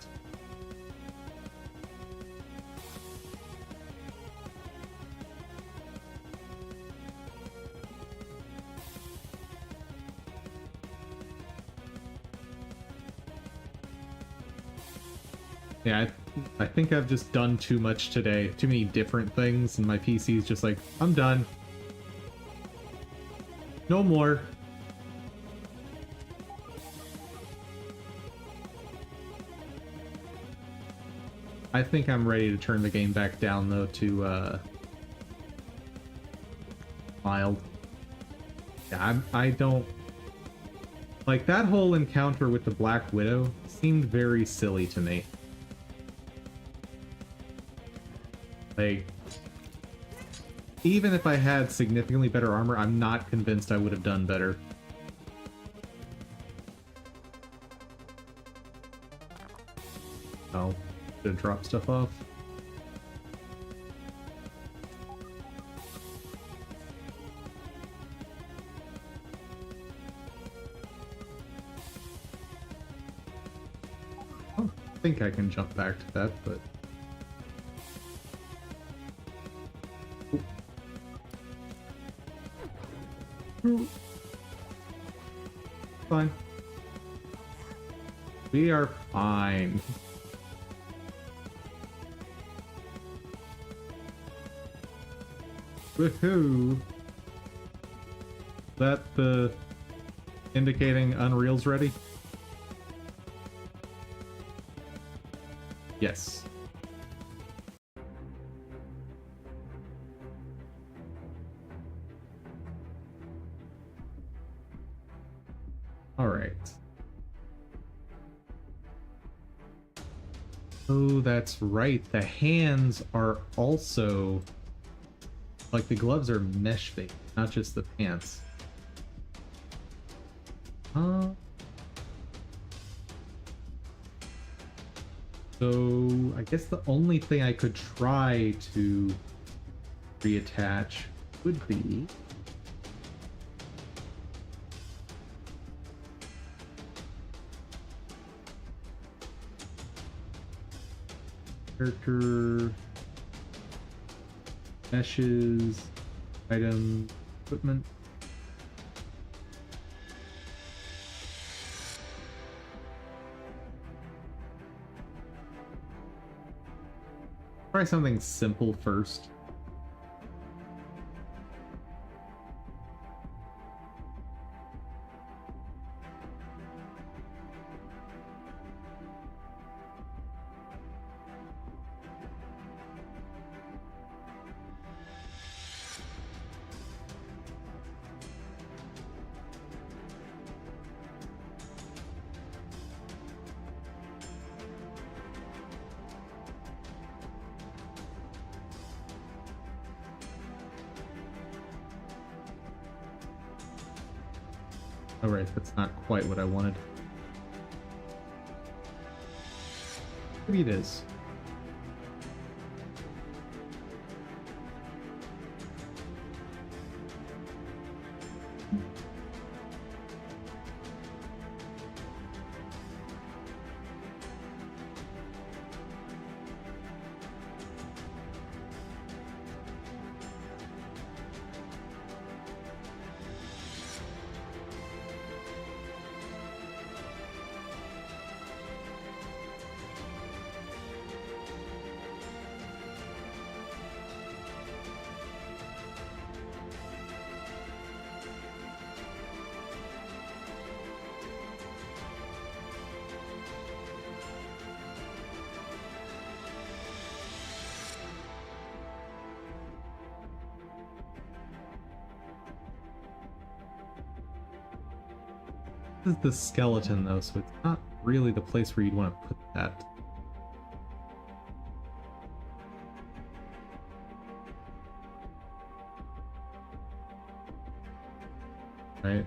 Yeah, I think I've just done too much today. Too many different things, and my PC's just like, I'm done. No more. I think I'm ready to turn the game back down, though, to, mild. Yeah, I don't... Like, that whole encounter with the Black Widow seemed very silly to me. Like, even if I had significantly better armor, I'm not convinced I would have done better. Oh, should have dropped stuff off. I don't think I can jump back to that, but... Fine. We are fine. Woohoo! That the indicating Unreal's ready? Yes. Alright. Oh, that's right. The hands are also... Like, the gloves are mesh-based, not just the pants. So, I guess the only thing I could try to reattach would be... Character... meshes, item, equipment. Try something simple first. Alright, that's not quite what I wanted. Maybe it is. This is the skeleton, though, so it's not really the place where you'd want to put that. Right?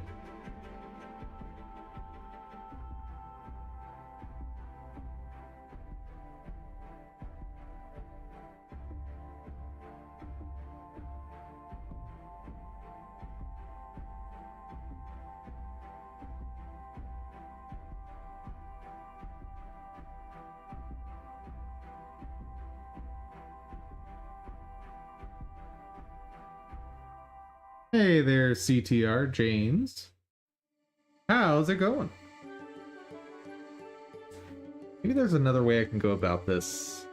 Hey there, CTR James. How's it going? Maybe there's another way I can go about this.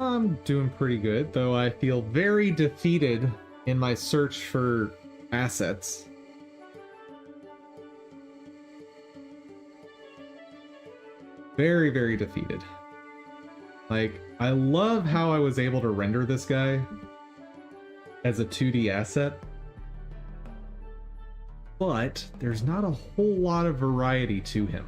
I'm doing pretty good, though I feel very defeated in my search for assets. Very, very defeated. Like, I love how I was able to render this guy as a 2D asset, but there's not a whole lot of variety to him.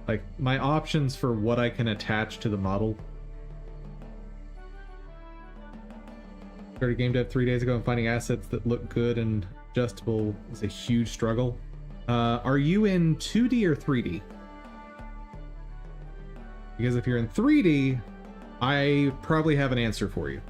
Like, my options for what I can attach to the model. Started game dev 3 days ago, and finding assets that look good and adjustable is a huge struggle. Are you in 2D or 3D? Because if you're in 3D, I probably have an answer for you.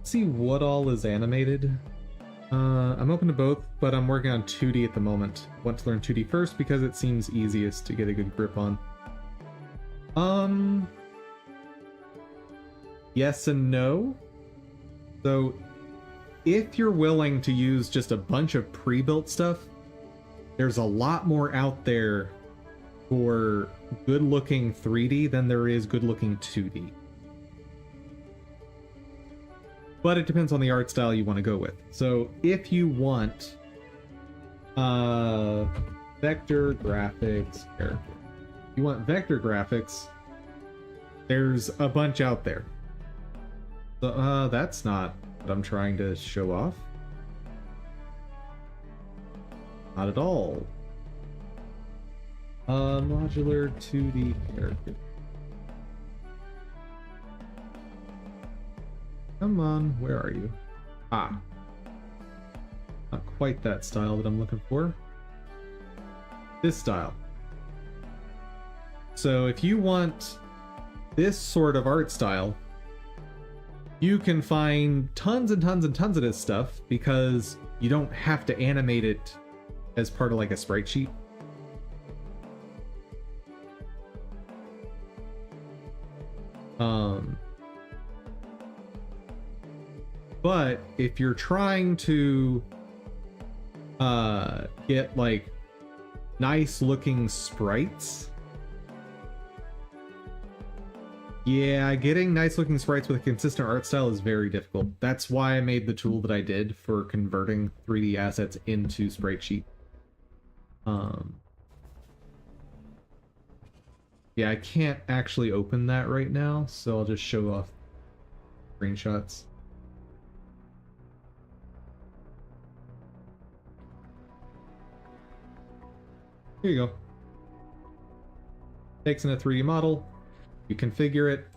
See what all is animated. I'm open to both, but I'm working on 2D at the moment. Want to learn 2D first because it seems easiest to get a good grip on. Yes and no. So if you're willing to use just a bunch of pre-built stuff, there's a lot more out there for good-looking 3D than there is good-looking 2D. But it depends on the art style you want to go with. So if you want vector graphics character, you want vector graphics, there's a bunch out there. So that's not what I'm trying to show off. Not at all. Modular 2D character. Come on, where are you? Ah. Not quite that style that I'm looking for. This style. So if you want this sort of art style, you can find tons and tons and tons of this stuff because you don't have to animate it as part of like a sprite sheet. But if you're trying to get like nice looking sprites, yeah, getting nice looking sprites with a consistent art style is very difficult. That's why I made the tool that I did for converting 3D assets into sprite sheet. Yeah, I can't actually open that right now, so I'll just show off screenshots. Here you go. Takes in a 3D model. You configure it.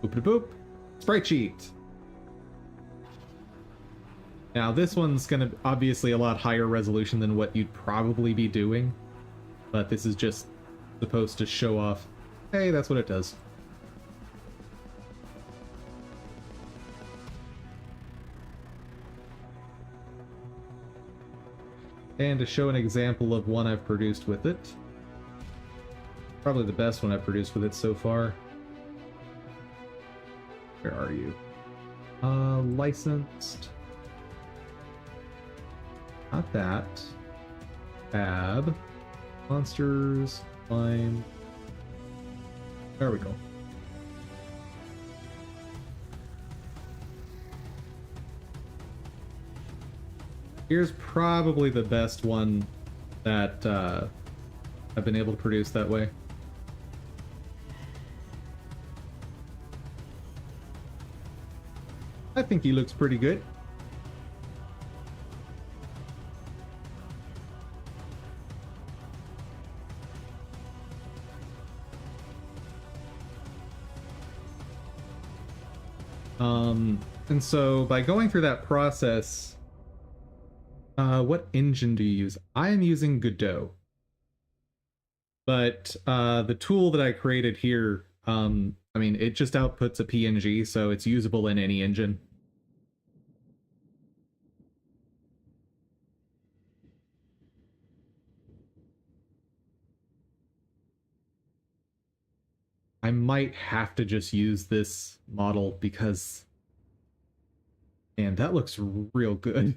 Boop-a-boop. Sprite sheet. Now this one's gonna obviously a lot higher resolution than what you'd probably be doing, but this is just supposed to show off, hey, that's what it does. And to show an example of one I've produced with it. Probably the best one I've produced with it so far. Where are you? Licensed. Not that. Tab. Monsters. Climb. There we go. Here's probably the best one that I've been able to produce that way. I think he looks pretty good. And so by going through that process, What engine do you use? I am using Godot. But the tool that I created here, I mean, it just outputs a PNG, so it's usable in any engine. I might have to just use this model because, man, that looks real good.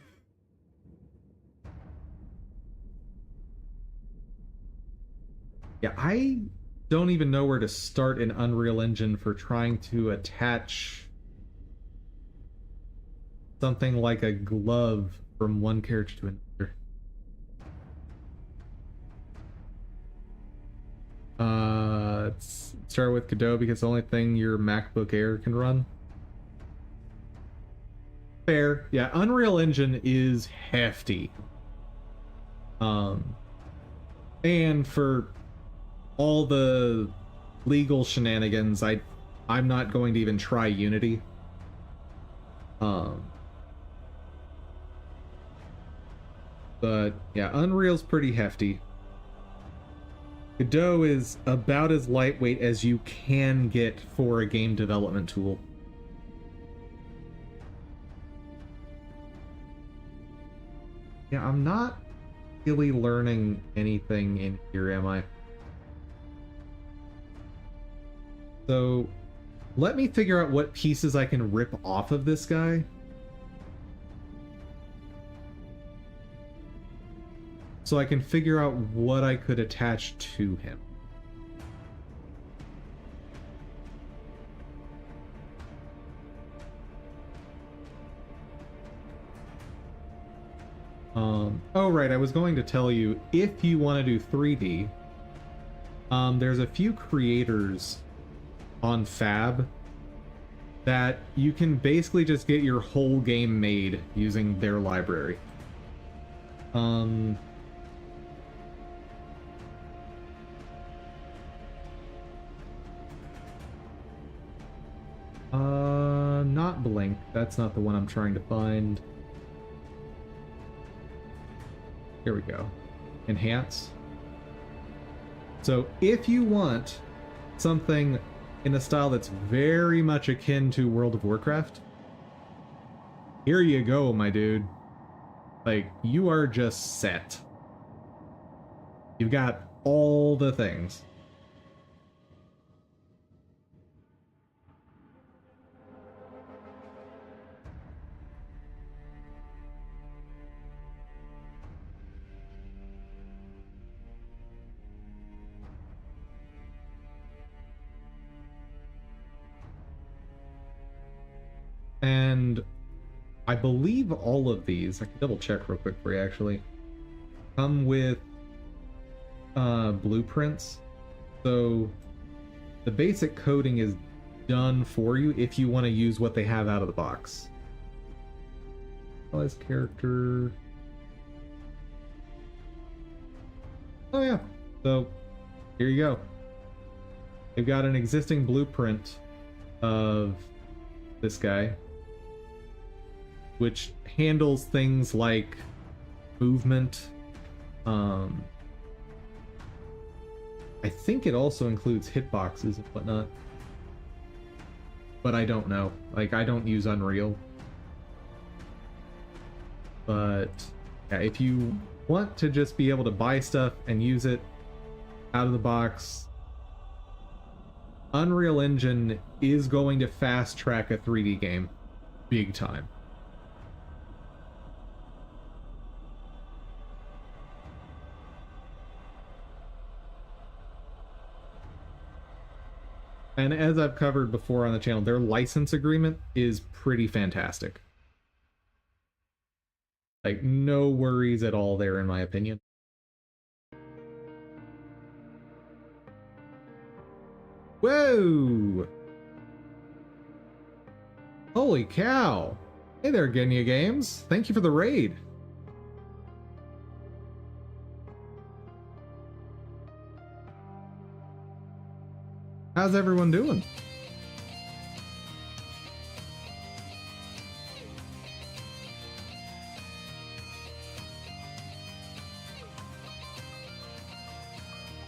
Yeah, I don't even know where to start in Unreal Engine for trying to attach something like a glove from one character to another. Let's start with Godot because it's the only thing your MacBook Air can run. Fair. Yeah, Unreal Engine is hefty. And for all the legal shenanigans, I'm not going to even try Unity. But yeah, Unreal's pretty hefty. Godot is about as lightweight as you can get for a game development tool. Yeah, I'm not really learning anything in here, am I? So, let me figure out what pieces I can rip off of this guy. So I can figure out what I could attach to him. Oh right, I was going to tell you, if you want to do 3D, there's a few creators on Fab that you can basically just get your whole game made using their library. Not Blink. That's not the one I'm trying to find. Here we go. Enhance. So if you want something in a style that's very much akin to World of Warcraft, here you go, my dude. Like, you are just set. You've got all the things. And I believe all of these, I can double check real quick for you actually, come with blueprints. So the basic coding is done for you if you want to use what they have out of the box. As character. Oh yeah. So here you go. They've got an existing blueprint of this guy, which handles things like movement. I think it also includes hitboxes and whatnot, but I don't know. Like, I don't use Unreal. But yeah, if you want to just be able to buy stuff and use it out of the box, Unreal Engine is going to fast track a 3D game big time. And as I've covered before on the channel, their license agreement is pretty fantastic. Like, no worries at all there, in my opinion. Whoa! Holy cow! Hey there, Genya Games. Thank you for the raid. How's everyone doing?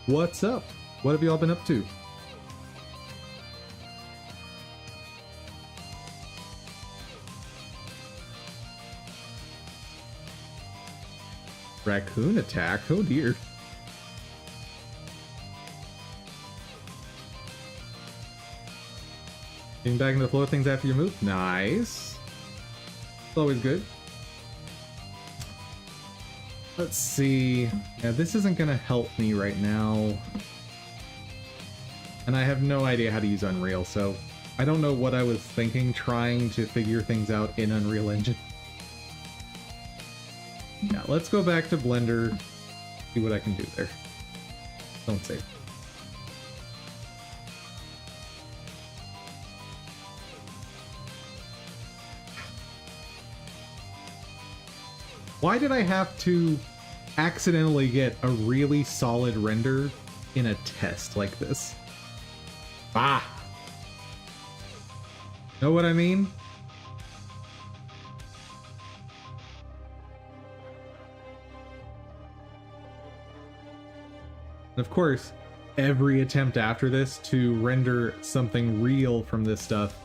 What's up? What have y'all been up to? Raccoon attack? Oh dear. Getting back into the flow of things after your move? Nice. It's always good. Let's see. Yeah, this isn't gonna help me right now. And I have no idea how to use Unreal, so I don't know what I was thinking trying to figure things out in Unreal Engine. Yeah, let's go back to Blender, see what I can do there. Don't save. Why did I have to accidentally get a really solid render in a test like this? Ah! Know what I mean? Of course, every attempt after this to render something real from this stuff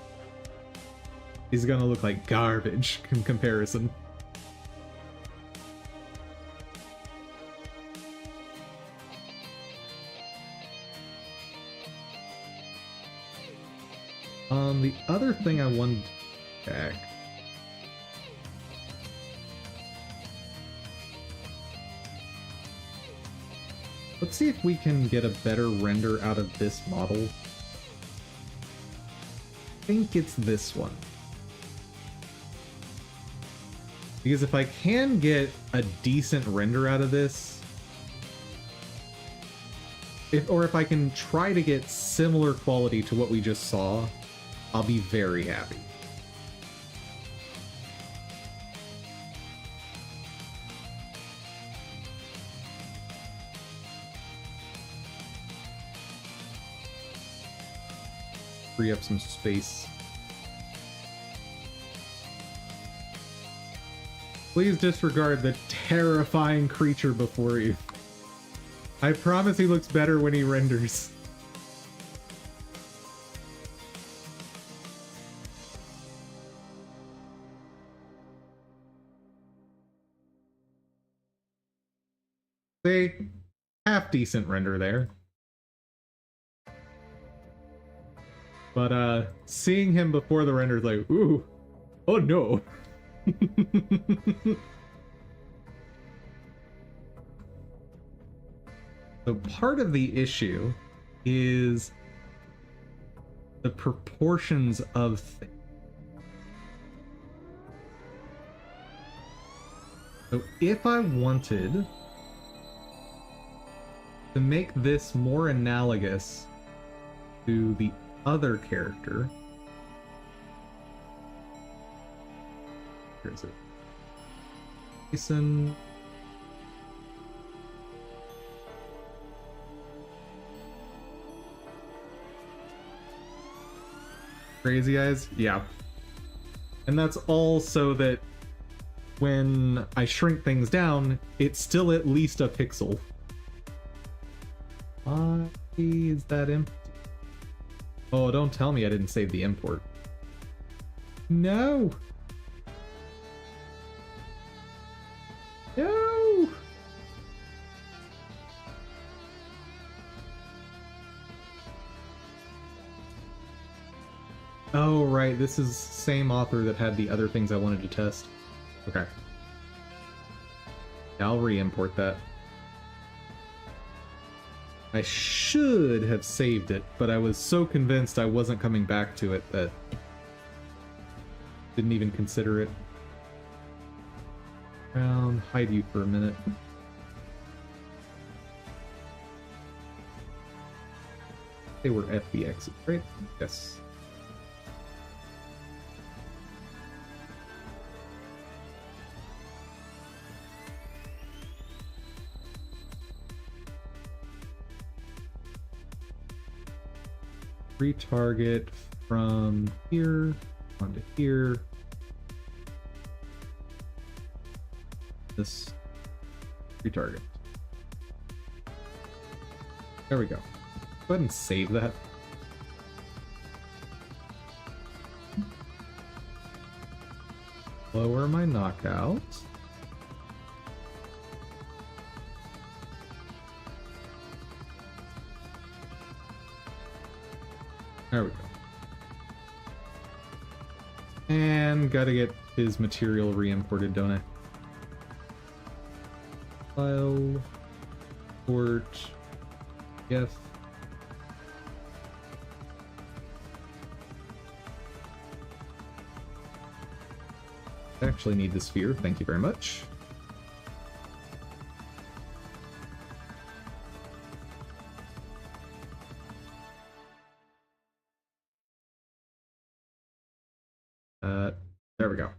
is gonna look like garbage in comparison. The other thing I wanted to check. Let's see if we can get a better render out of this model. I think it's this one. Because if I can get a decent render out of this, if I can try to get similar quality to what we just saw, I'll be very happy. Free up some space. Please disregard the terrifying creature before you. I promise he looks better when he renders. Say, half decent render there. But seeing him before the render is like, ooh, oh no. So part of the issue is the proportions of things. So if I wanted to make this more analogous to the other character, where is it? Jason. Crazy Eyes? Yeah. And that's all so that when I shrink things down, it's still at least a pixel. Why is that empty? Oh, don't tell me I didn't save the import. No! No! Oh, right, this is same author that had the other things I wanted to test. Okay. I'll re-import that. I should have saved it, but I was so convinced I wasn't coming back to it that didn't even consider it. Hide you for a minute. They were FBX, right? Yes. Retarget from here onto here. This retarget. There we go. Go ahead and save that. Lower my knockouts. There we go. And gotta get his material re-imported, don't I? File. Port. Yes. I actually need the sphere, thank you very much. There we go.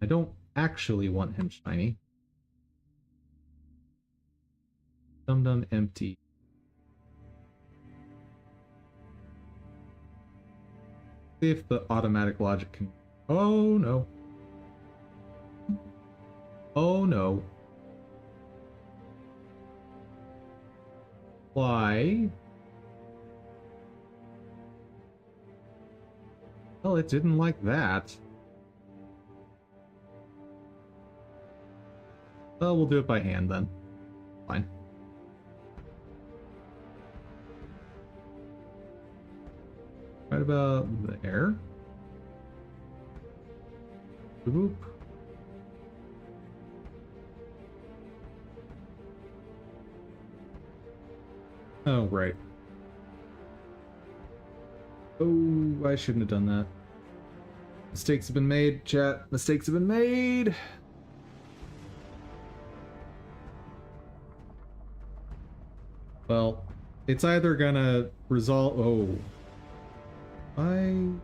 I don't actually want him shiny. Dum-dum empty. See if the automatic logic can... Oh no. Oh no. Why? Well, it didn't like that. Well, we'll do it by hand then. Fine. Right about there. Boop. Oh, right. Oh, I shouldn't have done that. Mistakes have been made, chat. Mistakes have been made. Well, it's either gonna resolve... Oh.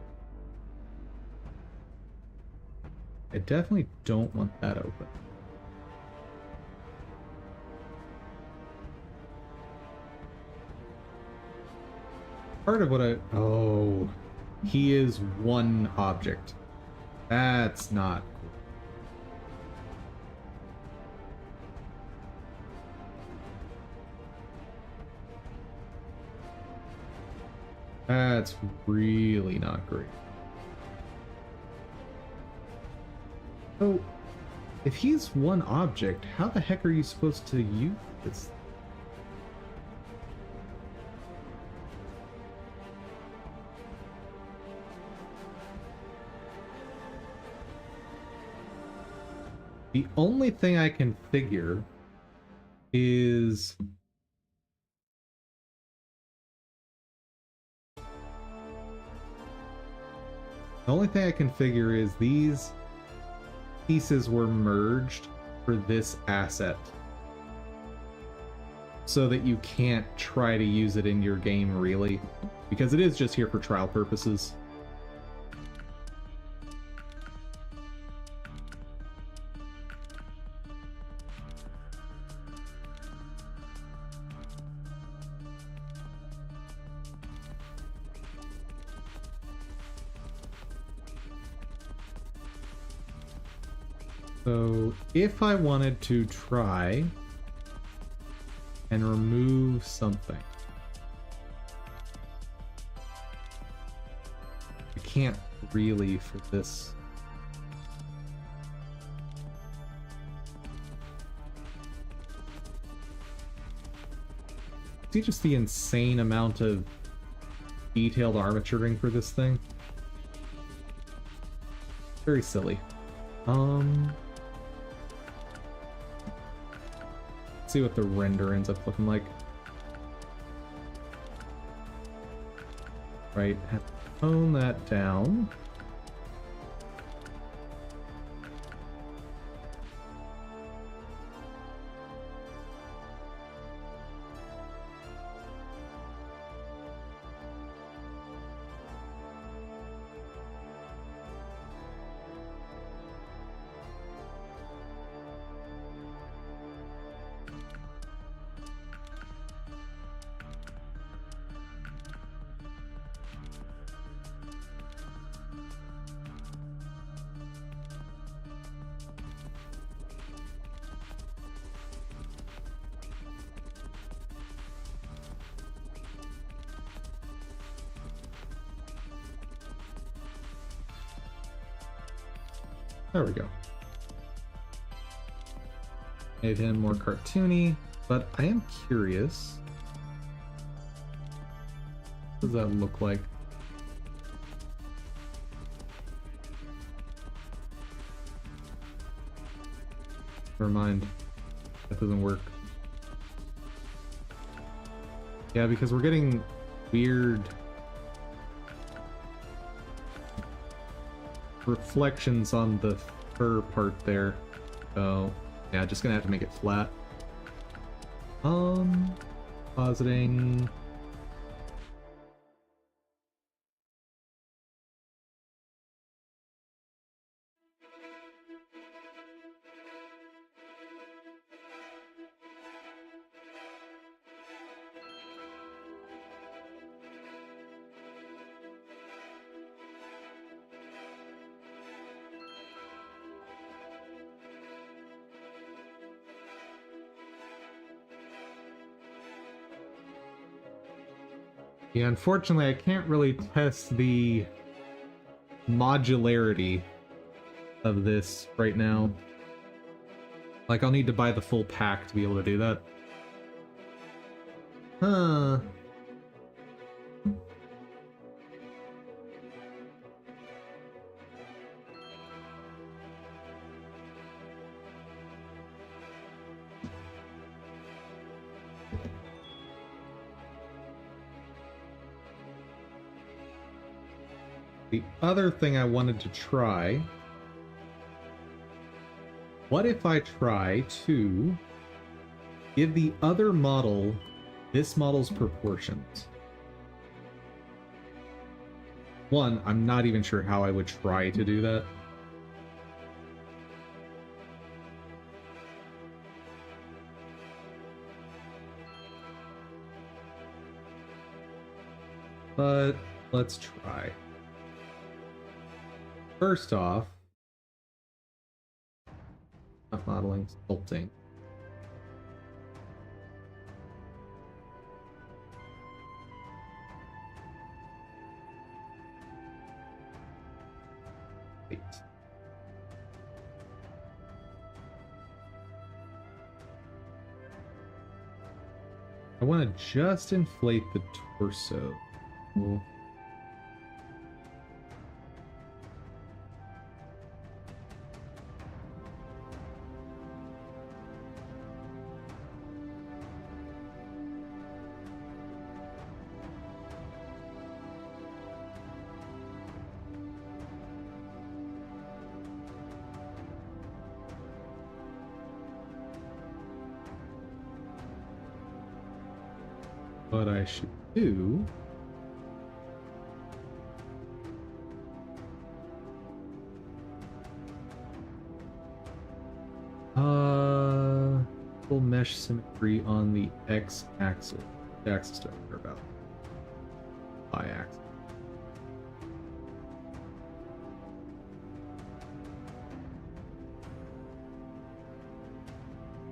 I definitely don't want that open. Part of what I... Oh. He is one object. That's not cool. That's really not great. So, if he's one object, how the heck are you supposed to use this? The only thing I can figure is... The only thing I can figure is these pieces were merged for this asset, so that you can't try to use it in your game, really, because it is just here for trial purposes. So if I wanted to try and remove something, I can't really for this. See just the insane amount of detailed armaturing for this thing? Very silly. See what the render ends up looking like. Right, have to tone that down. There we go. Made him more cartoony, but I am curious. What does that look like? Never mind. That doesn't work. Yeah, because we're getting weird reflections on the fur part there. So, yeah, just gonna have to make it flat. Positing. Yeah, unfortunately, I can't really test the modularity of this right now. Like, I'll need to buy the full pack to be able to do that. Huh. The other thing I wanted to try, what if I try to give the other model this model's proportions? One, I'm not even sure how I would try to do that. But let's try. First off, not modeling, sculpting. Wait. I want to just inflate the torso. Cool. What I should do full mesh symmetry on the x-axis. The axis don't care about. Y-axis.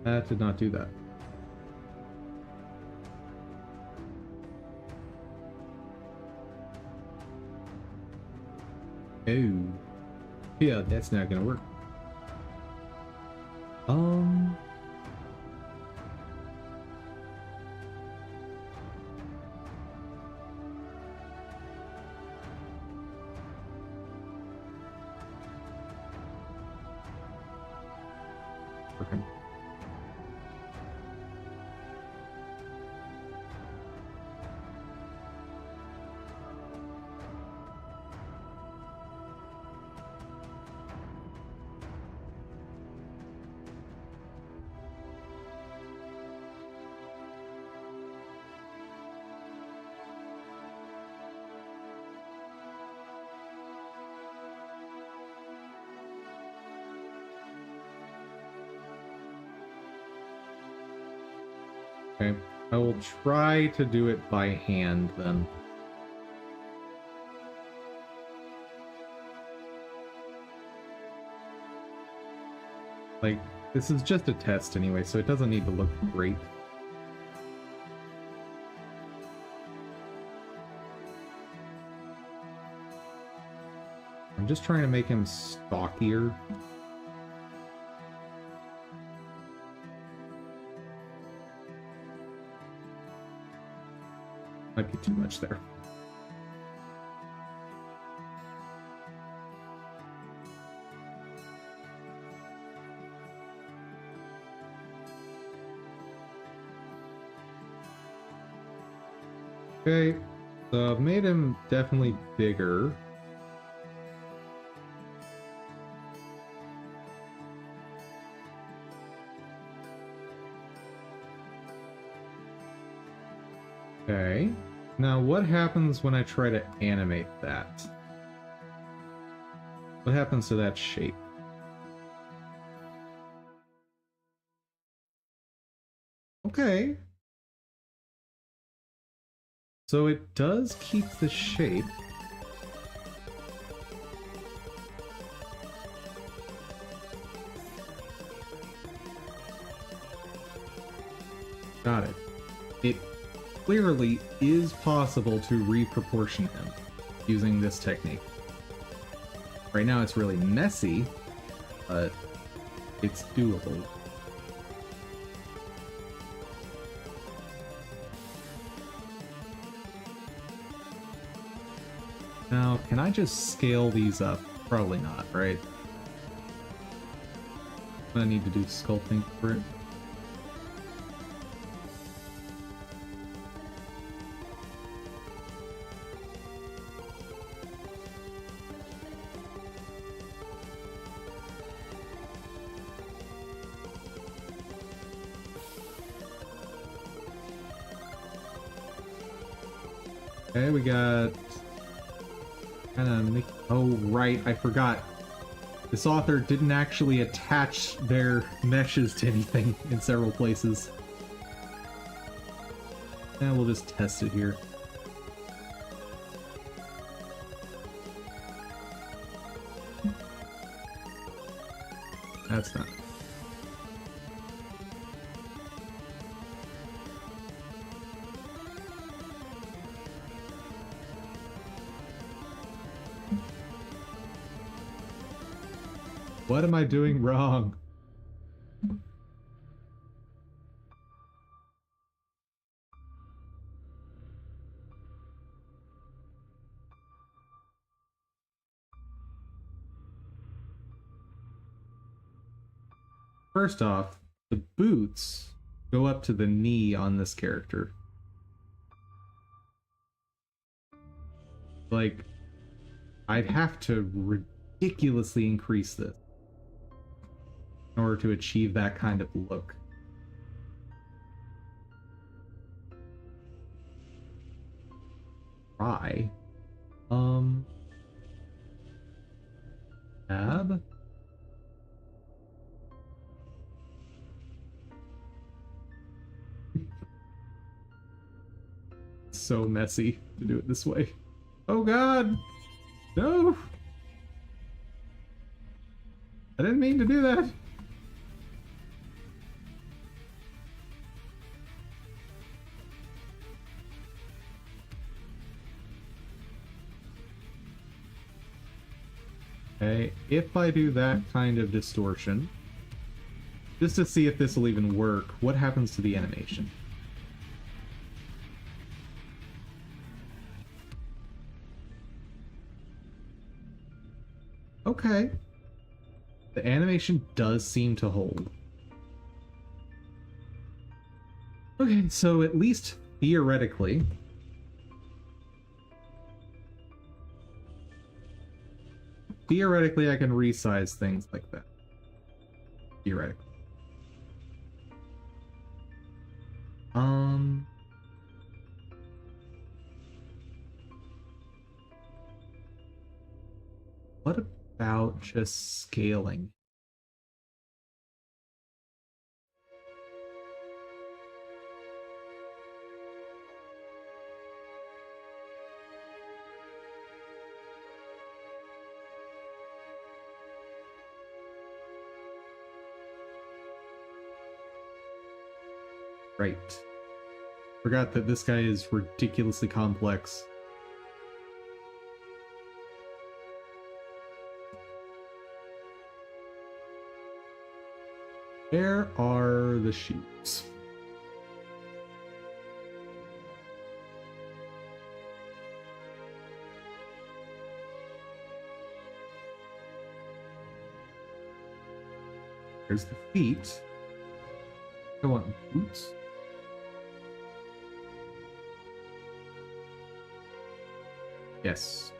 That did not do that. Oh. Yeah, that's not gonna work. Okay. Okay, I will try to do it by hand then. Like, this is just a test anyway, so it doesn't need to look great. I'm just trying to make him stockier. Might be too much there. Okay, so I've made him definitely bigger. Okay, now what happens when I try to animate that? What happens to that shape? Okay. So it does keep the shape. Got it. It clearly is possible to reproportion him using this technique. Right now it's really messy, but it's doable. Now, can I just scale these up? Probably not, right? I need to do sculpting for it. Okay, we got kind of oh right, I forgot. This author didn't actually attach their meshes to anything in several places. And we'll just test it here. That's not. What am I doing wrong? First off, the boots go up to the knee on this character. Like, I'd have to ridiculously increase this in order to achieve that kind of look. Try. Tab. So messy to do it this way. Oh god! No! I didn't mean to do that! Okay, if I do that kind of distortion, just to see if this will even work, what happens to the animation? Okay. The animation does seem to hold. Okay, so at least theoretically, I can resize things like that. Theoretically. What about just scaling? Right. Forgot that this guy is ridiculously complex. Where are the shoes? There's the feet. I want boots. Yes,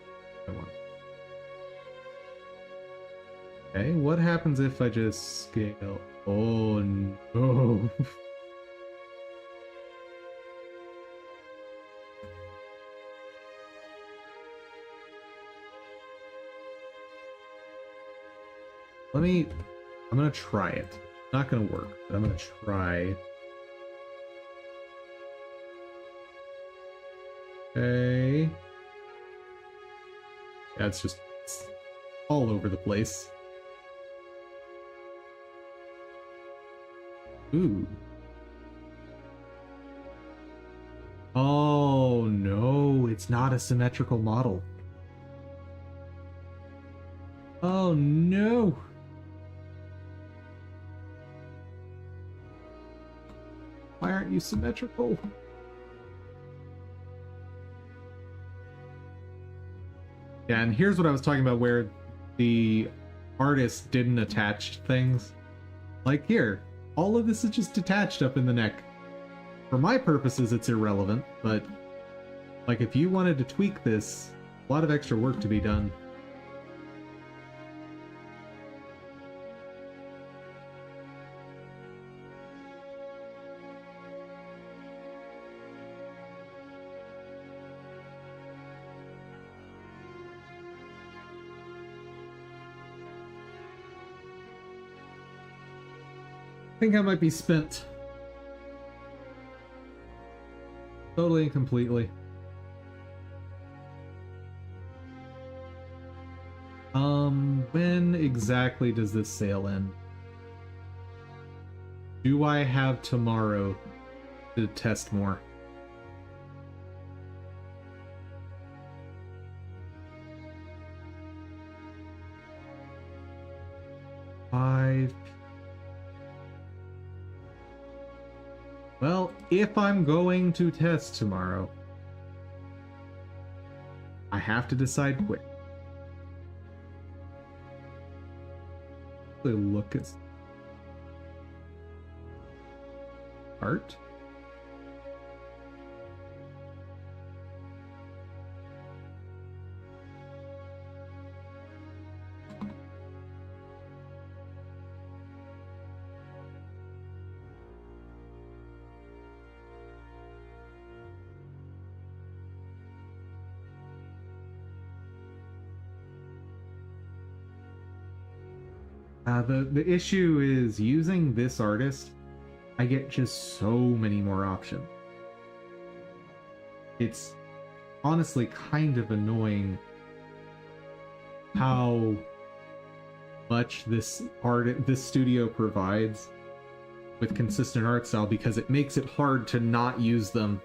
I want. Okay, what happens if I just scale? Oh no. I'm gonna try it. Not gonna work, but I'm gonna try. Okay. Yeah, it's all over the place. Ooh. Oh no, it's not a symmetrical model. Oh no. Why aren't you symmetrical? Yeah, and here's what I was talking about where the artist didn't attach things. Like here, all of this is just detached up in the neck. For my purposes, it's irrelevant, but like if you wanted to tweak this, a lot of extra work to be done. I think I might be spent. Totally and completely. When exactly does this sale end? Do I have tomorrow to test more? Well, if I'm going to test tomorrow, I have to decide quick. Look at art. The issue is using this artist, I get just so many more options. It's honestly kind of annoying how much this studio provides with consistent art style, because it makes it hard to not use them.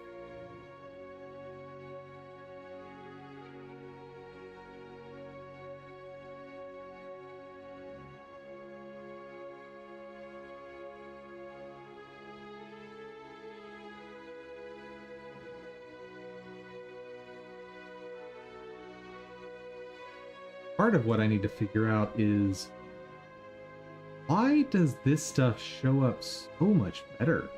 Part of what I need to figure out is, why does this stuff show up so much better?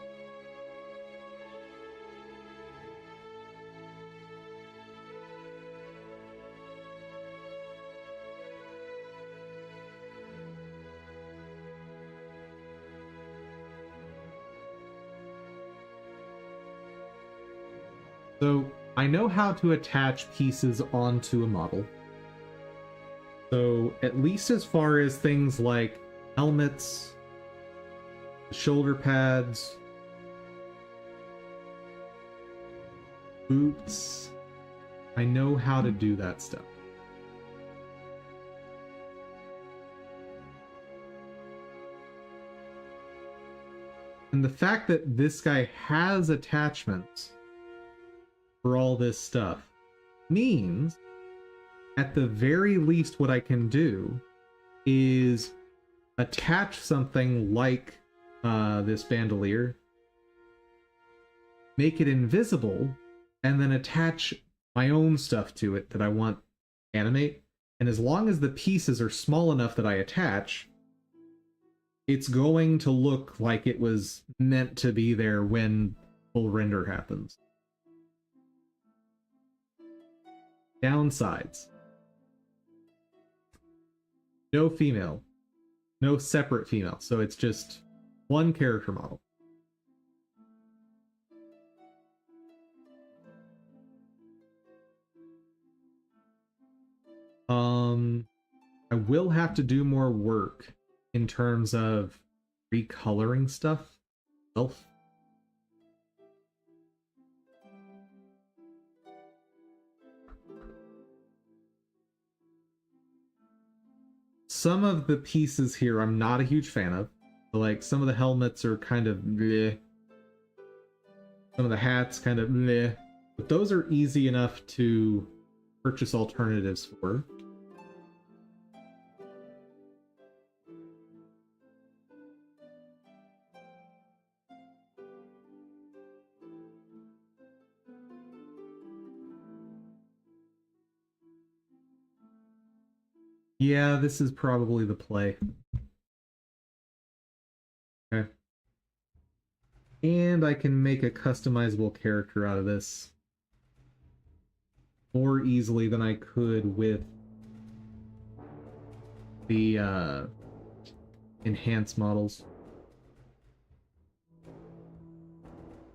So, I know how to attach pieces onto a model. So, at least as far as things like helmets, shoulder pads, boots, I know how to do that stuff. And the fact that this guy has attachments for all this stuff means, at the very least, what I can do is attach something like this bandolier, make it invisible, and then attach my own stuff to it that I want to animate. And as long as the pieces are small enough that I attach, it's going to look like it was meant to be there when full render happens. Downsides. No female. No separate female. So it's just one character model. I will have to do more work in terms of recoloring stuff. Some of the pieces here I'm not a huge fan of. Like, some of the helmets are kind of bleh. Some of the hats kind of bleh. But those are easy enough to purchase alternatives for. Yeah, this is probably the play. Okay. And I can make a customizable character out of this more easily than I could with the enhanced models.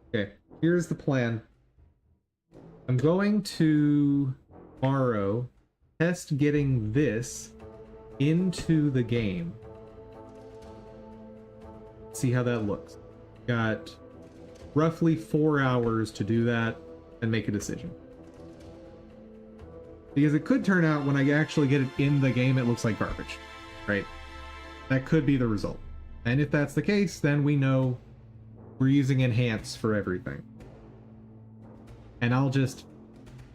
Okay, here's the plan. I'm going to tomorrow test getting this into the game. See how that looks. Got roughly 4 hours to do that and make a decision. Because it could turn out when I actually get it in the game, it looks like garbage, right? That could be the result. And if that's the case, then we know we're using enhance for everything. And I'll just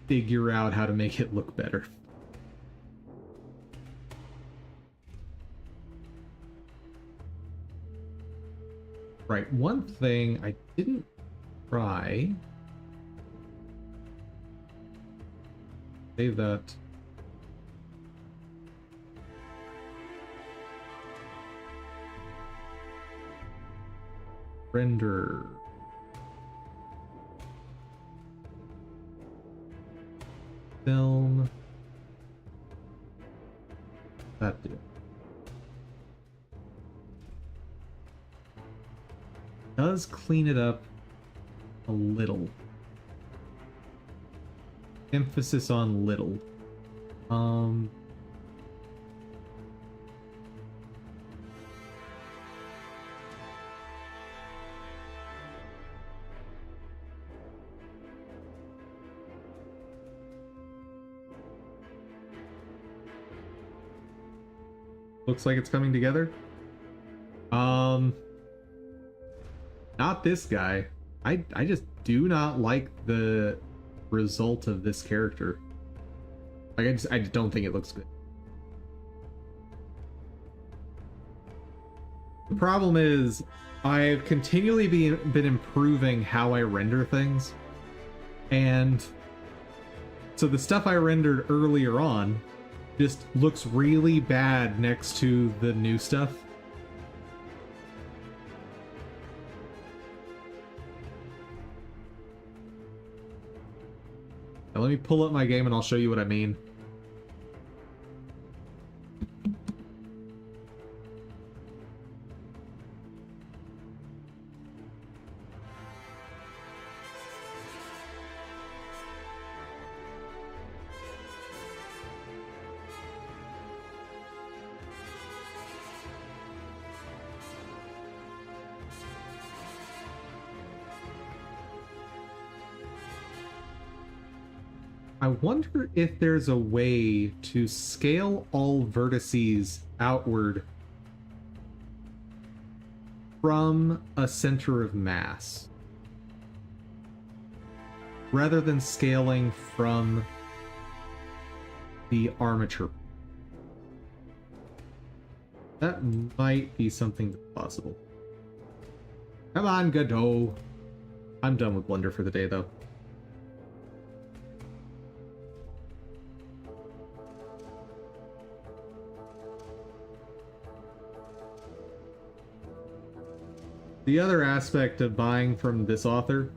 figure out how to make it look better. Right, one thing I didn't try. Save that. Render. Film. That do. Does clean it up a little. Emphasis on little. Looks like it's coming together. Not this guy. I just do not like the result of this character. Like, I just don't think it looks good. The problem is I've continually been improving how I render things. And so the stuff I rendered earlier on just looks really bad next to the new stuff. Now let me pull up my game and I'll show you what I mean. I wonder if there's a way to scale all vertices outward from a center of mass, rather than scaling from the armature. That might be something that's possible. Come on, Godot. I'm done with Blender for the day, though. The other aspect of buying from this author,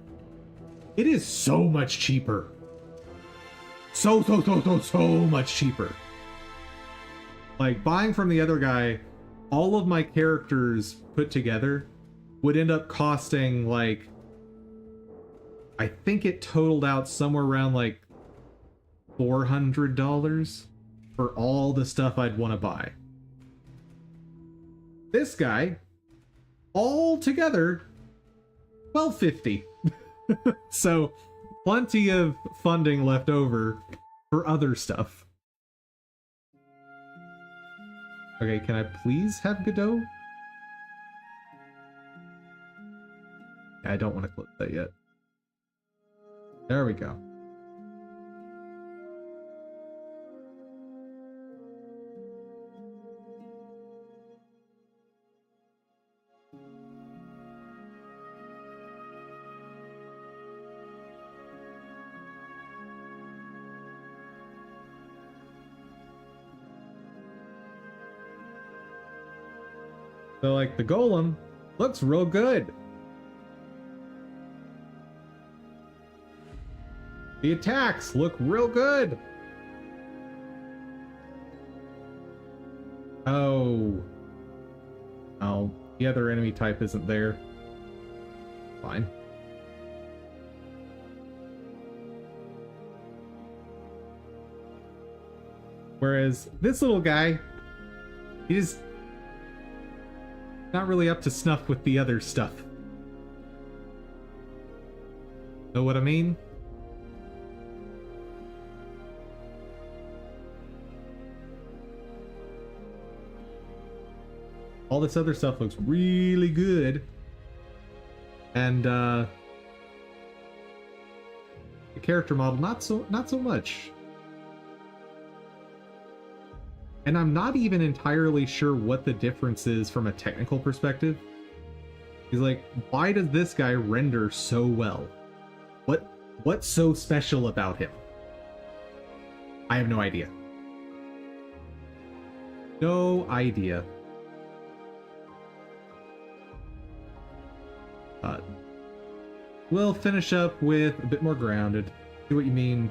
it is so much cheaper. So much cheaper. Like, buying from the other guy, all of my characters put together would end up costing, like, I think it totaled out somewhere around, like, $400 for all the stuff I'd want to buy. This guy, all together, $12.50. So, plenty of funding left over for other stuff. Okay, can I please have Godot? I don't want to click that yet. There we go. So, like, the golem looks real good. The attacks look real good. Oh. Oh, the other enemy type isn't there. Fine. Whereas this little guy, he's not really up to snuff with the other stuff. Know what I mean? All this other stuff looks really good. And the character model not so much. And I'm not even entirely sure what the difference is from a technical perspective. He's like, why does this guy render so well? What's so special about him? I have no idea. No idea. We'll finish up with a bit more grounded. See what you mean,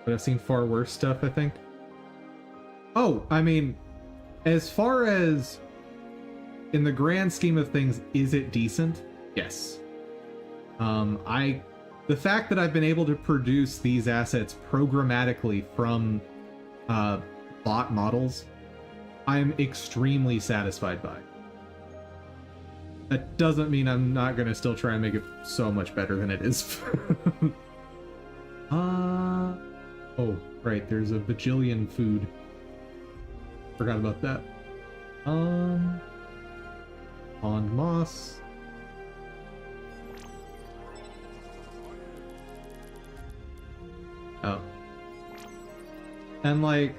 but I've seen far worse stuff, I think. Oh, I mean, as far as in the grand scheme of things, is it decent? Yes. The fact that I've been able to produce these assets programmatically from bot models, I'm extremely satisfied by. That doesn't mean I'm not gonna still try and make it so much better than it is. Oh, right, there's a bajillion food. Forgot about that. Pond moss. Oh. And like,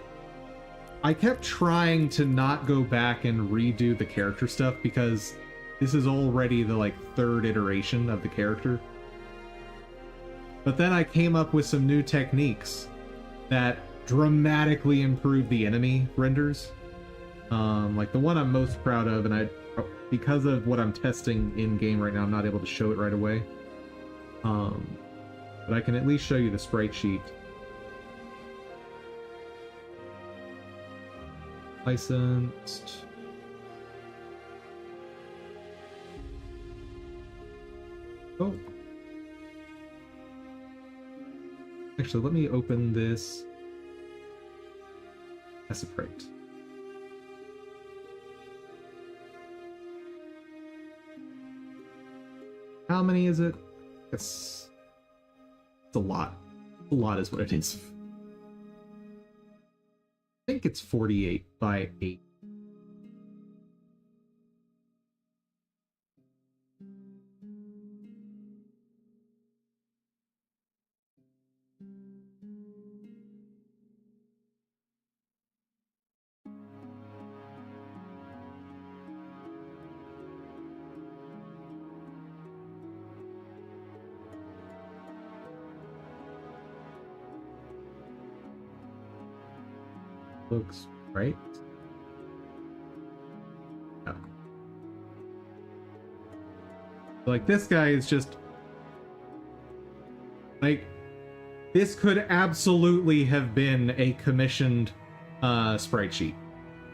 I kept trying to not go back and redo the character stuff because this is already the like third iteration of the character. But then I came up with some new techniques that dramatically improve the enemy renders. Like the one I'm most proud of, and because of what I'm testing in game right now, I'm not able to show it right away. But I can at least show you the sprite sheet. Licensed. Oh. Actually, let me open this as a sprite. How many is it? It's a lot. A lot is what it is. I think it's 48 by 8. looks right. No. Like, this guy is just like, this could absolutely have been a commissioned sprite sheet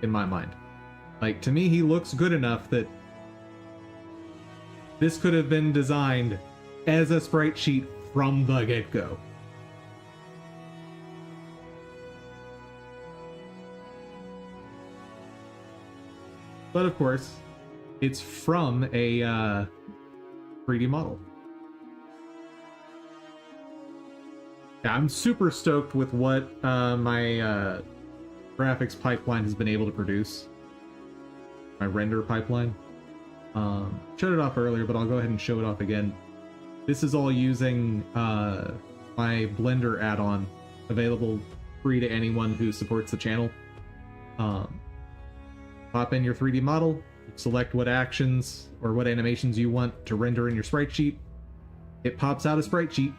in my mind. Like, to me, he looks good enough that this could have been designed as a sprite sheet from the get-go. But of course, it's from a 3D model. Yeah, I'm super stoked with what my graphics pipeline has been able to produce. My render pipeline. Showed it off earlier, but I'll go ahead and show it off again. This is all using my Blender add-on, available free to anyone who supports the channel. Pop in your 3D model, select what actions or what animations you want to render in your sprite sheet. It pops out a sprite sheet.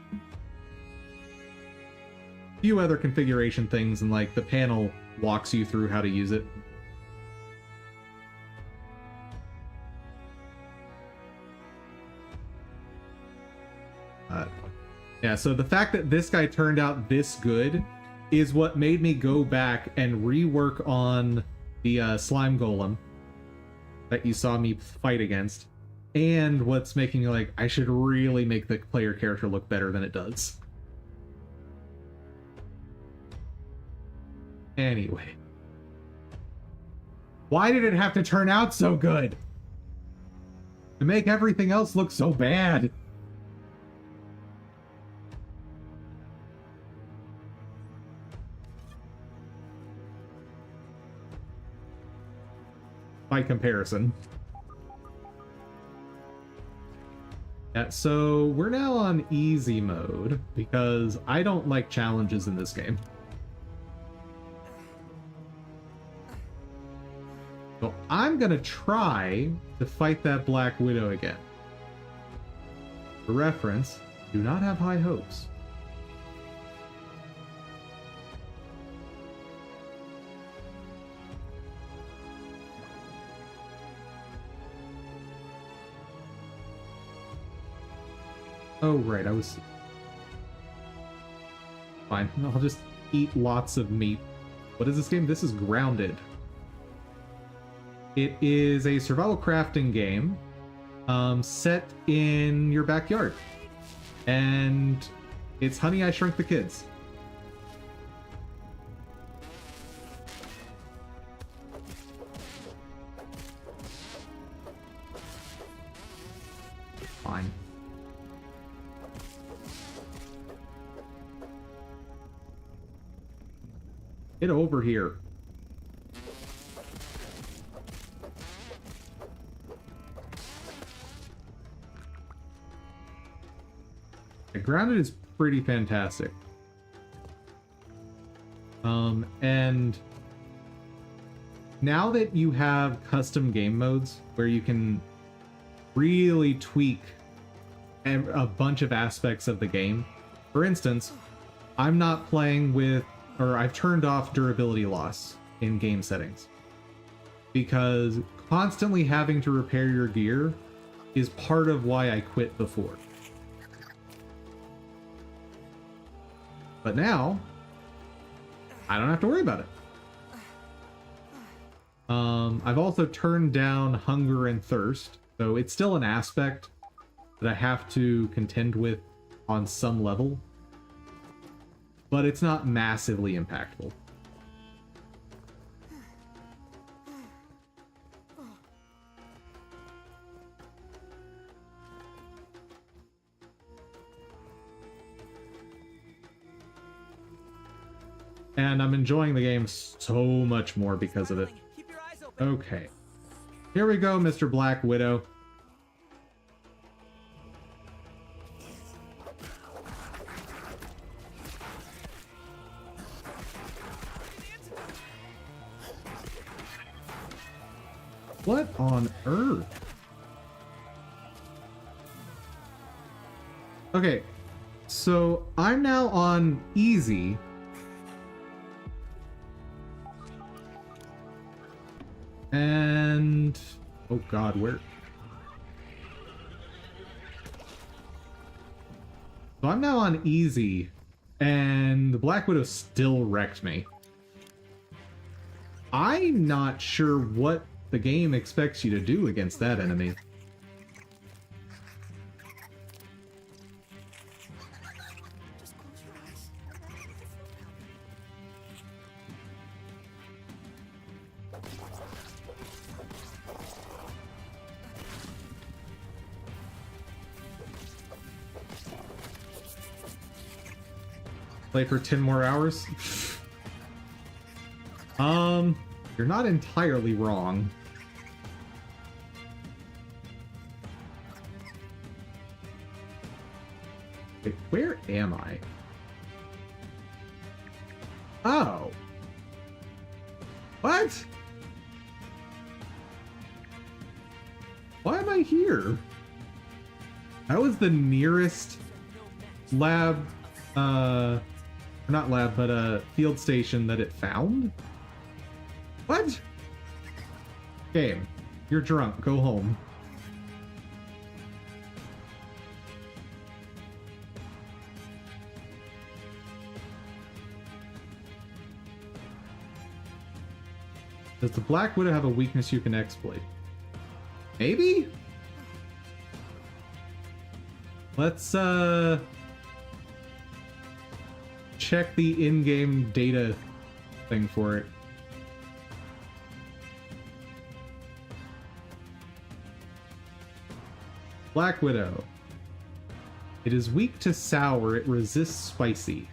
A few other configuration things, and like the panel walks you through how to use it. Yeah, so the fact that this guy turned out this good is what made me go back and rework on the slime golem that you saw me fight against, and what's making me like, I should really make the player character look better than it does. Anyway. Why did it have to turn out so good? To make everything else look so bad? By comparison. Yeah, so we're now on easy mode because I don't like challenges in this game. So I'm gonna try to fight that Black Widow again. For reference, do not have high hopes. Oh, right, I was... Fine, I'll just eat lots of meat. What is this game? This is Grounded. It is a survival crafting game set in your backyard. And it's Honey, I Shrunk the Kids. Fine. Get over here. Grounded is pretty fantastic. And now that you have custom game modes where you can really tweak a bunch of aspects of the game. For instance, I'm not playing with, or I've turned off durability loss in game settings because constantly having to repair your gear is part of why I quit before. But now, I don't have to worry about it. I've also turned down hunger and thirst, so it's still an aspect that I have to contend with on some level, but it's not massively impactful. And I'm enjoying the game so much more because of it. Keep your eyes open. Okay. Here we go, Mr. Black Widow. What on earth? Okay, so I'm now on easy. And oh god, where? So I'm now on easy, and the Black Widow still wrecked me. I'm not sure what the game expects you to do against that enemy. Just close your eyes. Play for 10 more hours? You're not entirely wrong. Wait, where am I? Oh. What? Why am I here? That was the nearest lab, not lab, but field station that it found? What? Game, you're drunk, go home. Does the Black Widow have a weakness you can exploit? Maybe? Let's, check the in-game data thing for it. Black Widow. It is weak to sour. It resists spicy.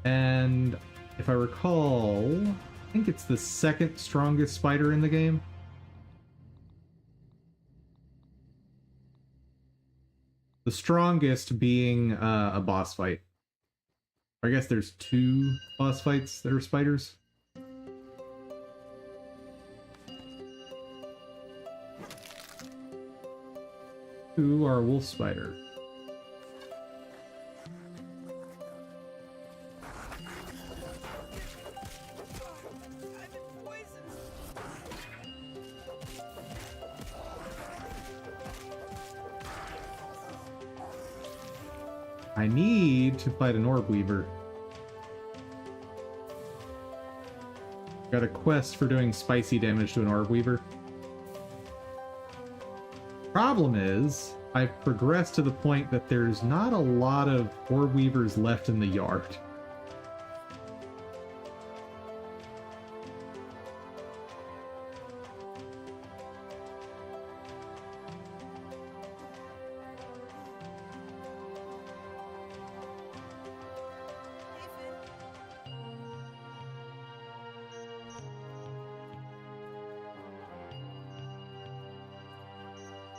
And if I recall, I think it's the second strongest spider in the game. The strongest being a boss fight. I guess there's 2 boss fights that are spiders. Who are wolf spider? I'm in poison. I need to fight an orb weaver. Got a quest for doing spicy damage to an orb weaver. Problem is, I've progressed to the point that there's not a lot of orb weavers left in the yard.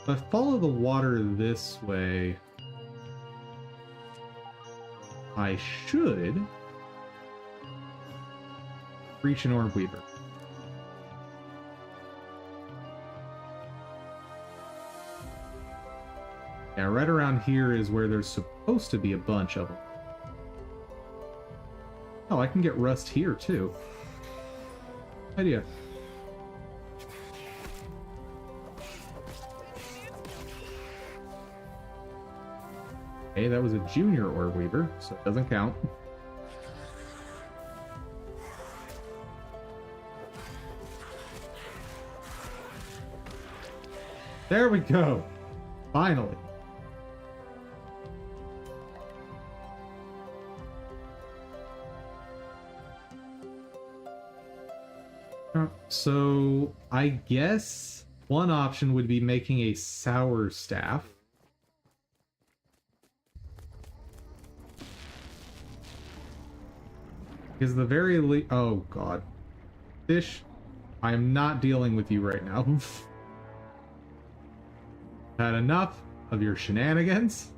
If I follow the water this way, I should reach an orb weaver. Yeah, right around here is where there's supposed to be a bunch of them. Oh, I can get rust here too. Idea. Hey, that was a junior orb weaver, so it doesn't count. There we go! Finally! So, I guess one option would be making a sour staff. Because the very oh god. Fish, I am not dealing with you right now. Had enough of your shenanigans.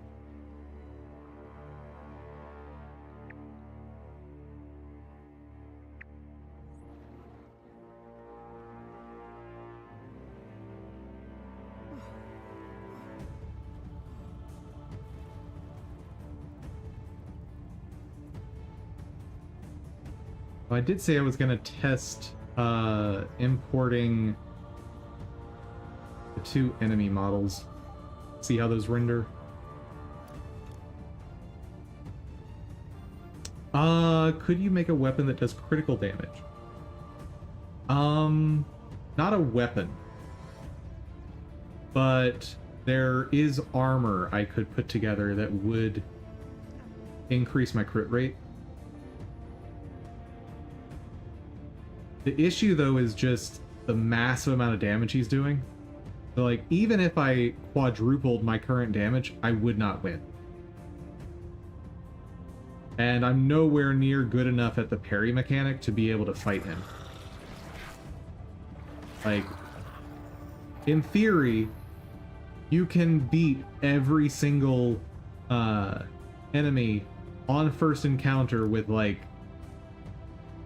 I did say I was gonna test importing the 2 enemy models. See how those render. Could you make a weapon that does critical damage? Not a weapon. But there is armor I could put together that would increase my crit rate. The issue, though, is just the massive amount of damage he's doing. So, like, even if I quadrupled my current damage, I would not win. And I'm nowhere near good enough at the parry mechanic to be able to fight him. Like, in theory, you can beat every single enemy on first encounter with, like,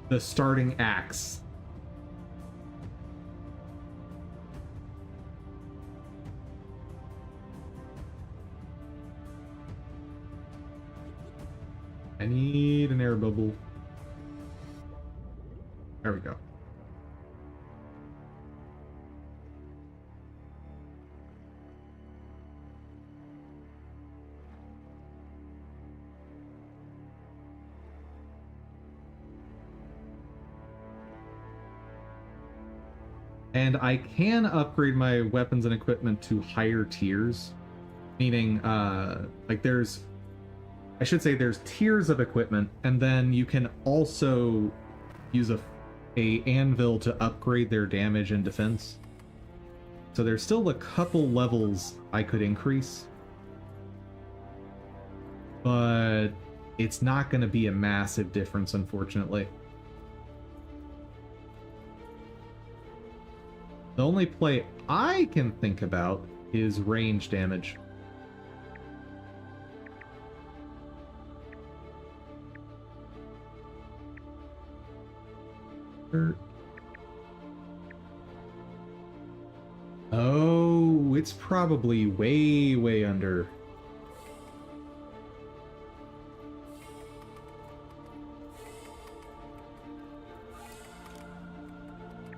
the starting axe. I need an air bubble. There we go. And I can upgrade my weapons and equipment to higher tiers, meaning like there's tiers of equipment, and then you can also use a anvil to upgrade their damage and defense. So there's still a couple levels I could increase, but it's not going to be a massive difference, unfortunately. The only play I can think about is range damage. Oh, it's probably way under.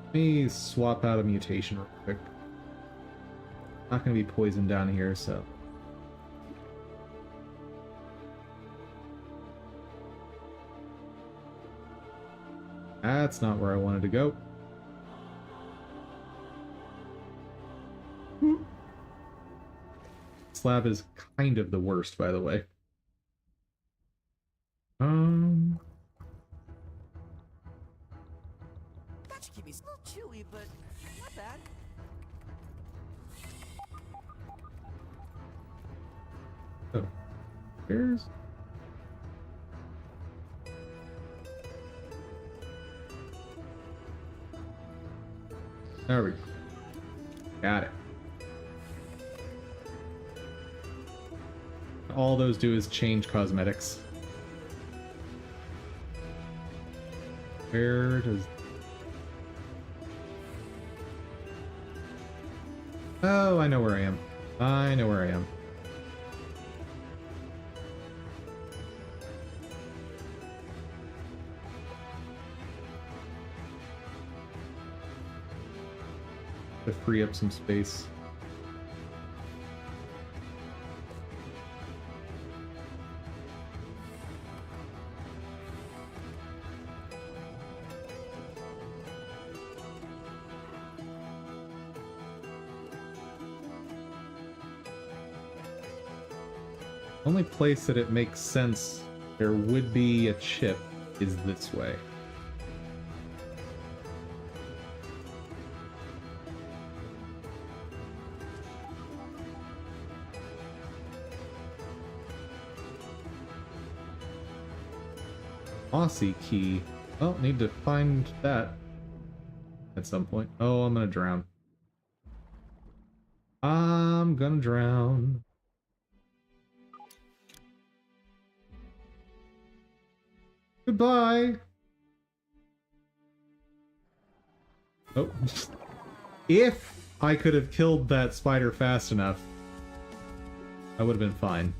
Let me swap out a mutation real quick. Not gonna be poisoned down here, so. That's not where I wanted to go. Slab is kind of the worst, by the way. That should keep me a little chewy, but not bad. Oh, here's. There we go. Got it. All those do is change cosmetics. Where does... Oh, I know where I am. I know where I am. To free up some space. Only place that it makes sense there would be a chip is this way. Aussie key. Oh, need to find that at some point. Oh, I'm gonna drown. I'm gonna drown. Goodbye. Oh. If I could have killed that spider fast enough, I would have been fine.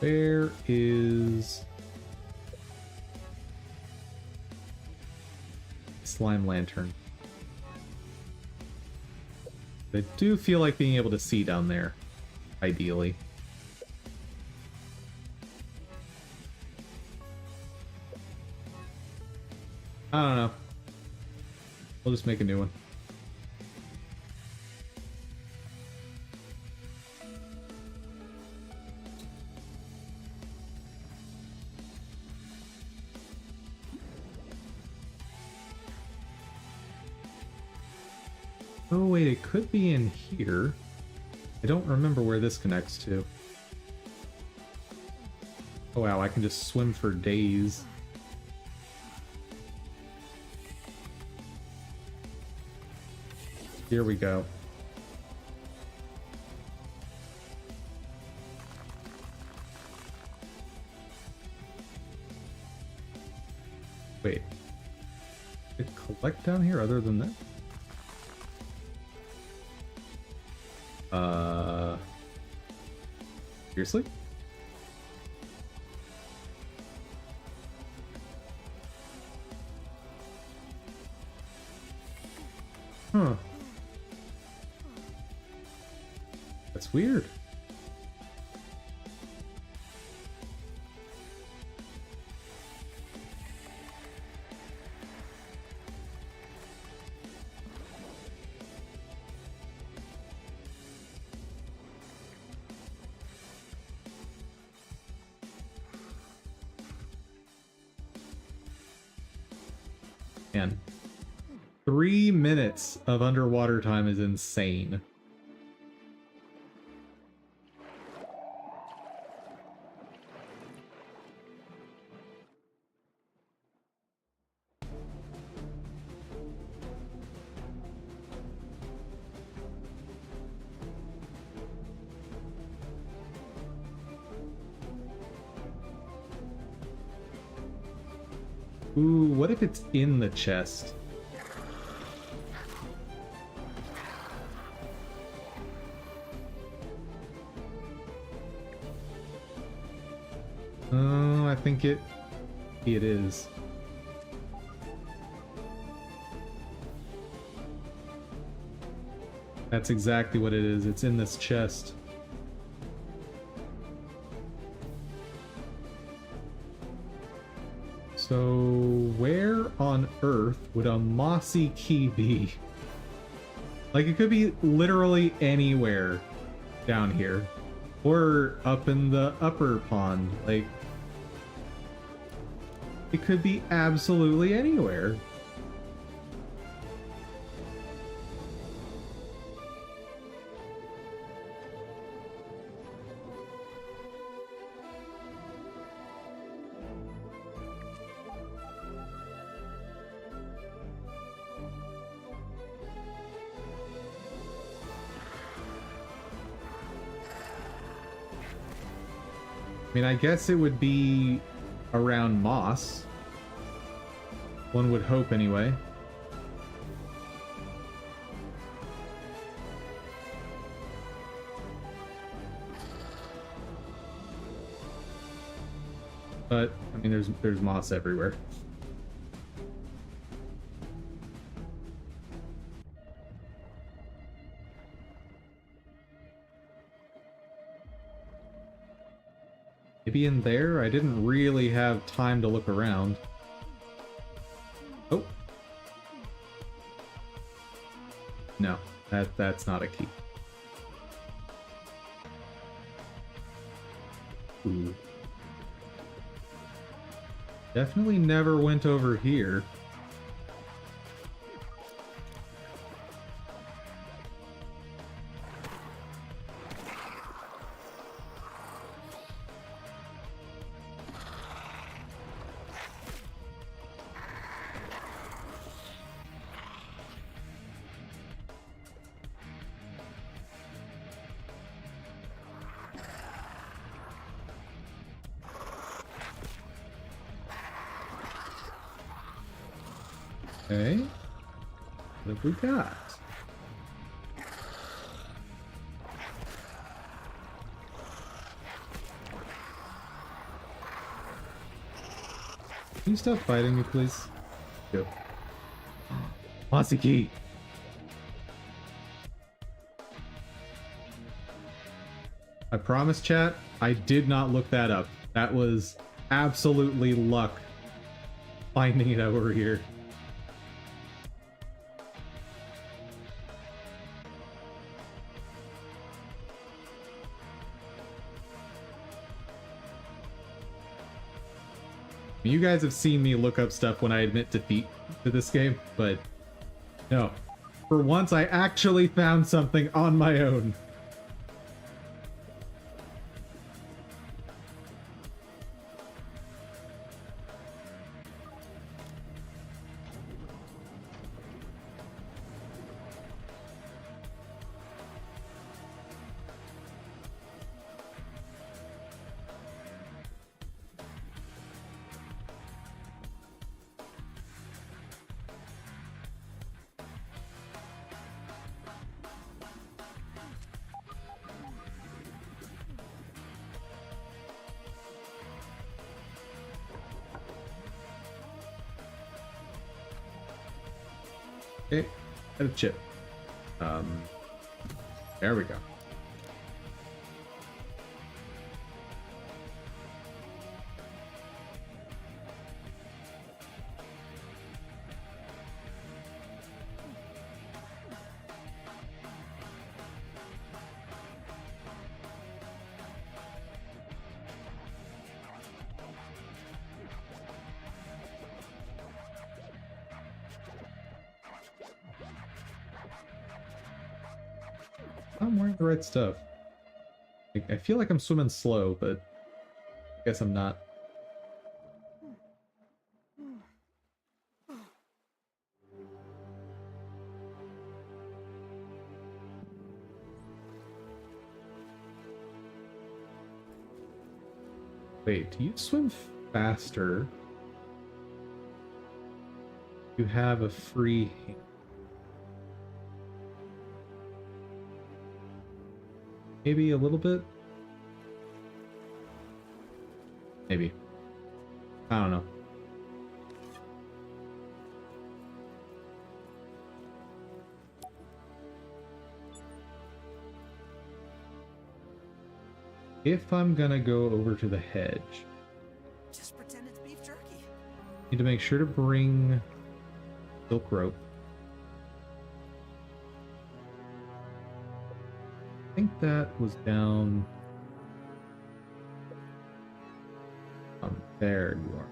Where is Slime Lantern? I do feel like being able to see down there, ideally. I don't know. We'll just make a new one. Oh wait, it could be in here. I don't remember where this connects to. Oh wow, I can just swim for days. Here we go. Wait. Did it collect down here other than that? Seriously? Huh. That's weird. Man, 3 minutes of underwater time is insane. Ooh, what if it's in the chest? Oh, I think it is. That's exactly what it is. It's in this chest. So, where on earth would a mossy key be? Like, it could be literally anywhere down here. Or up in the upper pond. Like, it could be absolutely anywhere. I mean, I guess it would be around moss. One would hope, anyway. But, I mean, there's moss everywhere. Maybe in there? I didn't really have time to look around. Oh. No, that's not a key. Ooh. Definitely never went over here. Okay. What have we got? Can you stop fighting me, please? Yep. Masaki! I promise, chat, I did not look that up. That was absolutely luck finding it over here. You guys have seen me look up stuff when I admit defeat to this game, but no. For once, I actually found something on my own. Okay, got a chip. There we go. I'm wearing the right stuff. I feel like I'm swimming slow, but I guess I'm not. Wait, do you swim faster? You have a free hand. Maybe a little bit? Maybe. I don't know. If I'm gonna go over to the hedge, Just pretend it's beef jerky. need to make sure to bring silk rope. I think that was down. There you are.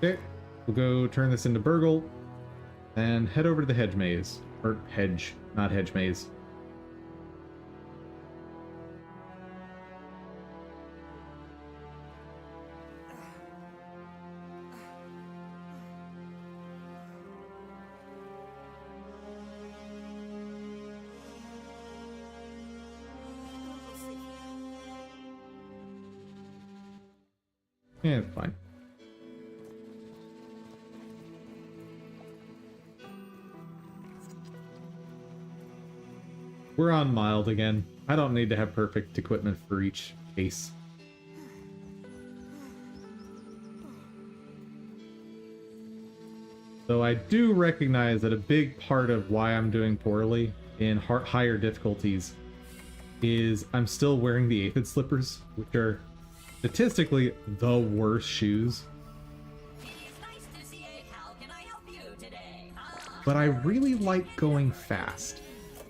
Okay, we'll go turn this into Burgle and head over to the hedge maze. Or hedge, not hedge maze. Yeah, it's fine. We're on mild again. I don't need to have perfect equipment for each case. Though I do recognize that a big part of why I'm doing poorly in higher difficulties is I'm still wearing the aphid slippers, which are statistically the worst shoes. It is nice to see you. How can I help you today? But I really like going fast.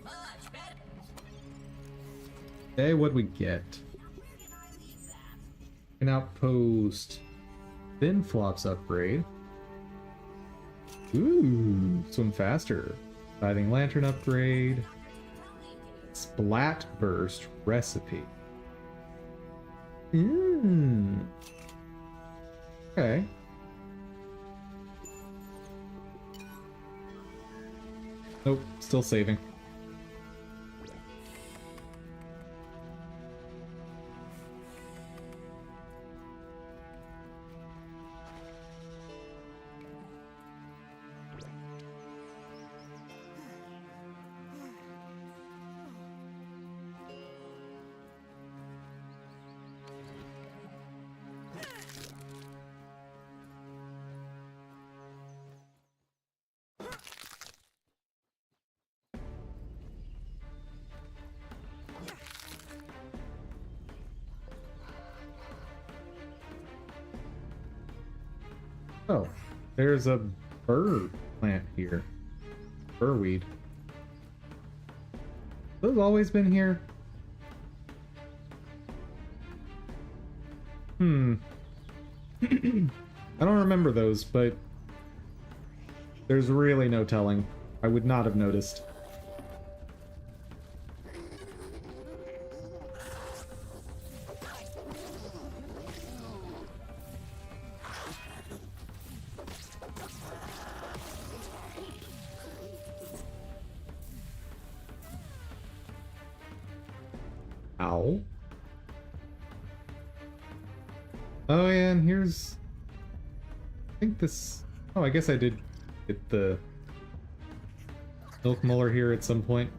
Much better. Okay, what'd we get? Where can I leave that? An outpost. Thin flops upgrade. Ooh, swim faster. Diving lantern upgrade. Splat burst recipe. Okay. Nope, still saving. Oh, there's a burr plant here. Burrweed. Those always been here? I don't remember those, but there's really no telling. I would not have noticed. Ow. Oh yeah, and here's... I think this... Oh, I guess I did get the milk muller here at some point.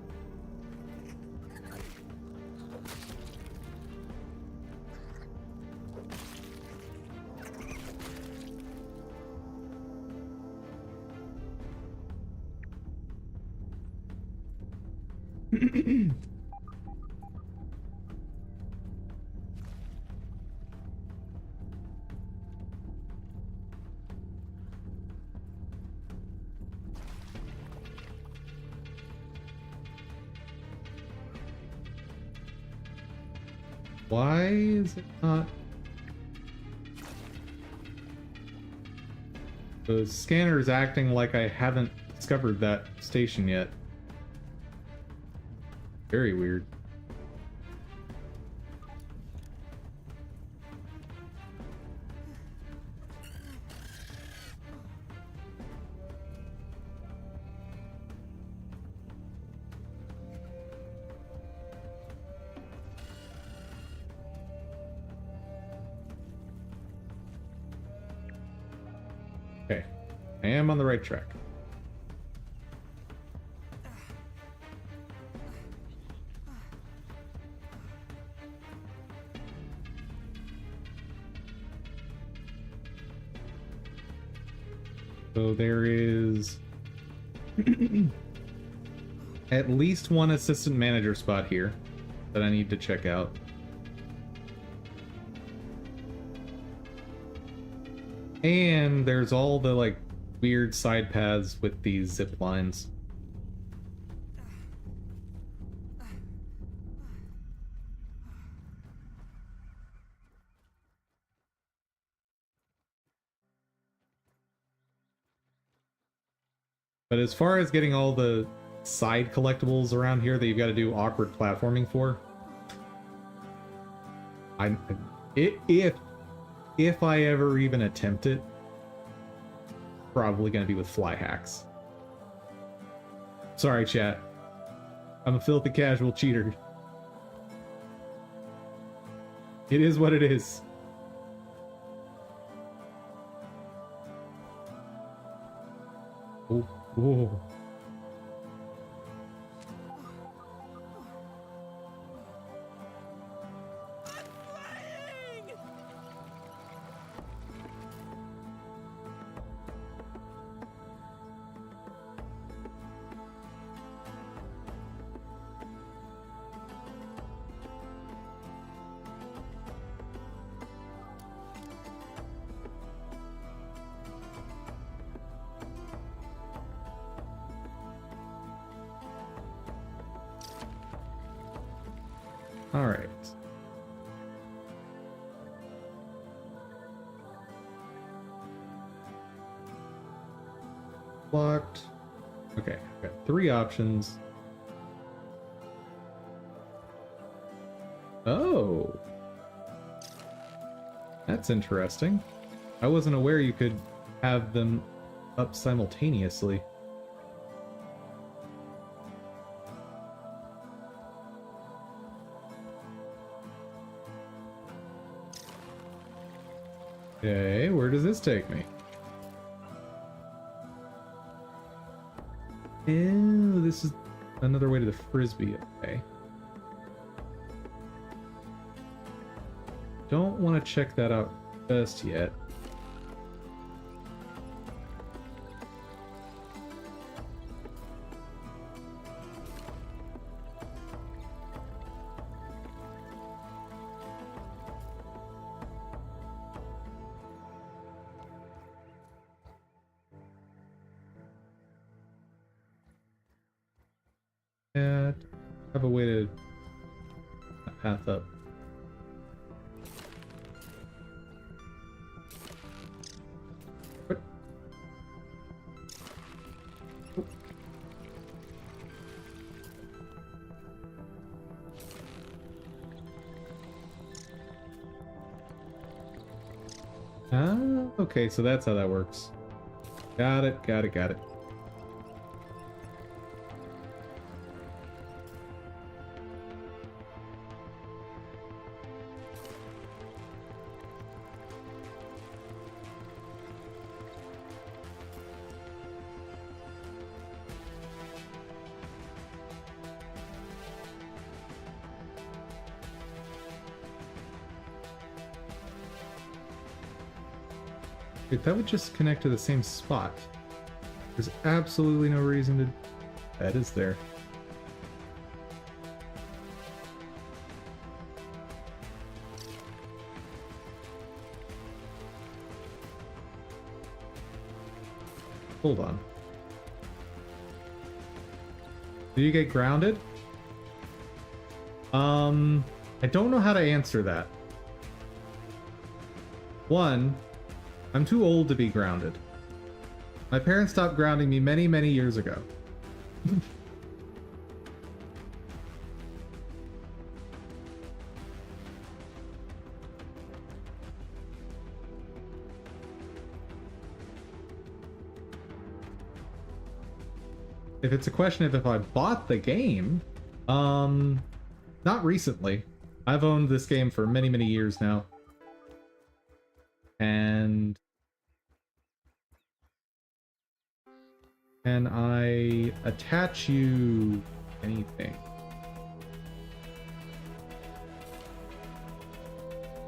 Why is it not? The scanner is acting like I haven't discovered that station yet. Very weird. Okay, I am on the right track. So there is at least one assistant manager spot here that I need to check out. And there's all the like weird side paths with these zip lines. But as far as getting all the side collectibles around here that you've got to do awkward platforming for, if I ever even attempt it, probably gonna be with fly hacks. Sorry, chat. I'm a filthy casual cheater. It is what it is. Oh, oh. All right. Locked. Okay, I've got 3 options. Oh. That's interesting. I wasn't aware you could have them up simultaneously. Okay, where does this take me? Ew, this is another way to the frisbee. Okay. Don't want to check that out just yet. Yeah, have a way to path up. What? Oh. Ah, okay, so that's how that works. Got it, got it, got it. Wait, that would just connect to the same spot. There's absolutely no reason to... That is there. Hold on. Do you get grounded? I don't know how to answer that. One, I'm too old to be grounded. My parents stopped grounding me many, many years ago. If it's a question of if I bought the game, not recently. I've owned this game for many, many years now. And can I attach you anything?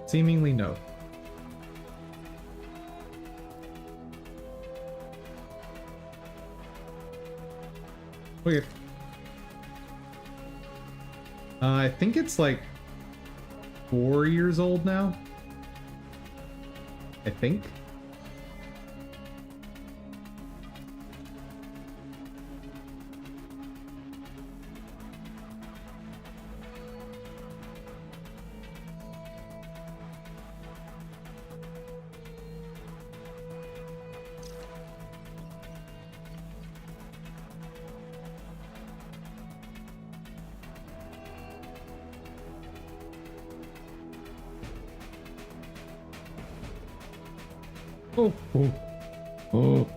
Seemingly no. Okay. I think it's like 4 years old now. I think. Oh, oh, oh.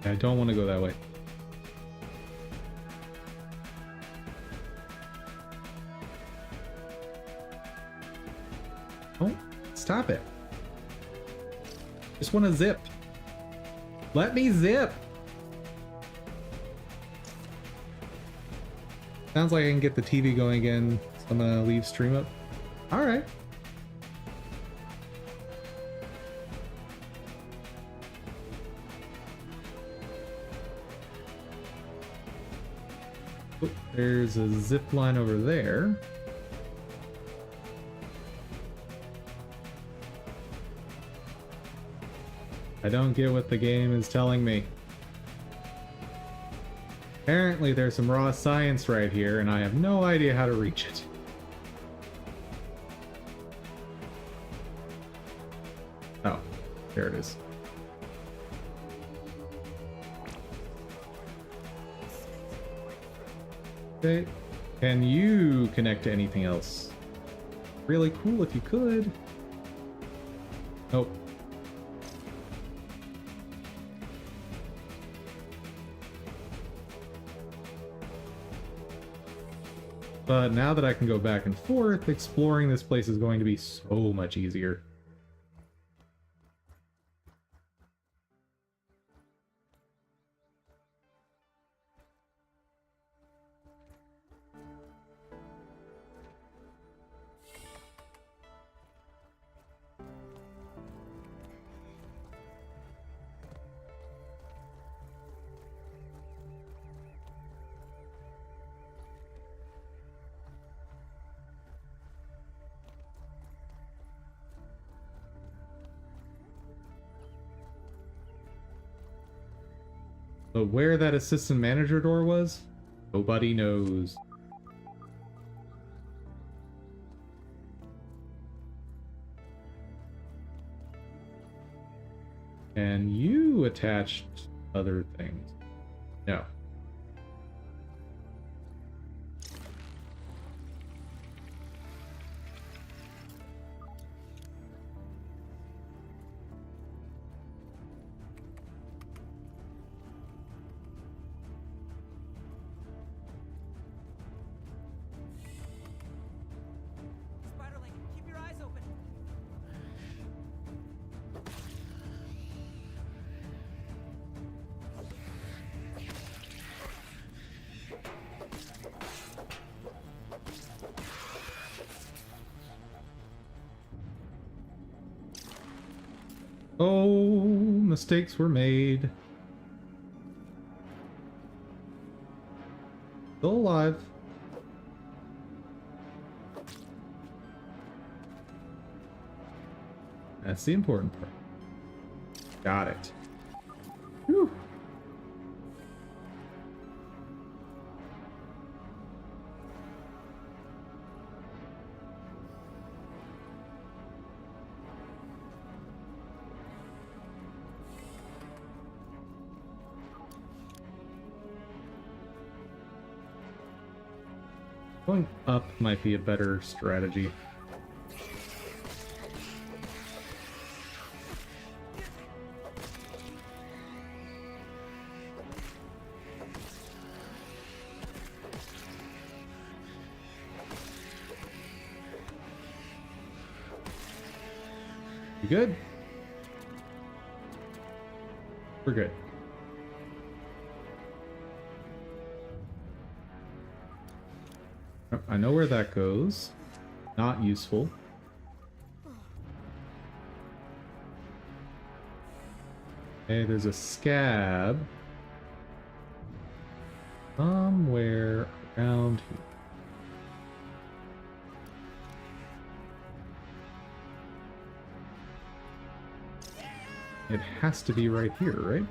I don't want to go that way. Oh, stop it. Just want to zip. Let me zip. Sounds like I can get the TV going again, so I'm gonna leave stream up. All right. Oh, there's a zip line over there. I don't get what the game is telling me. Apparently there's some raw science right here, and I have no idea how to reach it. Oh, there it is. Okay, can you connect to anything else? Really cool if you could. Nope. But now that I can go back and forth, exploring this place is going to be so much easier. But where that assistant manager door was, nobody knows. And you attached other things. No. Spiderling, keep your eyes open. Oh, mistakes were made. Still alive. That's the important part. Got it. Whew. Going up might be a better strategy. You good? We're good. I know where that goes. Not useful. Okay, there's a scab somewhere around here. It has to be right here, right?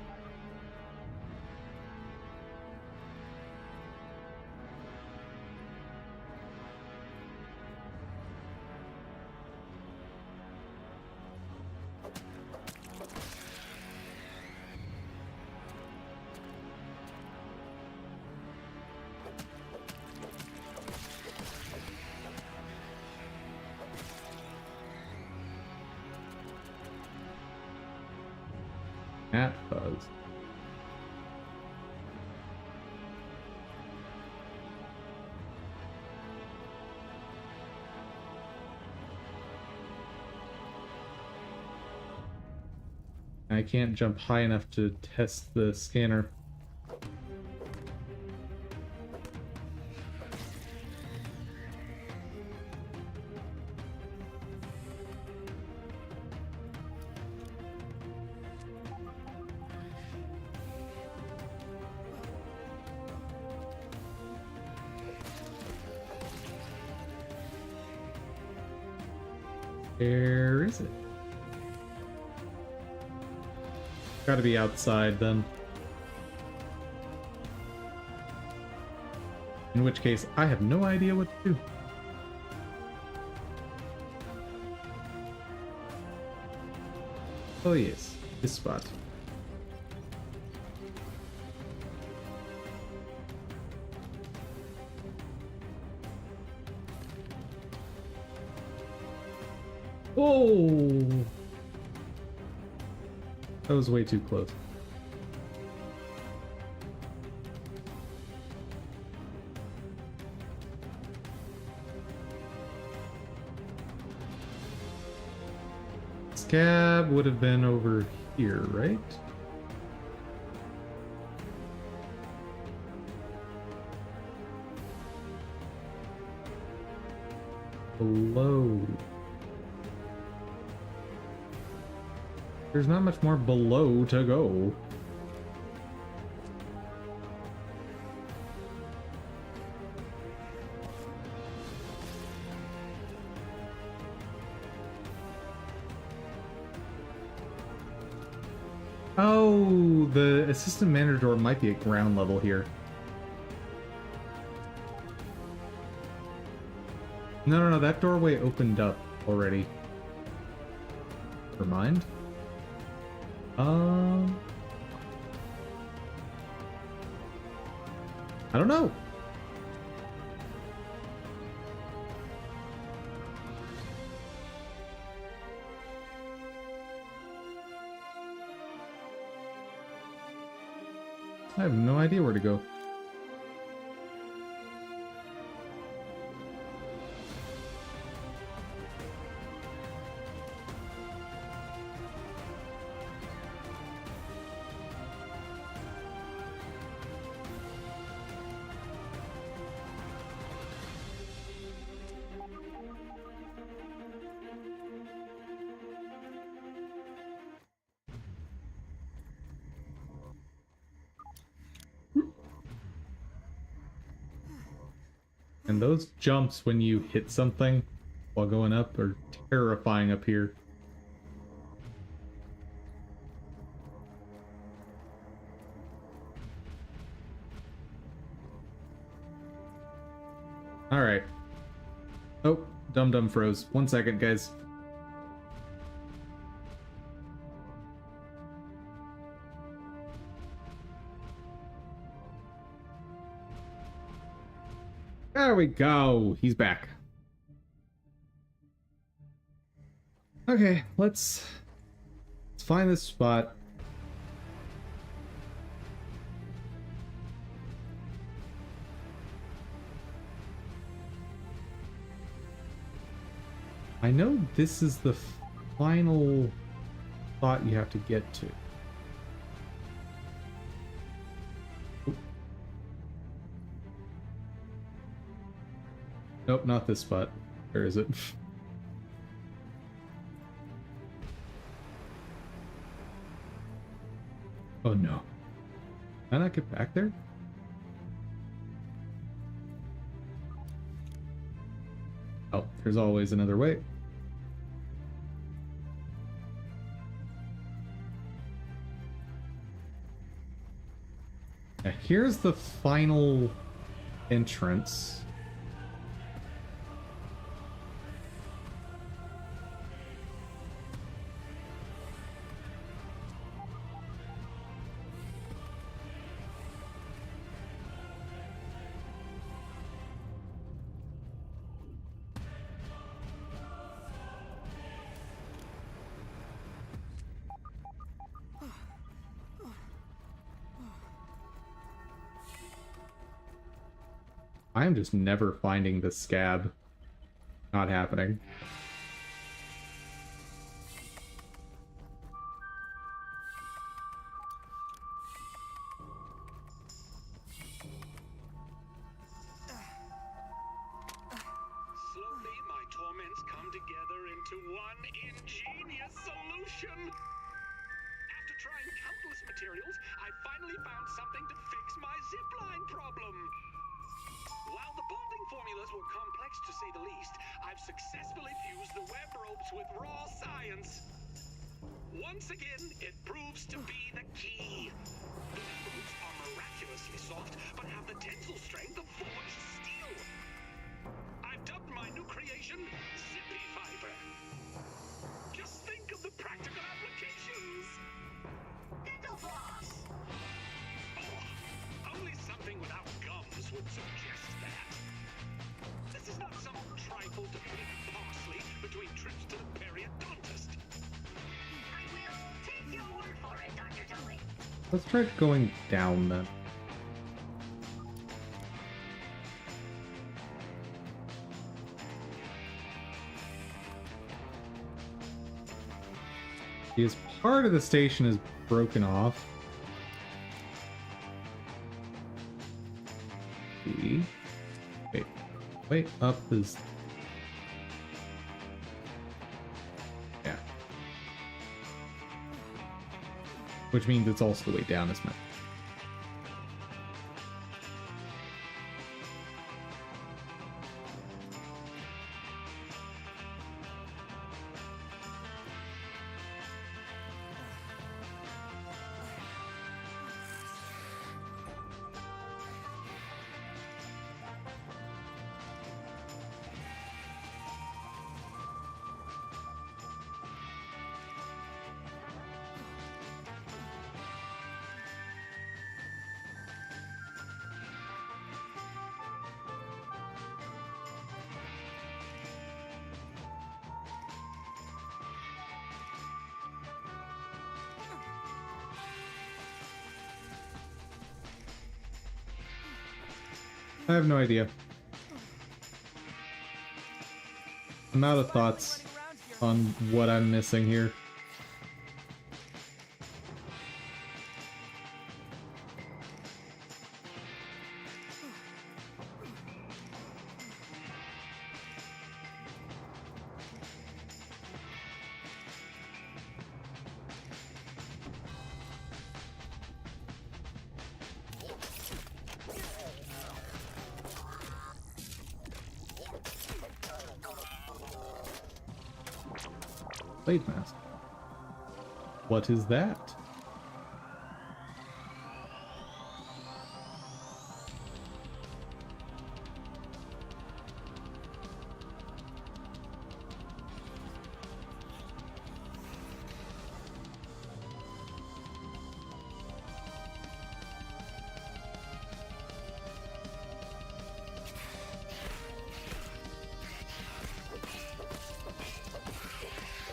Cat fuzz. I can't jump high enough to test the scanner. Where is it? Gotta be outside then. In which case, I have no idea what to do. Oh yes, this spot. Oh! That was way too close. Scab would have been over here, right? Below. There's not much more below to go. Oh, the assistant manager door might be at ground level here. No, that doorway opened up already. Never mind. I don't know. I have no idea where to go. And those jumps when you hit something while going up are terrifying up here. Alright. Oh, Dum froze. 1 second, guys. There we go. He's back. Okay, let's find this spot. I know this is the final spot you have to get to. Nope, not this spot. Where is it? Oh no. Can I not get back there? Oh, there's always another way. Now, here's the final entrance. I am just never finding the scab. Not happening. Slowly, my torments come together into one ingenious solution. After trying countless materials, I finally found something to fix my zipline problem. While the bonding formulas were complex to say the least, I've successfully fused the web ropes with raw science. Once again, it proves to be the key. The web ropes are miraculously soft, but have the tensile strength of forged steel. I've dubbed my new creation Zippy Fiber. Just think of the practical applications. Dental floss. Oh, only something without gums would suggest that. This is not some trifle to pick parsley between trips to the periodontist. I will take your word for it, Dr. Tully. Let's try going down then. Because part of the station is broken off. Wait, up is... Yeah. Which means it's also the way down is meant. I have no idea. I'm out of thoughts on what I'm missing here. Blade mask. What is that?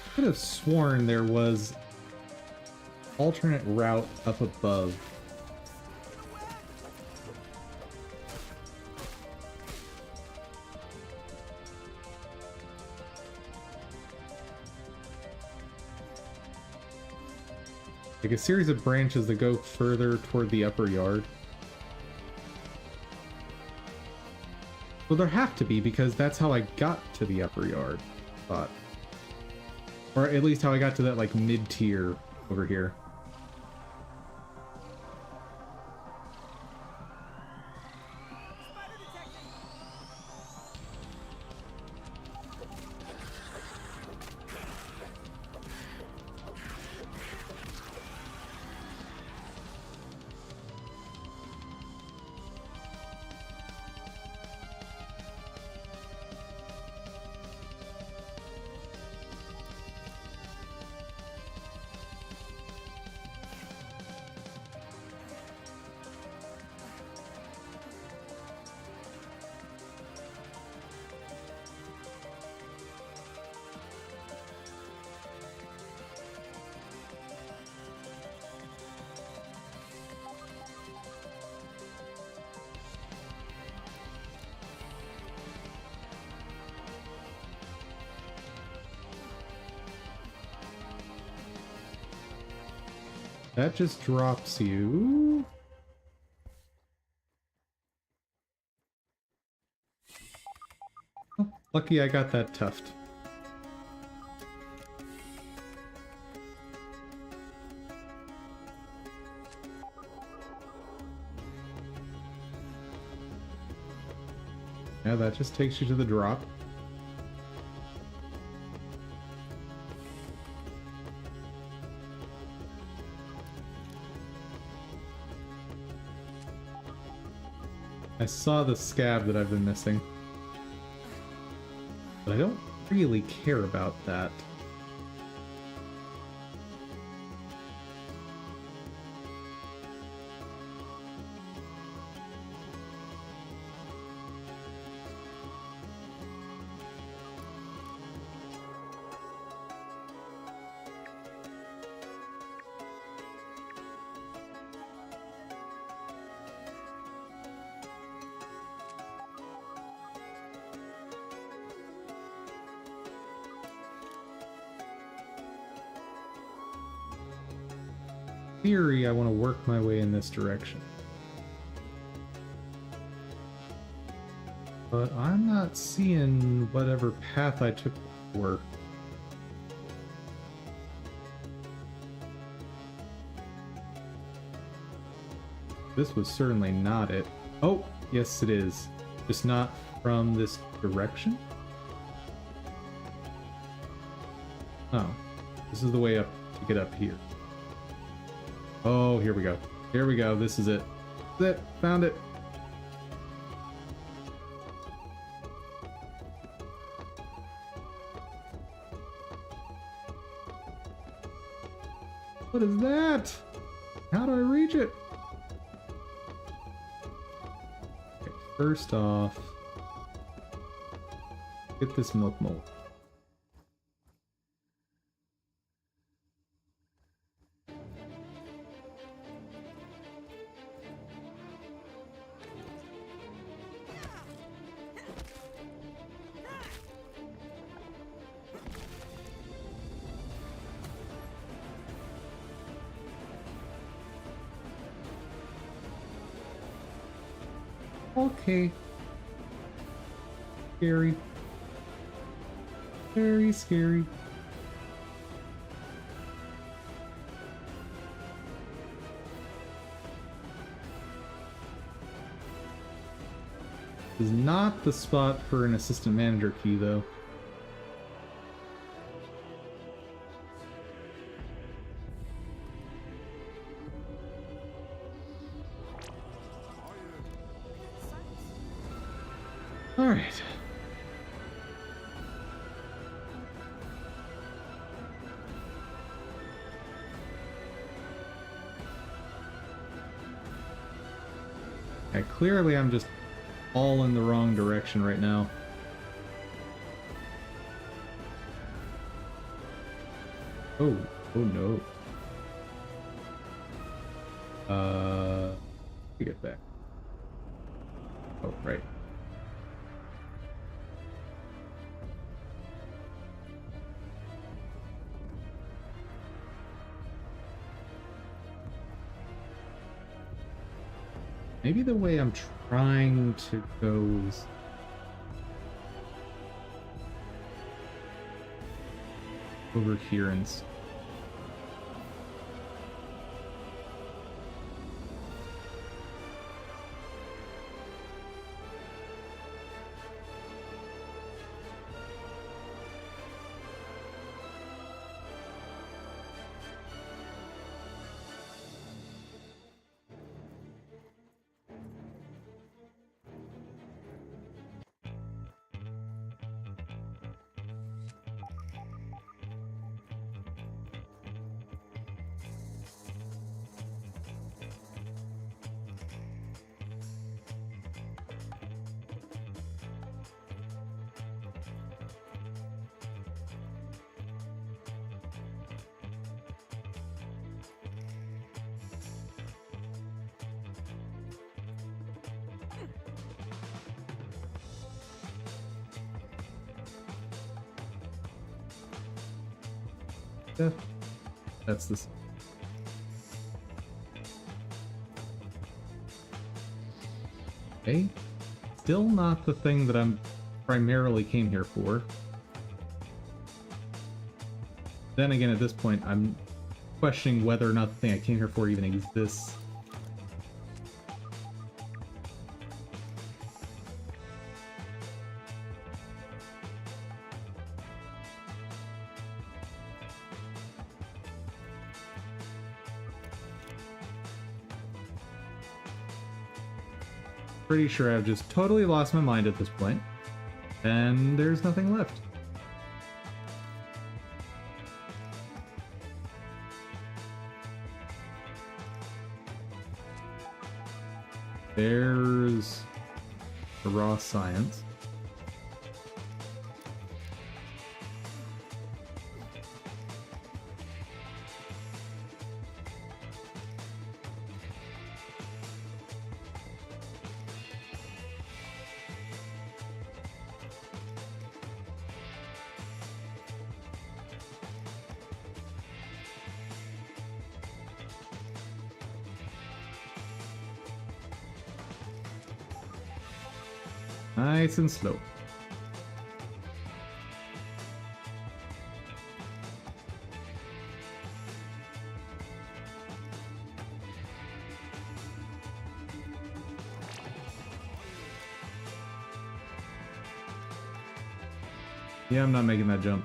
I could have sworn there was alternate route up above. Like a series of branches that go further toward the upper yard. Well, there have to be, because that's how I got to the upper yard, I thought. Or at least how I got to that, like, mid-tier over here. That just drops you. Oh, lucky I got that tuft. Yeah, that just takes you to the drop. I saw the scab that I've been missing, but I don't really care about that. Theory, I want to work my way in this direction. But I'm not seeing whatever path I took before. This was certainly not it. Oh, yes it is. Just not from this direction? Oh, this is the way up to get up here. Oh, here we go. Here we go. This is it. This is it. Found it. What is that? How do I reach it? Okay, first off, get this milk mold. Okay. Scary. Very scary. Is not the spot for an assistant manager key, though. All right. Okay, clearly I'm just all in the wrong direction right now. Oh no. Get back. Oh, right. Maybe the way I'm trying to go is... over here and... Yeah, that's this. Okay. Still not the thing that I'm primarily came here for. Then again, at this point, I'm questioning whether or not the thing I came here for even exists. Pretty sure I've just totally lost my mind at this point, and there's nothing left. There's the raw science. Nice and slow. Yeah, I'm not making that jump.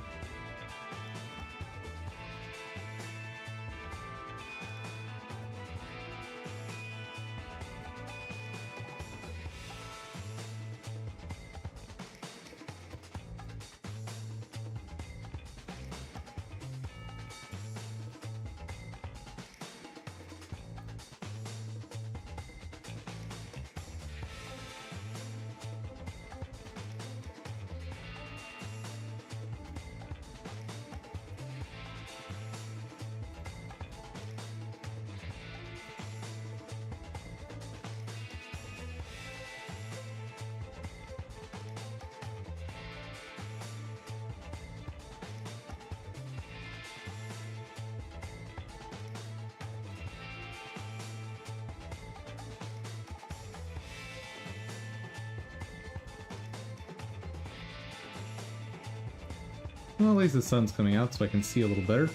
Well, at least the sun's coming out so I can see a little better.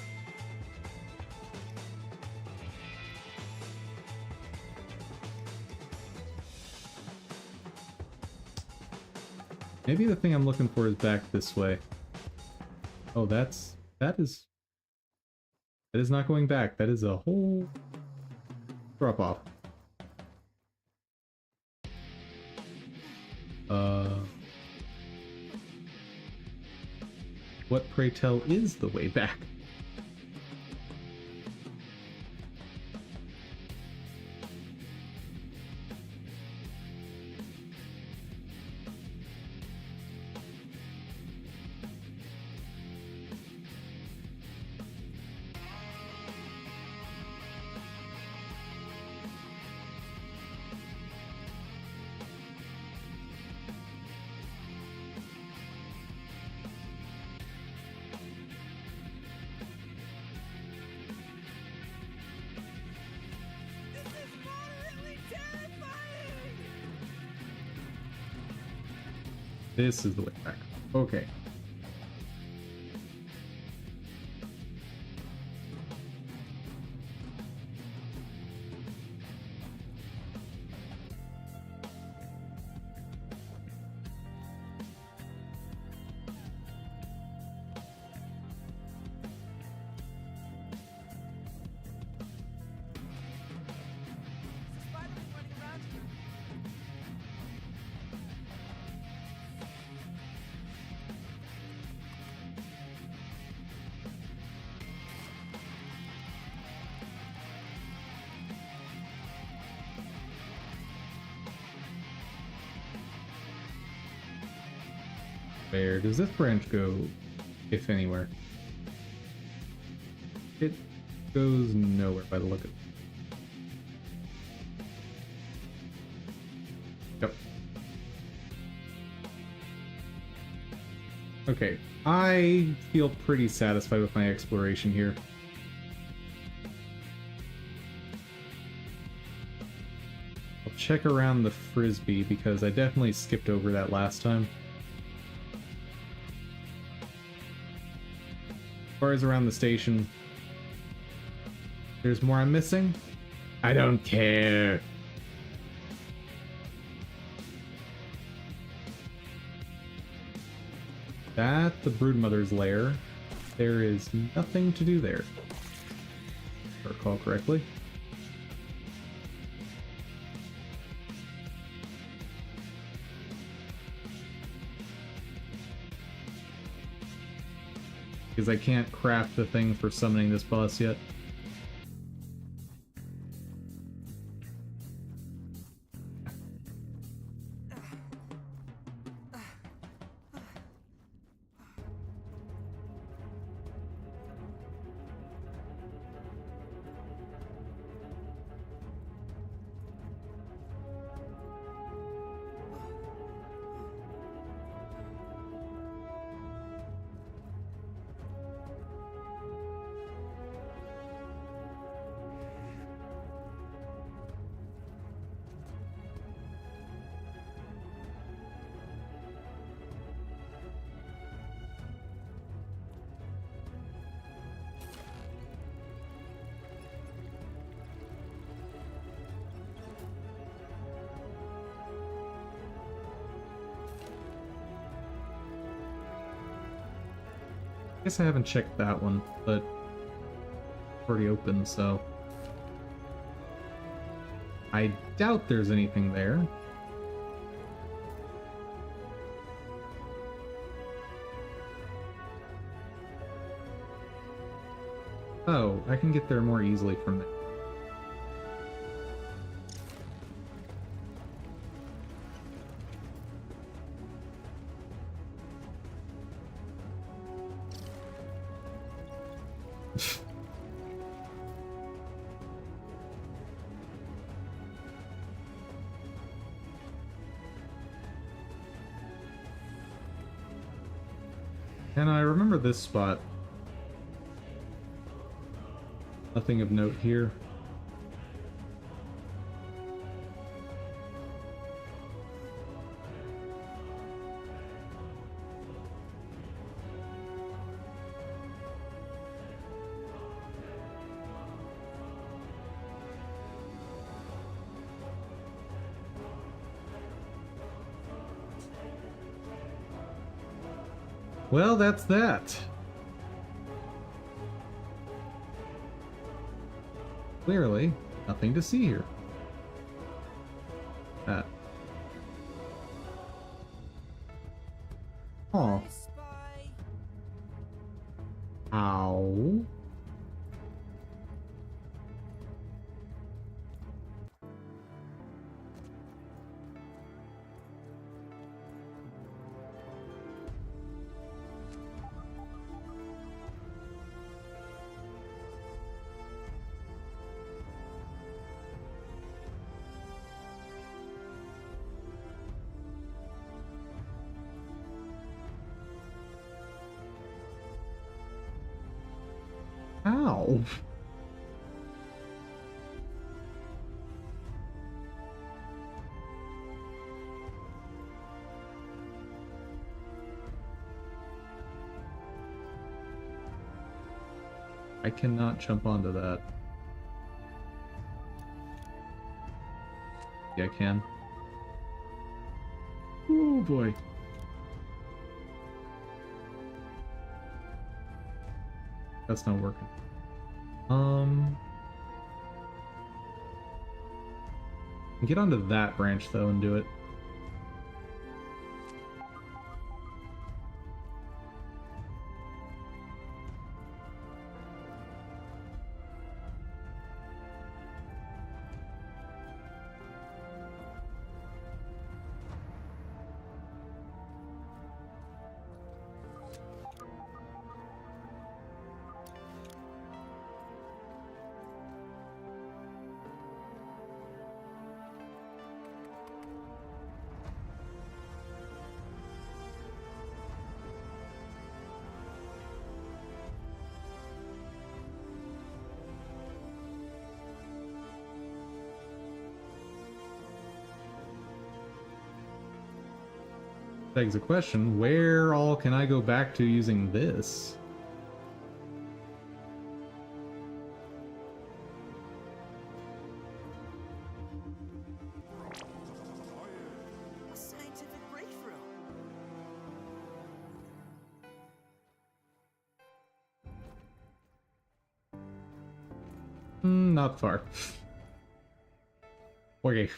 Maybe the thing I'm looking for is back this way. Oh, that is not going back. That is a whole drop off. What, pray tell, is the way back? This is the way back. Okay. Spider-Man running around here. Where does this branch go, if anywhere? It goes nowhere by the look of it. Yep. Okay, I feel pretty satisfied with my exploration here. I'll check around the frisbee because I definitely skipped over that last time. As far as around the station, there's more I'm missing. I don't care. That the Broodmother's lair. There is nothing to do there, if I recall correctly. Because I can't craft the thing for summoning this boss yet. I guess I haven't checked that one, but it's already open, so I doubt there's anything there. Oh, I can get there more easily from there. And I remember this spot. Nothing of note here. Well, that's that. Clearly, nothing to see here. That. Oh. Spy. Ow. Ow. I cannot jump onto that. Yeah, I can. Oh boy. That's not working. Get onto that branch though and do it. Begs the question, where all can I go back to using this? A scientific breakthrough. Not far. Okay.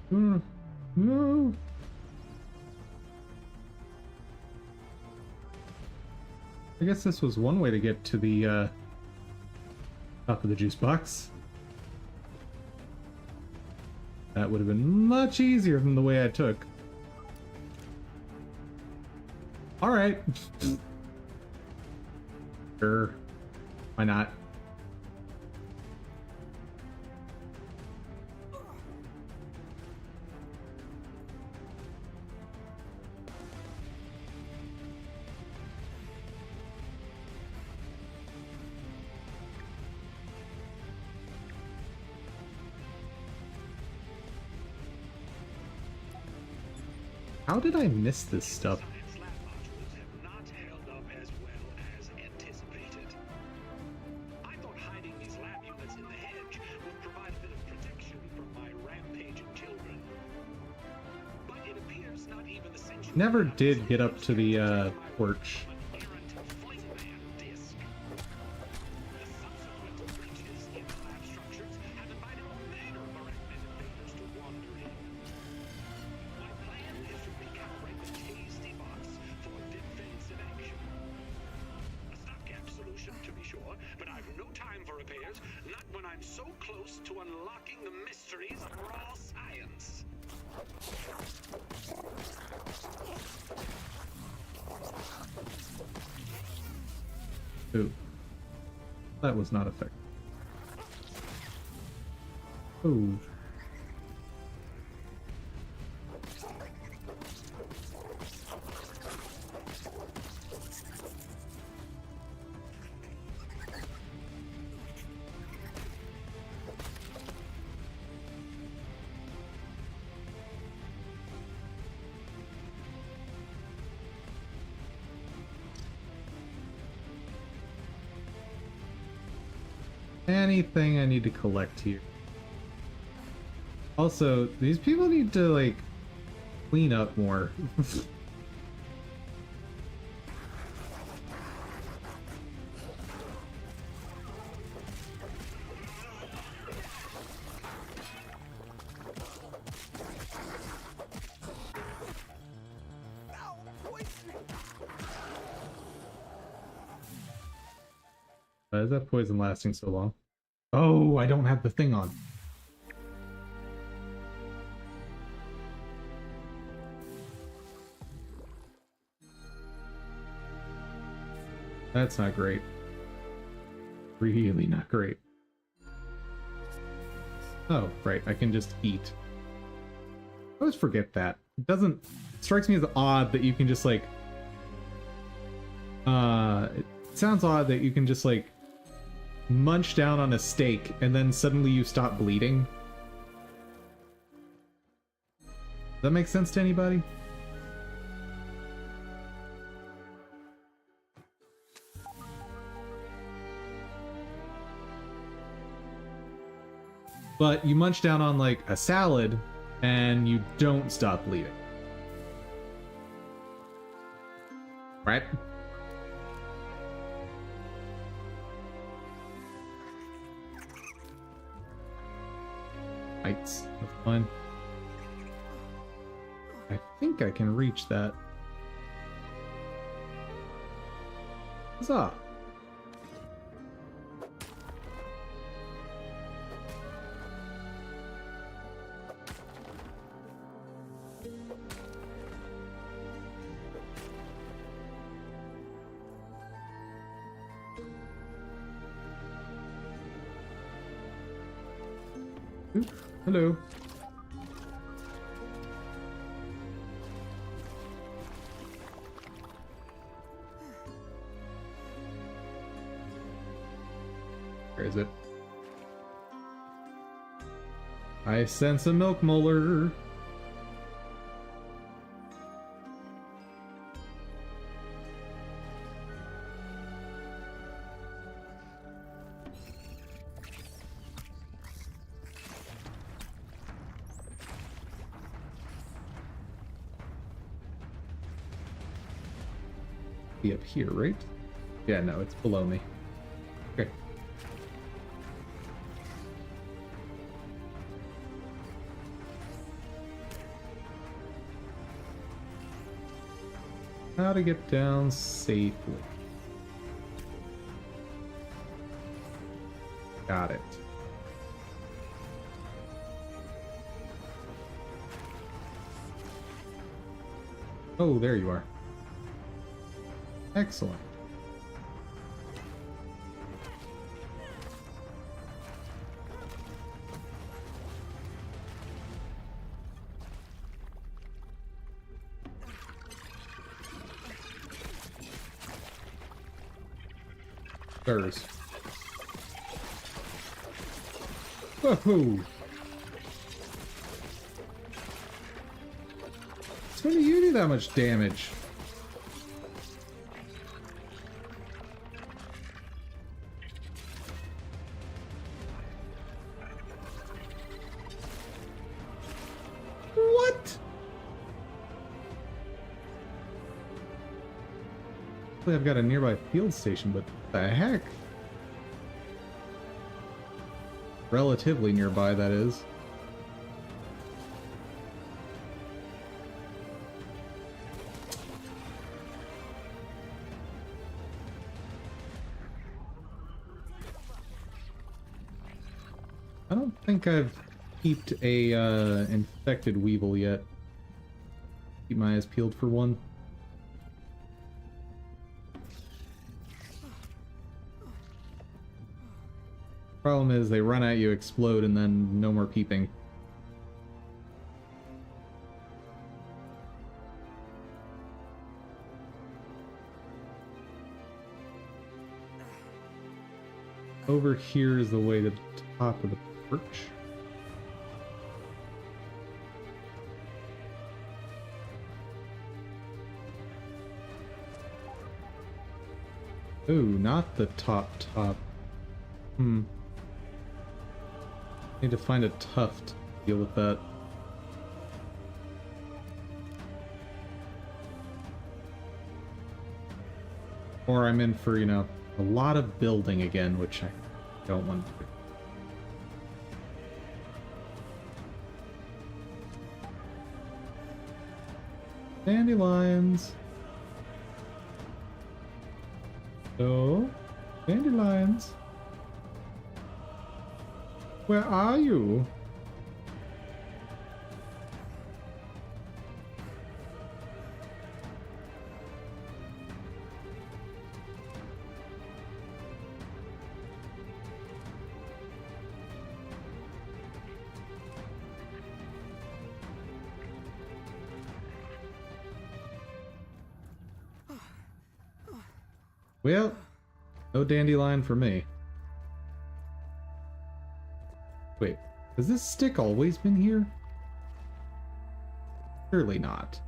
No. I guess this was one way to get to the top of the juice box. That would have been much easier than the way I took. All right. Sure. Why not? How did I miss this stuff? Science lab modules have not held up as well as anticipated. I thought hiding these lab units in the hedge would provide a bit of protection from my rampaging children. But it appears not even the century Never did get up to the porch. an errant flingman disc. The subsequent breaches in the lab structures have invited all manner of arachnid invaders to wander in. My plan is to recalibrate the tasty box for defensive action. A stopgap solution, to be sure, but I've no time for repairs, not when I'm so close to unlocking the mysteries of raw science. Ooh. That was not effective. Ooh. anything I need to collect here. Also, these people need to, like, clean up more. Why is that poison lasting so long? Oh, I don't have the thing on. That's not great. Really not great. Oh, right, I can just eat. I always forget that. It doesn't... It strikes me as odd that you can just, like... It sounds odd that you can just, like, munch down on a steak and then suddenly you stop bleeding. Does that make sense to anybody? But you munch down on, like, a salad and you don't stop bleeding. Right? Heights. That's fine. I think I can reach that. Huzzah! Ooh, hello. Where is it? I sense a milk molar. Be up here, right? Yeah, no, it's below me. Okay. How to get down safely. Got it. Oh, there you are. Excellent. There's. Whoa! It's when you do that much damage. What? I've got a nearby field station, but what the heck? Relatively nearby, that is. I don't think I've peeped a infected weevil yet. Keep my eyes peeled for one. Problem is, they run at you, explode, and then no more peeping. Over here is the way to the top of the perch. Ooh, not the top. Hmm. Need to find a tuft to deal with that. Or I'm in for, you know, a lot of building again, which I don't want to do. Dandelions. Oh, dandelions. Where are you? Well, no dandelion for me. Wait, has this stick always been here? Surely not.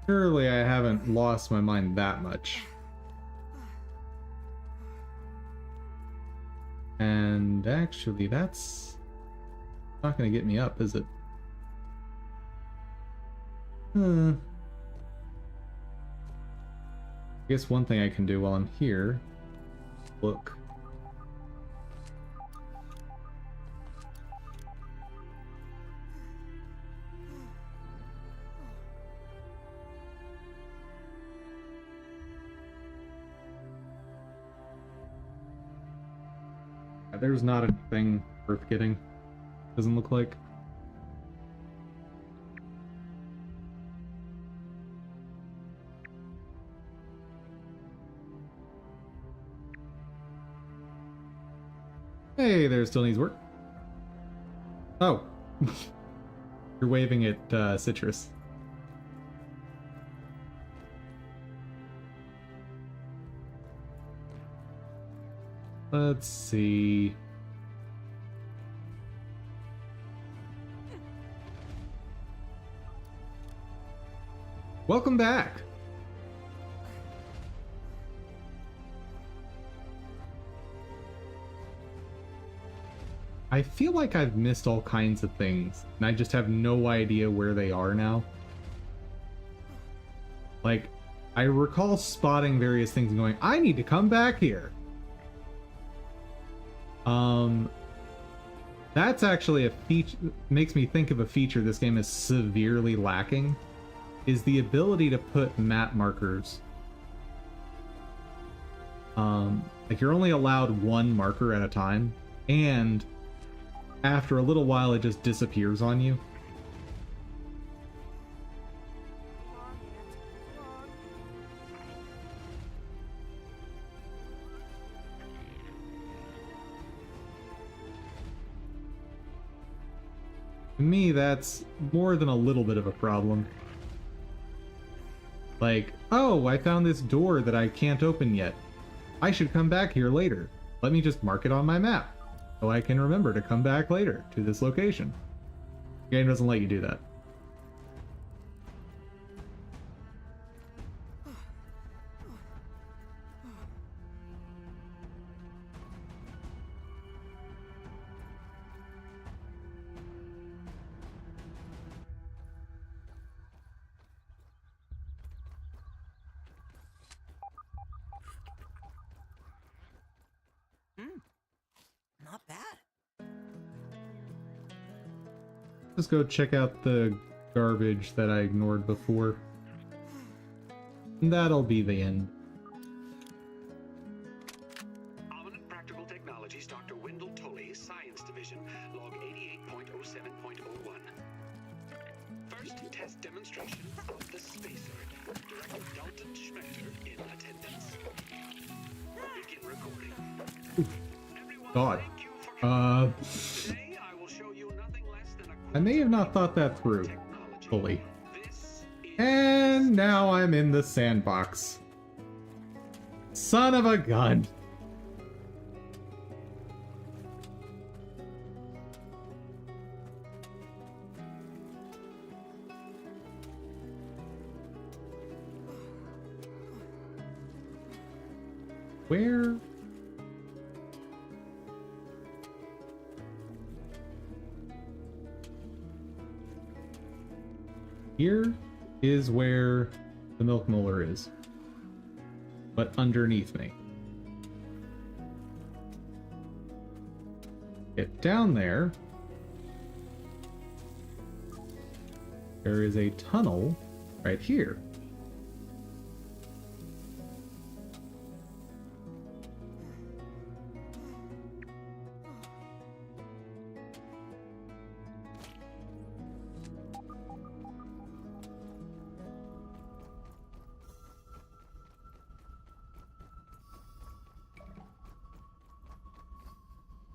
Surely I haven't lost my mind that much. And actually, that's not gonna get me up, is it? I guess one thing I can do while I'm here, look. There's not anything worth getting. Doesn't look like. Hey, there still needs work. Oh. You're waving at Citrus. Let's see. Welcome back. I feel like I've missed all kinds of things, and I just have no idea where they are now. Like, I recall spotting various things and going, I need to come back here. That's actually a feature, makes me think of a feature this game is severely lacking, is the ability to put map markers. Like you're only allowed one marker at a time, and after a little while it just disappears on you. To me, that's more than a little bit of a problem. Like, oh, I found this door that I can't open yet. I should come back here later. Let me just mark it on my map, so I can remember to come back later to this location. The game doesn't let you do that. Not bad. Just go check out the garbage that I ignored before. And that'll be the end. Ominent Practical Technologies, Dr. Wendell Tully, Science Division, log 88.07.01. First test demonstration of the spacer. Director Dalton Schmechter in attendance. Begin recording. Everyone, God. thank you for coming. Today I will show you nothing less than a I may have not thought that through technology. fully. This is And now I'm in the sandbox. Son of a gun. Where Here is where the milk molar is, but underneath me. Get down there. There is a tunnel right here.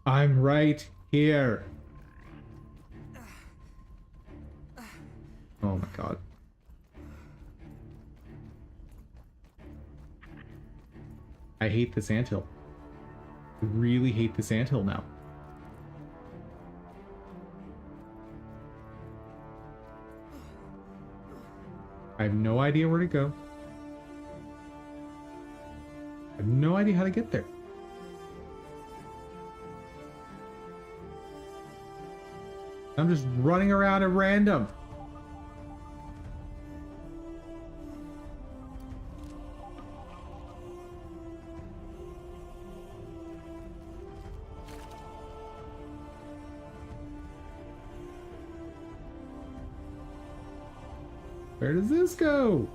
I'm right here. Oh my god. I hate this anthill. I really hate this anthill now. I have no idea where to go. I have no idea how to get there. I'm just running around at random. Where does this go?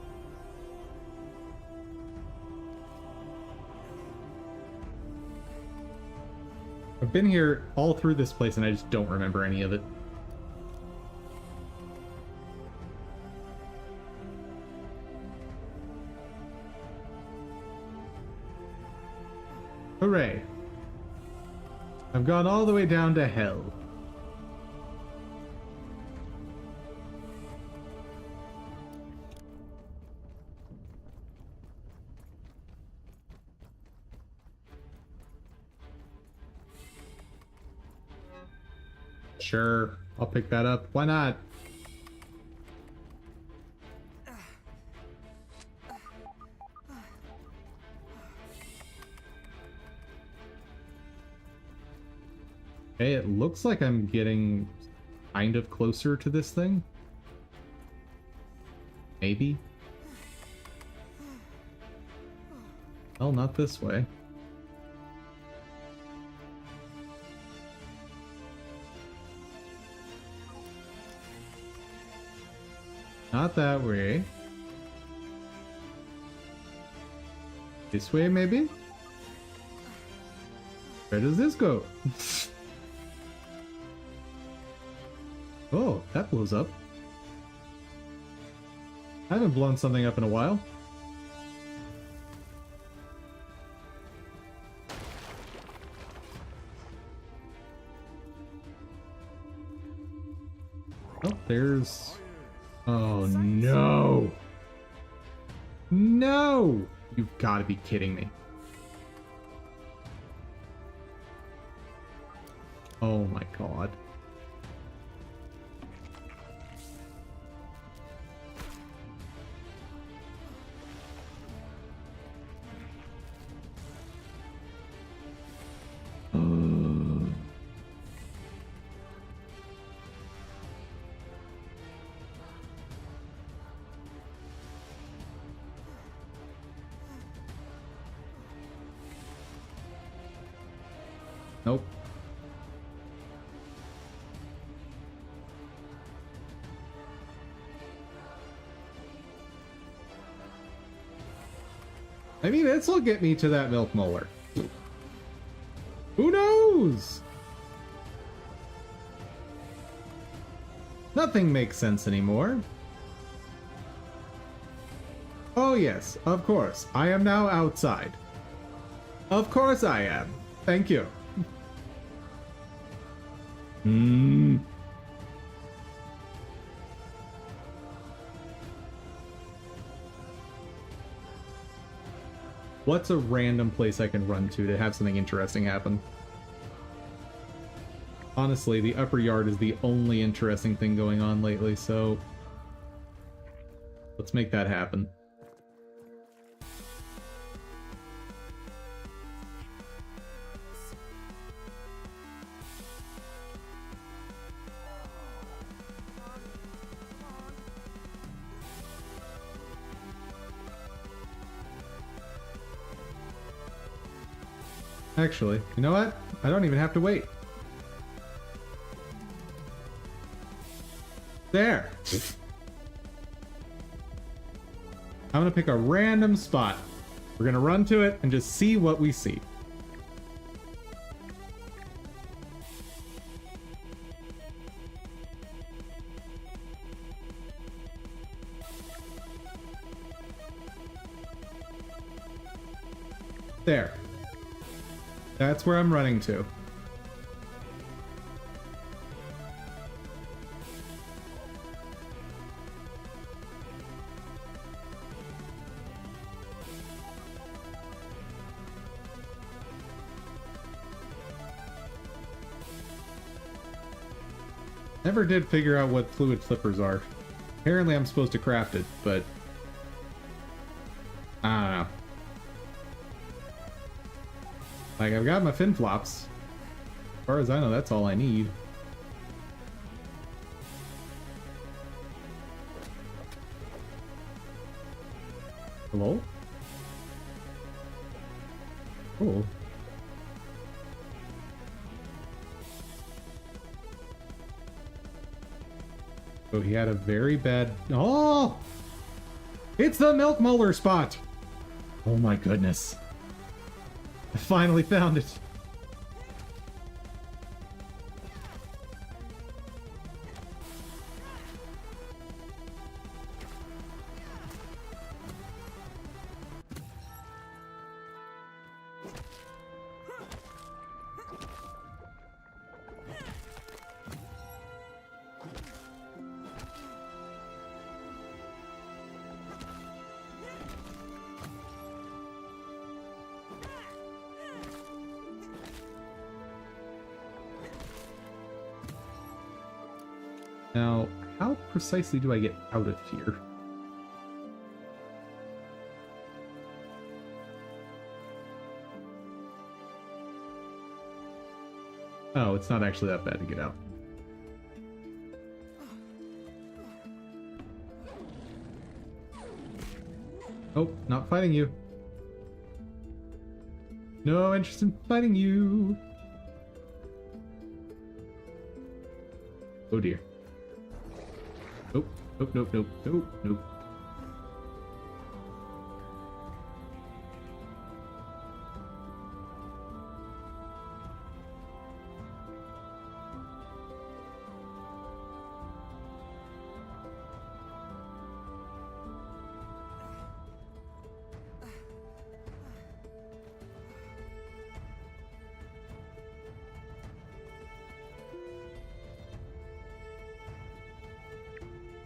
I've been here all through this place and I just don't remember any of it. Hooray. I've gone all the way down to hell. Sure, I'll pick that up. Why not? Okay, it looks like I'm getting kind of closer to this thing. Maybe. Well, not this way. Not that way. This way, maybe? Where does this go? Oh, that blows up. I haven't blown something up in a while. Oh, there's... Oh, no! No! You've got to be kidding me. Oh my god. Nope. Maybe this will get me to that milk molar. Who knows? Nothing makes sense anymore. Oh yes, of course. I am now outside. Of course I am. Thank you. What's a random place I can run to have something interesting happen? Honestly, the upper yard is the only interesting thing going on lately, so let's make that happen. Actually, you know what? I don't even have to wait. There. I'm gonna pick a random spot. We're gonna run to it and just see what we see. There. That's where I'm running to. Never did figure out what fluid flippers are. Apparently I'm supposed to craft it, but I don't know. Like, I've got my fin flops. As far as I know, that's all I need. Hello? Oh. So he had a very bad... Oh! It's the milk molar spot! Oh my goodness. I finally found it. Now, how precisely do I get out of here? Oh, it's not actually that bad to get out. Oh, not fighting you. No interest in fighting you. Oh dear. Nope, nope, nope, nope, nope, nope.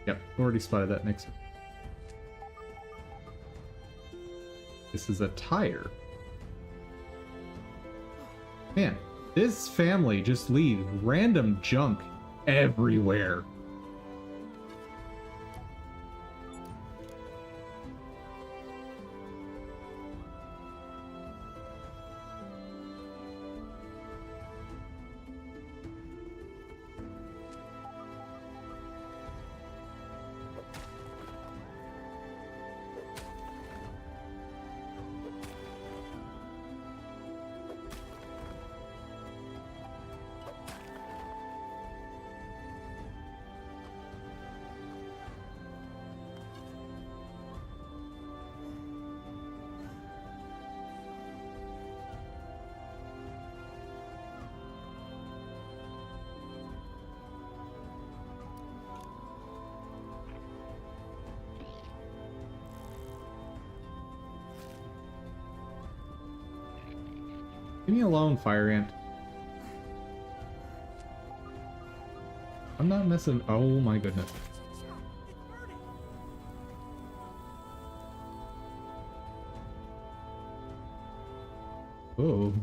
Yep, already spotted that next one. This is a tire. Man, this family just leaves random junk everywhere. Leave me alone, fire ant. I'm not messing. Oh my goodness. Oh.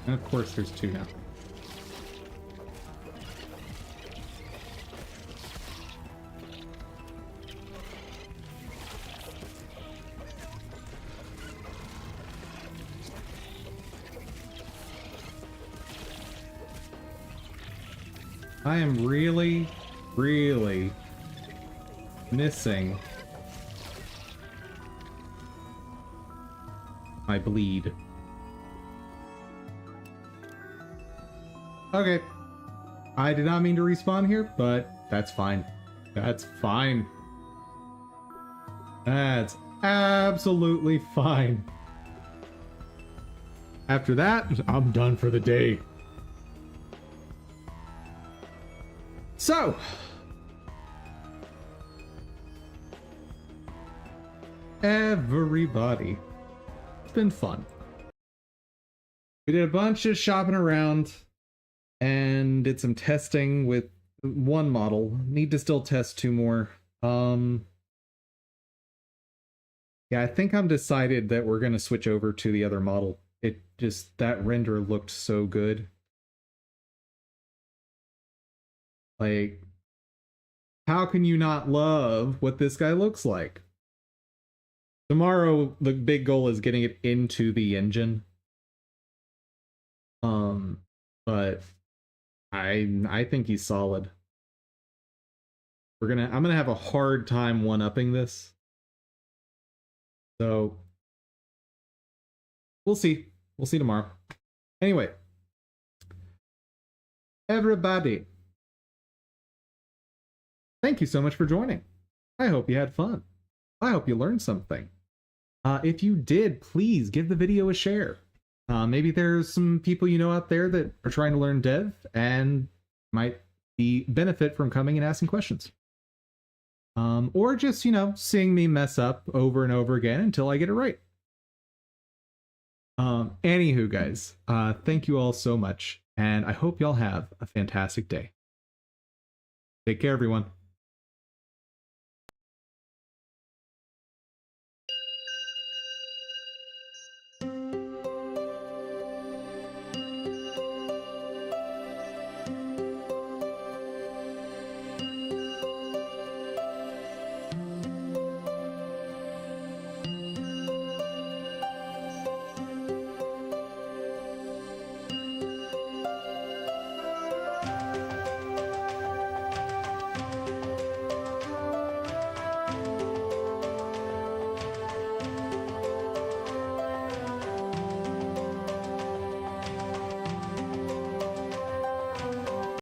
And of course there's 2 now. I am really, really missing my bleed. Okay. I did not mean to respawn here, but that's fine. That's fine. That's absolutely fine. After that, I'm done for the day. So, everybody, it's been fun. We did a bunch of shopping around and did some testing with 1 model. Need to still test 2 more. Yeah, I think I'm decided that we're gonna switch over to the other model. It just, that render looked so good. Like, how can you not love what this guy looks like? Tomorrow, the big goal is getting it into the engine. But I think he's solid. I'm gonna have a hard time one-upping this. So we'll see. We'll see tomorrow. Anyway, everybody, thank you so much for joining. I hope you had fun. I hope you learned something. If you did, please give the video a share. Maybe there's some people you know out there that are trying to learn dev and might benefit from coming and asking questions. Or just, you know, seeing me mess up over and over again until I get it right. Anywho, guys, thank you all so much, and I hope y'all have a fantastic day. Take care, everyone.